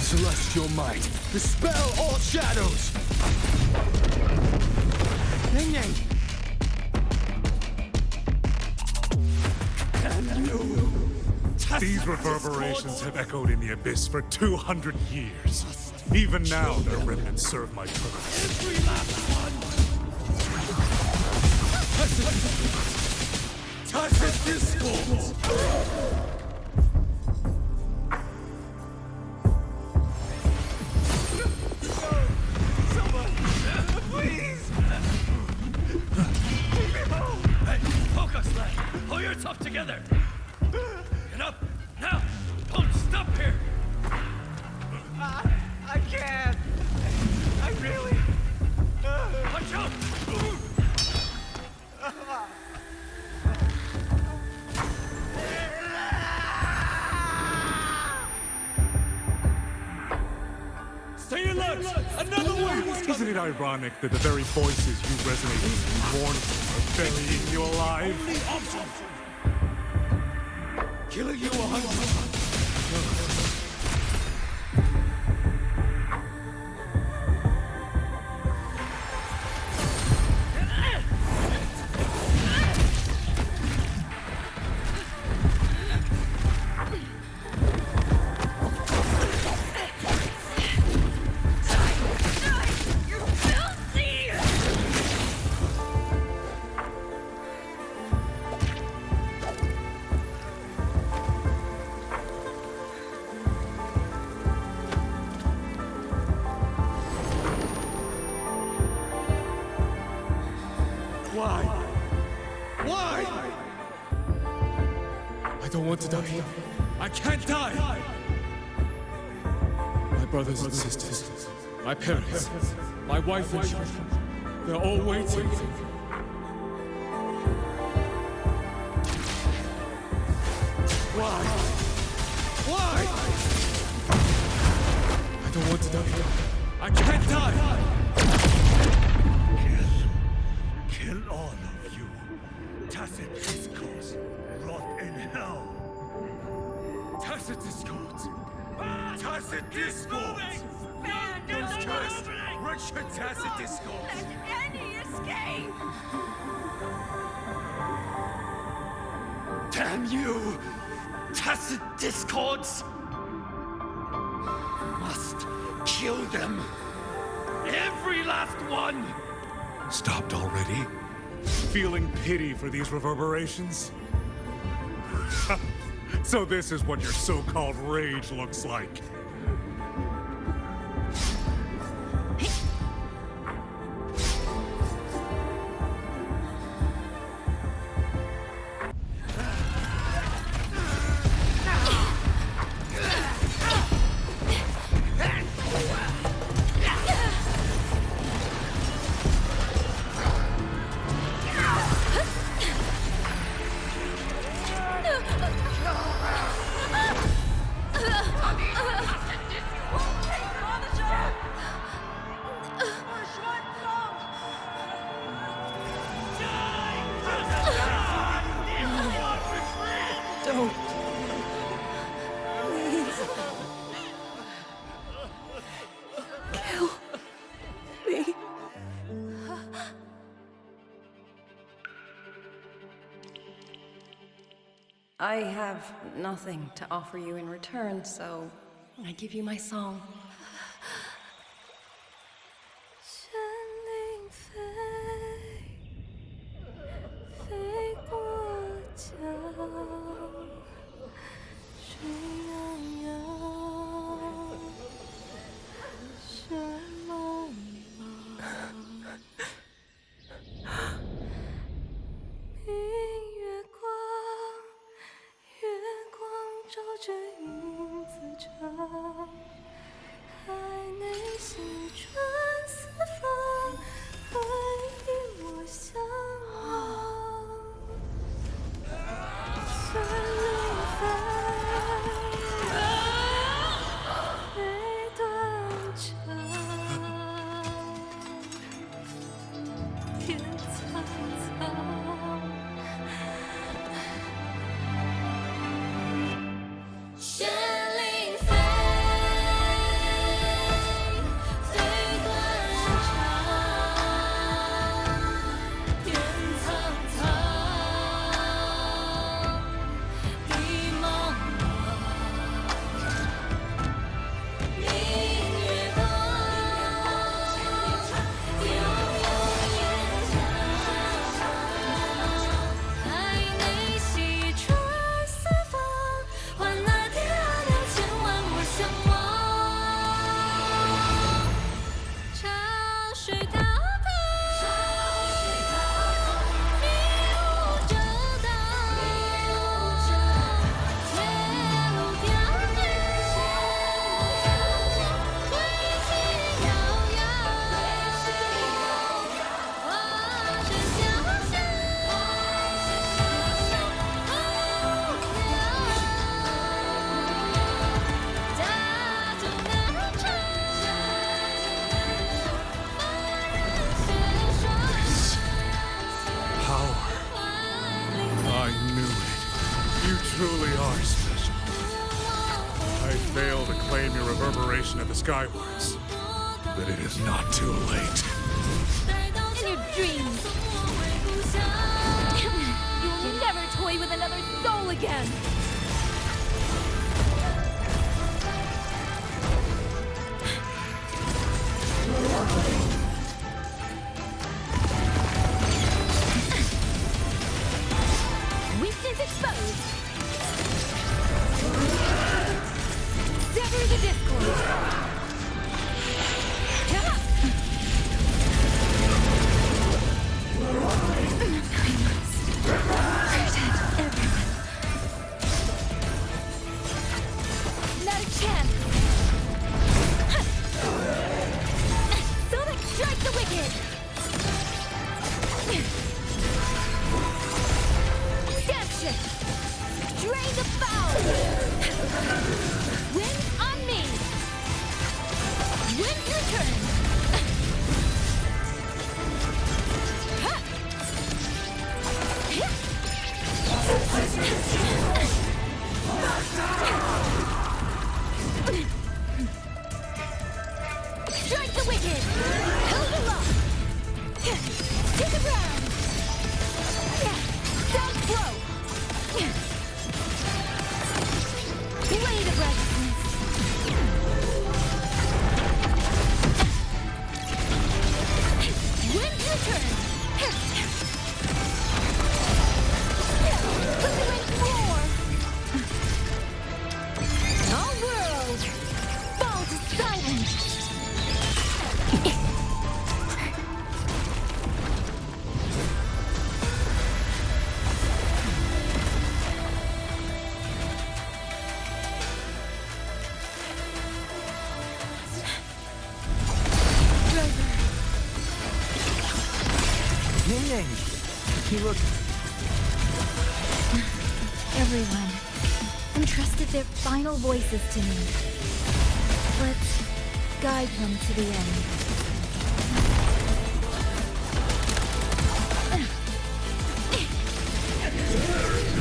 Celestial might. Dispel all shadows. Ning. These reverberations have echoed in the abyss for 200 years. Even now, their remnants serve my purpose. Every last one. Tacit discord. Pull yourself together! Get up! Now! Don't stop here! I can't! I really... Watch out! Stay alert! Another one! Isn't it ironic that the very voices you resonate with and mourn for are burying you alive? Only option! Killing you 100. Why? I don't want to die. I can't die! My brothers and sisters, my parents, my wife and children, they're all waiting. Why? I don't want to die. I can't die! Kill all of you. Tacit discourse. Rot in hell. Tacit discourse. Tacit discourse. Those cursed, wretched tacit discourse. Let any escape! Damn you! Tacit discords! Must kill them! Every last one! Stopped already? Feeling pity for these reverberations? So this is what your so-called rage looks like. Don't. Please. Kill me. I have nothing to offer you in return, so I give you my song. Sending 着影子长，海内西传四方，回忆我向往。旋律飞断肠，天苍苍。旋铃飞，飞断肠，天苍苍，地茫茫，明月光，悠悠烟霞，海内西传四方，换那天涯两千万我向往。茶水滔滔，迷雾遮挡，铁路迢迢，归期遥遥，华山小巷，家中难长，Power. I knew it. You truly are special. I fail to claim your reverberation of the skywards, but it is not too late. In your dreams. You'll never toy with another soul again. Weakness exposed. Sever the discord. Not a chance. Sonic, strike the wicked. Stamp shift. Drain the foul. Win on me. Win your turn. Strike the wicked! Held aloft! To the ground! Down blow! Blade of righteousness! Win your turn! Put the wind roar! All world! Fall to silence! Ning, you look... Everyone entrusted their final voices to me. Let's guide them to the end.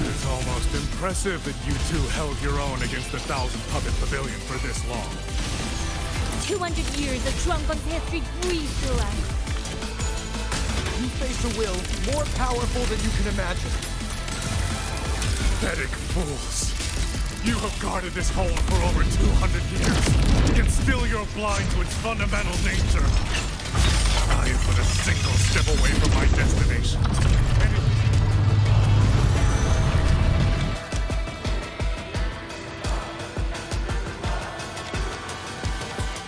It's almost impressive that you two held your own against the 1,000-puppet pavilion for this long. 200 years of Shuangfeng's history breathes through us. You face a will more powerful than you can imagine. Pathetic fools. You have guarded this hole for over 200 years, yet still you're blind to its fundamental nature. I am but a single step away from my destination.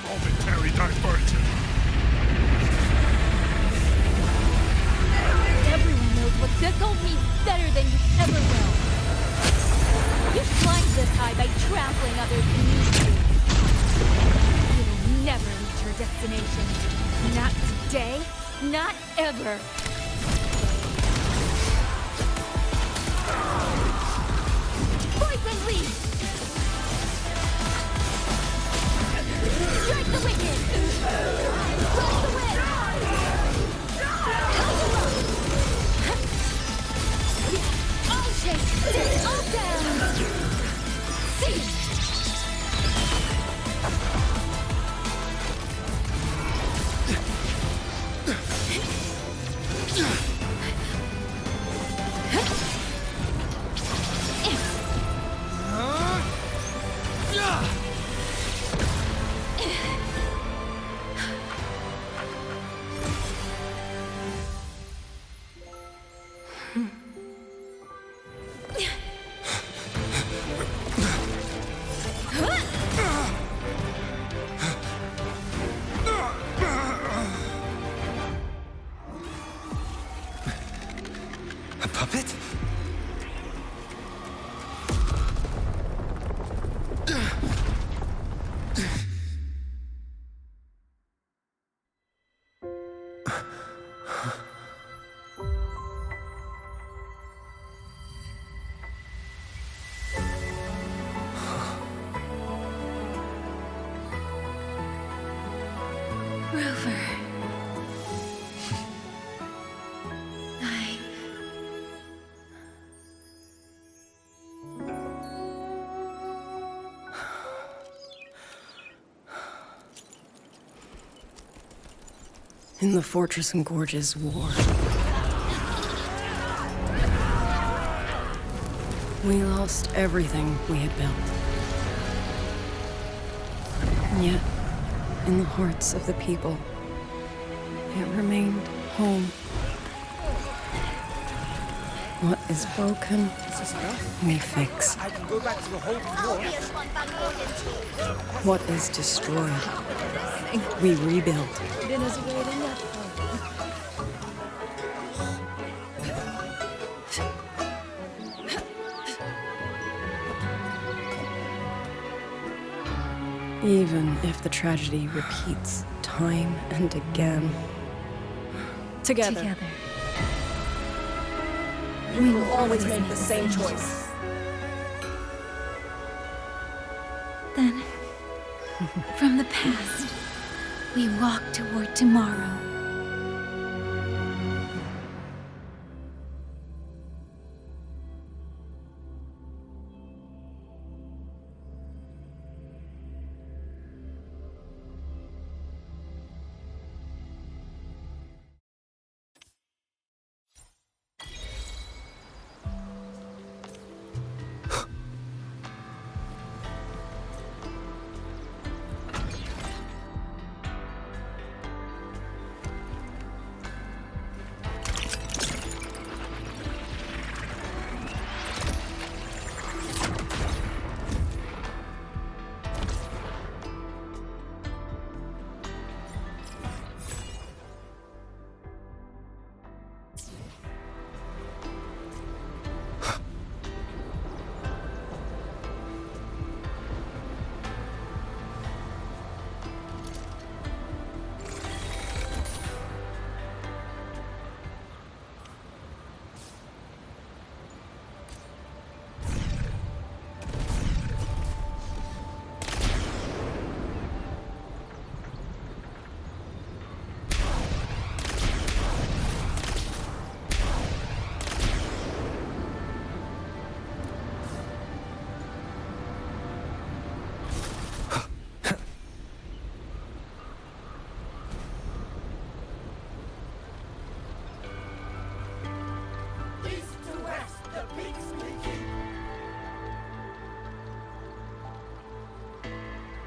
Momentary diversion. Everyone knows what this hold means better than you ever will. You climbed this high by trampling others beneath you. You'll never reach your destination. Not today, not ever. Poison leaf! Strike the wicked! Crush the wind! All shake! All down! See! A puppet? Rover. In the Fortress and Gorges War, we lost everything we had built. And yet, in the hearts of the people, it remained home. What is broken, we fix. I can go back to the whole floor. What is destroyed, we rebuild. Dinner's waiting up. Even if the tragedy repeats time and again. Together. We will always make the same choice. Then, from the past, we walk toward tomorrow.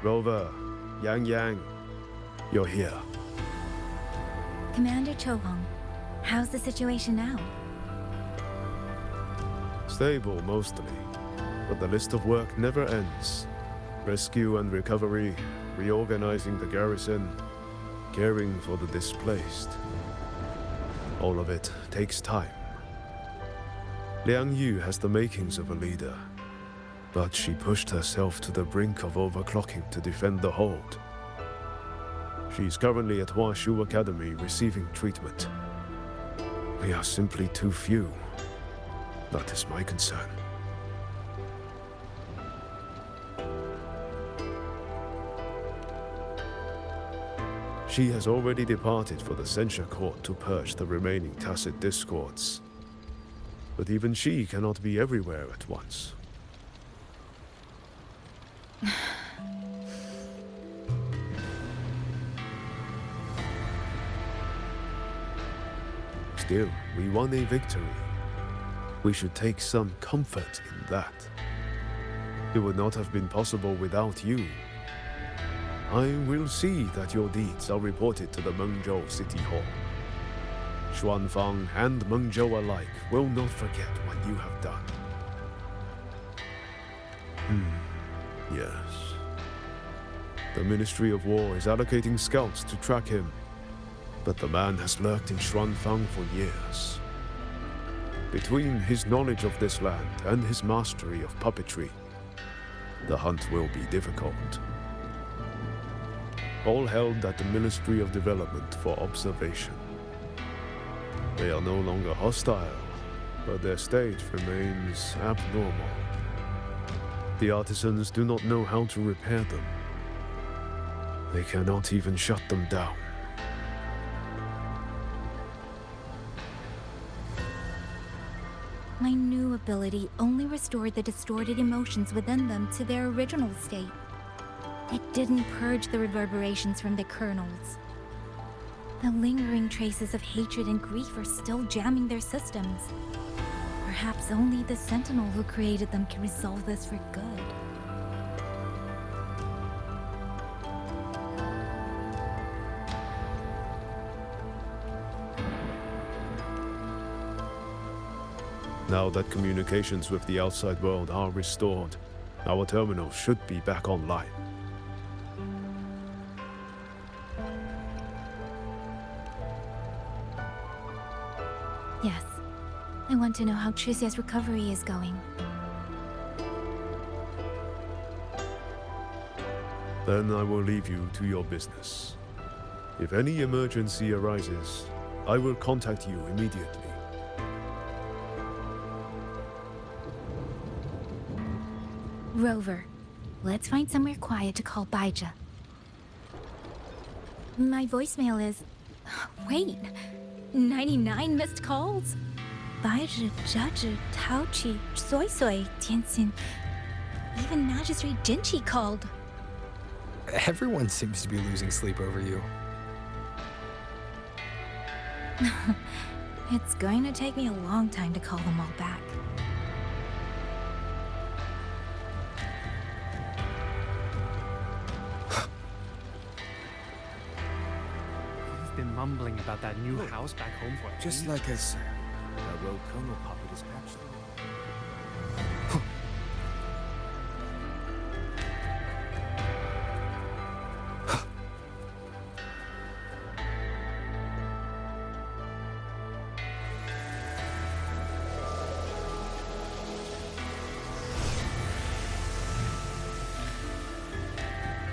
Rover, Yang, you're here. Commander Chohong, how's the situation now? Stable, mostly. But the list of work never ends. Rescue and recovery, reorganizing the garrison, caring for the displaced. All of it takes time. Liang Yu has the makings of a leader. But she pushed herself to the brink of overclocking to defend the hold. She's currently at Washu Academy receiving treatment. We are simply too few. That is my concern. She has already departed for the censure court to purge the remaining tacit discords. But even she cannot be everywhere at once. Still, we won a victory. We should take some comfort in that. It would not have been possible without you. I will see that your deeds are reported to the Mengzhou City Hall. Xuanfang and Mengzhou alike will not forget what you have done. Yes. The Ministry of War is allocating scouts to track him, but the man has lurked in Xuanfang for years. Between his knowledge of this land and his mastery of puppetry, the hunt will be difficult. All held at the Ministry of Development for observation. They are no longer hostile, but their state remains abnormal. The artisans do not know how to repair them. They cannot even shut them down. My new ability only restored the distorted emotions within them to their original state. It didn't purge the reverberations from the kernels. The lingering traces of hatred and grief are still jamming their systems. Perhaps only the Sentinel who created them can resolve this for good. Now that communications with the outside world are restored, our terminal should be back online. Yes. I want to know how Trixia's recovery is going. Then I will leave you to your business. If any emergency arises, I will contact you immediately. Rover, let's find somewhere quiet to call Baija. My voicemail is... Wait, 99 missed calls? Baija, Judge, Taochi, Soy Soy, Tianxin. Even Magistrate Jinchi called. Everyone seems to be losing sleep over you. It's going to take me a long time to call them all back. You've been mumbling about that new house back home for Just ages. like I said, that rogue colonel puppet is actually...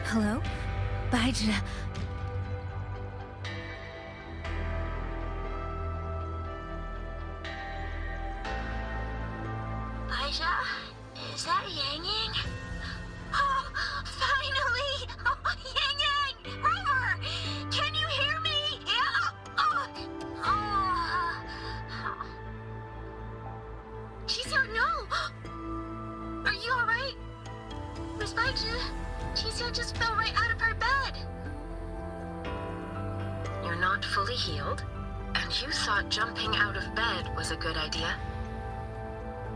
Hello? Baija. Baija? Is that Yang Yang? Oh, finally! Oh, Yang Yang! Rover! Can you hear me? Yeah! She's here, no! Are you alright? Miss Baija? Chisia just fell right out of her bed. You're not fully healed, and you thought jumping out of bed was a good idea.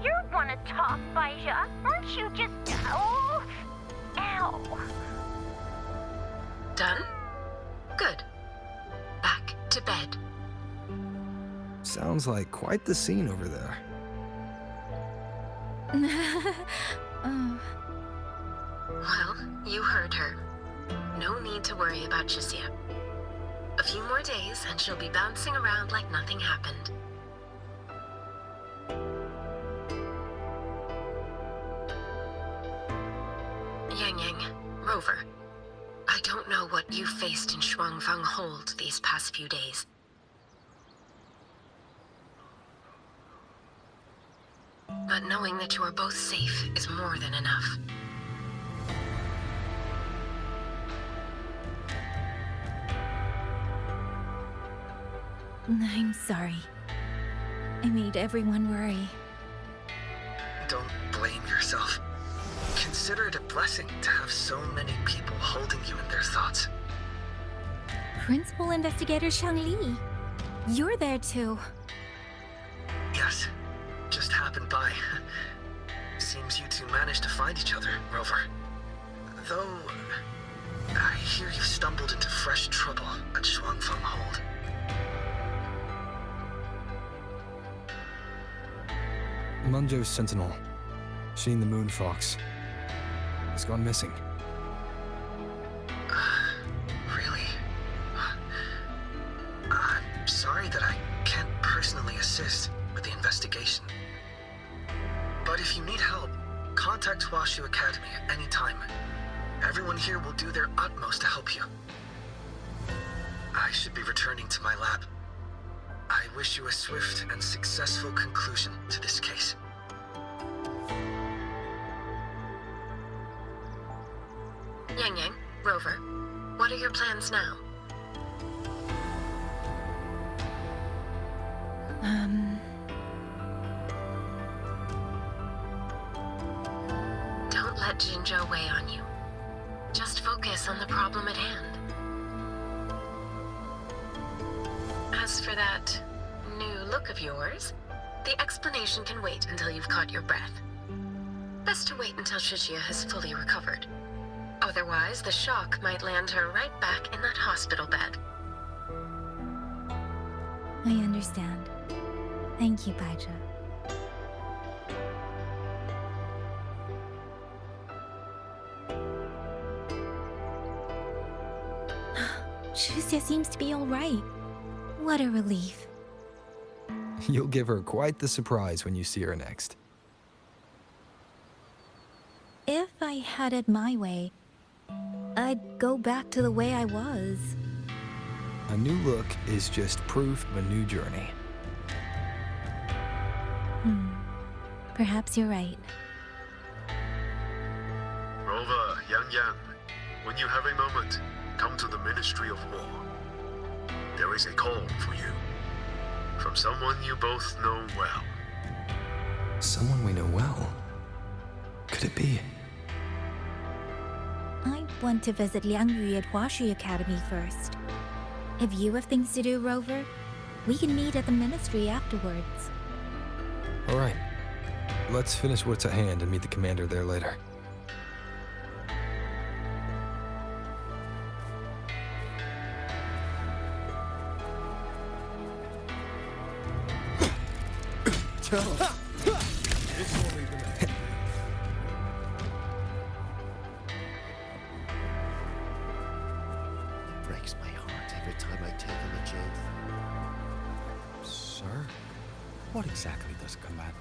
You want to talk, Baija? Aren't you just... Oh... Ow. Done? Good. Back to bed. Sounds like quite the scene over there. Well, you heard her. No need to worry about Chisia. A few more days and she'll be bouncing around like nothing happened. Yang, Rover. I don't know what you faced in Shuangfang Hold these past few days. But knowing that you are both safe is more than enough. I'm sorry. I made everyone worry. Don't blame yourself. Consider it a blessing to have so many people holding you in their thoughts. Principal Investigator Shang Li. You're there too. Yes, just happened by. Seems you two managed to find each other, Rover. Though, I hear you stumbled into fresh trouble at Shuangfang Hold. Mengzhou's sentinel, Sheen the Moon Fox, has gone missing. Really? I'm sorry that I can't personally assist with the investigation. But if you need help, contact Huashu Academy at any time. Everyone here will do their utmost to help you. I should be returning to my lab. I wish you a swift and successful conclusion to this case. Yang, Rover, what are your plans now? Don't let Jinzhou weigh on you. Just focus on the problem at hand. As for that new look of yours, the explanation can wait until you've caught your breath. Best to wait until Shijia has fully recovered. Otherwise, the shock might land her right back in that hospital bed. I understand. Thank you, Baizhi. Shuzia seems to be all right. What a relief. You'll give her quite the surprise when you see her next. If I had it my way, I'd go back to the way I was. A new look is just proof of a new journey. Perhaps you're right. Rover, Yang, when you have a moment, come to the Ministry of War. There is a call for you. From someone you both know well. Someone we know well? Could it be? I want to visit Liang Yu at Huashi Academy first. If you have things to do, Rover, we can meet at the Ministry afterwards. All right. Let's finish what's at hand and meet the commander there later. Breaks my heart every time I take him a chance. Sir? What exactly does command?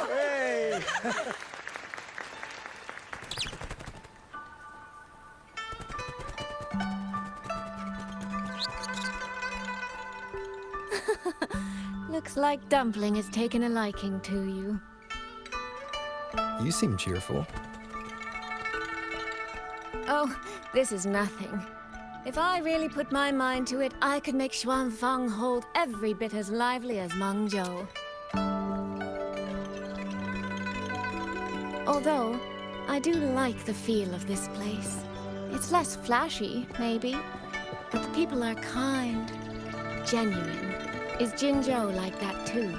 Hey! Looks like Dumpling has taken a liking to you. You seem cheerful. Oh, this is nothing. If I really put my mind to it, I could make Shuangfang Hold every bit as lively as Mengzhou. Although, I do like the feel of this place. It's less flashy, maybe, but the people are kind, genuine. Is Jinzhou like that too?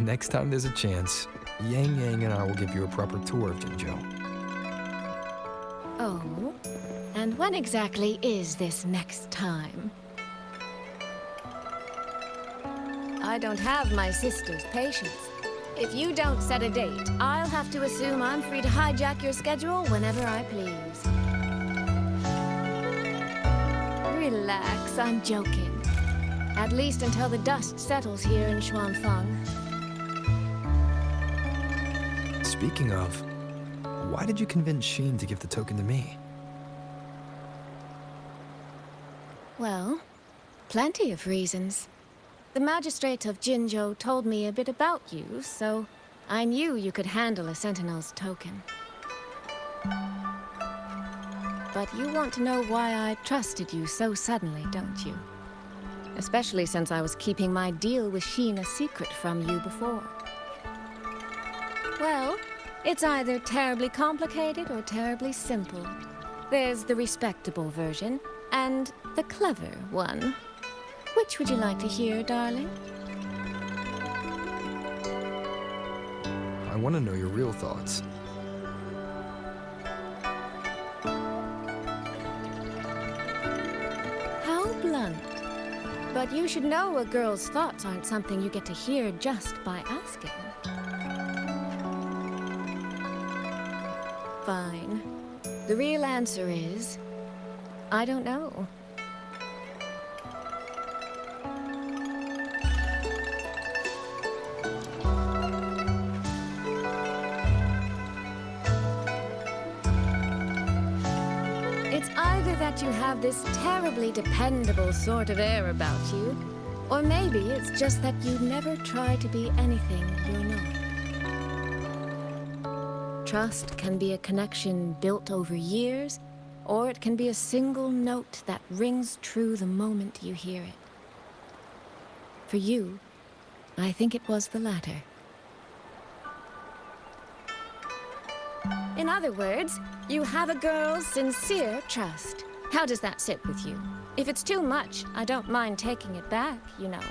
Next time there's a chance, Yang Yang and I will give you a proper tour of Jinzhou. Oh? And when exactly is this next time? I don't have my sister's patience. If you don't set a date, I'll have to assume I'm free to hijack your schedule whenever I please. Relax, I'm joking. At least until the dust settles here in Xuanfang. Speaking of, why did you convince Sheen to give the token to me? Well, plenty of reasons. The magistrate of Jinzhou told me a bit about you, so I knew you could handle a Sentinel's token. But you want to know why I trusted you so suddenly, don't you? Especially since I was keeping my deal with Sheen a secret from you before. Well, it's either terribly complicated or terribly simple. There's the respectable version, and the clever one. Which would you like to hear, darling? I want to know your real thoughts. How blunt. But you should know a girl's thoughts aren't something you get to hear just by asking. Fine. The real answer is, I don't know. It's either that you have this terribly dependable sort of air about you, or maybe it's just that you never try to be anything you're not. Trust can be a connection built over years, or it can be a single note that rings true the moment you hear it. For you, I think it was the latter. In other words, you have a girl's sincere trust. How does that sit with you? If it's too much, I don't mind taking it back, you know.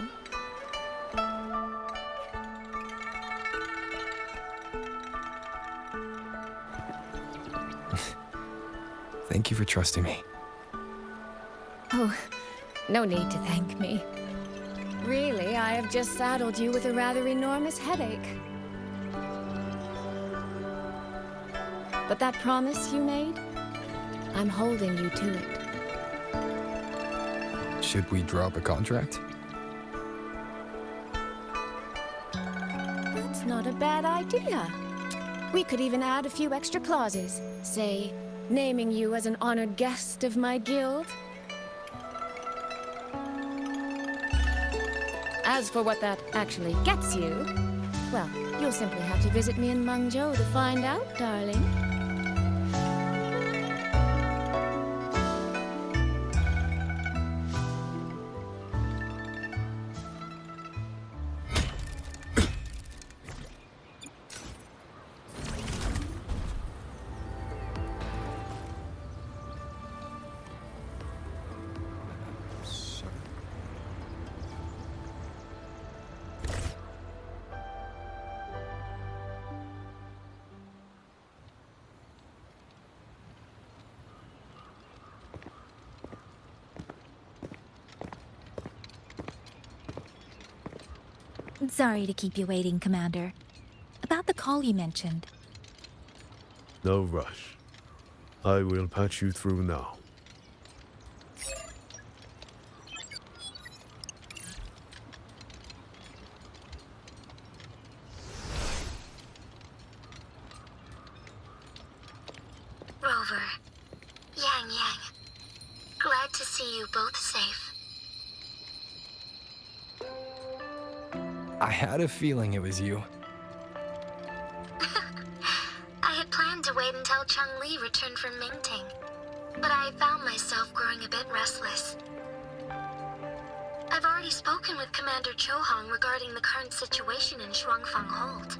Thank you for trusting me. Oh, no need to thank me. Really, I have just saddled you with a rather enormous headache. But that promise you made, I'm holding you to it. Should we drop a contract? That's not a bad idea. We could even add a few extra clauses. Say, naming you as an honored guest of my guild. As for what that actually gets you, well, you'll simply have to visit me in Mengzhou to find out, darling. Sorry to keep you waiting, Commander. About the call you mentioned. No rush. I will patch you through now. Rover, Yang Yang, glad to see you both safe. I had a feeling it was you. I had planned to wait until Chang-Li returned from Mingting, but I found myself growing a bit restless. I've already spoken with Commander Chohong regarding the current situation in Xuanfang Hold.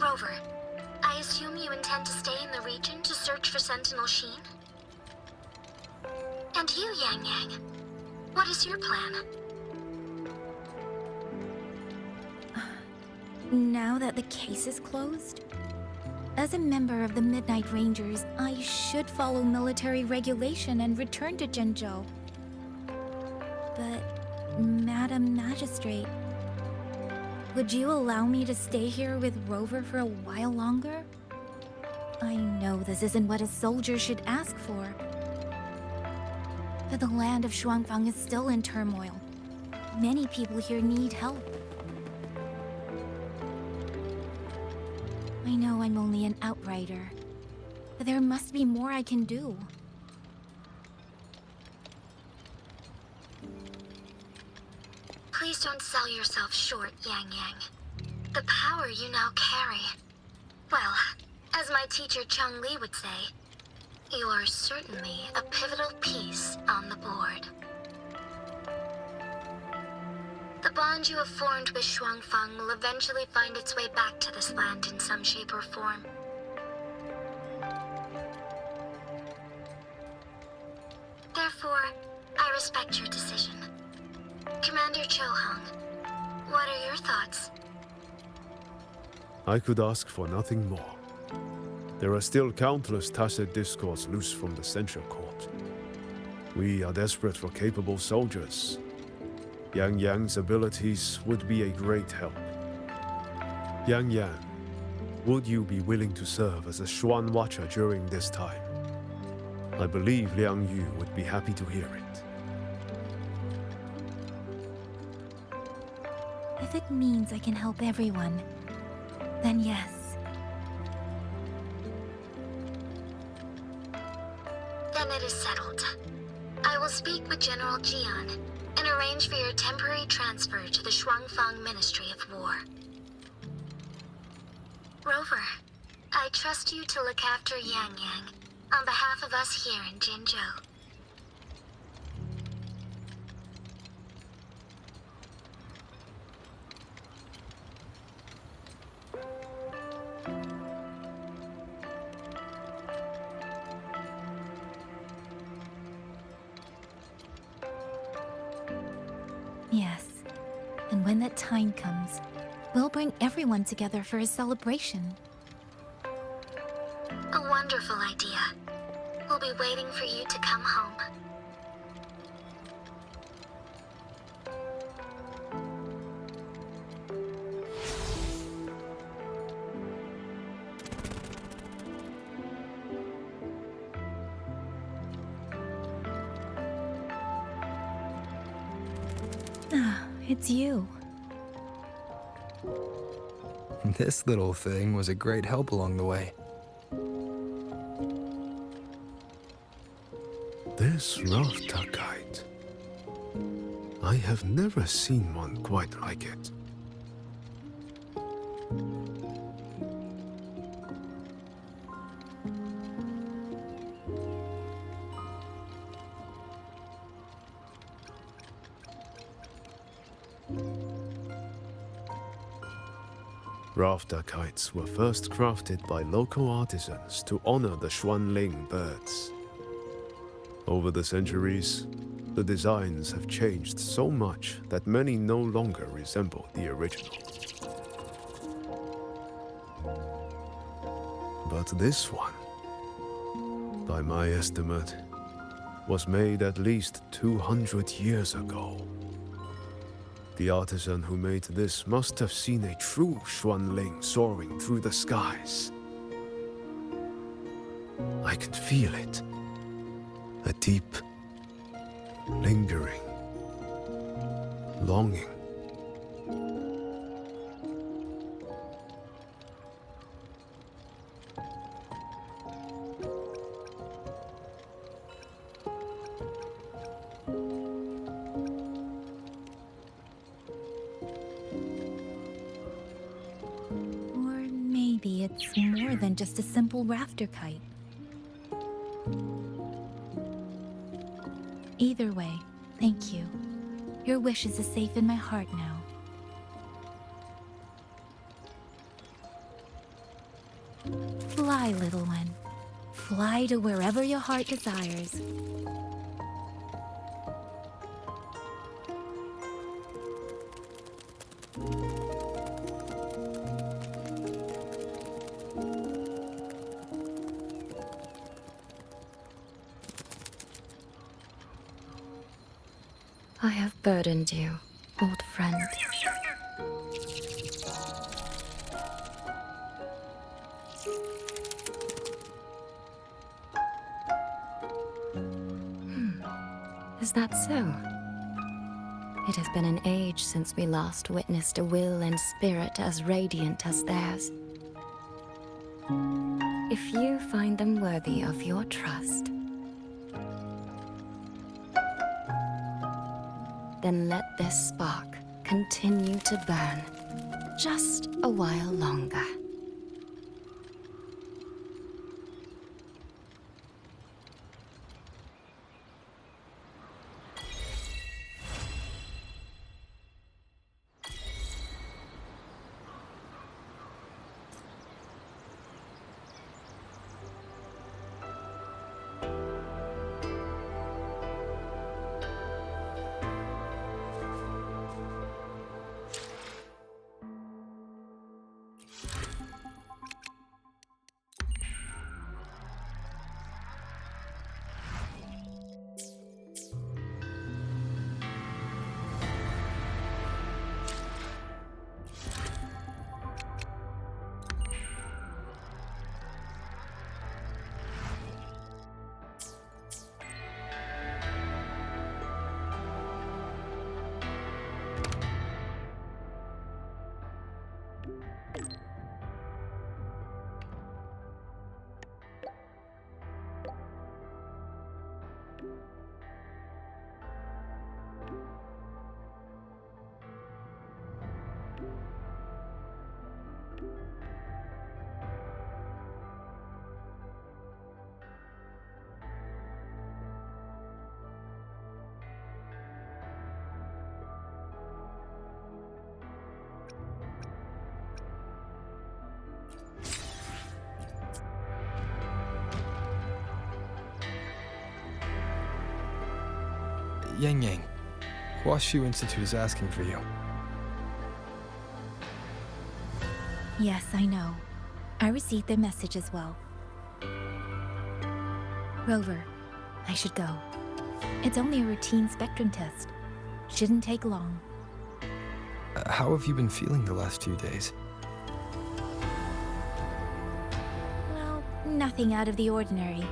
Rover, I assume you intend to stay in the region to search for Sentinel Sheen? And you, Yang Yang, what is your plan? Now that the case is closed, as a member of the Midnight Rangers, I should follow military regulation and return to Zhenzhou. But, Madam Magistrate, would you allow me to stay here with Rover for a while longer? I know this isn't what a soldier should ask for, but the land of Xuanfang is still in turmoil. Many people here need help. I know I'm only an outrider, but there must be more I can do. Please don't sell yourself short, Yang Yang. The power you now carry. Well, as my teacher Chang Li would say, you are certainly a pivotal piece on the board. The bond you have formed with Xuanfang will eventually find its way back to this land in some shape or form. Therefore, I respect your decision. Commander Cho Hong, what are your thoughts? I could ask for nothing more. There are still countless tacit discords loose from the Censure Court. We are desperate for capable soldiers. Yang Yang's abilities would be a great help. Yang Yang, would you be willing to serve as a Xuan Watcher during this time? I believe Liang Yu would be happy to hear it. If it means I can help everyone, then yes. Then it is settled. I will speak with General Jian and arrange for your temporary transfer to the Xuanfang Ministry of War. Rover, I trust you to look after Yang Yang on behalf of us here in Jinzhou. Yes. And when that time comes, we'll bring everyone together for a celebration. A wonderful idea. We'll be waiting for you to come home. Ah, it's you. This little thing was a great help along the way. This rafter kite. I have never seen one quite like it. Rafter kites were first crafted by local artisans to honor the Xuanling birds. Over the centuries, the designs have changed so much that many no longer resemble the original. But this one, by my estimate, was made at least 200 years ago. The artisan who made this must have seen a true Xuanling soaring through the skies. I can feel it. A deep, lingering longing. Or maybe it's more than just a simple rafter kite. Either way, thank you. Your wishes are safe in my heart now. Fly, little one. Fly to wherever your heart desires. I have burdened you, old friend. Is that so? It has been an age since we last witnessed a will and spirit as radiant as theirs. If you find them worthy of your trust, then let this spark continue to burn just a while longer. Yang Yang, Hua Shu Institute is asking for you. Yes, I know. I received their message as well. Rover, I should go. It's only a routine spectrum test. Shouldn't take long. How have you been feeling the last few days? Well, nothing out of the ordinary.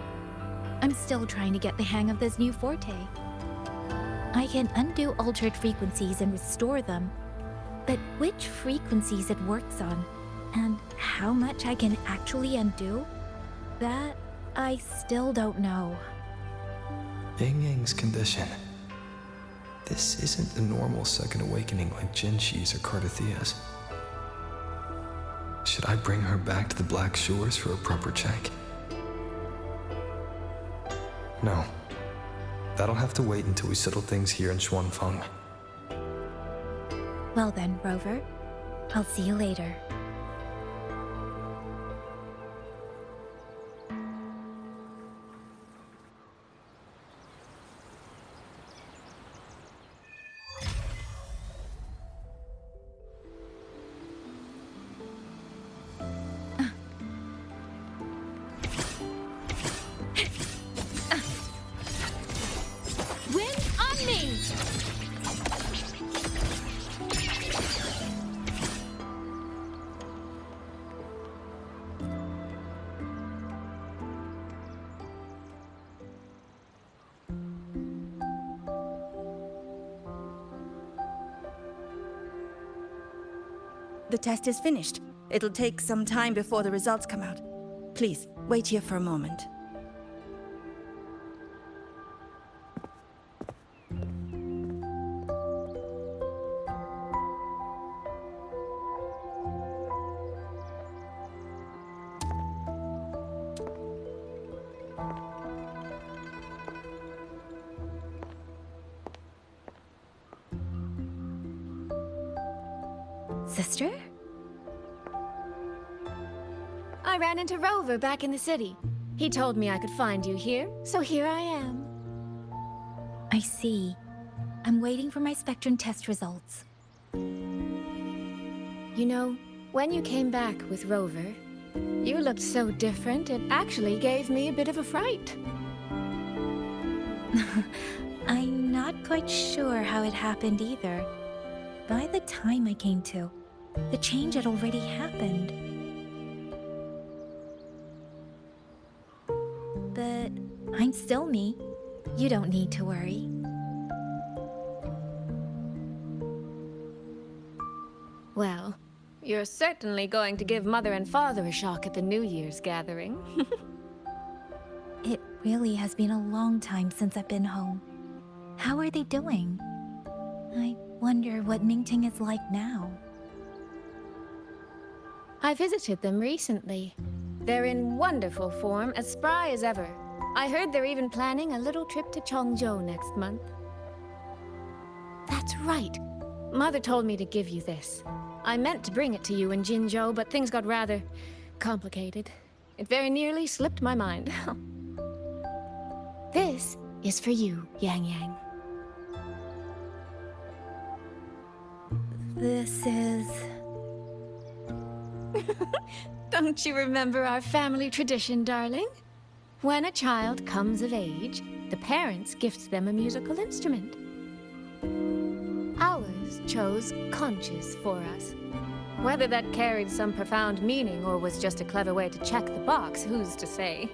I'm still trying to get the hang of this new forte. I can undo altered frequencies and restore them, but which frequencies it works on, and how much I can actually undo, that I still don't know. Yang Yang's condition. This isn't a normal second awakening like Jinshi's or Cardathia's. Should I bring her back to the Black Shores for a proper check? No. That'll have to wait until we settle things here in Xuanfang. Well then, Rover, I'll see you later. The test is finished. It'll take some time before the results come out. Please, wait here for a moment. Sister? I ran into Rover back in the city. He told me I could find you here, so here I am. I see. I'm waiting for my spectrum test results. You know, when you came back with Rover, you looked so different, it actually gave me a bit of a fright. I'm not quite sure how it happened either. By the time I came to, the change had already happened. But I'm still me. You don't need to worry. Well, you're certainly going to give Mother and Father a shock at the New Year's gathering. It really has been a long time since I've been home. How are they doing? I wonder what Mingting is like now. I visited them recently. They're in wonderful form, as spry as ever. I heard they're even planning a little trip to Chongzhou next month. That's right. Mother told me to give you this. I meant to bring it to you in Jinzhou, but things got rather complicated. It very nearly slipped my mind. This is for you, Yang Yang. This is... Don't you remember our family tradition, darling? When a child comes of age, the parents gift them a musical instrument. Ours chose conches for us. Whether that carried some profound meaning or was just a clever way to check the box, who's to say?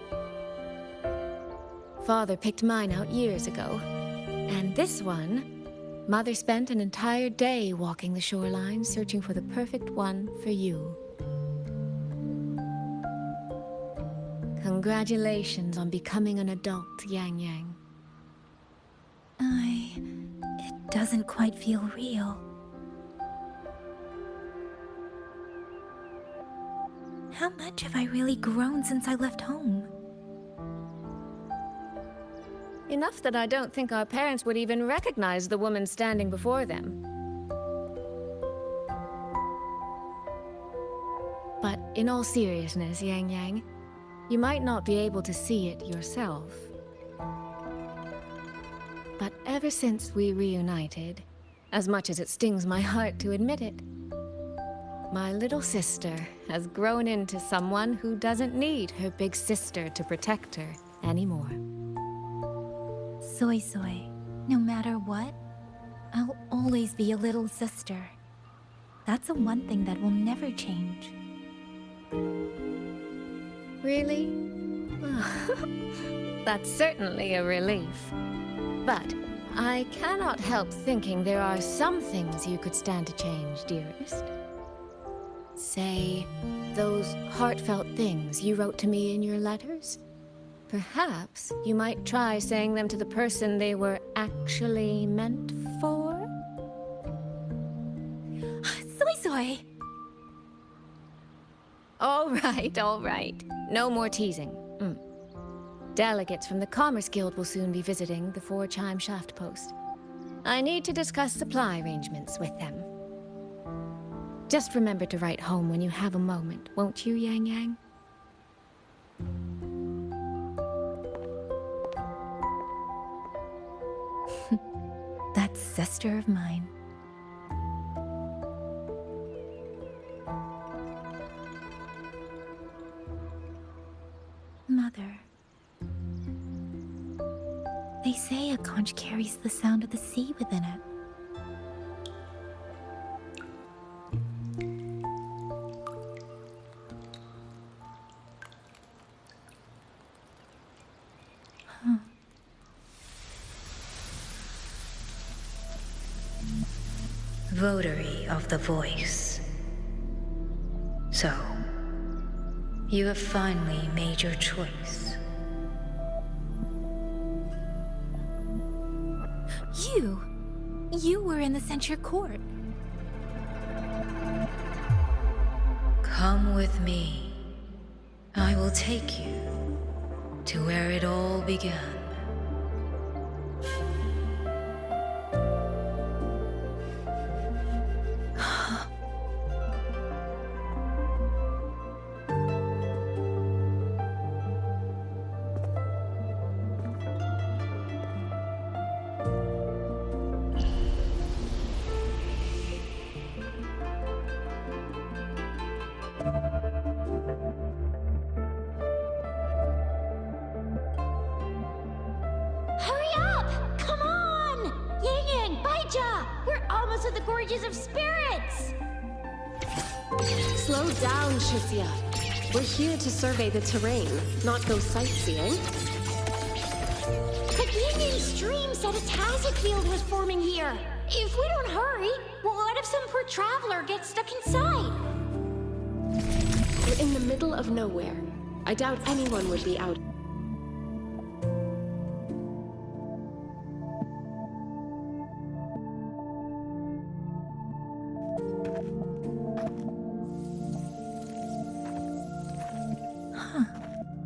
Father picked mine out years ago. And this one, Mother spent an entire day walking the shoreline searching for the perfect one for you. Congratulations on becoming an adult, Yang Yang. It doesn't quite feel real. How much have I really grown since I left home? Enough that I don't think our parents would even recognize the woman standing before them. But in all seriousness, Yang Yang, you might not be able to see it yourself. But ever since we reunited, as much as it stings my heart to admit it, my little sister has grown into someone who doesn't need her big sister to protect her anymore. Soy Soy, no matter what, I'll always be a little sister. That's the one thing that will never change. Really? That's certainly a relief. But I cannot help thinking there are some things you could stand to change, dearest. Say, those heartfelt things you wrote to me in your letters? Perhaps you might try saying them to the person they were actually meant for? Soy Soy! All right. No more teasing. Delegates from the Commerce Guild will soon be visiting the Four-Chime Shaft Post. I need to discuss supply arrangements with them. Just remember to write home when you have a moment, won't you, Yang Yang? That sister of mine. Mother. They say a conch carries the sound of the sea within it. Votary of the Voice. So, you have finally made your choice. You were in the censure court. Come with me. I will take you to where it all began. Palace of the Gorges of Spirits! Slow down, Shisia. We're here to survey the terrain, not go sightseeing. The Yingling stream said a tacit field was forming here. If we don't hurry, what if some poor traveler gets stuck inside? We're in the middle of nowhere. I doubt anyone would be out.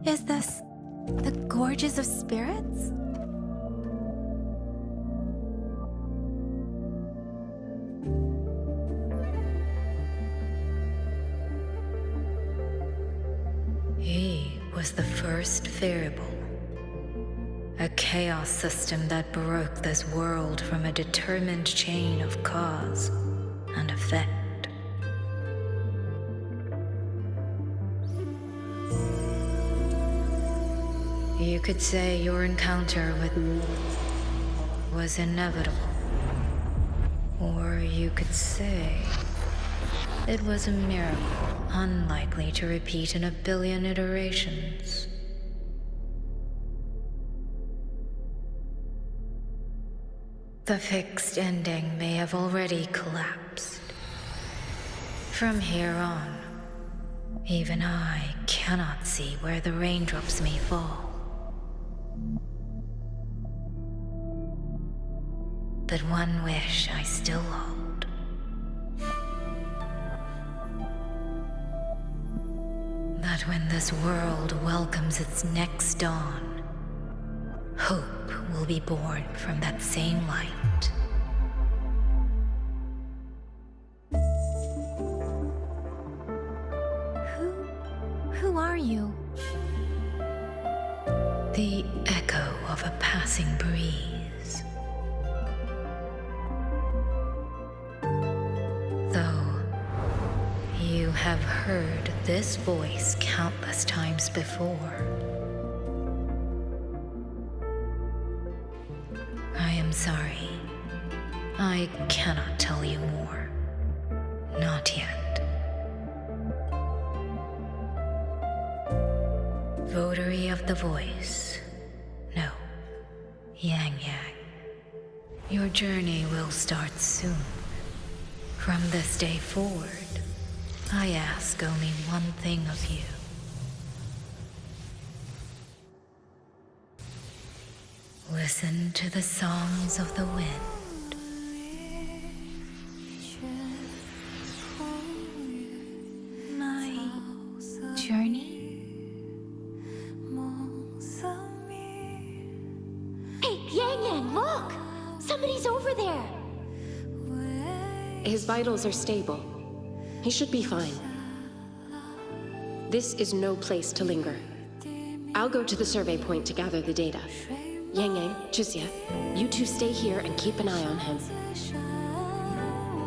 Is this the Gorges of Spirits? He was the first variable. A chaos system that broke this world from a determined chain of cause and effect. You could say your encounter with was inevitable. Or you could say it was a miracle unlikely to repeat in a billion iterations. The fixed ending may have already collapsed. From here on, even I cannot see where the raindrops may fall. But one wish I still hold. That when this world welcomes its next dawn, hope will be born from that same light. Who are you? The echo of a passing breeze. Though you have heard this voice countless times before, I am sorry. I cannot tell you more. Not yet. Votary of the voice. No. Yang Yang. Your journey will start soon. From this day forward, I ask only one thing of you. Listen to the songs of the wind. My journey? Hey, Yang Yang, look! Somebody's over there! His vitals are stable. He should be fine. This is no place to linger. I'll go to the survey point to gather the data. Yang Yang, Chixia, you two stay here and keep an eye on him.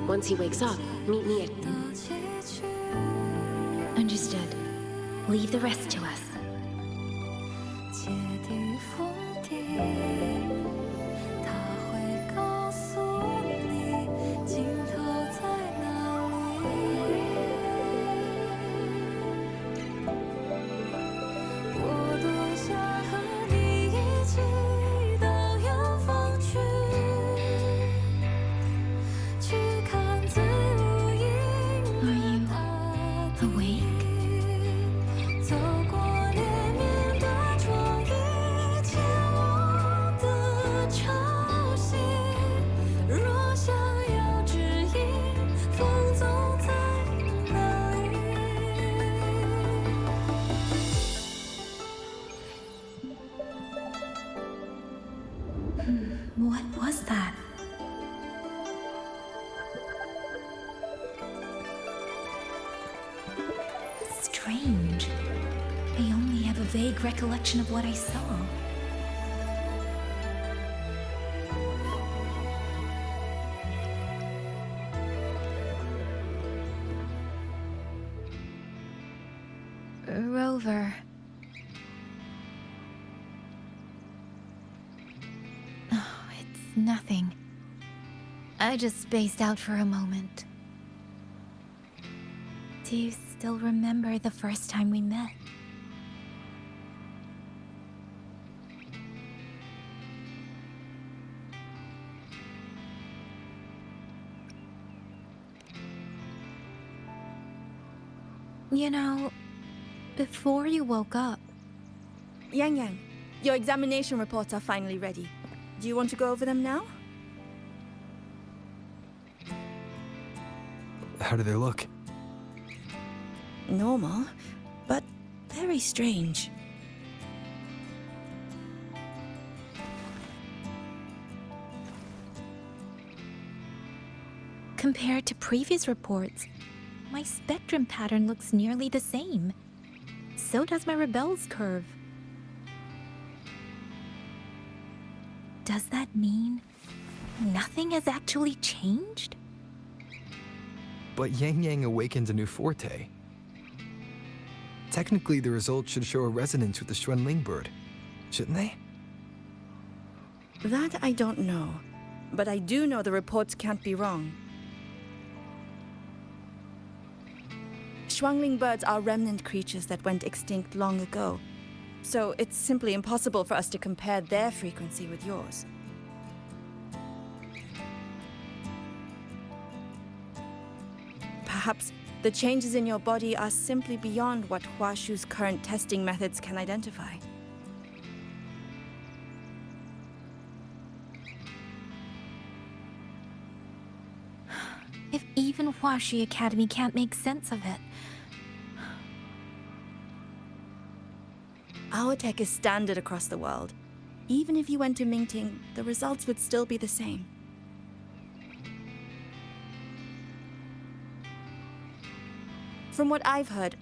Once he wakes up, meet me at... Understood. Leave the rest to us. What was that? Strange. I only have a vague recollection of what I saw. Rover. Oh, it's nothing. I just spaced out for a moment. Do you still remember the first time we met? You know, before you woke up... Yang Yang, your examination reports are finally ready. Do you want to go over them now? How do they look? Normal, but very strange. Compared to previous reports, my spectrum pattern looks nearly the same. So does my Rebel's curve. Does that mean nothing has actually changed? But Yang Yang awakened a new forte. Technically, the results should show a resonance with the Xuanling bird, shouldn't they? That I don't know, but I do know the reports can't be wrong. Xuanling birds are remnant creatures that went extinct long ago, so it's simply impossible for us to compare their frequency with yours. Perhaps the changes in your body are simply beyond what Huashu's current testing methods can identify. If even Huashi Academy can't make sense of it... Our tech is standard across the world. Even if you went to Mingting, the results would still be the same. From what I've heard,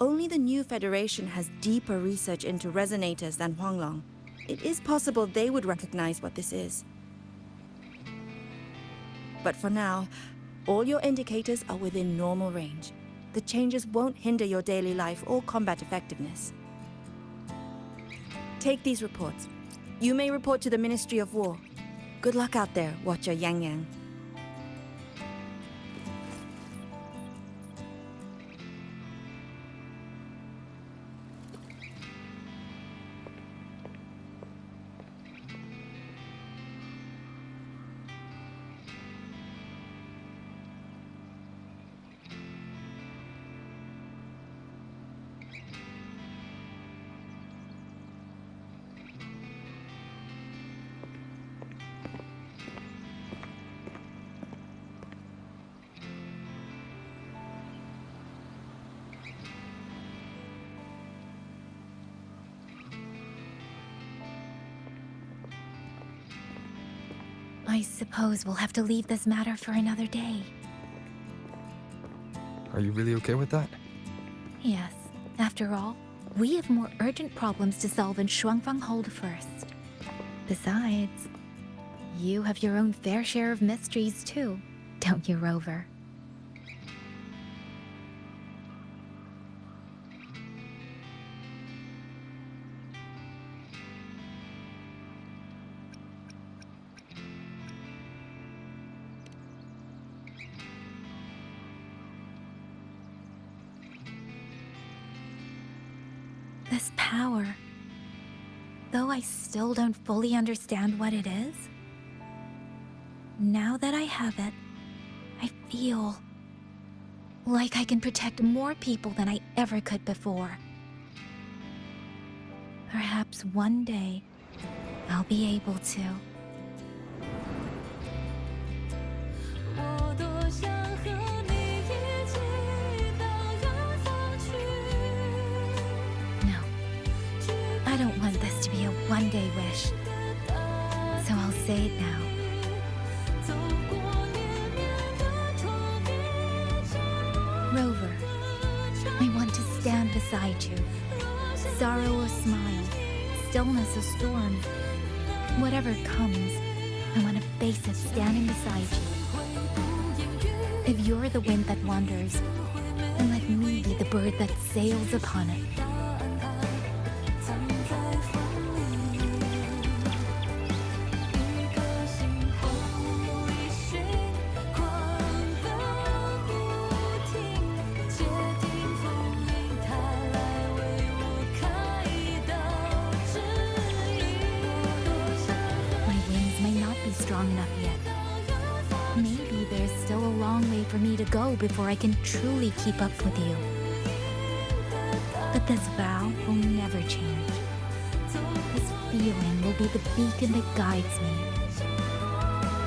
only the new Federation has deeper research into resonators than Huanglong. It is possible they would recognize what this is. But for now, all your indicators are within normal range. The changes won't hinder your daily life or combat effectiveness. Take these reports. You may report to the Ministry of War. Good luck out there, Watcher Yang Yang. I suppose we'll have to leave this matter for another day. Are you really okay with that? Yes. After all, we have more urgent problems to solve in Shuangfang Hold first. Besides, you have your own fair share of mysteries too, don't you, Rover? This power, though I still don't fully understand what it is, now that I have it, I feel like I can protect more people than I ever could before. Perhaps one day, I'll be able to. I don't want this to be a one-day wish, so I'll say it now. Rover, I want to stand beside you. Sorrow a smile, stillness a storm. Whatever comes, I want to face it standing beside you. If you're the wind that wanders, then let me be the bird that sails upon it. for me to go before I can truly keep up with you. But this vow will never change. This feeling will be the beacon that guides me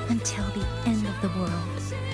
until the end of the world.